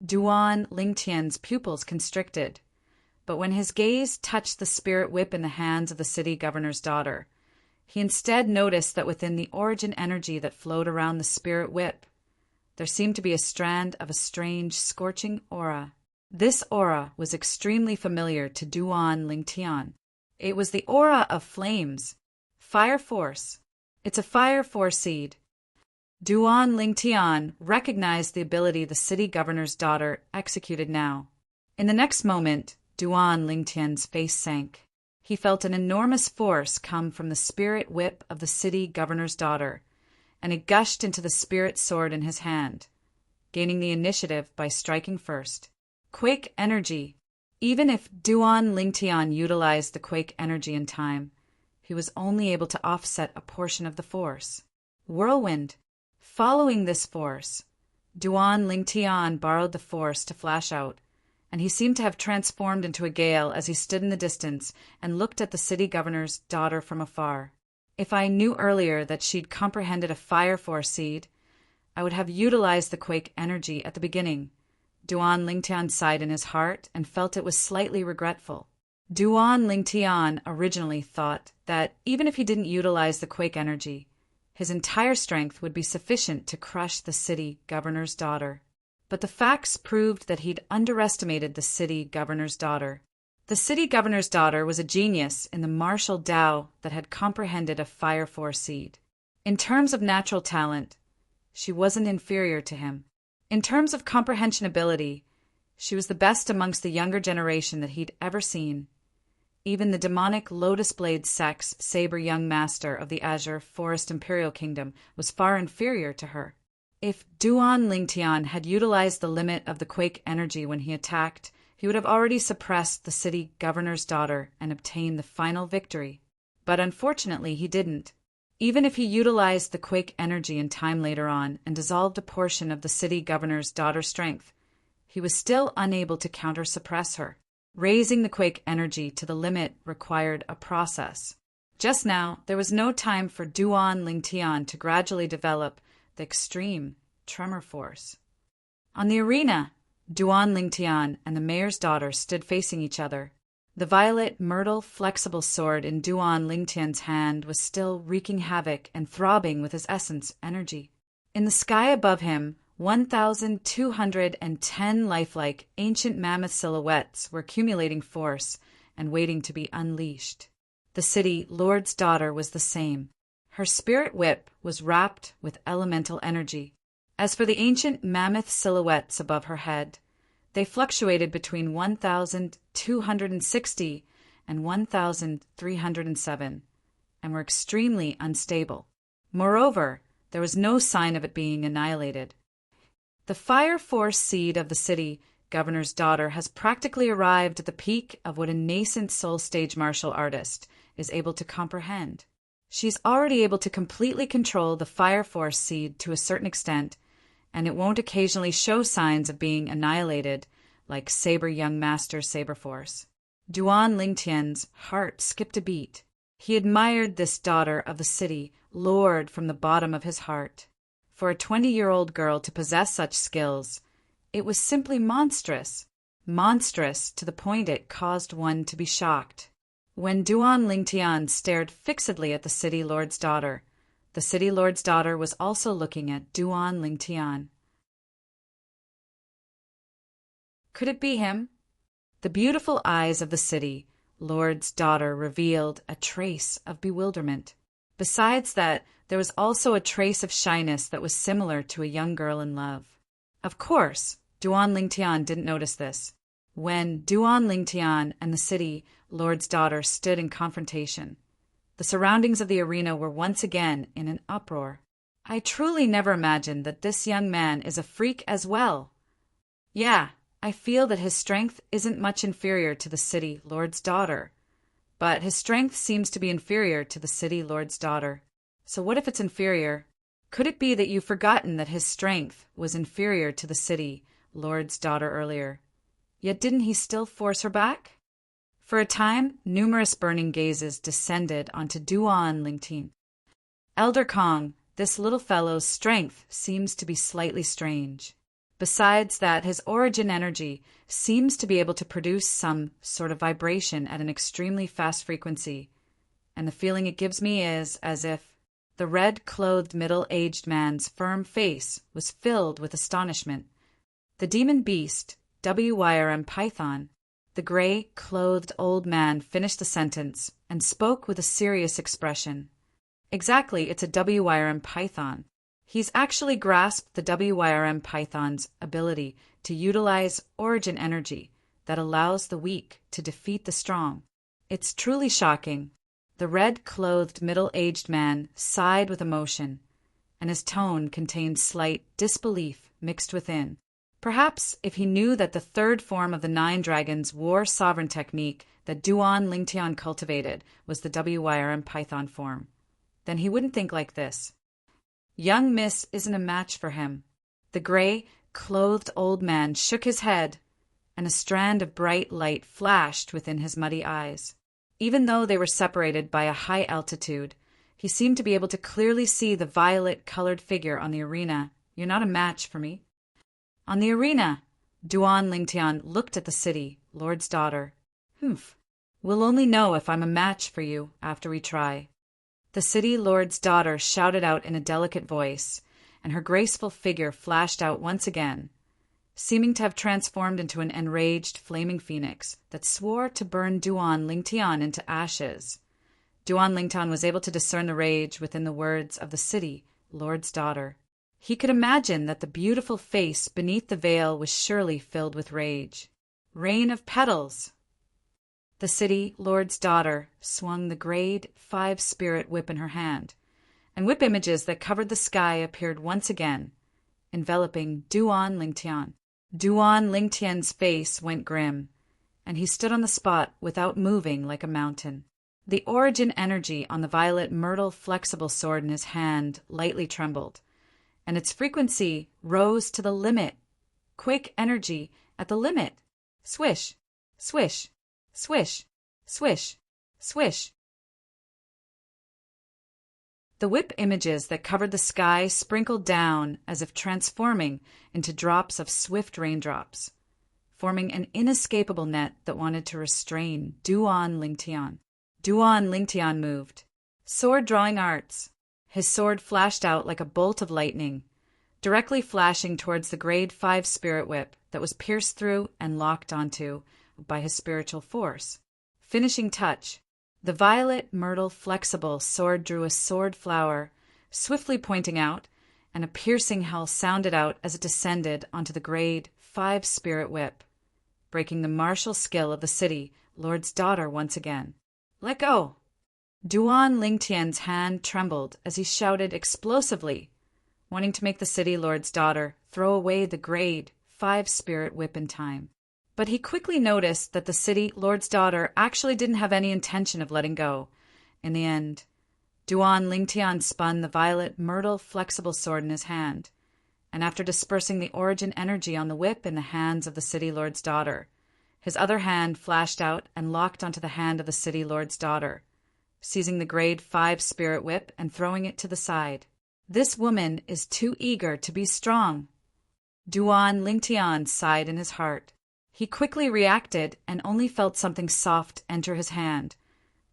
Duan Lingtian's pupils constricted, but when his gaze touched the spirit whip in the hands of the city governor's daughter, he instead noticed that within the origin energy that flowed around the spirit whip, there seemed to be a strand of a strange, scorching aura. This aura was extremely familiar to Duan Lingtian. It was the aura of flames. Fire force. It's a fire force seed. Duan Lingtian recognized the ability the city governor's daughter executed now. In the next moment, Duan Lingtian's face sank. He felt an enormous force come from the spirit whip of the city governor's daughter, and it gushed into the spirit sword in his hand, gaining the initiative by striking first. Quake energy. Even if Duan Lingtian utilized the quake energy in time, he was only able to offset a portion of the force. Whirlwind. Following this force, Duan Lingtian borrowed the force to flash out, and he seemed to have transformed into a gale as he stood in the distance and looked at the city governor's daughter from afar. If I knew earlier that she'd comprehended a fire force seed, I would have utilized the quake energy at the beginning. Duan Lingtian sighed in his heart and felt it was slightly regretful. Duan Lingtian originally thought that even if he didn't utilize the quake energy, his entire strength would be sufficient to crush the city governor's daughter. But the facts proved that he'd underestimated the city governor's daughter. The city governor's daughter was a genius in the martial Tao that had comprehended a fire force seed. In terms of natural talent, she wasn't inferior to him. In terms of comprehension ability, she was the best amongst the younger generation that he'd ever seen. Even the demonic Lotus Blade Sex Saber Young Master of the Azure Forest Imperial Kingdom was far inferior to her. If Duan Lingtian had utilized the limit of the quake energy when he attacked, he would have already suppressed the city governor's daughter and obtained the final victory. But unfortunately he didn't. Even if he utilized the quake energy in time later on and dissolved a portion of the city governor's daughter's strength, he was still unable to counter-suppress her. Raising the quake energy to the limit required a process. Just now, there was no time for Duan Lingtian to gradually develop the extreme tremor force. On the arena, Duan Lingtian and the mayor's daughter stood facing each other. The violet myrtle flexible sword in Duan Lingtian's hand was still wreaking havoc and throbbing with his essence energy. In the sky above him, 1,210 lifelike ancient mammoth silhouettes were accumulating force and waiting to be unleashed. The city lord's daughter was the same. Her spirit whip was wrapped with elemental energy. As for the ancient mammoth silhouettes above her head, they fluctuated between 1,260 and 1,307 and were extremely unstable. Moreover, there was no sign of it being annihilated. The fire force seed of the city governor's daughter has practically arrived at the peak of what a nascent soul stage martial artist is able to comprehend. She's already able to completely control the fire force seed to a certain extent, and it won't occasionally show signs of being annihilated like Saber Young Master Saber Force. Duan Lingtian's heart skipped a beat. He admired this daughter of the city, lord from the bottom of his heart. For a 20-year-old girl to possess such skills, it was simply monstrous. Monstrous to the point it caused one to be shocked. When Duan Lingtian stared fixedly at the city lord's daughter, the city lord's daughter was also looking at Duan Lingtian. Could it be him? The beautiful eyes of the city lord's daughter revealed a trace of bewilderment. Besides that, there was also a trace of shyness that was similar to a young girl in love. Of course, Duan Lingtian didn't notice this. When Duan Lingtian and the city lord's daughter stood in confrontation, The surroundings of the arena were once again in an uproar. I truly never imagined that this young man is a freak as well. Yeah, I feel that his strength isn't much inferior to the city lord's daughter. But his strength seems to be inferior to the city lord's daughter. So what if it's inferior? Could it be that you've forgotten that his strength was inferior to the city lord's daughter earlier? Yet didn't he still force her back? For a time, numerous burning gazes descended onto Duan Lingtian. Elder Kong, this little fellow's strength seems to be slightly strange. Besides that, his origin energy seems to be able to produce some sort of vibration at an extremely fast frequency, and the feeling it gives me is as if the red-clothed middle-aged man's firm face was filled with astonishment. The demon beast, WYRM Python, the gray-clothed old man finished the sentence and spoke with a serious expression. Exactly, it's a WYRM Python. He's actually grasped the WYRM Python's ability to utilize origin energy that allows the weak to defeat the strong. It's truly shocking. The red-clothed middle-aged man sighed with emotion, and his tone contained slight disbelief mixed within. Perhaps if he knew that the third form of the Nine Dragons war sovereign technique that Duan Lingtian cultivated was the WYRM Python form, then he wouldn't think like this. Young Miss isn't a match for him. The gray-clothed old man shook his head, and a strand of bright light flashed within his muddy eyes. Even though they were separated by a high altitude, he seemed to be able to clearly see the violet-colored figure on the arena. You're not a match for me. On the arena, Duan Lingtian looked at the city, lord's daughter. Humph. We'll only know if I'm a match for you after we try. The city lord's daughter shouted out in a delicate voice, and her graceful figure flashed out once again, seeming to have transformed into an enraged flaming phoenix that swore to burn Duan Lingtian into ashes. Duan Lingtian was able to discern the rage within the words of the city lord's daughter. He could imagine that the beautiful face beneath the veil was surely filled with rage. Rain of petals! The city lord's daughter swung the grade 5 spirit whip in her hand, and whip images that covered the sky appeared once again, enveloping Duan Lingtian. Duan Lingtian's face went grim, and he stood on the spot without moving like a mountain. The origin energy on the violet myrtle flexible sword in his hand lightly trembled, and its frequency rose to the limit. Quick energy at the limit. Swish, swish, swish, swish, swish. The whip images that covered the sky sprinkled down as if transforming into drops of swift raindrops, forming an inescapable net that wanted to restrain Duan Lingtian. Duan Lingtian moved. Sword drawing arts. His sword flashed out like a bolt of lightning, directly flashing towards the grade 5 spirit whip that was pierced through and locked onto by his spiritual force. Finishing touch. The violet myrtle flexible sword drew a sword flower, swiftly pointing out, and a piercing howl sounded out as it descended onto the grade 5 spirit whip, breaking the martial skill of the city lord's daughter once again. Let go! Duan Lingtian's hand trembled as he shouted explosively, wanting to make the city lord's daughter throw away the grade 5 spirit whip in time. But he quickly noticed that the city lord's daughter actually didn't have any intention of letting go. In the end, Duan Lingtian spun the violet myrtle flexible sword in his hand, and after dispersing the origin energy on the whip in the hands of the city lord's daughter, his other hand flashed out and locked onto the hand of the city lord's daughter, seizing the grade 5 spirit whip and throwing it to the side. This woman is too eager to be strong. Duan Lingtian sighed in his heart. He quickly reacted and only felt something soft enter his hand,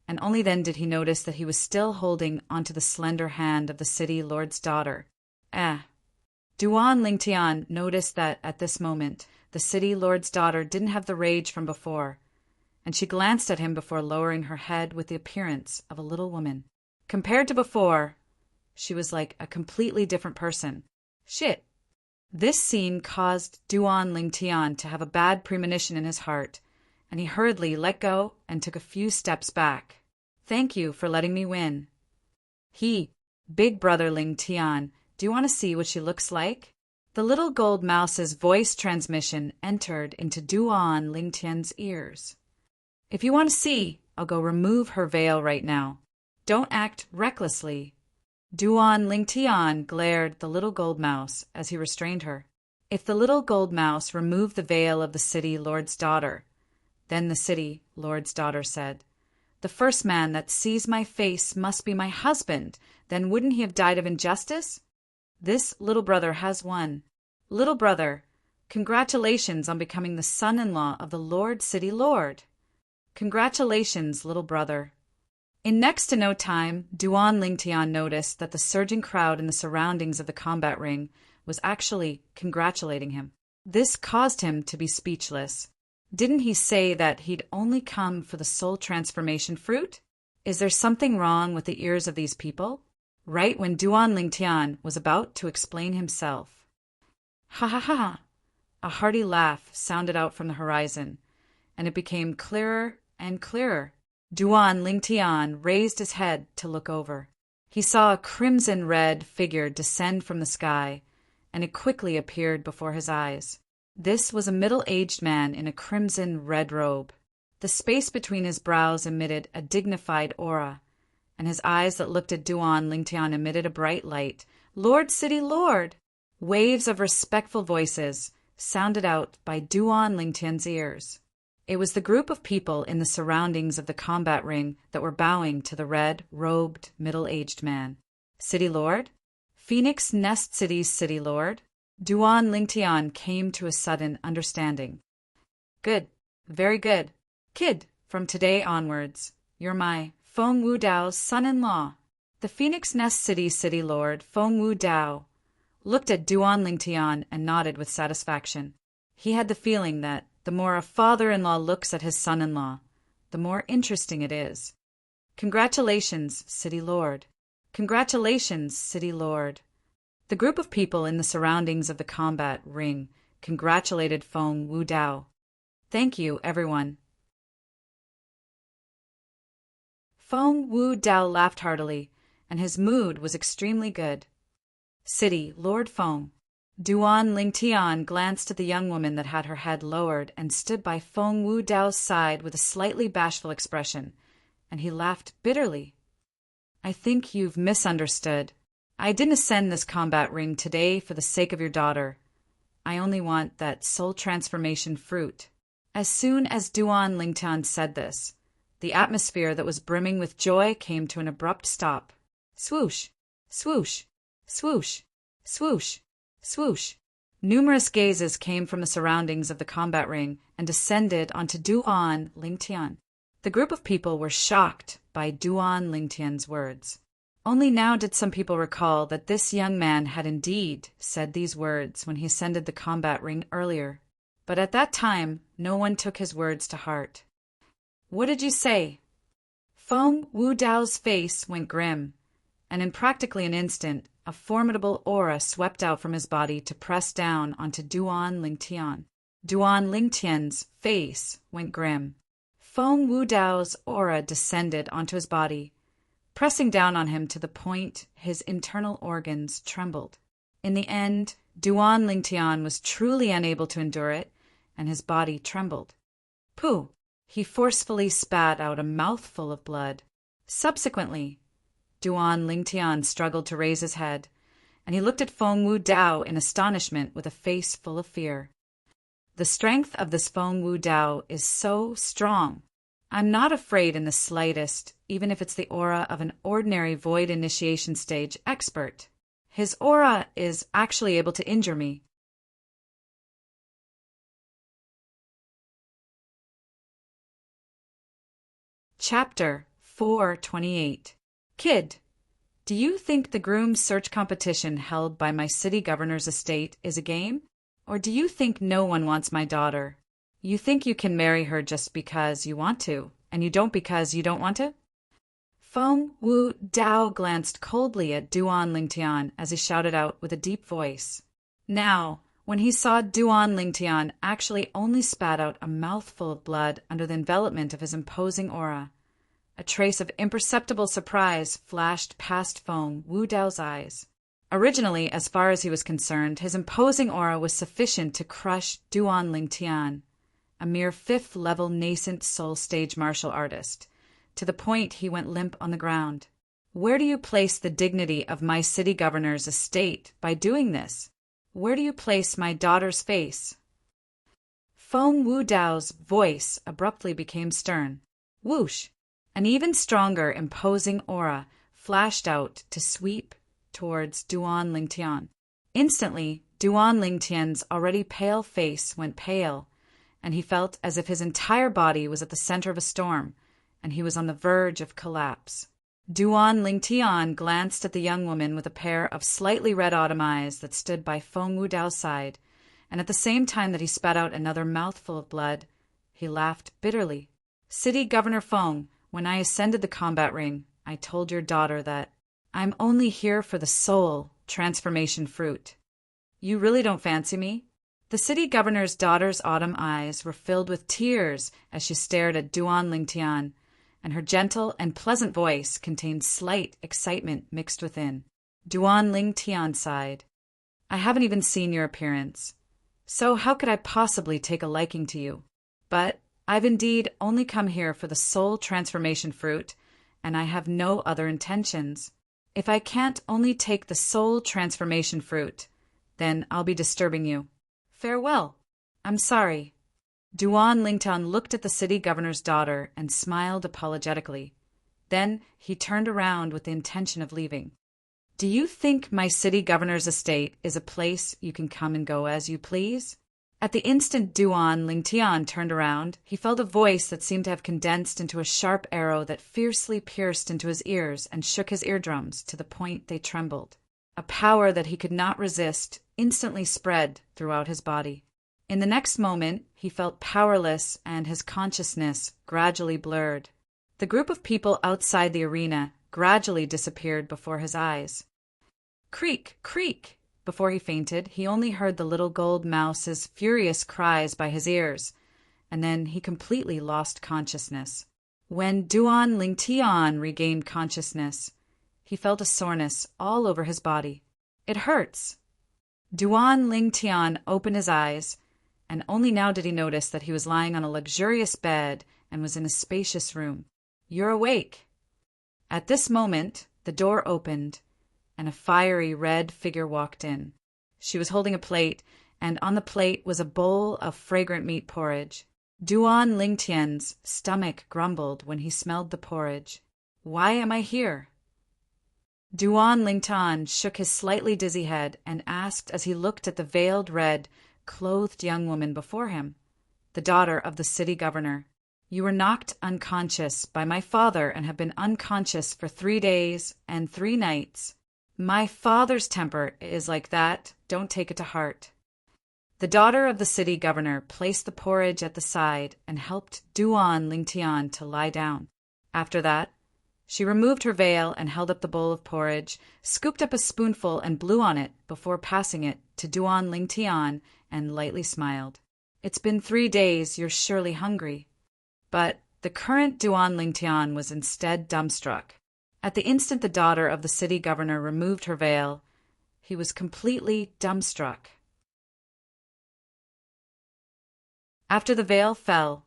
and only then did he notice that he was still holding onto the slender hand of the city lord's daughter. Duan Lingtian noticed that at this moment the city lord's daughter didn't have the rage from before, and she glanced at him before lowering her head with the appearance of a little woman. Compared to before, she was like a completely different person. Shit. This scene caused Duan Lingtian to have a bad premonition in his heart, and he hurriedly let go and took a few steps back. Thank you for letting me win. Big brother Ling Tian, do you want to see what she looks like? The little gold mouse's voice transmission entered into Duan Ling Tian's ears. If you want to see, I'll go remove her veil right now. Don't act recklessly. Duan Ling Tian glared the little gold mouse as he restrained her. If the little gold mouse removed the veil of the city lord's daughter, then the city lord's daughter said, "The first man that sees my face must be my husband. Then wouldn't he have died of injustice? This little brother has won. Little brother, congratulations on becoming the son-in-law of the Lord City Lord. Congratulations, little brother." In next to no time, Duan Lingtian noticed that the surging crowd in the surroundings of the combat ring was actually congratulating him. This caused him to be speechless. Didn't he say that he'd only come for the soul transformation fruit? Is there something wrong with the ears of these people? Right when Duan Lingtian was about to explain himself. Ha ha ha ha! A hearty laugh sounded out from the horizon, and it became clearer and clearer. Duan Lingtian raised his head to look over. He saw a crimson-red figure descend from the sky, and it quickly appeared before his eyes. This was a middle-aged man in a crimson-red robe. The space between his brows emitted a dignified aura, and his eyes that looked at Duan Lingtian emitted a bright light. "Lord City Lord!" Waves of respectful voices sounded out by Duan Lingtian's ears. It was the group of people in the surroundings of the combat ring that were bowing to the red-robed, middle-aged man. "City Lord? Phoenix Nest City's City Lord?" Duan Lingtian came to a sudden understanding. "Good. Very good. Kid, from today onwards, you're my Feng Wu Dao's son-in-law." The Phoenix Nest City's City Lord, Feng Wu Dao, looked at Duan Lingtian and nodded with satisfaction. He had the feeling that the more a father-in-law looks at his son-in-law, the more interesting it is. "Congratulations, City Lord. Congratulations, City Lord." The group of people in the surroundings of the combat ring congratulated Feng Wu Dao. "Thank you, everyone." Feng Wu Dao laughed heartily, and his mood was extremely good. "City Lord Feng." Duan Lingtian glanced at the young woman that had her head lowered and stood by Feng Wu Dao's side with a slightly bashful expression, and he laughed bitterly. "I think you've misunderstood. I didn't ascend this combat ring today for the sake of your daughter. I only want that soul transformation fruit." As soon as Duan Lingtian said this, the atmosphere that was brimming with joy came to an abrupt stop. Swoosh! Swoosh! Swoosh! Swoosh! Swoosh! Numerous gazes came from the surroundings of the combat ring and descended onto Duan Lingtian. The group of people were shocked by Duan Lingtian's words. Only now did some people recall that this young man had indeed said these words when he ascended the combat ring earlier. But at that time, no one took his words to heart. "What did you say?" Feng Wu Dao's face went grim, and in practically an instant, a formidable aura swept out from his body to press down onto Duan Lingtian. Duan Lingtian's face went grim. Feng Wu Dao's aura descended onto his body, pressing down on him to the point his internal organs trembled. In the end, Duan Lingtian was truly unable to endure it, and his body trembled. Pooh! He forcefully spat out a mouthful of blood. Subsequently, Duan Lingtian struggled to raise his head, and he looked at Feng Wu Dao in astonishment with a face full of fear. "The strength of this Feng Wu Dao is so strong. I'm not afraid in the slightest, even if it's the aura of an ordinary void initiation stage expert. His aura is actually able to injure me." Chapter 428. Kid, do you think the groom search competition held by my city governor's estate is a game? Or do you think no one wants my daughter? You think you can marry her just because you want to, and you don't because you don't want to? Feng Wu Dao glanced coldly at Duan Lingtian as he shouted out with a deep voice. Now, when he saw Duan Lingtian actually only spat out a mouthful of blood under the envelopment of his imposing aura, A trace of imperceptible surprise flashed past Feng Wudao's eyes. Originally, as far as he was concerned, his imposing aura was sufficient to crush Duan Lingtian, a mere fifth-level nascent soul-stage martial artist, to the point he went limp on the ground. Where do you place the dignity of my city governor's estate by doing this? Where do you place my daughter's face? Feng Wudao's voice abruptly became stern. Whoosh! An even stronger, imposing aura flashed out to sweep towards Duan Lingtian. Instantly, Duan Lingtian's already pale face went pale, and he felt as if his entire body was at the center of a storm, and he was on the verge of collapse. Duan Lingtian glanced at the young woman with a pair of slightly red autumn eyes that stood by Feng Wudao's side, and at the same time that he spat out another mouthful of blood, he laughed bitterly. City Governor Feng, when I ascended the combat ring, I told your daughter that I'm only here for the soul transformation fruit. You really don't fancy me? The city governor's daughter's autumn eyes were filled with tears as she stared at Duan Lingtian, and her gentle and pleasant voice contained slight excitement mixed within. Duan Lingtian sighed. I haven't even seen your appearance, so how could I possibly take a liking to you? But I've indeed only come here for the soul transformation fruit, and I have no other intentions. If I can't only take the soul transformation fruit, then I'll be disturbing you. Farewell. I'm sorry. Duan Lingtian looked at the city governor's daughter and smiled apologetically. Then he turned around with the intention of leaving. Do you think my city governor's estate is a place you can come and go as you please? At the instant Duan Lingtian turned around, he felt a voice that seemed to have condensed into a sharp arrow that fiercely pierced into his ears and shook his eardrums to the point they trembled. A power that he could not resist instantly spread throughout his body. In the next moment, he felt powerless and his consciousness gradually blurred. The group of people outside the arena gradually disappeared before his eyes. Creak, creak! Before he fainted, he only heard the little gold mouse's furious cries by his ears, and then he completely lost consciousness. When Duan Lingtian regained consciousness, he felt a soreness all over his body. It hurts. Duan Lingtian opened his eyes, and only now did he notice that he was lying on a luxurious bed and was in a spacious room. You're awake. At this moment, the door opened, and a fiery red figure walked in. She was holding a plate, and on the plate was a bowl of fragrant meat porridge. Duan Lingtian's stomach grumbled when he smelled the porridge. Why am I here? Duan Lingtian shook his slightly dizzy head and asked as he looked at the veiled red, clothed young woman before him, the daughter of the city governor. You were knocked unconscious by my father and have been unconscious for 3 days and 3 nights. My father's temper is like that. Don't take it to heart. The daughter of the city governor placed the porridge at the side and helped Duan Lingtian to lie down. After that, she removed her veil and held up the bowl of porridge, scooped up a spoonful and blew on it before passing it to Duan Lingtian and lightly smiled. It's been 3 days, you're surely hungry. But the current Duan Lingtian was instead dumbstruck. At the instant the daughter of the city governor removed her veil, he was completely dumbstruck. After the veil fell,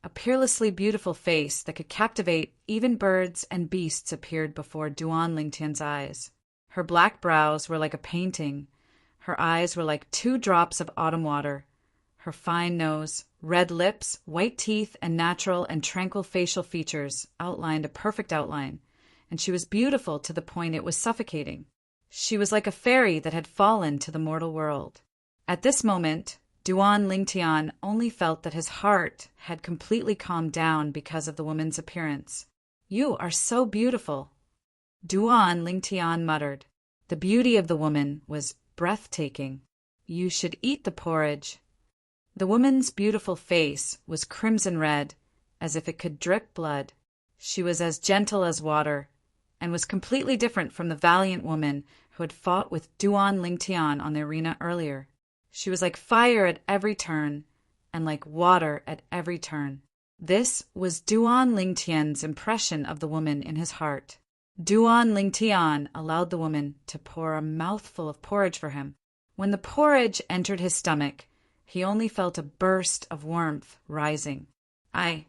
a peerlessly beautiful face that could captivate even birds and beasts appeared before Duan Lingtian's eyes. Her black brows were like a painting. Her eyes were like 2 drops of autumn water. Her fine nose, red lips, white teeth, and natural and tranquil facial features outlined a perfect outline, and she was beautiful to the point it was suffocating. She was like a fairy that had fallen to the mortal world. At this moment, Duan Lingtian only felt that his heart had completely calmed down because of the woman's appearance. You are so beautiful, Duan Lingtian muttered. The beauty of the woman was breathtaking. You should eat the porridge. The woman's beautiful face was crimson red, as if it could drip blood. She was as gentle as water, and was completely different from the valiant woman who had fought with Duan Lingtian on the arena earlier. She was like fire at every turn, and like water at every turn. This was Duan Lingtian's impression of the woman in his heart. Duan Lingtian allowed the woman to pour a mouthful of porridge for him. When the porridge entered his stomach, he only felt a burst of warmth rising. I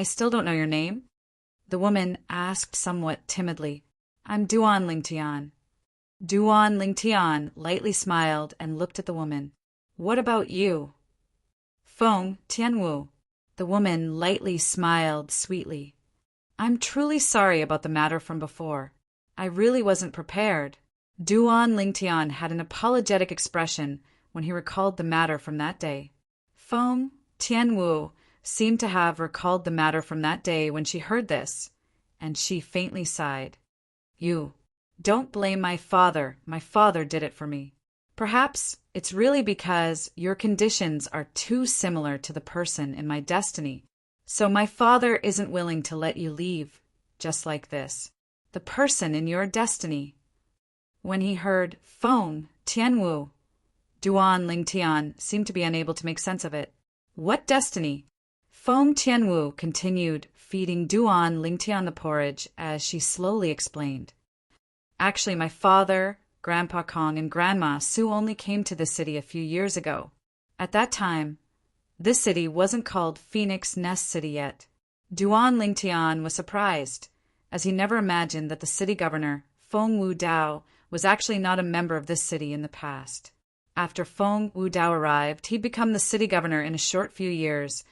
still don't know your name?" the woman asked somewhat timidly. "I'm Duan Lingtian." Duan Lingtian lightly smiled and looked at the woman. "What about you?" "Feng Tianwu." The woman lightly smiled sweetly. "I'm truly sorry about the matter from before. I really wasn't prepared." Duan Lingtian had an apologetic expression when he recalled the matter from that day. Feng Tianwu seemed to have recalled the matter from that day when she heard this, and she faintly sighed. "You don't blame my father. My father did it for me. Perhaps it's really because your conditions are too similar to the person in my destiny. So my father isn't willing to let you leave, just like this. The person in your destiny." When he heard Feng Tianwu, Duan Lingtian seemed to be unable to make sense of it. "What destiny?" Feng Tianwu continued, feeding Duan Lingtian the porridge as she slowly explained. "Actually, my father, Grandpa Kong, and Grandma Su only came to this city a few years ago. At that time, this city wasn't called Phoenix Nest City yet." Duan Lingtian was surprised, as he never imagined that the city governor, Feng Wudao, was actually not a member of this city in the past. After Feng Wudao arrived, he'd become the city governor in a short few years,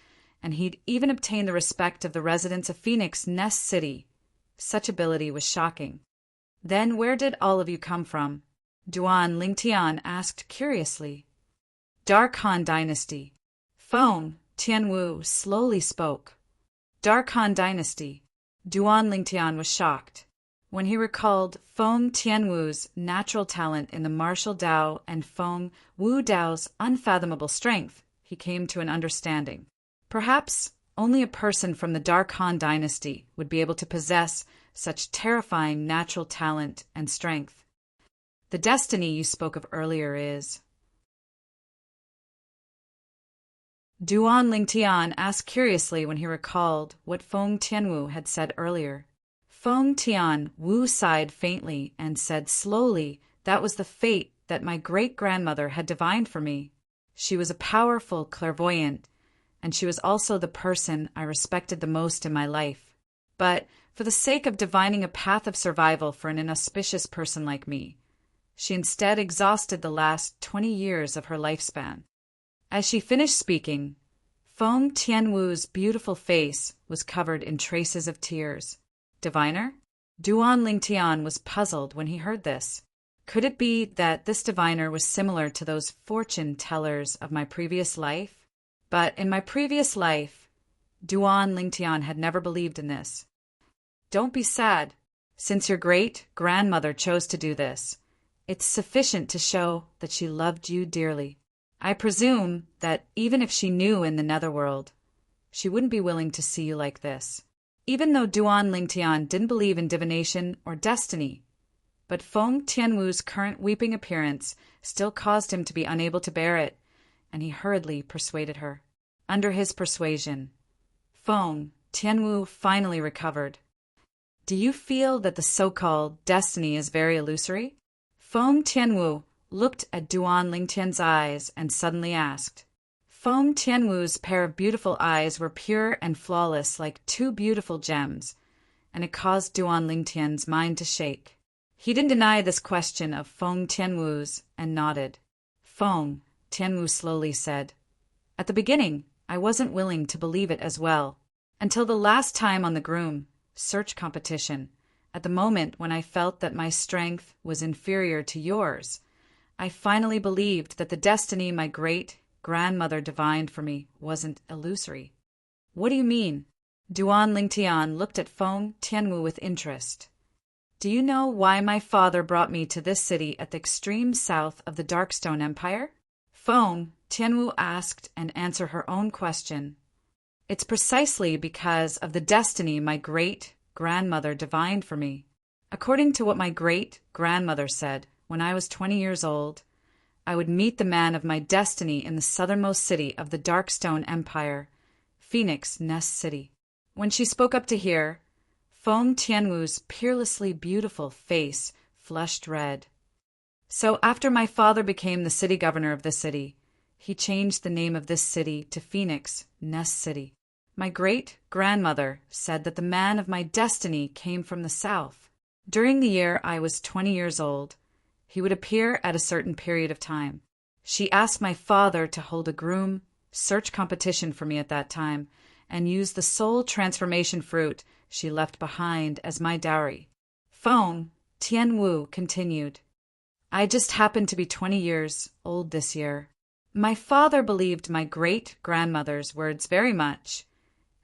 and he'd even obtained the respect of the residents of Phoenix Nest City. Such ability was shocking. "Then where did all of you come from?" Duan Lingtian asked curiously. "Dark Han Dynasty." Feng Tianwu slowly spoke. "Dark Han Dynasty." Duan Lingtian was shocked. When he recalled Feng Tianwu's natural talent in the martial Dao and Feng Wudao's unfathomable strength, he came to an understanding. Perhaps only a person from the Dark Han Dynasty would be able to possess such terrifying natural talent and strength. "The destiny you spoke of earlier is—" Duan Lingtian asked curiously when he recalled what Feng Tianwu had said earlier. Feng Tianwu sighed faintly and said slowly that was the fate that my great-grandmother had divined for me. She was a powerful clairvoyant, and she was also the person I respected the most in my life. But for the sake of divining a path of survival for an inauspicious person like me, she instead exhausted the last 20 years of her lifespan. As she finished speaking, Feng Tianwu's beautiful face was covered in traces of tears. Diviner? Duan Lingtian was puzzled when he heard this. Could it be that this diviner was similar to those fortune tellers of my previous life? But in my previous life, Duan Lingtian had never believed in this. "Don't be sad. Since your great-grandmother chose to do this, it's sufficient to show that she loved you dearly. I presume that even if she knew in the netherworld, she wouldn't be willing to see you like this." Even though Duan Lingtian didn't believe in divination or destiny, but Feng Tianwu's current weeping appearance still caused him to be unable to bear it, and he hurriedly persuaded her. Under his persuasion, Feng Tianwu finally recovered. "Do you feel that the so-called destiny is very illusory?" Feng Tianwu looked at Duan Lingtian's eyes and suddenly asked. Feng Tianwu's pair of beautiful eyes were pure and flawless like two beautiful gems, and it caused Duan Lingtian's mind to shake. He didn't deny this question of Feng Tianwu's and nodded. "Feng," Tianwu slowly said, "at the beginning, I wasn't willing to believe it as well, until the last time on the groom search competition, at the moment when I felt that my strength was inferior to yours. I finally believed that the destiny my great-grandmother divined for me wasn't illusory." "What do you mean?" Duan Lingtian looked at Feng Tianwu with interest. "Do you know why my father brought me to this city at the extreme south of the Darkstone Empire?" Feng Tianwu asked and answered her own question. "It's precisely because of the destiny my great-grandmother divined for me. According to what my great-grandmother said, when I was 20 years old, I would meet the man of my destiny in the southernmost city of the Darkstone Empire, Phoenix Nest City. When she spoke up to hear, Feng Tianwu's peerlessly beautiful face flushed red. So after my father became the city governor of this city, he changed the name of this city to Phoenix Nest City. My great-grandmother said that the man of my destiny came from the south. During the year I was 20 years old, he would appear at a certain period of time. She asked my father to hold a groom search competition for me at that time and use the soul transformation fruit she left behind as my dowry. Feng Tianwu continued, I just happened to be 20 years old this year. My father believed my great-grandmother's words very much,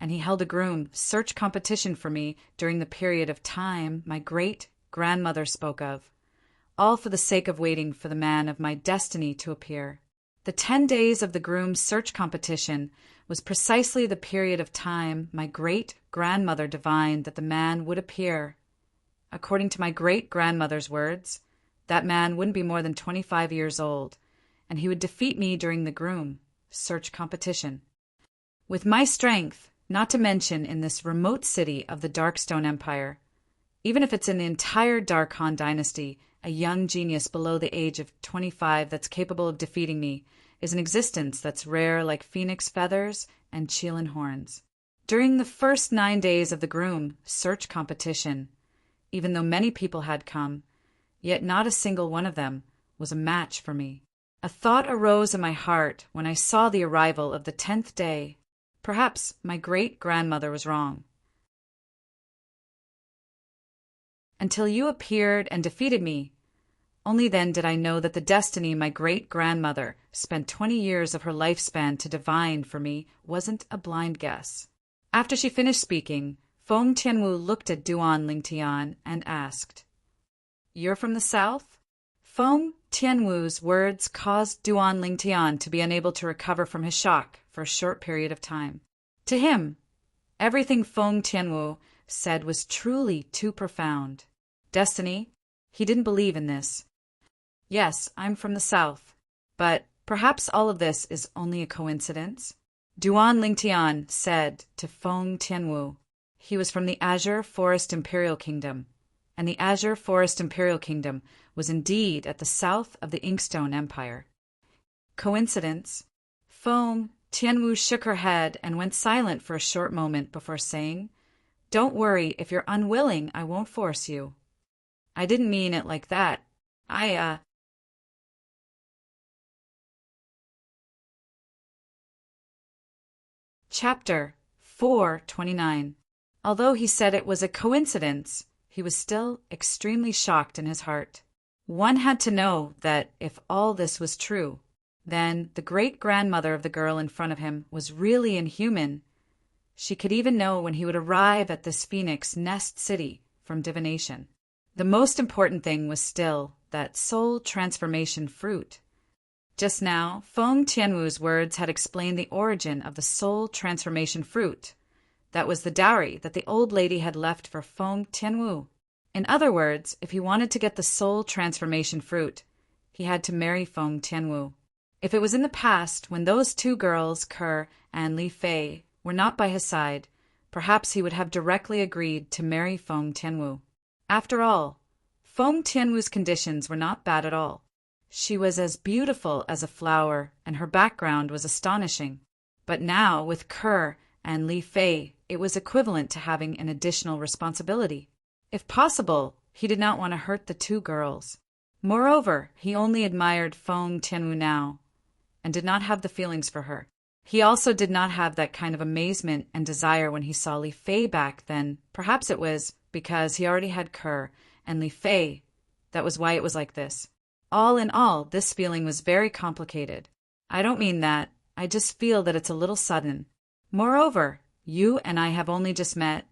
and he held a groom search competition for me during the period of time my great-grandmother spoke of, all for the sake of waiting for the man of my destiny to appear. The 10 days of the groom search competition was precisely the period of time my great-grandmother divined that the man would appear. According to my great-grandmother's words, that man wouldn't be more than 25 years old, and he would defeat me during the groom search competition. With my strength, not to mention in this remote city of the Darkstone Empire, even if it's in the entire Darkhan dynasty, a young genius below the age of 25 that's capable of defeating me is an existence that's rare like phoenix feathers and Qilin horns. During the first 9 days of the groom search competition, even though many people had come, yet not a single one of them was a match for me. A thought arose in my heart when I saw the arrival of the 10th day. Perhaps my great-grandmother was wrong. Until you appeared and defeated me, only then did I know that the destiny my great-grandmother spent 20 years of her lifespan to divine for me wasn't a blind guess. After she finished speaking, Feng Tianwu looked at Duan Lingtian and asked, You're from the south? Feng Tianwu's words caused Duan Lingtian to be unable to recover from his shock for a short period of time. To him, everything Feng Tianwu said was truly too profound. Destiny? He didn't believe in this. Yes, I'm from the south, but perhaps all of this is only a coincidence. Duan Lingtian said to Feng Tianwu he was from the Azure Forest Imperial Kingdom, and the Azure Forest Imperial Kingdom was indeed at the south of the Inkstone Empire. Coincidence? Feng Tianwu shook her head and went silent for a short moment before saying, Don't worry, if you're unwilling, I won't force you. I didn't mean it like that. Chapter 429. Although he said it was a coincidence, he was still extremely shocked in his heart. One had to know that if all this was true, then the great-grandmother of the girl in front of him was really inhuman. She could even know when he would arrive at this Phoenix Nest City from divination. The most important thing was still that soul transformation fruit. Just now, Feng Tianwu's words had explained the origin of the soul transformation fruit. That was the dowry that the old lady had left for Feng Tianwu. In other words, if he wanted to get the soul transformation fruit, he had to marry Feng Tianwu. If it was in the past, when those two girls, Ke and Li Fei, were not by his side, perhaps he would have directly agreed to marry Feng Tianwu. After all, Feng Tianwu's conditions were not bad at all. She was as beautiful as a flower, and her background was astonishing. But now, with Ke and Li Fei, it was equivalent to having an additional responsibility. If possible, he did not want to hurt the two girls. Moreover, he only admired Feng Tianwu now, and did not have the feelings for her. He also did not have that kind of amazement and desire when he saw Li Fei back then. Perhaps it was because he already had Ke and Li Fei. That was why it was like this. All in all, this feeling was very complicated. I don't mean that. I just feel that it's a little sudden. Moreover, you and I have only just met,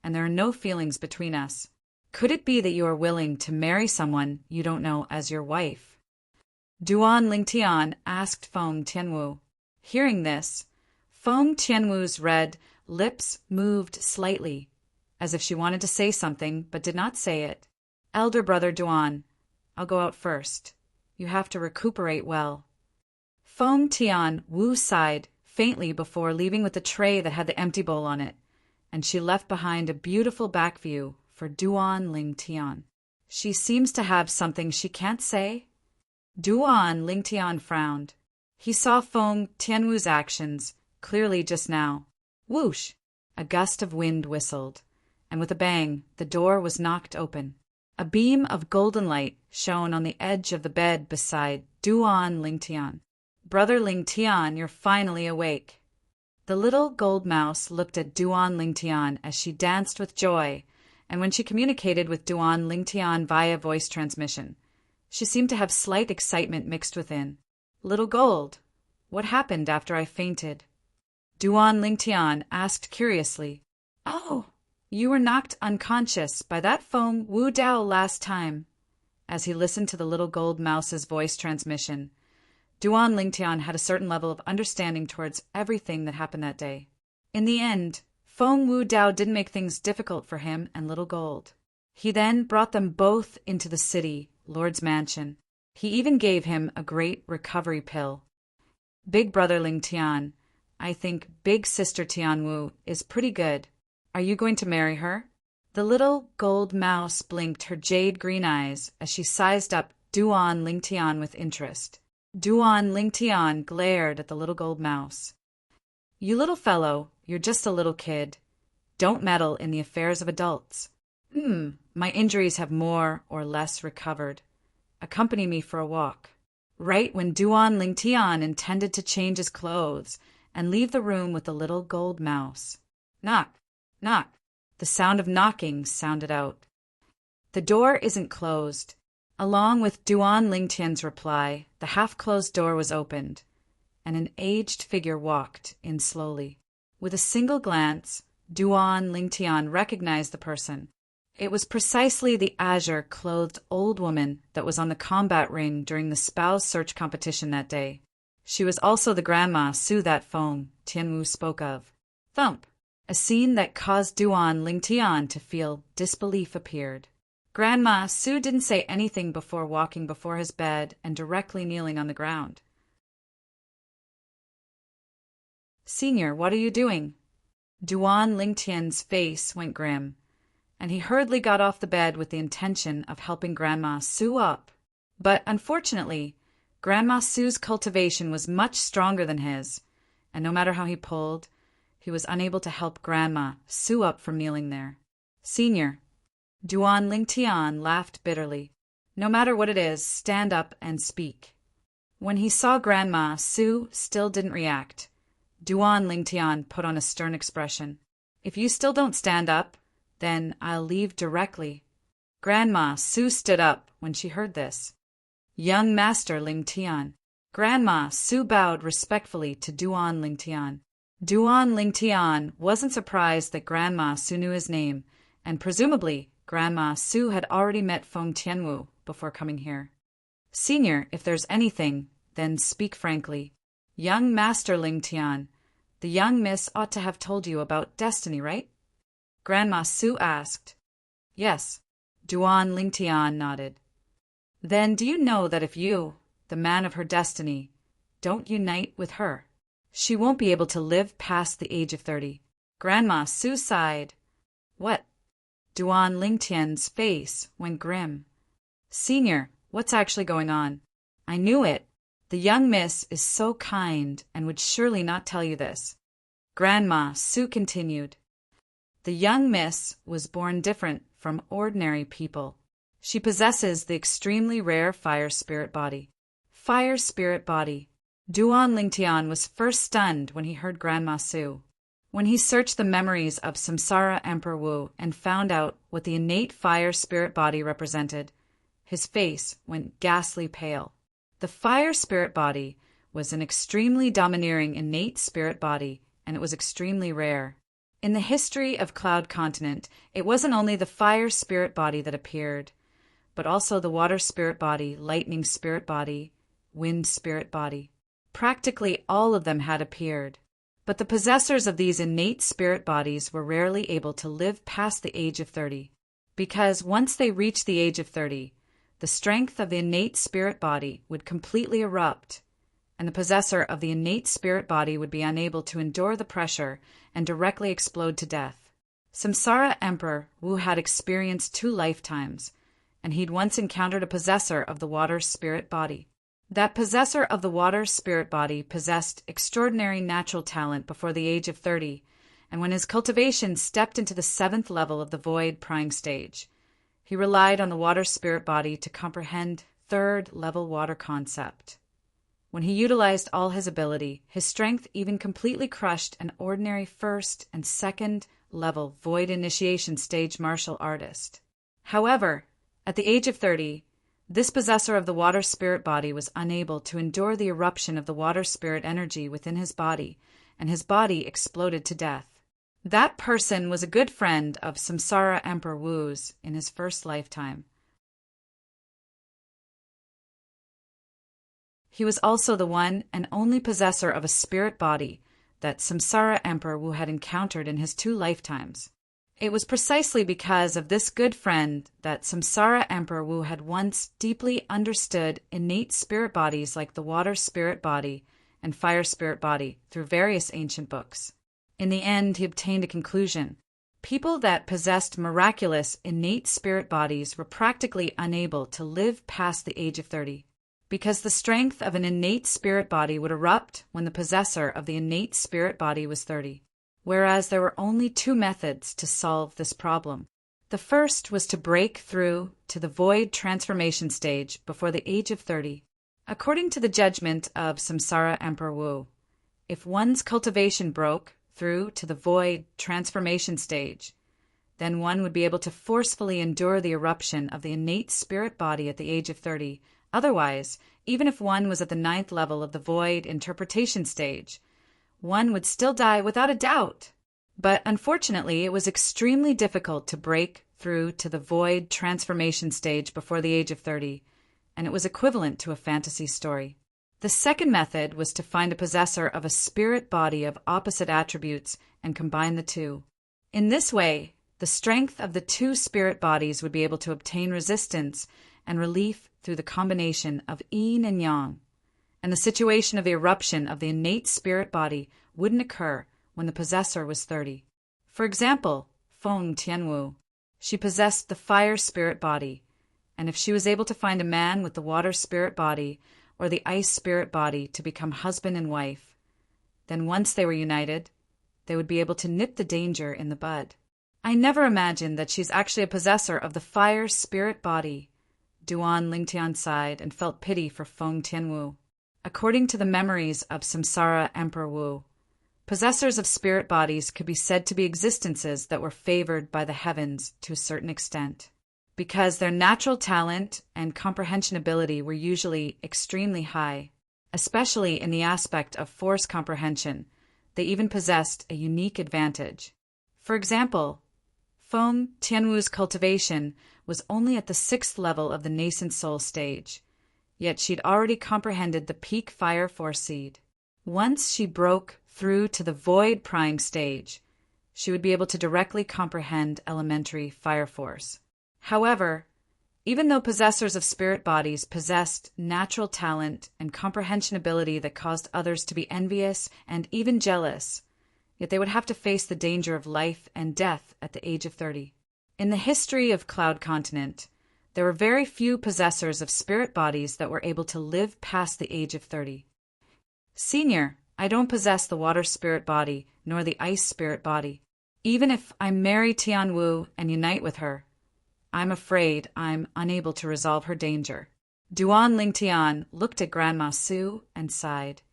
and there are no feelings between us. Could it be that you are willing to marry someone you don't know as your wife? Duan Lingtian asked Feng Tianwu. Hearing this, Feng Tianwu's red lips moved slightly, as if she wanted to say something but did not say it. Elder brother Duan, I'll go out first. You have to recuperate well. Feng Tianwu sighed, faintly before leaving with the tray that had the empty bowl on it, and she left behind a beautiful back view for Duan Ling Tian. She seems to have something she can't say. Duan Ling Tian frowned. He saw Feng Tianwu's actions clearly just now. Whoosh! A gust of wind whistled, and with a bang, the door was knocked open. A beam of golden light shone on the edge of the bed beside Duan Ling Tian. "Brother Ling Tian, you're finally awake." The little gold mouse looked at Duan Ling Tian as she danced with joy, and when she communicated with Duan Ling Tian via voice transmission, she seemed to have slight excitement mixed within. "Little Gold, what happened after I fainted?" Duan Ling Tian asked curiously. "Oh, you were knocked unconscious by that Feng Wu Dao last time." As he listened to the little gold mouse's voice transmission, Duan Ling Tian had a certain level of understanding towards everything that happened that day. In the end, Feng Wu Dao didn't make things difficult for him and Little Gold. He then brought them both into the city, Lord's mansion. He even gave him a great recovery pill. "Big brother Ling Tian, I think big sister Tianwu is pretty good. Are you going to marry her?" The little gold mouse blinked her jade green eyes as she sized up Duan Ling Tian with interest. Duan Ling Tian glared at the little gold mouse. "You little fellow, you're just a little kid. Don't meddle in the affairs of adults." My injuries have more or less recovered. Accompany me for a walk." Right when Duan Ling Tian intended to change his clothes and leave the room with the little gold mouse. Knock, knock. The sound of knocking sounded out. "The door isn't closed." Along with Duan Ling Tian's reply, the half-closed door was opened, and an aged figure walked in slowly. With a single glance, Duan Ling Tian recognized the person. It was precisely the azure-clothed old woman that was on the combat ring during the spouse search competition that day. She was also the grandma Su that Feng Tianwu spoke of. Thump! A scene that caused Duan Ling Tian to feel disbelief appeared. Grandma Su didn't say anything before walking before his bed and directly kneeling on the ground. "Senior, what are you doing?" Duan Ling Tian's face went grim, and he hurriedly got off the bed with the intention of helping Grandma Su up. But unfortunately, Grandma Su's cultivation was much stronger than his, and no matter how he pulled, he was unable to help Grandma Su up from kneeling there. "Senior," Duan Ling Tian laughed bitterly. "No matter what it is, stand up and speak." When he saw Grandma Su still didn't react, Duan Ling Tian put on a stern expression. "If you still don't stand up, then I'll leave directly." Grandma Su stood up when she heard this. "Young Master Ling Tian." Grandma Su bowed respectfully to Duan Ling Tian. Duan Ling Tian wasn't surprised that Grandma Su knew his name, and presumably Grandma Su had already met Feng Tianwu before coming here. "Senior, if there's anything, then speak frankly." "Young Master Ling Tian, the young miss ought to have told you about destiny, right?" Grandma Su asked. "Yes." Duan Ling Tian nodded. "Then do you know that if you, the man of her destiny, don't unite with her, she won't be able to live past the age of 30. Grandma Su sighed. "What?" Duan Ling Tian's face went grim. "Senior, what's actually going on?" "I knew it. The young miss is so kind and would surely not tell you this." Grandma Su continued. "The young miss was born different from ordinary people. She possesses the extremely rare fire spirit body." Fire spirit body. Duan Ling Tian was first stunned when he heard Grandma Su. When he searched the memories of Samsara Emperor Wu and found out what the innate fire spirit body represented, his face went ghastly pale. The fire spirit body was an extremely domineering innate spirit body, and it was extremely rare. In the history of Cloud Continent, it wasn't only the fire spirit body that appeared, but also the water spirit body, lightning spirit body, wind spirit body. Practically all of them had appeared. But the possessors of these innate spirit bodies were rarely able to live past the age of 30, because once they reached the age of 30, the strength of the innate spirit body would completely erupt, and the possessor of the innate spirit body would be unable to endure the pressure and directly explode to death. Samsara Emperor Wu had experienced 2 lifetimes, and he'd once encountered a possessor of the water spirit body. That possessor of the water spirit body possessed extraordinary natural talent before the age of 30, and when his cultivation stepped into the 7th level of the void prying stage, he relied on the water spirit body to comprehend 3rd level water concept. When he utilized all his ability, his strength even completely crushed an ordinary 1st and 2nd level void initiation stage martial artist. However, at the age of 30, this possessor of the water spirit body was unable to endure the eruption of the water spirit energy within his body, and his body exploded to death. That person was a good friend of Samsara Emperor Wu's in his 1st lifetime. He was also the one and only possessor of a spirit body that Samsara Emperor Wu had encountered in his 2 lifetimes. It was precisely because of this good friend that Samsara Emperor Wu had once deeply understood innate spirit bodies like the water spirit body and fire spirit body through various ancient books. In the end, he obtained a conclusion. People that possessed miraculous innate spirit bodies were practically unable to live past the age of 30, because the strength of an innate spirit body would erupt when the possessor of the innate spirit body was 30. Whereas there were only 2 methods to solve this problem. The first was to break through to the void transformation stage before the age of 30. According to the judgment of Samsara Emperor Wu, if one's cultivation broke through to the void transformation stage, then one would be able to forcefully endure the eruption of the innate spirit body at the age of 30. Otherwise, even if one was at the 9th level of the void interpretation stage, one would still die without a doubt. But unfortunately, it was extremely difficult to break through to the void transformation stage before the age of 30, and it was equivalent to a fantasy story. The second method was to find a possessor of a spirit body of opposite attributes and combine the 2. In this way, the strength of the 2 spirit bodies would be able to obtain resistance and relief through the combination of yin and yang, and the situation of the eruption of the innate spirit body wouldn't occur when the possessor was 30. For example, Feng Tianwu. She possessed the fire spirit body, and if she was able to find a man with the water spirit body or the ice spirit body to become husband and wife, then once they were united, they would be able to nip the danger in the bud. I never imagined that she's actually a possessor of the fire spirit body. Duan Lingtian sighed and felt pity for Feng Tianwu. According to the memories of Samsara Emperor Wu, possessors of spirit bodies could be said to be existences that were favored by the heavens to a certain extent, because their natural talent and comprehension ability were usually extremely high, especially in the aspect of force comprehension. They even possessed a unique advantage. For example, Feng Tianwu's cultivation was only at the 6th level of the nascent soul stage, yet she'd already comprehended the peak fire force seed. Once she broke through to the void prying stage, she would be able to directly comprehend elementary fire force. However, even though possessors of spirit bodies possessed natural talent and comprehension ability that caused others to be envious and even jealous, yet they would have to face the danger of life and death at the age of 30. In the history of Cloud Continent, there were very few possessors of spirit bodies that were able to live past the age of 30. Senior, I don't possess the water spirit body nor the ice spirit body. Even if I marry Tianwu and unite with her, I'm afraid I'm unable to resolve her danger. Duan Lingtian looked at Grandma Su and sighed.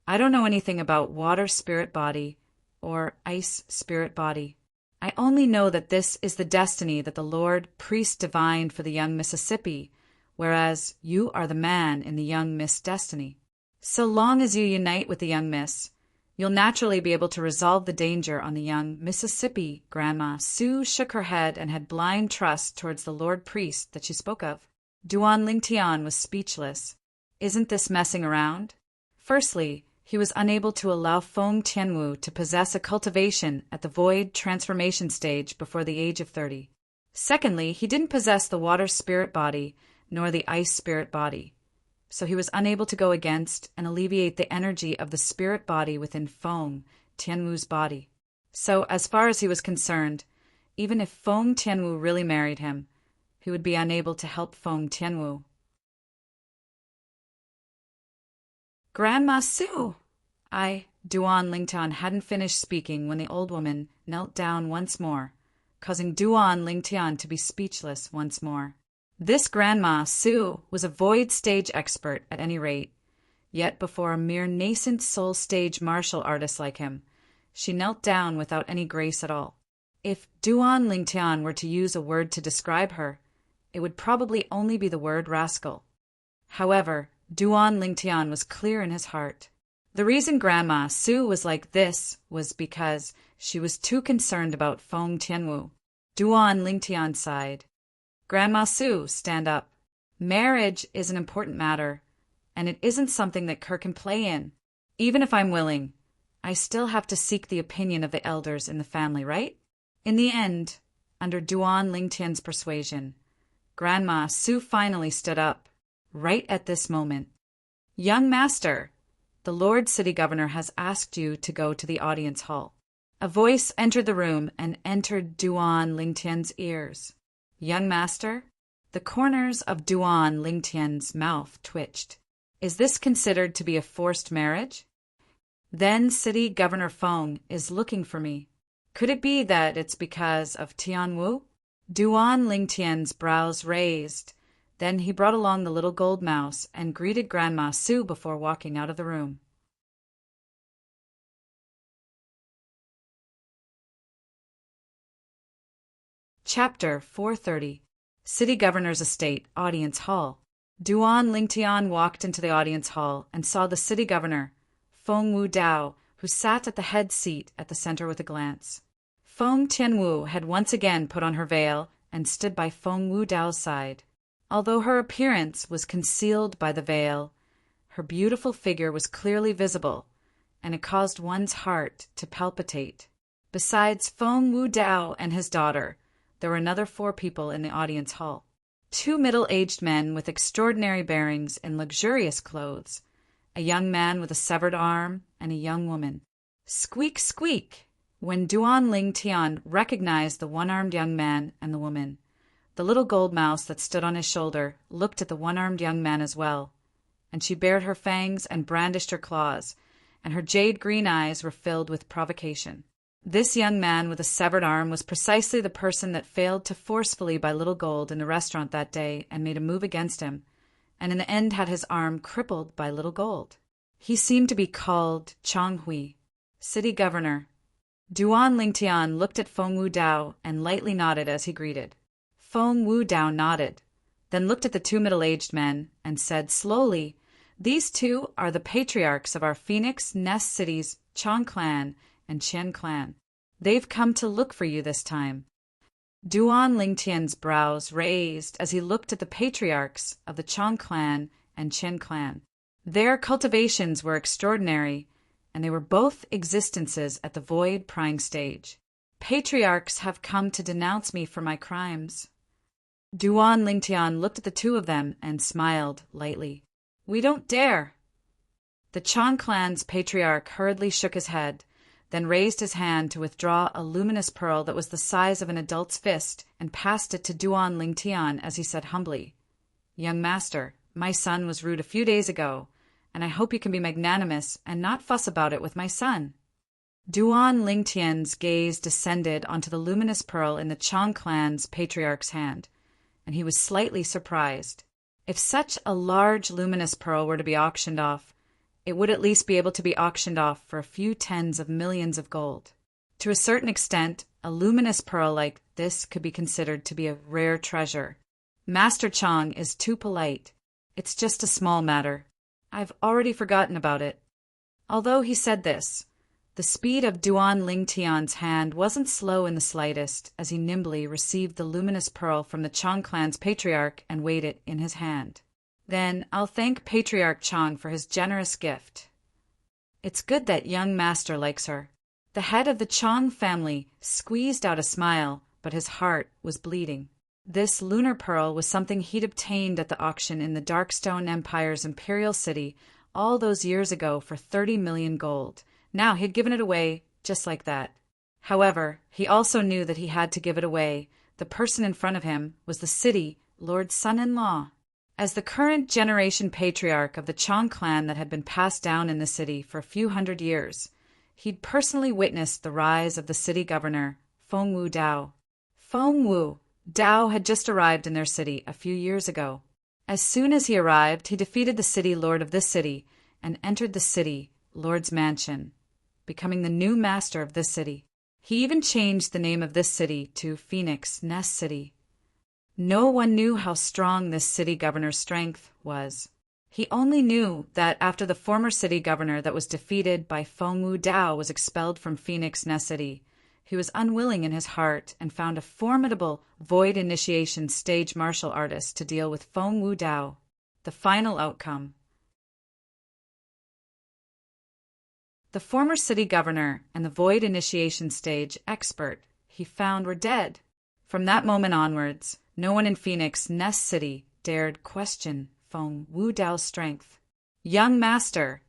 I don't know anything about water spirit body or ice spirit body. I only know that this is the destiny that the Lord Priest divined for the young Mississippi, whereas you are the man in the young Miss destiny. So long as you unite with the young Miss, you'll naturally be able to resolve the danger on the young Mississippi. Grandma Su shook her head and had blind trust towards the Lord Priest that she spoke of. Duan Lingtian was speechless. Isn't this messing around? Firstly, he was unable to allow Feng Tianwu to possess a cultivation at the void transformation stage before the age of 30. Secondly, he didn't possess the water spirit body nor the ice spirit body. so he was unable to go against and alleviate the energy of the spirit body within Feng Tianwu's body. So, as far as he was concerned, even if Feng Tianwu really married him, he would be unable to help Feng Tianwu. Grandma Su! Duan Lingtian hadn't finished speaking when the old woman knelt down once more, causing Duan Lingtian to be speechless once more. This Grandma Su was a void stage expert at any rate, yet before a mere nascent soul stage martial artist like him, she knelt down without any grace at all. If Duan Lingtian were to use a word to describe her, it would probably only be the word rascal. However, Duan Lingtian was clear in his heart. The reason Grandma Su was like this was because she was too concerned about Feng Tianwu. Duan Lingtian sighed. Grandma Su, stand up. Marriage is an important matter, and it isn't something that Kerr can play in. Even if I'm willing, I still have to seek the opinion of the elders in the family, right? In the end, under Duan Lingtian's persuasion, Grandma Su finally stood up, right at this moment. Young master, the Lord City Governor has asked you to go to the audience hall. A voice entered the room and entered Duan Lingtian's ears. Young master? The corners of Duan Lingtian's mouth twitched. Is this considered to be a forced marriage? Then City Governor Feng is looking for me. Could it be that it's because of Tianwu? Duan Lingtian's brows raised. Then he brought along the little gold mouse and greeted Grandma Su before walking out of the room. Chapter 430. City Governor's Estate, Audience Hall. Duan Lingtian walked into the audience hall and saw the city governor, Feng Wu Dao, who sat at the head seat at the center with a glance. Feng Tianwu had once again put on her veil and stood by Feng Wu Dao's side. Although her appearance was concealed by the veil, her beautiful figure was clearly visible, and it caused one's heart to palpitate. Besides Feng Wu Dao and his daughter, there were another 4 people in the audience hall. 2 middle-aged men with extraordinary bearings in luxurious clothes, a young man with a severed arm, and a young woman. Squeak, squeak! When Duan Lingtian recognized the one-armed young man and the woman, the little gold mouse that stood on his shoulder looked at the one-armed young man as well, and she bared her fangs and brandished her claws, and her jade-green eyes were filled with provocation. This young man with a severed arm was precisely the person that failed to forcefully buy Little Gold in the restaurant that day and made a move against him, and in the end had his arm crippled by Little Gold. He seemed to be called Changhui, city governor. Duan Lingtian looked at Feng Wu Dao and lightly nodded as he greeted. Feng Wu Dao nodded, then looked at the 2 middle-aged men and said slowly, "These 2 are the patriarchs of our Phoenix Nest cities, Chang clan and Chen clan. They've come to look for you this time." Duan Lingtian's brows raised as he looked at the patriarchs of the Chang clan and Chen clan. Their cultivations were extraordinary, and they were both existences at the void prying stage. Patriarchs have come to denounce me for my crimes. Duan Lingtian looked at the 2 of them and smiled lightly. "We don't dare." The Chang clan's patriarch hurriedly shook his head, then raised his hand to withdraw a luminous pearl that was the size of an adult's fist and passed it to Duan Lingtian as he said humbly, "Young master, my son was rude a few days ago, and I hope you can be magnanimous and not fuss about it with my son." Duan Lingtian's gaze descended onto the luminous pearl in the Chang clan's patriarch's hand, and he was slightly surprised. If such a large luminous pearl were to be auctioned off, it would at least be able to be auctioned off for a few tens of millions of gold. To a certain extent, a luminous pearl like this could be considered to be a rare treasure. Master Chang is too polite. It's just a small matter. I've already forgotten about it. Although he said this, the speed of Duan Lingtian's hand wasn't slow in the slightest as he nimbly received the luminous pearl from the Chang clan's patriarch and weighed it in his hand. "Then I'll thank Patriarch Chang for his generous gift. It's good that young master likes her." The head of the Chang family squeezed out a smile, but his heart was bleeding. This lunar pearl was something he'd obtained at the auction in the Darkstone Empire's imperial city all those years ago for 30 million gold. Now he'd given it away just like that. However, he also knew that he had to give it away. The person in front of him was the city lord's son-in-law. As the current generation patriarch of the Chong clan that had been passed down in the city for a few hundred years, he'd personally witnessed the rise of the city governor, Feng Wu Dao. Feng Wu Dao had just arrived in their city a few years ago. As soon as he arrived, he defeated the city lord of this city and entered the city lord's mansion, becoming the new master of this city. He even changed the name of this city to Phoenix Nest City. No one knew how strong this city governor's strength was. He only knew that after the former city governor that was defeated by Feng Wu Dao was expelled from Phoenix Nest City, he was unwilling in his heart and found a formidable void initiation stage martial artist to deal with Feng Wu Dao. The final outcome. The former city governor and the void initiation stage expert he found were dead. From that moment onwards, no one in Phoenix Nest City dared question Feng Wu Dao's strength. Young master,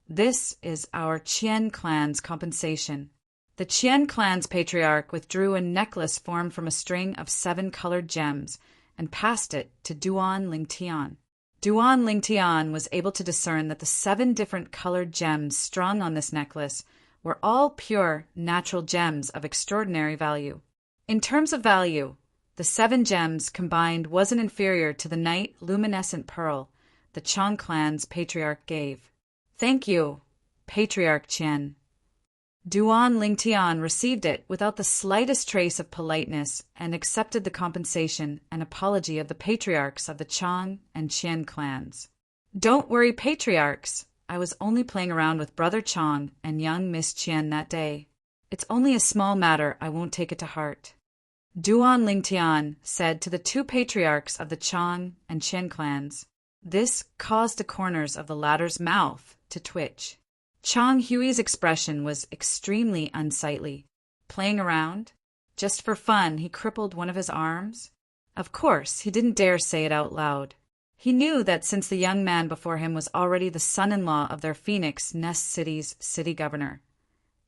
this is our Qian clan's compensation. The Qian clan's patriarch withdrew a necklace formed from a string of 7 colored gems and passed it to Duan Lingtian. Duan Lingtian was able to discern that the 7 different colored gems strung on this necklace were all pure, natural gems of extraordinary value. In terms of value, the 7 gems combined wasn't inferior to the night luminescent pearl the Chong clan's patriarch gave. Thank you, Patriarch Qian. Duan Lingtian received it without the slightest trace of politeness and accepted the compensation and apology of the patriarchs of the Chong and Qian clans. Don't worry, patriarchs. I was only playing around with Brother Chong and young Miss Qian that day. It's only a small matter, I won't take it to heart. Duan Lingtian said to the 2 patriarchs of the Chong and Qian clans. This caused the corners of the latter's mouth to twitch. Chong Hui's expression was extremely unsightly. Playing around? Just for fun, he crippled one of his arms? Of course, he didn't dare say it out loud. He knew that since the young man before him was already the son-in-law of their Phoenix Nest City's city governor,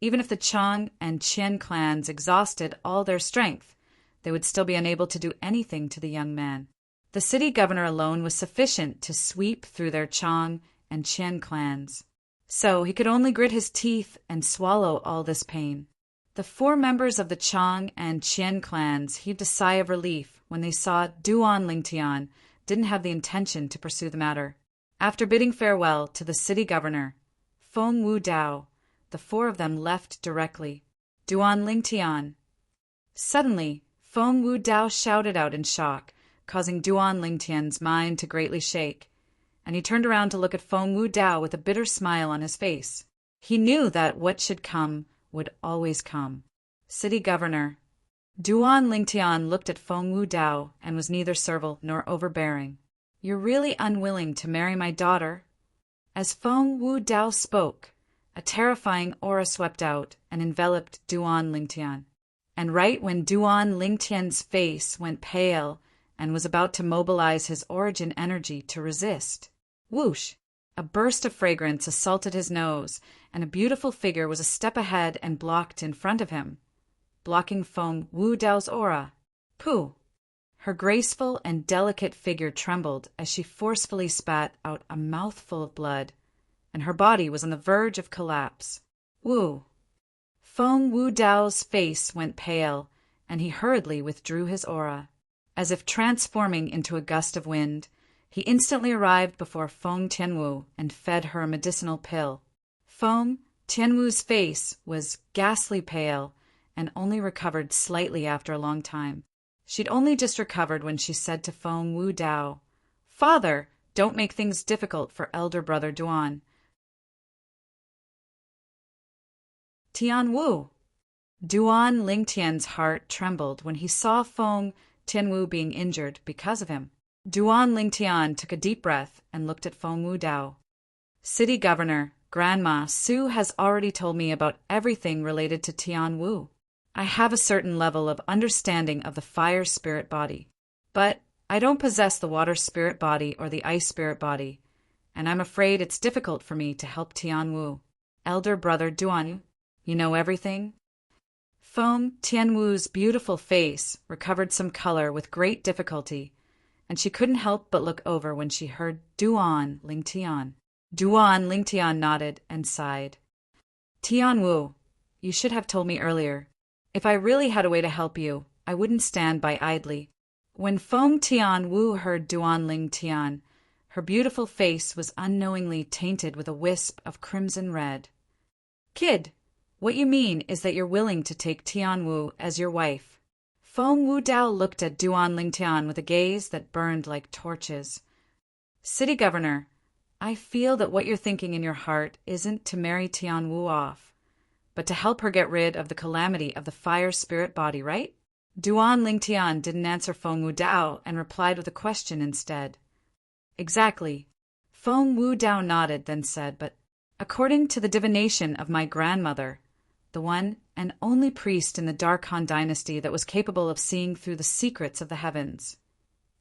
even if the Chong and Qian clans exhausted all their strength, they would still be unable to do anything to the young man. The city governor alone was sufficient to sweep through their Chong and Qian clans. So he could only grit his teeth and swallow all this pain. The 4 members of the Chong and Qian clans heaved a sigh of relief when they saw Duan Lingtian didn't have the intention to pursue the matter. After bidding farewell to the city governor, Feng Wu Dao, the 4 of them left directly. Duan Lingtian. Suddenly, Feng Wu Dao shouted out in shock, causing Duan Lingtian's mind to greatly shake, and he turned around to look at Feng Wu Dao with a bitter smile on his face. He knew that what should come would always come. City governor. Duan Lingtian looked at Feng Wu Dao and was neither servile nor overbearing. You're really unwilling to marry my daughter? As Feng Wu Dao spoke, a terrifying aura swept out and enveloped Duan Lingtian. And right when Duan Lingtian's face went pale and was about to mobilize his origin energy to resist, whoosh! A burst of fragrance assaulted his nose, and a beautiful figure was a step ahead and blocked in front of him, blocking Feng Wu Dao's aura. Pooh! Her graceful and delicate figure trembled as she forcefully spat out a mouthful of blood, and her body was on the verge of collapse. Wu! Feng Wu Dao's face went pale, and he hurriedly withdrew his aura. As if transforming into a gust of wind, he instantly arrived before Feng Tianwu and fed her a medicinal pill. Feng Tianwu's face was ghastly pale and only recovered slightly after a long time. She'd only just recovered when she said to Feng Wu Dao, "Father, don't make things difficult for elder brother Duan." Tian Wu. Duan Lingtian's heart trembled when he saw Feng Tianwu being injured because of him. Duan Lingtian took a deep breath and looked at Feng Wu Dao. City Governor, Grandma Su has already told me about everything related to Tian Wu. I have a certain level of understanding of the fire spirit body. But I don't possess the water spirit body or the ice spirit body, and I'm afraid it's difficult for me to help Tianwu. Elder brother Duan, you know everything? Feng Tianwu's beautiful face recovered some color with great difficulty, and she couldn't help but look over when she heard Duan Lingtian. Duan Lingtian nodded and sighed. Tianwu, you should have told me earlier. If I really had a way to help you, I wouldn't stand by idly. When Feng Tianwu heard Duan Lingtian, her beautiful face was unknowingly tainted with a wisp of crimson red. Kid, what you mean is that you're willing to take Tianwu as your wife. Feng Wudao looked at Duan Lingtian with a gaze that burned like torches. City Governor, I feel that what you're thinking in your heart isn't to marry Tianwu off, but to help her get rid of the calamity of the fire spirit body, right? Duan Lingtian didn't answer Feng Wudao and replied with a question instead. Exactly. Feng Wudao nodded, then said, but according to the divination of my grandmother, the one and only priest in the Dark Han dynasty that was capable of seeing through the secrets of the heavens,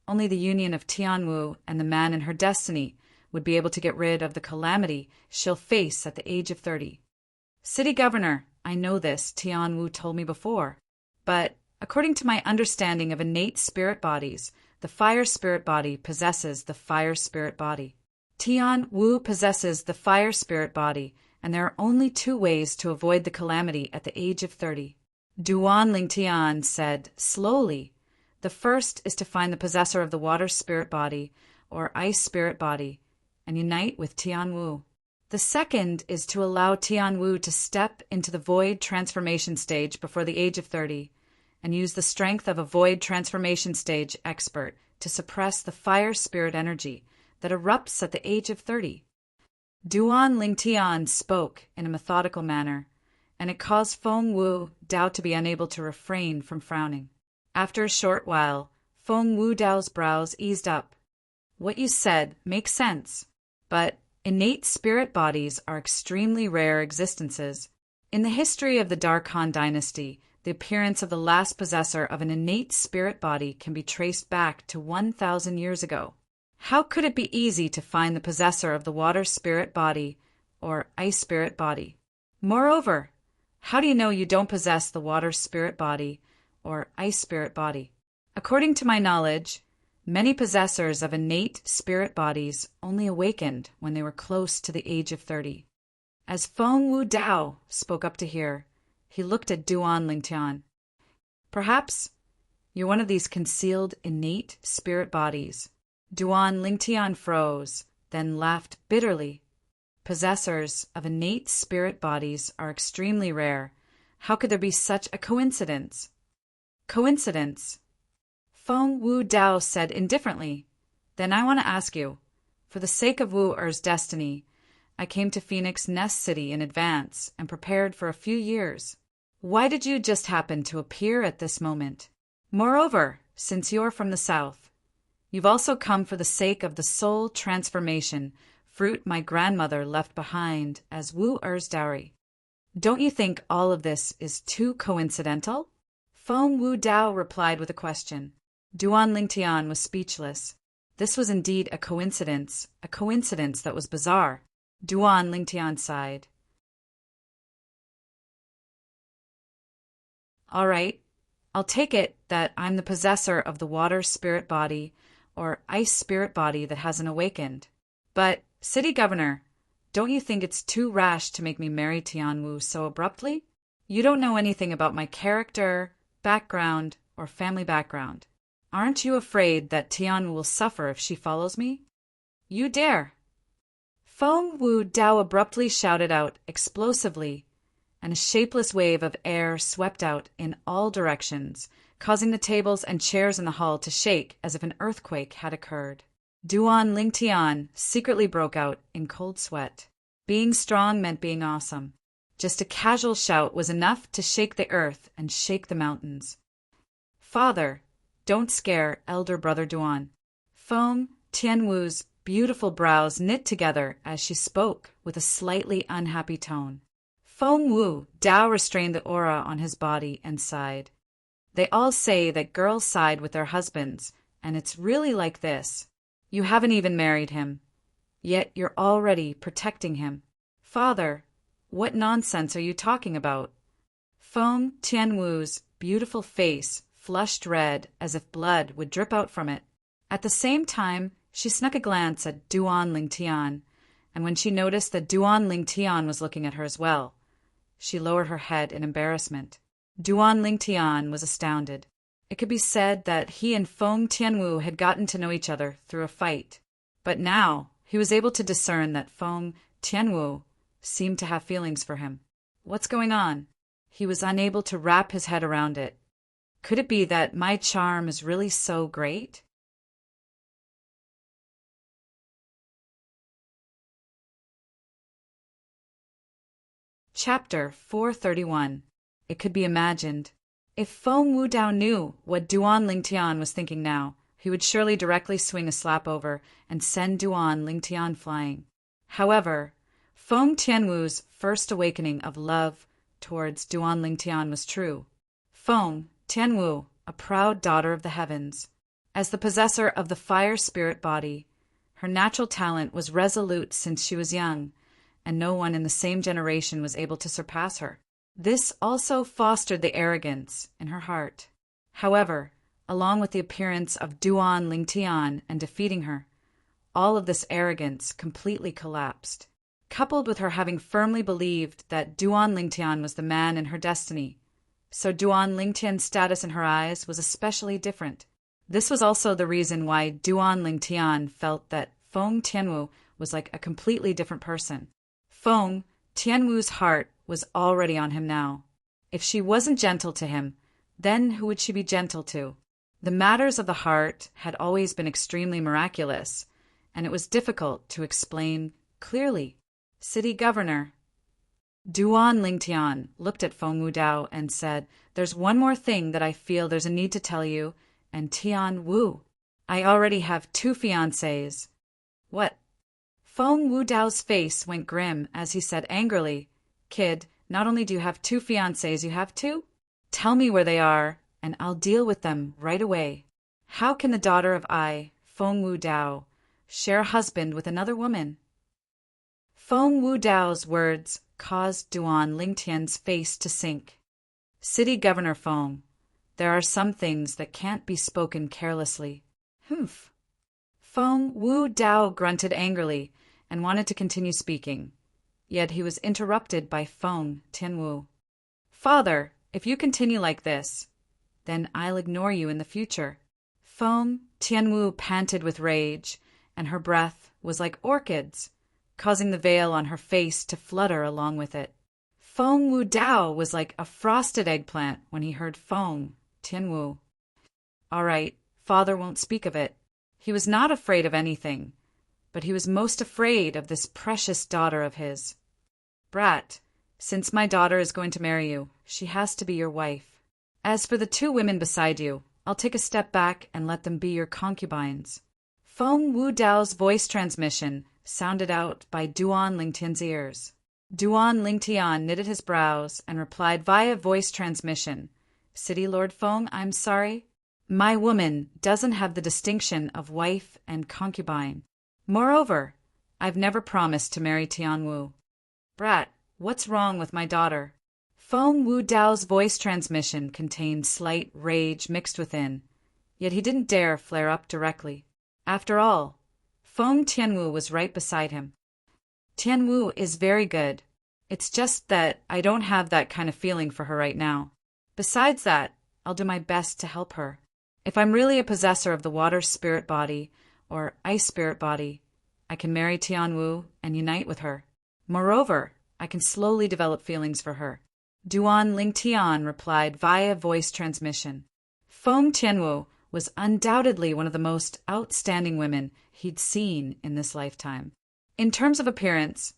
only the union of Tianwu and the man in her destiny would be able to get rid of the calamity she'll face at the age of 30. City Governor, I know this, Tianwu told me before, but according to my understanding of innate spirit bodies, the fire spirit body possesses the fire spirit body. Tianwu possesses the fire spirit body, and there are only 2 ways to avoid the calamity at the age of 30. Duan Lingtian said slowly, the first is to find the possessor of the water spirit body or ice spirit body and unite with Tianwu. The second is to allow Tianwu to step into the void transformation stage before the age of 30 and use the strength of a void transformation stage expert to suppress the fire spirit energy that erupts at the age of 30. Duan Lingtian spoke in a methodical manner, and it caused Feng Wudao to be unable to refrain from frowning. After a short while, Feng Wudao's brows eased up. What you said makes sense, but innate spirit bodies are extremely rare existences. In the history of the Dark Han dynasty, the appearance of the last possessor of an innate spirit body can be traced back to 1,000 years ago. How could it be easy to find the possessor of the water spirit body or ice spirit body? Moreover, how do you know you don't possess the water spirit body or ice spirit body? According to my knowledge, many possessors of innate spirit bodies only awakened when they were close to the age of 30. As Feng Wudao spoke up to hear, he looked at Duan Lingtian. Perhaps you're one of these concealed innate spirit bodies. Duan Lingtian froze, then laughed bitterly. Possessors of innate spirit bodies are extremely rare. How could there be such a coincidence? Coincidence? Feng Wudao said indifferently. Then I want to ask you, for the sake of Wu-Er's destiny, I came to Phoenix Nest City in advance and prepared for a few years. Why did you just happen to appear at this moment? Moreover, since you're from the south, you've also come for the sake of the soul transformation, fruit my grandmother left behind as Wu-Er's dowry. Don't you think all of this is too coincidental? Feng Wudao replied with a question. Duan Lingtian was speechless. This was indeed a coincidence that was bizarre. Duan Lingtian sighed. All right, I'll take it that I'm the possessor of the water spirit body or ice spirit body that hasn't awakened. But, City Governor, don't you think it's too rash to make me marry Tianwu so abruptly? You don't know anything about my character, background, or family background. Aren't you afraid that Tianwu will suffer if she follows me? You dare! Feng Wudao abruptly shouted out explosively, and a shapeless wave of air swept out in all directions, causing the tables and chairs in the hall to shake as if an earthquake had occurred. Duan Lingtian secretly broke out in cold sweat. Being strong meant being awesome. Just a casual shout was enough to shake the earth and shake the mountains. Father, don't scare elder brother Duan. Feng Tianwu's beautiful brows knit together as she spoke with a slightly unhappy tone. Feng Wudao restrained the aura on his body and sighed. They all say that girls side with their husbands and it's really like this. You haven't even married him, yet you're already protecting him. Father, what nonsense are you talking about? Feng Tianwu's beautiful face flushed red as if blood would drip out from it. At the same time, she snuck a glance at Duan Lingtian, and when she noticed that Duan Lingtian was looking at her as well, she lowered her head in embarrassment. Duan Lingtian was astounded. It could be said that he and Feng Tianwu had gotten to know each other through a fight, but now he was able to discern that Feng Tianwu seemed to have feelings for him. What's going on? He was unable to wrap his head around it. Could it be that my charm is really so great? Chapter 431. It could be imagined. If Feng Wudao knew what Duan Lingtian was thinking now, he would surely directly swing a slap over and send Duan Lingtian flying. However, Feng Tianwu's first awakening of love towards Duan Lingtian was true. Feng Tianwu, a proud daughter of the heavens. As the possessor of the fire spirit body, her natural talent was resolute since she was young, and no one in the same generation was able to surpass her. This also fostered the arrogance in her heart. However, along with the appearance of Duan Lingtian and defeating her, all of this arrogance completely collapsed. Coupled with her having firmly believed that Duan Lingtian was the man in her destiny, so Duan Lingtian's status in her eyes was especially different. This was also the reason why Duan Lingtian felt that Feng Tianwu was like a completely different person. Feng Tianwu's heart was already on him now. If she wasn't gentle to him, then who would she be gentle to? The matters of the heart had always been extremely miraculous, and it was difficult to explain clearly. City Governor Duan Lingtian looked at Feng Wudao and said, "There's one more thing that I feel there's a need to tell you, and Tian Wu. I already have 2 fiancés." What? Feng Wudao's face went grim as he said angrily, "Kid, not only do you have 2 fiancés, you have 2? Tell me where they are, and I'll deal with them right away. How can the daughter of Feng Wudao, share a husband with another woman?" Feng Wudao's words caused Duan Lingtian's face to sink. "City Governor Feng, there are some things that can't be spoken carelessly." Humph. Feng Wudao grunted angrily and wanted to continue speaking, yet he was interrupted by Feng Tianwu. "Father, if you continue like this, then I'll ignore you in the future." Feng Tianwu panted with rage, and her breath was like orchids, causing the veil on her face to flutter along with it. Feng Wudao was like a frosted eggplant when he heard Feng Tianwu. All right, father won't speak of it. He was not afraid of anything, but he was most afraid of this precious daughter of his. "Brat, since my daughter is going to marry you, she has to be your wife. As for the 2 women beside you, I'll take a step back and let them be your concubines." Feng Wudao's voice transmission sounded out by Duan Lingtian's ears. Duan Lingtian knitted his brows and replied via voice transmission, "City Lord Feng, I'm sorry. My woman doesn't have the distinction of wife and concubine. Moreover, I've never promised to marry Tianwu." "Brat, what's wrong with my daughter?" Feng Wudao's voice transmission contained slight rage mixed within, yet he didn't dare flare up directly. After all, Feng Tianwu was right beside him. "Tianwu is very good. It's just that I don't have that kind of feeling for her right now. Besides that, I'll do my best to help her. If I'm really a possessor of the water spirit body or ice spirit body, I can marry Tianwu and unite with her. Moreover, I can slowly develop feelings for her." Duan Lingtian replied via voice transmission. Feng Tianwu was undoubtedly one of the most outstanding women he'd seen in this lifetime. In terms of appearance,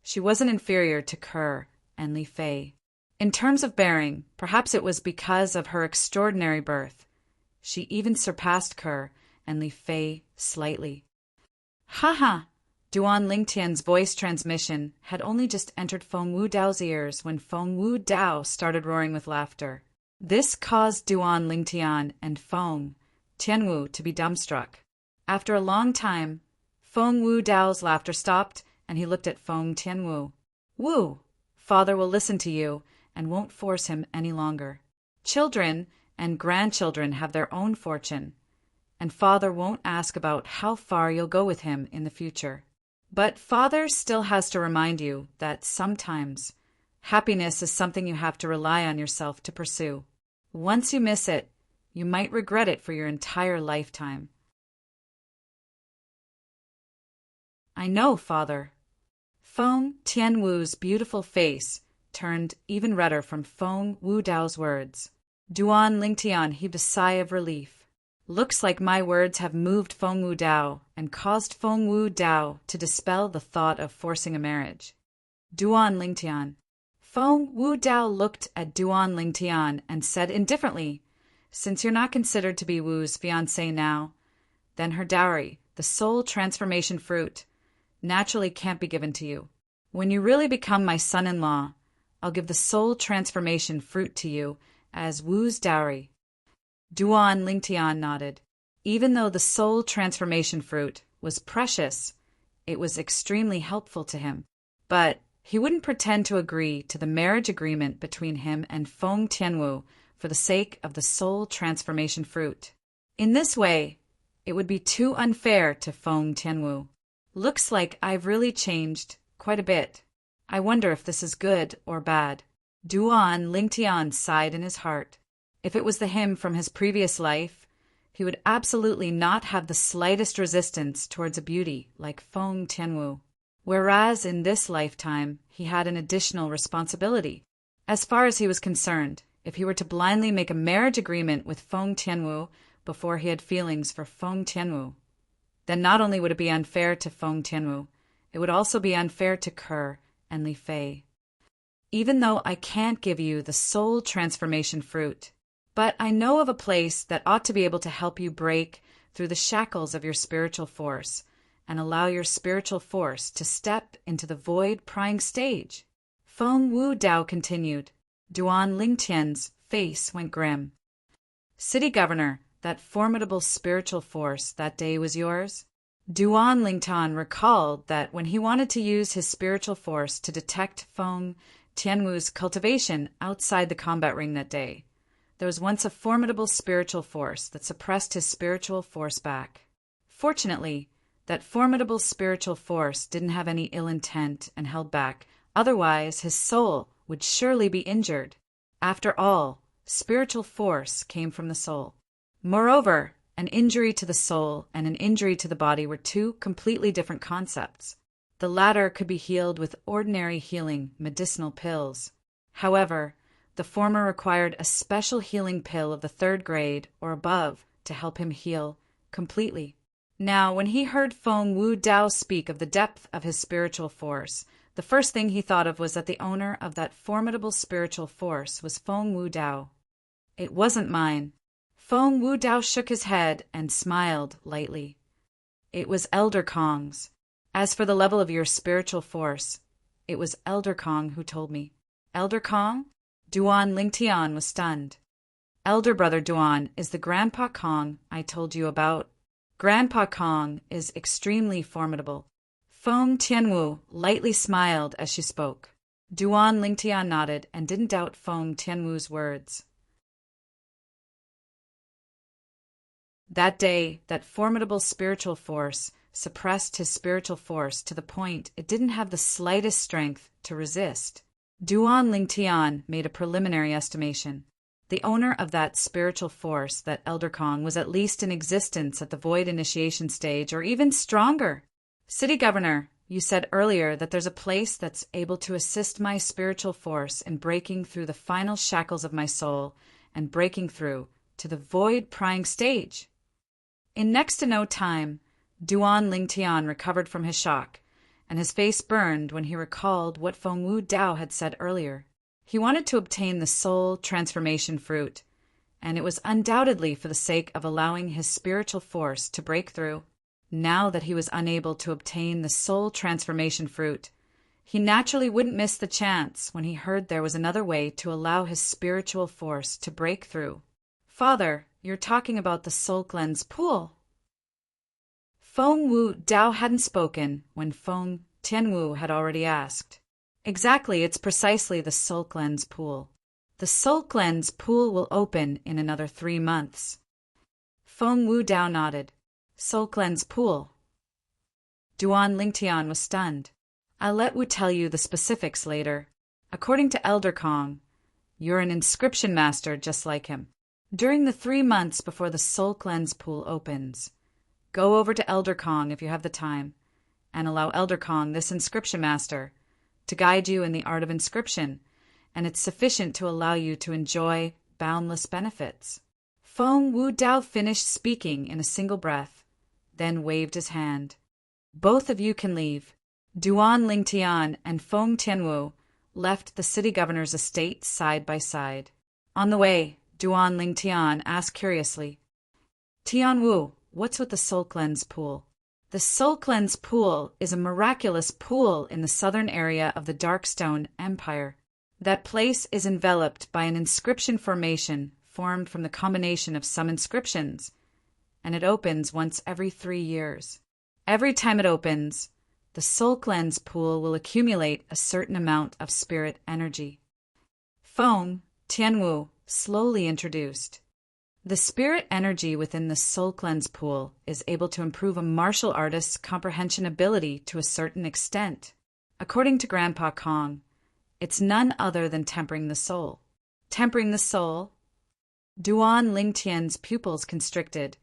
she wasn't inferior to Kerr and Li Fei. In terms of bearing, perhaps it was because of her extraordinary birth, she even surpassed Kerr and Li Fei slightly. "Ha!" Duan Lingtian's voice transmission had only just entered Feng Wudao's ears when Feng Wudao started roaring with laughter. This caused Duan Lingtian and Feng Tianwu to be dumbstruck. After a long time, Feng Wu Dao's laughter stopped, and he looked at Feng Tianwu. Wu, father will listen to you and won't force him any longer. Children and grandchildren have their own fortune, and father won't ask about how far you'll go with him in the future. But father still has to remind you that sometimes happiness is something you have to rely on yourself to pursue. Once you miss it, you might regret it for your entire lifetime. I know, father. Feng Tianwu's beautiful face turned even redder from Feng Wu Dao's words. Duan Lingtian heaved a sigh of relief. Looks like my words have moved Feng Wu Dao and caused Feng Wu Dao to dispel the thought of forcing a marriage. Duan Lingtian. Feng Wu Dao looked at Duan Lingtian and said indifferently, since you're not considered to be Wu's fiancé now, then her dowry, the soul transformation fruit, naturally can't be given to you. When you really become my son-in-law, I'll give the soul transformation fruit to you as Wu's dowry. Duan Lingtian nodded. Even though the soul transformation fruit was precious, it was extremely helpful to him. But he wouldn't pretend to agree to the marriage agreement between him and Feng Tianwu for the sake of the soul transformation fruit. In this way, it would be too unfair to Feng Tianwu. Looks like I've really changed quite a bit. I wonder if this is good or bad. Duan Lingtian sighed in his heart. If it was the him from his previous life, he would absolutely not have the slightest resistance towards a beauty like Feng Tianwu. Whereas in this lifetime, he had an additional responsibility. As far as he was concerned, if he were to blindly make a marriage agreement with Feng Tianwu before he had feelings for Feng Tianwu, then not only would it be unfair to Feng Tianwu, it would also be unfair to Ke and Li Fei. Even though I can't give you the soul transformation fruit, but I know of a place that ought to be able to help you break through the shackles of your spiritual force and allow your spiritual force to step into the void-prying stage. Feng Wu Dao continued. Duan Lingtian's face went grim. City Governor, that formidable spiritual force that day was yours? Duan Lingtian recalled that when he wanted to use his spiritual force to detect Feng Tianwu's cultivation outside the combat ring that day, there was once a formidable spiritual force that suppressed his spiritual force back. Fortunately, that formidable spiritual force didn't have any ill intent and held back, otherwise his soul would surely be injured. After all, spiritual force came from the soul. Moreover, an injury to the soul and an injury to the body were two completely different concepts. The latter could be healed with ordinary healing medicinal pills. However, the former required a special healing pill of the 3rd grade or above to help him heal completely. Now, when he heard Feng Wu Dao speak of the depth of his spiritual force, the first thing he thought of was that the owner of that formidable spiritual force was Feng Wu Dao. It wasn't mine. Feng Wu Dao shook his head and smiled lightly. It was Elder Kong's. As for the level of your spiritual force, it was Elder Kong who told me. Elder Kong? Duan Lingtian was stunned. Elder brother Duan is the Grandpa Kong I told you about. Grandpa Kong is extremely formidable. Feng Tianwu lightly smiled as she spoke. Duan Lingtian nodded and didn't doubt Feng Tianwu's words. That day, that formidable spiritual force suppressed his spiritual force to the point it didn't have the slightest strength to resist. Duan Lingtian made a preliminary estimation. The owner of that spiritual force, that Elder Kong, was at least in existence at the void initiation stage, or even stronger. City Governor, you said earlier that there's a place that's able to assist my spiritual force in breaking through the final shackles of my soul and breaking through to the void-prying stage. In next to no time, Duan Lingtian recovered from his shock, and his face burned when he recalled what Feng Wu Dao had said earlier. He wanted to obtain the soul transformation fruit, and it was undoubtedly for the sake of allowing his spiritual force to break through. Now that he was unable to obtain the soul transformation fruit, he naturally wouldn't miss the chance when he heard there was another way to allow his spiritual force to break through. Father, you're talking about the soul cleanse pool. Feng Wu Dao hadn't spoken when Feng Tianwu had already asked. Exactly, it's precisely the soul cleanse pool. The soul cleanse pool will open in another 3 months. Feng Wu Dao nodded. Soul cleanse pool. Duan Lingtian was stunned. I'll let Wu tell you the specifics later. According to Elder Kong, you're an inscription master just like him. During the 3 months before the soul cleanse pool opens, go over to Elder Kong if you have the time, and allow Elder Kong, this inscription master, to guide you in the art of inscription, and it's sufficient to allow you to enjoy boundless benefits. Feng Wu Dao finished speaking in a single breath, then waved his hand. Both of you can leave. Duan Lingtian and Feng Tianwu left the city governor's estate side by side. On the way, Duan Lingtian asked curiously, Tianwu, what's with the soul cleanse pool? The soul cleanse pool is a miraculous pool in the southern area of the Darkstone Empire. That place is enveloped by an inscription formation formed from the combination of some inscriptions, and it opens once every 3 years. Every time it opens, the soul cleanse pool will accumulate a certain amount of spirit energy. Feng Tianwu slowly introduced. The spirit energy within the soul cleanse pool is able to improve a martial artist's comprehension ability to a certain extent. According to Grandpa Kong, it's none other than tempering the soul. Tempering the soul? Duan Lingtian's pupils constricted,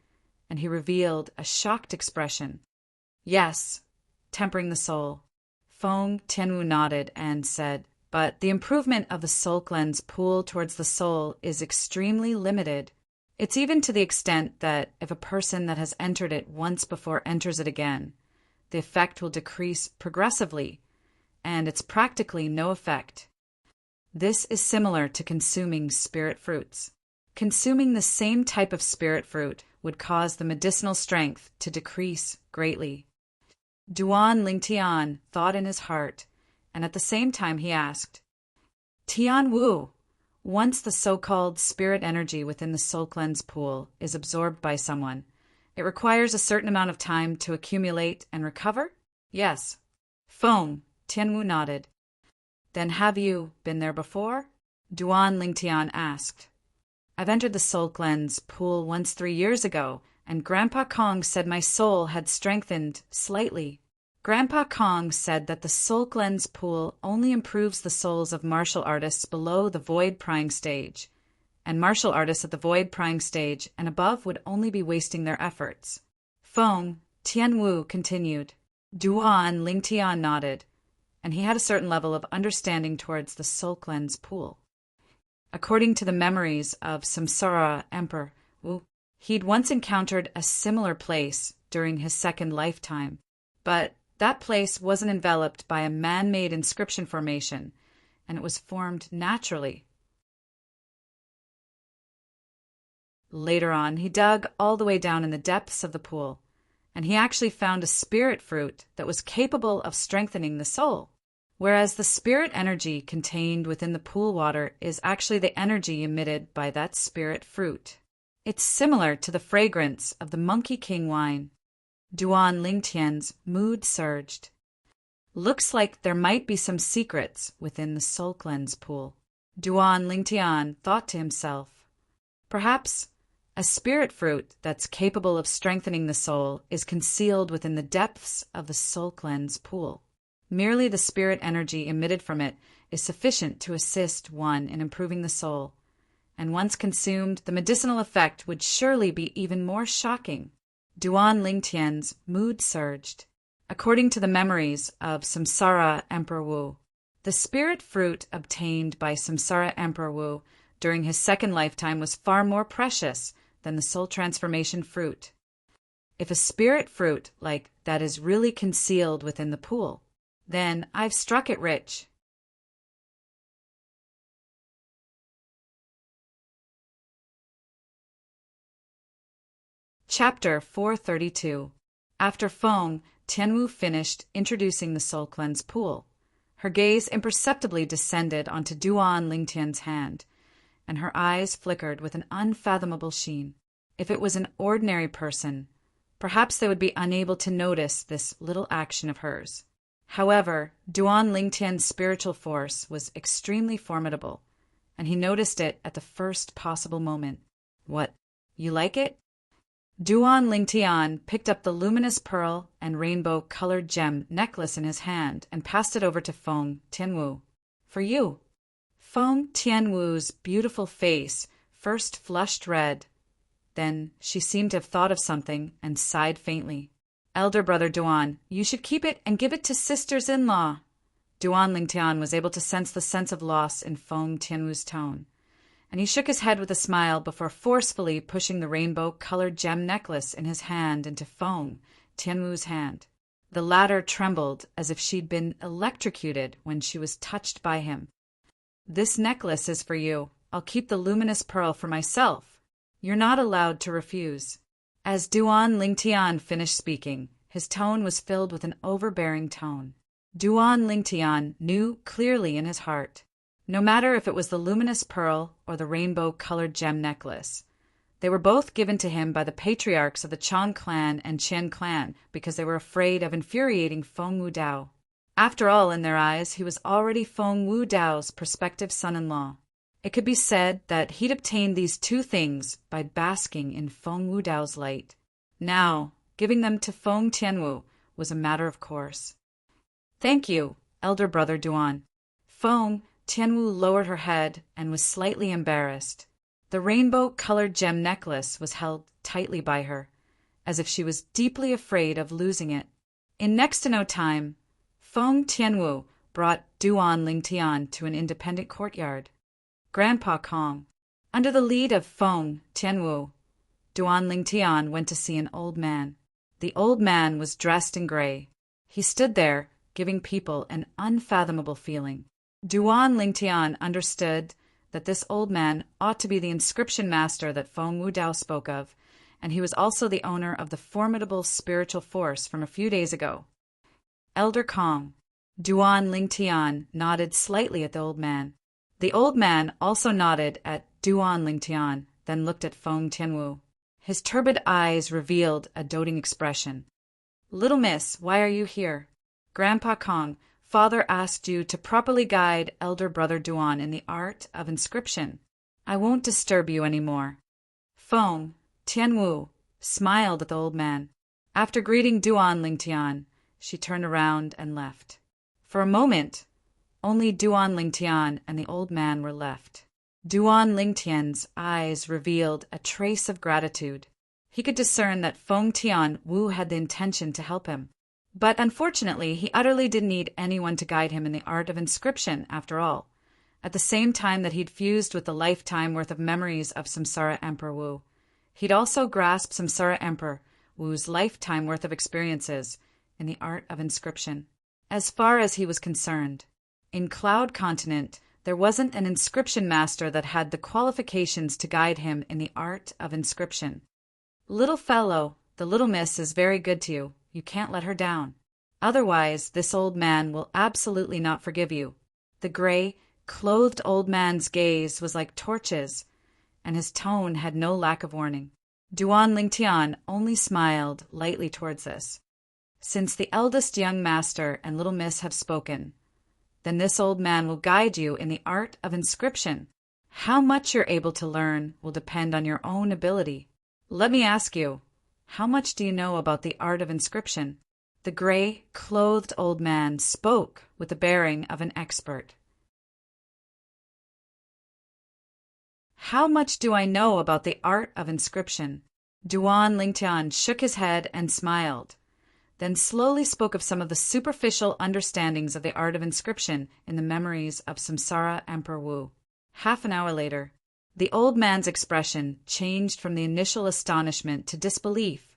and he revealed a shocked expression. Yes, tempering the soul. Feng Tianwu nodded and said, but the improvement of the soul cleanse pool towards the soul is extremely limited. It's even to the extent that if a person that has entered it once before enters it again, the effect will decrease progressively, and it's practically no effect. This is similar to consuming spirit fruits. Consuming the same type of spirit fruit would cause the medicinal strength to decrease greatly. Duan Lingtian thought in his heart, and at the same time he asked, Tianwu, once the so-called spirit energy within the soul cleanse pool is absorbed by someone, it requires a certain amount of time to accumulate and recover? Yes. Feng Tianwu nodded. Then have you been there before? Duan Lingtian asked. I've entered the soul cleanse pool once 3 years ago, and Grandpa Kong said my soul had strengthened slightly. Grandpa Kong said that the soul cleanse pool only improves the souls of martial artists below the void prying stage, and martial artists at the void prying stage and above would only be wasting their efforts. Feng Tianwu continued. Duan Lingtian nodded, and he had a certain level of understanding towards the soul cleanse pool. According to the memories of Samsara Emperor Wu, he'd once encountered a similar place during his second lifetime, but that place wasn't enveloped by a man-made inscription formation, and it was formed naturally. Later on, he dug all the way down in the depths of the pool, and he actually found a spirit fruit that was capable of strengthening the soul, whereas the spirit energy contained within the pool water is actually the energy emitted by that spirit fruit. It's similar to the fragrance of the Monkey King wine. Duan Lingtian's mood surged. Looks like there might be some secrets within the soul cleanse pool. Duan Lingtian thought to himself. Perhaps a spirit fruit that's capable of strengthening the soul is concealed within the depths of the soul cleanse pool. Merely the spirit energy emitted from it is sufficient to assist one in improving the soul, and once consumed, the medicinal effect would surely be even more shocking. Duan Lingtian's mood surged. According to the memories of Samsara Emperor Wu, the spirit fruit obtained by Samsara Emperor Wu during his second lifetime was far more precious than the soul transformation fruit. If a spirit fruit like that is really concealed within the pool, then I've struck it rich. Chapter 432. After Feng Tianwu finished introducing the soul cleanse pool, her gaze imperceptibly descended onto Duan Lingtian's hand, and her eyes flickered with an unfathomable sheen. If it was an ordinary person, perhaps they would be unable to notice this little action of hers. However, Duan Lingtian's spiritual force was extremely formidable, and he noticed it at the first possible moment. What, you like it? Duan Lingtian picked up the luminous pearl and rainbow-colored gem necklace in his hand and passed it over to Feng Tianwu. For you. Feng Tianwu's beautiful face first flushed red. Then she seemed to have thought of something and sighed faintly. Elder brother Duan, you should keep it and give it to sisters-in-law. Duan Lingtian was able to sense the sense of loss in Feng Tianwu's tone, and he shook his head with a smile before forcefully pushing the rainbow-colored gem necklace in his hand into Feng Tianwu's hand. The latter trembled as if she'd been electrocuted when she was touched by him. This necklace is for you. I'll keep the luminous pearl for myself. You're not allowed to refuse. As Duan Lingtian finished speaking, his tone was filled with an overbearing tone. Duan Lingtian knew clearly in his heart, no matter if it was the luminous pearl or the rainbow-colored gem necklace, they were both given to him by the patriarchs of the Chang clan and Qian clan because they were afraid of infuriating Feng Wudao. After all, in their eyes, he was already Feng Wudao's prospective son-in-law. It could be said that he'd obtained these two things by basking in Feng Wudao's light. Now, giving them to Feng Tianwu was a matter of course. Thank you, elder brother Duan. Feng Tianwu lowered her head and was slightly embarrassed. The rainbow-colored gem necklace was held tightly by her, as if she was deeply afraid of losing it. In next to no time, Feng Tianwu brought Duan Lingtian to an independent courtyard. Grandpa Kong. Under the lead of Feng Tianwu, Duan Lingtian went to see an old man. The old man was dressed in gray. He stood there, giving people an unfathomable feeling. Duan Lingtian understood that this old man ought to be the inscription master that Feng Wudao spoke of, and he was also the owner of the formidable spiritual force from a few days ago. Elder Kong. Duan Lingtian nodded slightly at the old man. The old man also nodded at Duan Lingtian, then looked at Feng Tianwu. His turbid eyes revealed a doting expression. Little miss, why are you here? Grandpa Kong, father asked you to properly guide elder brother Duan in the art of inscription. I won't disturb you any more. Feng Tianwu smiled at the old man. After greeting Duan Lingtian, she turned around and left. For a moment, only Duan Lingtian and the old man were left. Duan Lingtian's eyes revealed a trace of gratitude. He could discern that Feng Tianwu had the intention to help him. But unfortunately, he utterly didn't need anyone to guide him in the art of inscription, after all. At the same time that he'd fused with the lifetime worth of memories of Samsara Emperor Wu, he'd also grasped Samsara Emperor Wu's lifetime worth of experiences in the art of inscription. As far as he was concerned, in Cloud Continent, there wasn't an inscription master that had the qualifications to guide him in the art of inscription. Little fellow, the little miss is very good to you. You can't let her down. Otherwise, this old man will absolutely not forgive you. The gray, clothed old man's gaze was like torches, and his tone had no lack of warning. Duan Lingtian only smiled lightly towards this. Since the eldest young master and little miss have spoken, then this old man will guide you in the art of inscription. How much you're able to learn will depend on your own ability. Let me ask you, how much do you know about the art of inscription? The gray, clothed old man spoke with the bearing of an expert. How much do I know about the art of inscription? Duan Lingtian shook his head and smiled, then slowly spoke of some of the superficial understandings of the art of inscription in the memories of Samsara Emperor Wu. Half an hour later, the old man's expression changed from the initial astonishment to disbelief,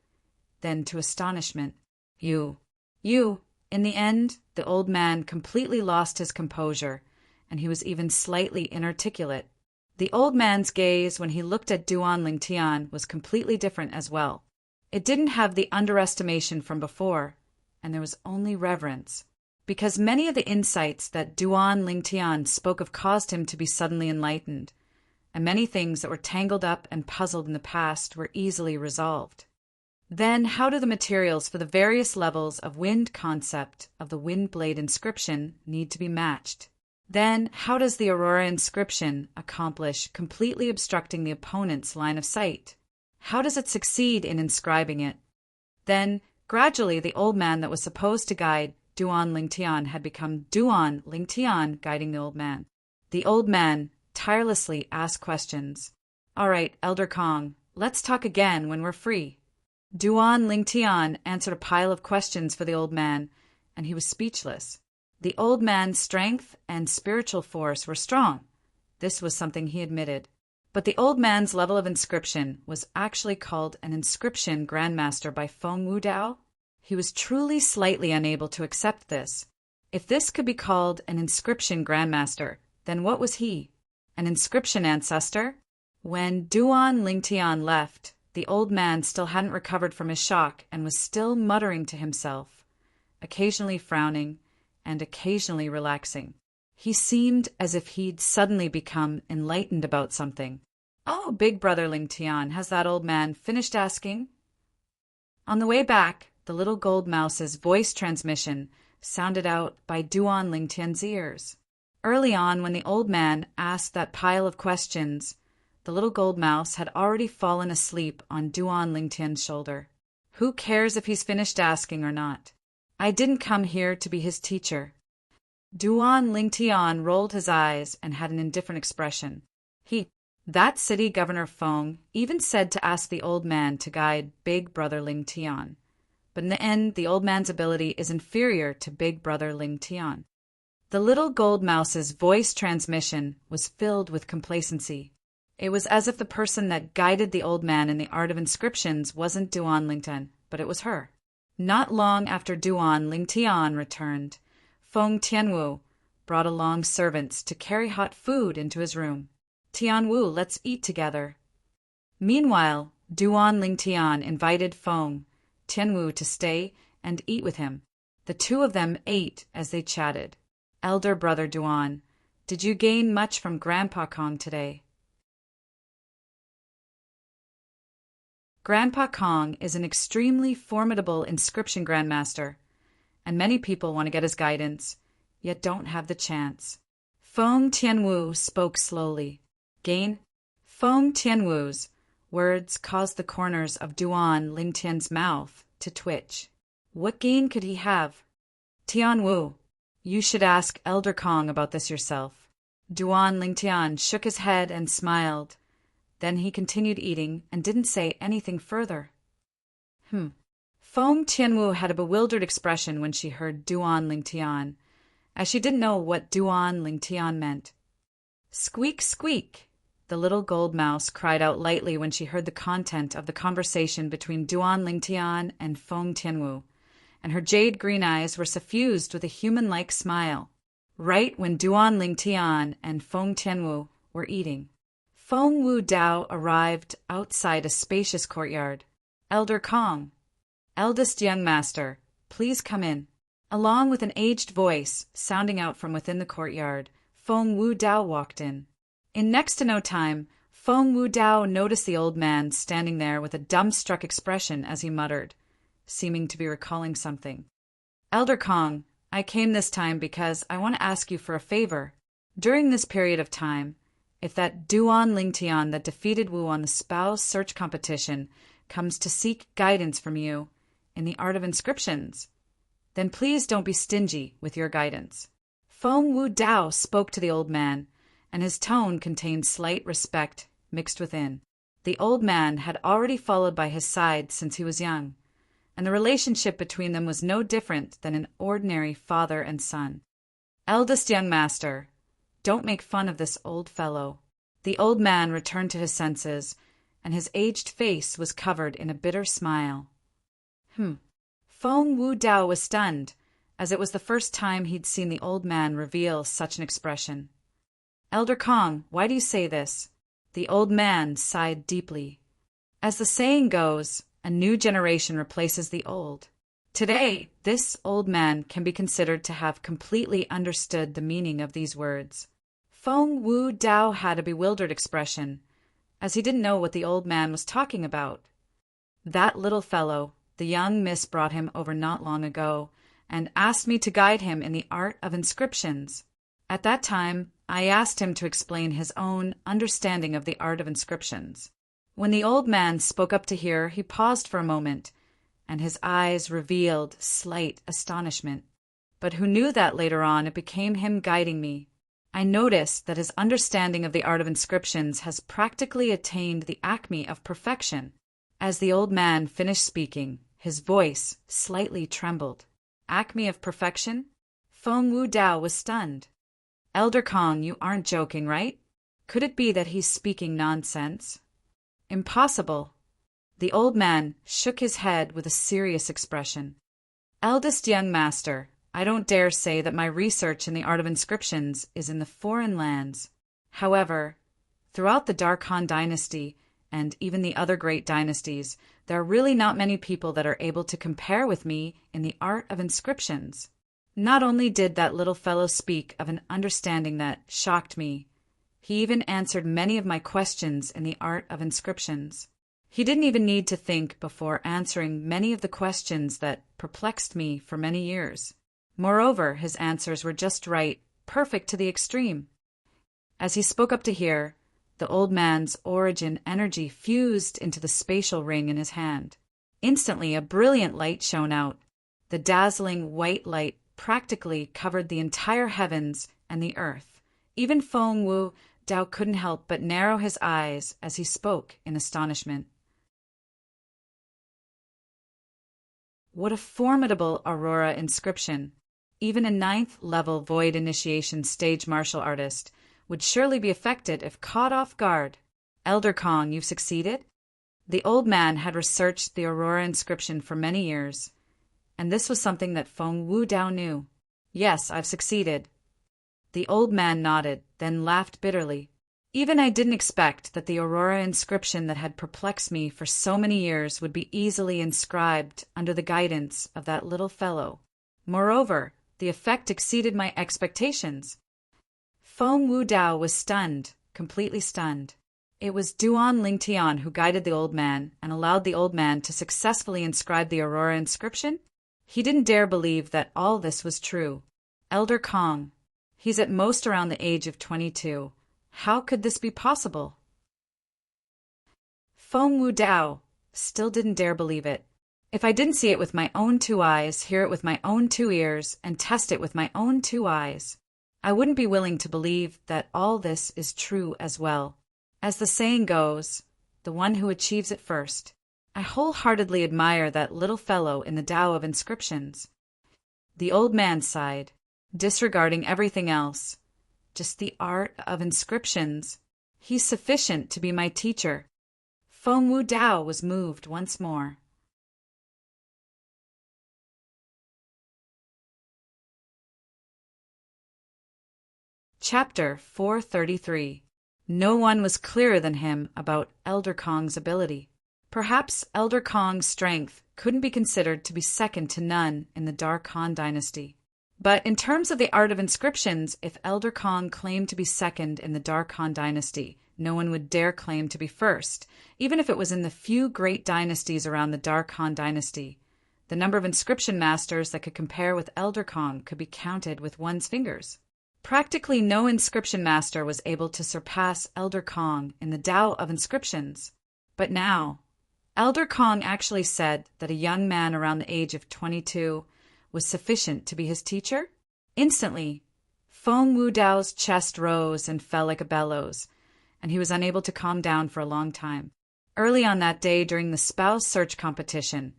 then to astonishment. You. In the end, the old man completely lost his composure, and he was even slightly inarticulate. The old man's gaze when he looked at Duan Lingtian was completely different as well. It didn't have the underestimation from before, and there was only reverence, because many of the insights that Duan Lingtian spoke of caused him to be suddenly enlightened, and many things that were tangled up and puzzled in the past were easily resolved. Then how do the materials for the various levels of wind concept of the wind blade inscription need to be matched? Then how does the Aurora inscription accomplish completely obstructing the opponent's line of sight? How does it succeed in inscribing it? Then, gradually, the old man that was supposed to guide Duan Lingtian had become Duan Lingtian guiding the old man. The old man tirelessly asked questions. "All right, Elder Kong, let's talk again when we're free." Duan Lingtian answered a pile of questions for the old man, and he was speechless. The old man's strength and spiritual force were strong. This was something he admitted. But the old man's level of inscription was actually called an inscription grandmaster by Feng Wudao. He was truly slightly unable to accept this. If this could be called an inscription grandmaster, then what was he? An inscription ancestor? When Duan Lingtian left, the old man still hadn't recovered from his shock and was still muttering to himself, occasionally frowning and occasionally relaxing. He seemed as if he'd suddenly become enlightened about something. "Oh, big brother Lingtian, has that old man finished asking?" On the way back, the little gold mouse's voice transmission sounded out by Duan Lingtian's ears. Early on, when the old man asked that pile of questions, the little gold mouse had already fallen asleep on Duan Lingtian's shoulder. "Who cares if he's finished asking or not? I didn't come here to be his teacher." Duan Lingtian rolled his eyes and had an indifferent expression. That city governor Feng even said to ask the old man to guide big brother Lingtian. But in the end, the old man's ability is inferior to big brother Lingtian. The little gold mouse's voice transmission was filled with complacency. It was as if the person that guided the old man in the art of inscriptions wasn't Duan Lingtian, but it was her. Not long after Duan Lingtian returned, Feng Tianwu brought along servants to carry hot food into his room. "Tianwu, let's eat together." Meanwhile, Duan Lingtian invited Feng Tianwu to stay and eat with him. The two of them ate as they chatted. "Elder brother Duan, did you gain much from Grandpa Kong today?" Grandpa Kong is an extremely formidable inscription grandmaster, and many people want to get his guidance, yet don't have the chance. Feng Tianwu spoke slowly. Feng Tianwu's words caused the corners of Duan Lingtian's mouth to twitch. What gain could he have? "Tianwu, you should ask Elder Kong about this yourself." Duan Lingtian shook his head and smiled. Then he continued eating and didn't say anything further. Feng Tianwu had a bewildered expression when she heard Duan Lingtian, as she didn't know what Duan Lingtian meant. "Squeak, squeak!" The little gold mouse cried out lightly when she heard the content of the conversation between Duan Lingtian and Feng Tianwu, and her jade green eyes were suffused with a human-like smile, right when Duan Lingtian and Feng Tianwu were eating. Feng Wudao arrived outside a spacious courtyard. "Elder Kong, eldest young master, please come in." Along with an aged voice sounding out from within the courtyard, Feng Wudao walked in. In next to no time, Feng Wudao noticed the old man standing there with a dumbstruck expression as he muttered, seeming to be recalling something. "Elder Kong, I came this time because I want to ask you for a favor. During this period of time, if that Duan Lingtian that defeated Wu on the spouse search competition comes to seek guidance from you in the art of inscriptions, then please don't be stingy with your guidance." Feng Wudao spoke to the old man, and his tone contained slight respect mixed within. The old man had already followed by his side since he was young, and the relationship between them was no different than an ordinary father and son. "Eldest young master, don't make fun of this old fellow." The old man returned to his senses, and his aged face was covered in a bitter smile. Feng Wudao was stunned, as it was the first time he'd seen the old man reveal such an expression. "Elder Kong, why do you say this?" The old man sighed deeply. As the saying goes, a new generation replaces the old. Today, this old man can be considered to have completely understood the meaning of these words. Feng Wu Dao had a bewildered expression, as he didn't know what the old man was talking about. That little fellow, the young miss brought him over not long ago, and asked me to guide him in the art of inscriptions. At that time, I asked him to explain his own understanding of the art of inscriptions. When the old man spoke up to hear, he paused for a moment, and his eyes revealed slight astonishment. But who knew that later on it became him guiding me? I noticed that his understanding of the art of inscriptions has practically attained the acme of perfection. As the old man finished speaking, his voice slightly trembled. Acme of perfection? Feng Wu Dao was stunned. Elder Kong, you aren't joking, right? Could it be that he's speaking nonsense? Impossible. The old man shook his head with a serious expression. Eldest young master, I don't dare say that my research in the art of inscriptions is in the foreign lands. However, throughout the Dark Han dynasty, and even the other great dynasties, there are really not many people that are able to compare with me in the art of inscriptions. Not only did that little fellow speak of an understanding that shocked me, he even answered many of my questions in the art of inscriptions. He didn't even need to think before answering many of the questions that perplexed me for many years. Moreover, his answers were just right, perfect to the extreme. As he spoke up to hear, the old man's origin energy fused into the spatial ring in his hand. Instantly, a brilliant light shone out. The dazzling white light practically covered the entire heavens and the earth. Even Feng Wu Dao couldn't help but narrow his eyes as he spoke in astonishment. What a formidable Aurora inscription! Even a 9th-level Void Initiation stage martial artist would surely be affected if caught off guard. Elder Kong, you've succeeded? The old man had researched the Aurora inscription for many years, and this was something that Feng Wu Dao knew. Yes, I've succeeded. The old man nodded, then laughed bitterly. Even I didn't expect that the Aurora inscription that had perplexed me for so many years would be easily inscribed under the guidance of that little fellow. Moreover, the effect exceeded my expectations. Feng Wu Dao was stunned, completely stunned. It was Duan Lingtian who guided the old man and allowed the old man to successfully inscribe the Aurora inscription? He didn't dare believe that all this was true. Elder Kong, he's at most around the age of 22. How could this be possible? Feng Wu Dao still didn't dare believe it. If I didn't see it with my own 2 eyes, hear it with my own 2 ears, and test it with my own 2 eyes, I wouldn't be willing to believe that all this is true as well. As the saying goes, the one who achieves it first. I wholeheartedly admire that little fellow in the Tao of inscriptions. The old man sighed, disregarding everything else. Just the art of inscriptions. He's sufficient to be my teacher. Feng Wu Dao was moved once more. Chapter 433. No one was clearer than him about Elder Kong's ability. Perhaps Elder Kong's strength couldn't be considered to be second to none in the Dark Han dynasty. But in terms of the art of inscriptions, if Elder Kong claimed to be second in the Dark Han dynasty, no one would dare claim to be first, even if it was in the few great dynasties around the Dark Han dynasty. The number of inscription masters that could compare with Elder Kong could be counted with one's fingers. Practically no inscription master was able to surpass Elder Kong in the Tao of inscriptions. But now, Elder Kong actually said that a young man around the age of 22 was sufficient to be his teacher? Instantly, Feng Wu Dao's chest rose and fell like a bellows, and he was unable to calm down for a long time. Early on that day during the spouse search competition,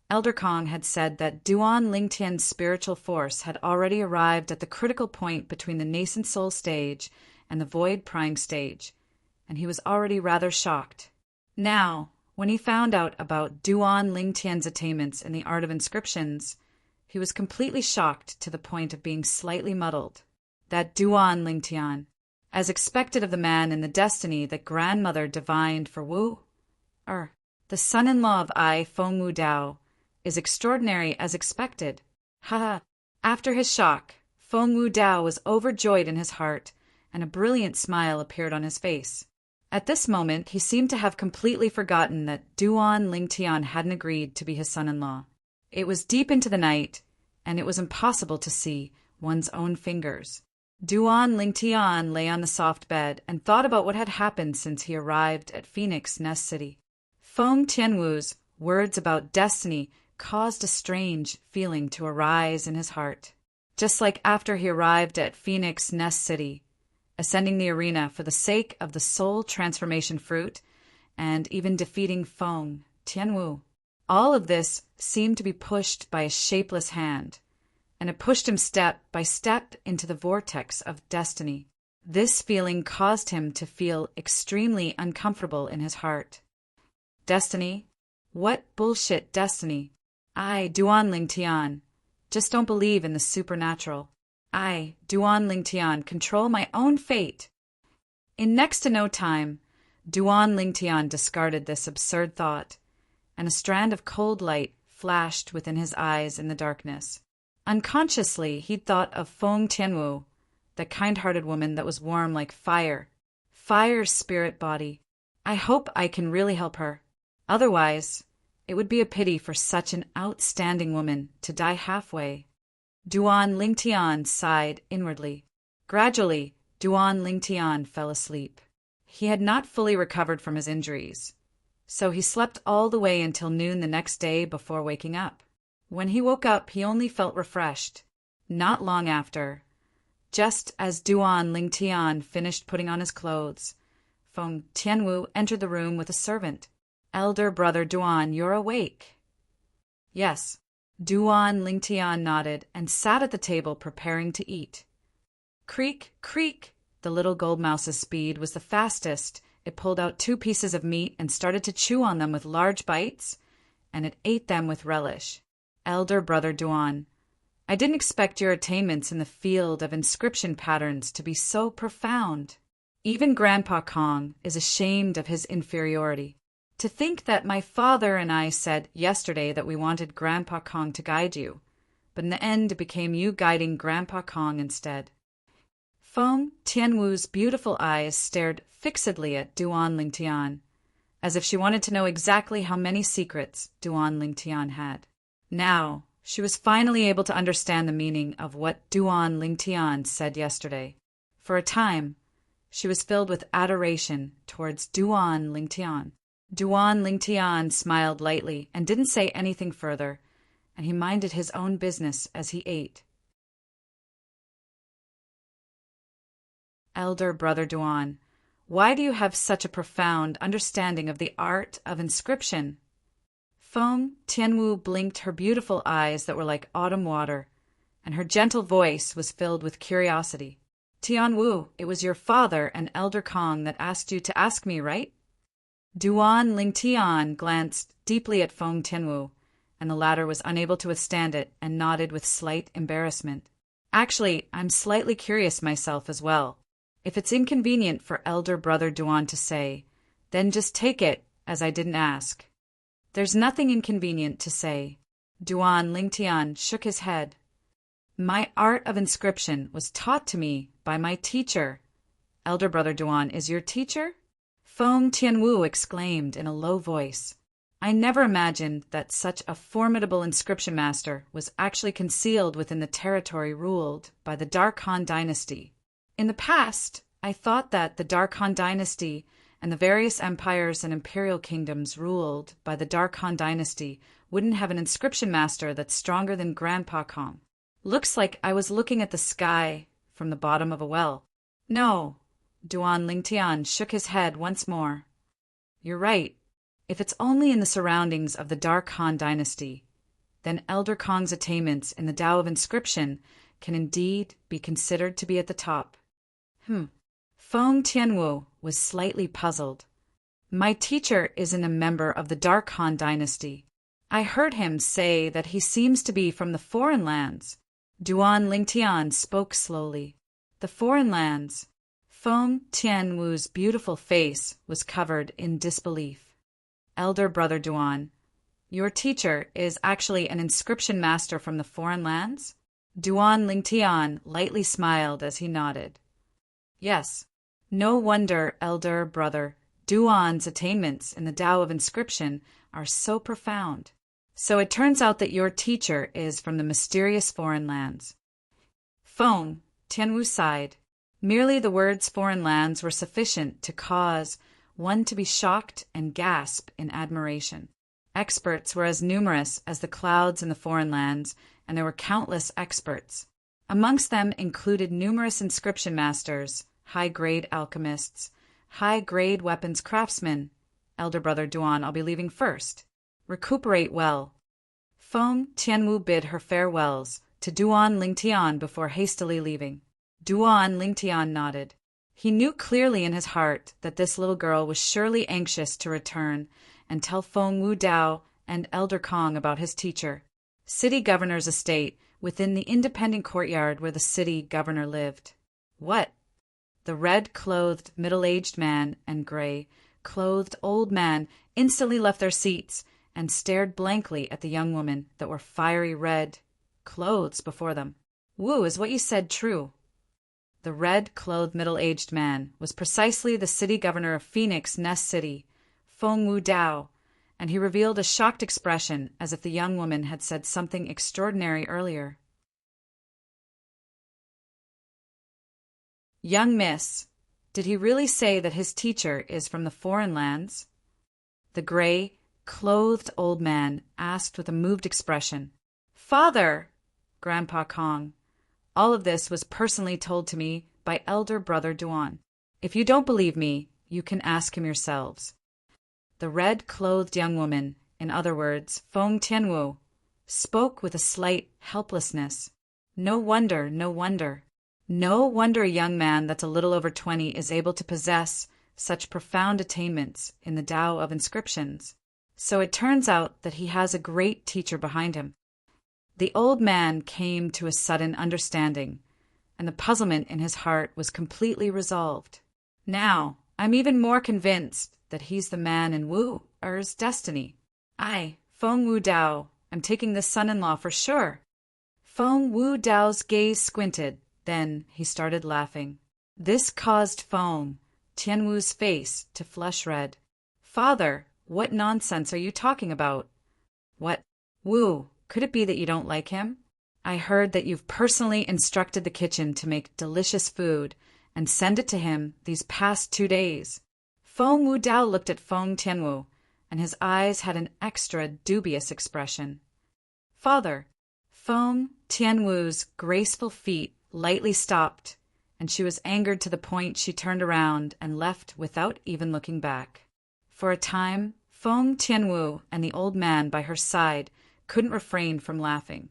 Elder Kong had said that Duan Lingtian's spiritual force had already arrived at the critical point between the nascent soul stage and the void prying stage, and he was already rather shocked. Now, when he found out about Duan Lingtian's attainments in the art of inscriptions, he was completely shocked to the point of being slightly muddled. That Duan Lingtian, as expected of the man in the destiny that grandmother divined for Wu, the son-in-law of I, Feng Wu Dao, is extraordinary as expected. After his shock, Feng Wu Dao was overjoyed in his heart, and a brilliant smile appeared on his face. At this moment, he seemed to have completely forgotten that Duan Lingtian hadn't agreed to be his son-in-law. It was deep into the night, and it was impossible to see one's own fingers. Duan Lingtian lay on the soft bed and thought about what had happened since he arrived at Phoenix Nest City. Feng Tianwu's words about destiny caused a strange feeling to arise in his heart. Just like after he arrived at Phoenix Nest City, ascending the arena for the sake of the soul transformation fruit, and even defeating Feng Tianwu. All of this seemed to be pushed by a shapeless hand, and it pushed him step by step into the vortex of destiny. This feeling caused him to feel extremely uncomfortable in his heart. Destiny? What bullshit destiny? I, Duan Lingtian, just don't believe in the supernatural. I, Duan Lingtian, control my own fate. In next to no time, Duan Lingtian discarded this absurd thought, and a strand of cold light flashed within his eyes in the darkness. Unconsciously, he'd thought of Feng Tianwu, the kind-hearted woman that was warm like fire. Fire's spirit body. I hope I can really help her. Otherwise, it would be a pity for such an outstanding woman to die halfway. Duan Lingtian sighed inwardly. Gradually, Duan Lingtian fell asleep. He had not fully recovered from his injuries, so he slept all the way until noon the next day before waking up. When he woke up, he only felt refreshed. Not long after, just as Duan Lingtian finished putting on his clothes, Feng Tianwu entered the room with a servant. Elder brother Duan, you're awake. Yes. Duan Lingtian nodded and sat at the table preparing to eat. Creak, creak! The little gold mouse's speed was the fastest. It pulled out 2 pieces of meat and started to chew on them with large bites, and it ate them with relish. Elder brother Duan, I didn't expect your attainments in the field of inscription patterns to be so profound. Even Grandpa Kong is ashamed of his inferiority. To think that my father and I said yesterday that we wanted Grandpa Kong to guide you, but in the end it became you guiding Grandpa Kong instead. Feng Tianwu's beautiful eyes stared fixedly at Duan Lingtian, as if she wanted to know exactly how many secrets Duan Lingtian had. Now, she was finally able to understand the meaning of what Duan Lingtian said yesterday. For a time, she was filled with adoration towards Duan Lingtian. Duan Lingtian smiled lightly and didn't say anything further, and he minded his own business as he ate. Elder brother Duan, why do you have such a profound understanding of the art of inscription? Feng Tianwu blinked her beautiful eyes that were like autumn water, and her gentle voice was filled with curiosity. Tianwu, it was your father and Elder Kong that asked you to ask me, right? Duan Lingtian glanced deeply at Feng Tianwu, and the latter was unable to withstand it and nodded with slight embarrassment. Actually, I'm slightly curious myself as well. If it's inconvenient for elder brother Duan to say, then just take it as I didn't ask. There's nothing inconvenient to say. Duan Lingtian shook his head. My art of inscription was taught to me by my teacher. Elder brother Duan is your teacher? Feng Tianwu exclaimed in a low voice. I never imagined that such a formidable inscription master was actually concealed within the territory ruled by the Dark Han dynasty. In the past, I thought that the Dark Han dynasty and the various empires and imperial kingdoms ruled by the Dark Han dynasty wouldn't have an inscription master that's stronger than Grandpa Kong. Looks like I was looking at the sky from the bottom of a well. No, Duan Lingtian shook his head once more. You're right. If it's only in the surroundings of the Dark Han dynasty, then Elder Kong's attainments in the Tao of inscription can indeed be considered to be at the top. Feng Tianwu was slightly puzzled. My teacher isn't a member of the Dark Han dynasty. I heard him say that he seems to be from the foreign lands. Duan Lingtian spoke slowly. The foreign lands. Feng Tianwu's beautiful face was covered in disbelief. Elder brother Duan, your teacher is actually an inscription master from the foreign lands? Duan Lingtian lightly smiled as he nodded. Yes. No wonder, elder brother, Duan's attainments in the Tao of inscription are so profound. So it turns out that your teacher is from the mysterious foreign lands. Feng Tianwu sighed. Merely the words foreign lands were sufficient to cause one to be shocked and gasp in admiration. Experts were as numerous as the clouds in the foreign lands, and there were countless experts. Amongst them included numerous inscription masters, high-grade alchemists, high-grade weapons craftsmen. Elder brother Duan, I'll be leaving first. Recuperate well. Feng Tianwu bid her farewells to Duan Lingtian before hastily leaving. Duan Lingtian nodded. He knew clearly in his heart that this little girl was surely anxious to return and tell Feng Wudao and Elder Kong about his teacher. City governor's estate within the independent courtyard where the city governor lived. What? The red-clothed middle-aged man and gray-clothed old man instantly left their seats and stared blankly at the young woman that were fiery red clothes before them. Wu, is what you said true? The red-clothed middle-aged man was precisely the city governor of Phoenix Nest City, Feng Wudao, and he revealed a shocked expression as if the young woman had said something extraordinary earlier. Young miss, did he really say that his teacher is from the foreign lands? The gray-clothed old man asked with a moved expression. Father! Grandpa Kong. All of this was personally told to me by elder brother Duan. If you don't believe me, you can ask him yourselves. The red-clothed young woman, in other words, Feng Tianwu, spoke with a slight helplessness. No wonder. No wonder a young man that's a little over 20 is able to possess such profound attainments in the Tao of inscriptions. So it turns out that he has a great teacher behind him. The old man came to a sudden understanding, and the puzzlement in his heart was completely resolved. Now, I'm even more convinced that he's the man in Wu-er's destiny. I, Feng Wudao, am taking this son-in-law for sure. Feng Wudao's gaze squinted, then he started laughing. This caused Feng Tianwu's face to flush red. Father, what nonsense are you talking about? What? Wu, could it be that you don't like him? I heard that you've personally instructed the kitchen to make delicious food and send it to him these past 2 days. Feng Wudao looked at Feng Tianwu, and his eyes had an extra dubious expression. Father, Feng Tianwu's graceful feet lightly stopped, and she was angered to the point she turned around and left without even looking back. For a time, Feng Tianwu and the old man by her side couldn't refrain from laughing.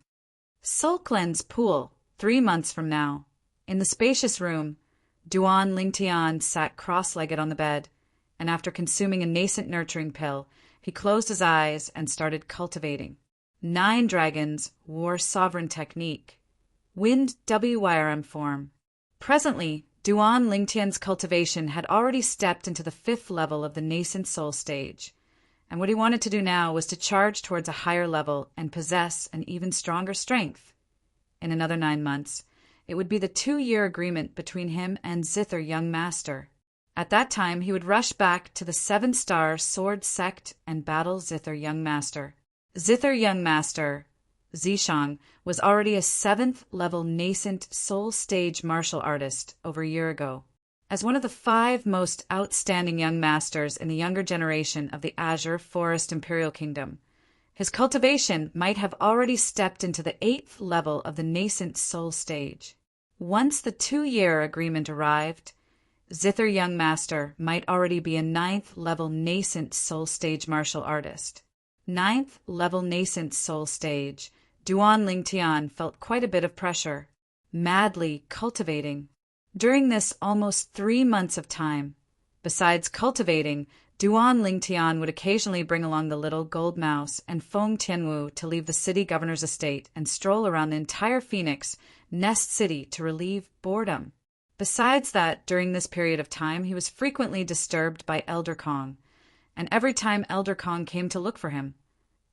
Sulkland's pool, 3 months from now. In the spacious room, Duan Lingtian sat cross-legged on the bed, and after consuming a nascent nurturing pill, he closed his eyes and started cultivating. 9 dragons wore sovereign technique. Wind WYRM form. Presently, Duan Lingtian's cultivation had already stepped into the 5th level of the nascent soul stage, and what he wanted to do now was to charge towards a higher level and possess an even stronger strength. In another 9 months, it would be the 2-year agreement between him and Zither Young Master. At that time, he would rush back to the 7-star sword sect and battle Zither Young Master. Zither Young Master, Zishang, was already a 7th level nascent soul stage martial artist over a year ago. As one of the 5 most outstanding young masters in the younger generation of the Azure Forest Imperial Kingdom, his cultivation might have already stepped into the 8th level of the nascent soul stage. Once the 2-year agreement arrived, Zither Young Master might already be a 9th level nascent soul stage martial artist. 9th level nascent soul stage, Duan Lingtian felt quite a bit of pressure, madly cultivating. During this almost 3 months of time, besides cultivating, Duan Lingtian would occasionally bring along the little gold mouse and Feng Tianwu to leave the city governor's estate and stroll around the entire Phoenix Nest City to relieve boredom. Besides that, during this period of time, he was frequently disturbed by Elder Kong, and every time Elder Kong came to look for him,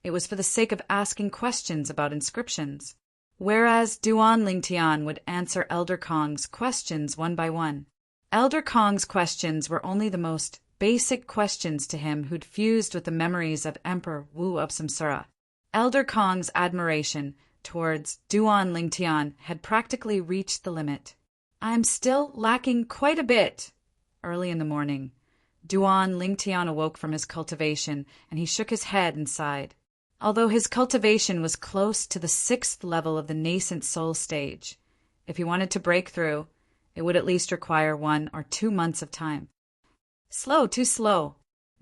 it was for the sake of asking questions about inscriptions. Whereas Duan Lingtian would answer Elder Kong's questions one by one. Elder Kong's questions were only the most basic questions to him who'd fused with the memories of Emperor Wu of Samsara. Elder Kong's admiration towards Duan Lingtian had practically reached the limit. "I'm still lacking quite a bit." Early in the morning, Duan Lingtian awoke from his cultivation, and he shook his head and sighed. Although his cultivation was close to the 6th level of the nascent soul stage, if he wanted to break through, it would at least require 1 or 2 months of time. Slow, too slow.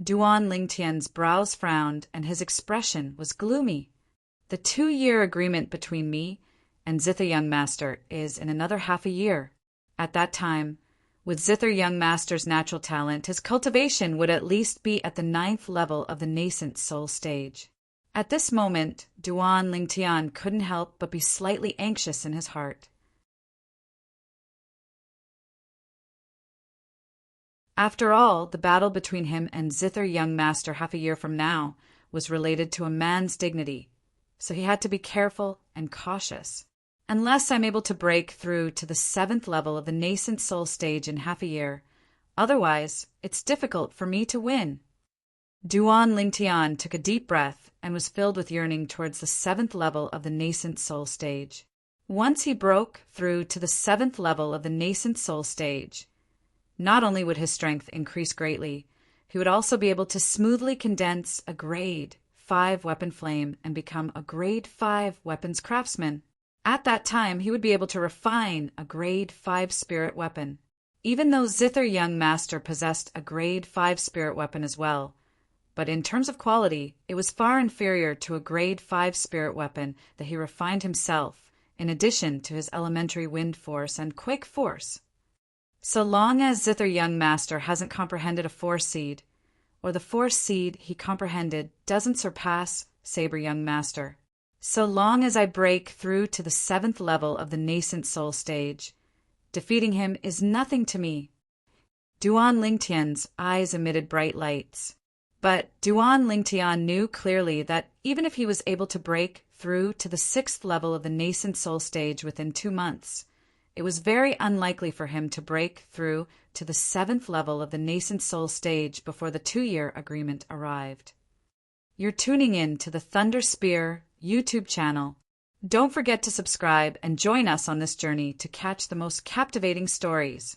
Duan Lingtian's brows frowned, and his expression was gloomy. "The 2-year agreement between me and Zither Young Master is in another half a year. At that time, with Zither Young Master's natural talent, his cultivation would at least be at the 9th level of the nascent soul stage." At this moment, Duan Lingtian couldn't help but be slightly anxious in his heart. After all, the battle between him and Zither Young Master half a year from now was related to a man's dignity, so he had to be careful and cautious. "Unless I'm able to break through to the 7th level of the nascent soul stage in half a year, otherwise it's difficult for me to win." Duan Lingtian took a deep breath and was filled with yearning towards the 7th level of the nascent soul stage. Once he broke through to the 7th level of the nascent soul stage, not only would his strength increase greatly, he would also be able to smoothly condense a grade 5 weapon flame and become a grade 5 weapons craftsman. At that time, he would be able to refine a grade 5 spirit weapon. Even though Zither Young Master possessed a grade 5 spirit weapon as well, but in terms of quality, it was far inferior to a grade 5 spirit weapon that he refined himself, in addition to his elementary wind force and quake force. So long as Zither Young Master hasn't comprehended a Force Seed, or the Force Seed he comprehended doesn't surpass Saber Young Master, so long as I break through to the 7th level of the nascent soul stage, defeating him is nothing to me. Duan Lingtian's eyes emitted bright lights. But Duan Lingtian knew clearly that even if he was able to break through to the 6th level of the nascent soul stage within 2 months, it was very unlikely for him to break through to the 7th level of the nascent soul stage before the 2-year agreement arrived. You're tuning in to the Thunder Spear YouTube channel. Don't forget to subscribe and join us on this journey to catch the most captivating stories.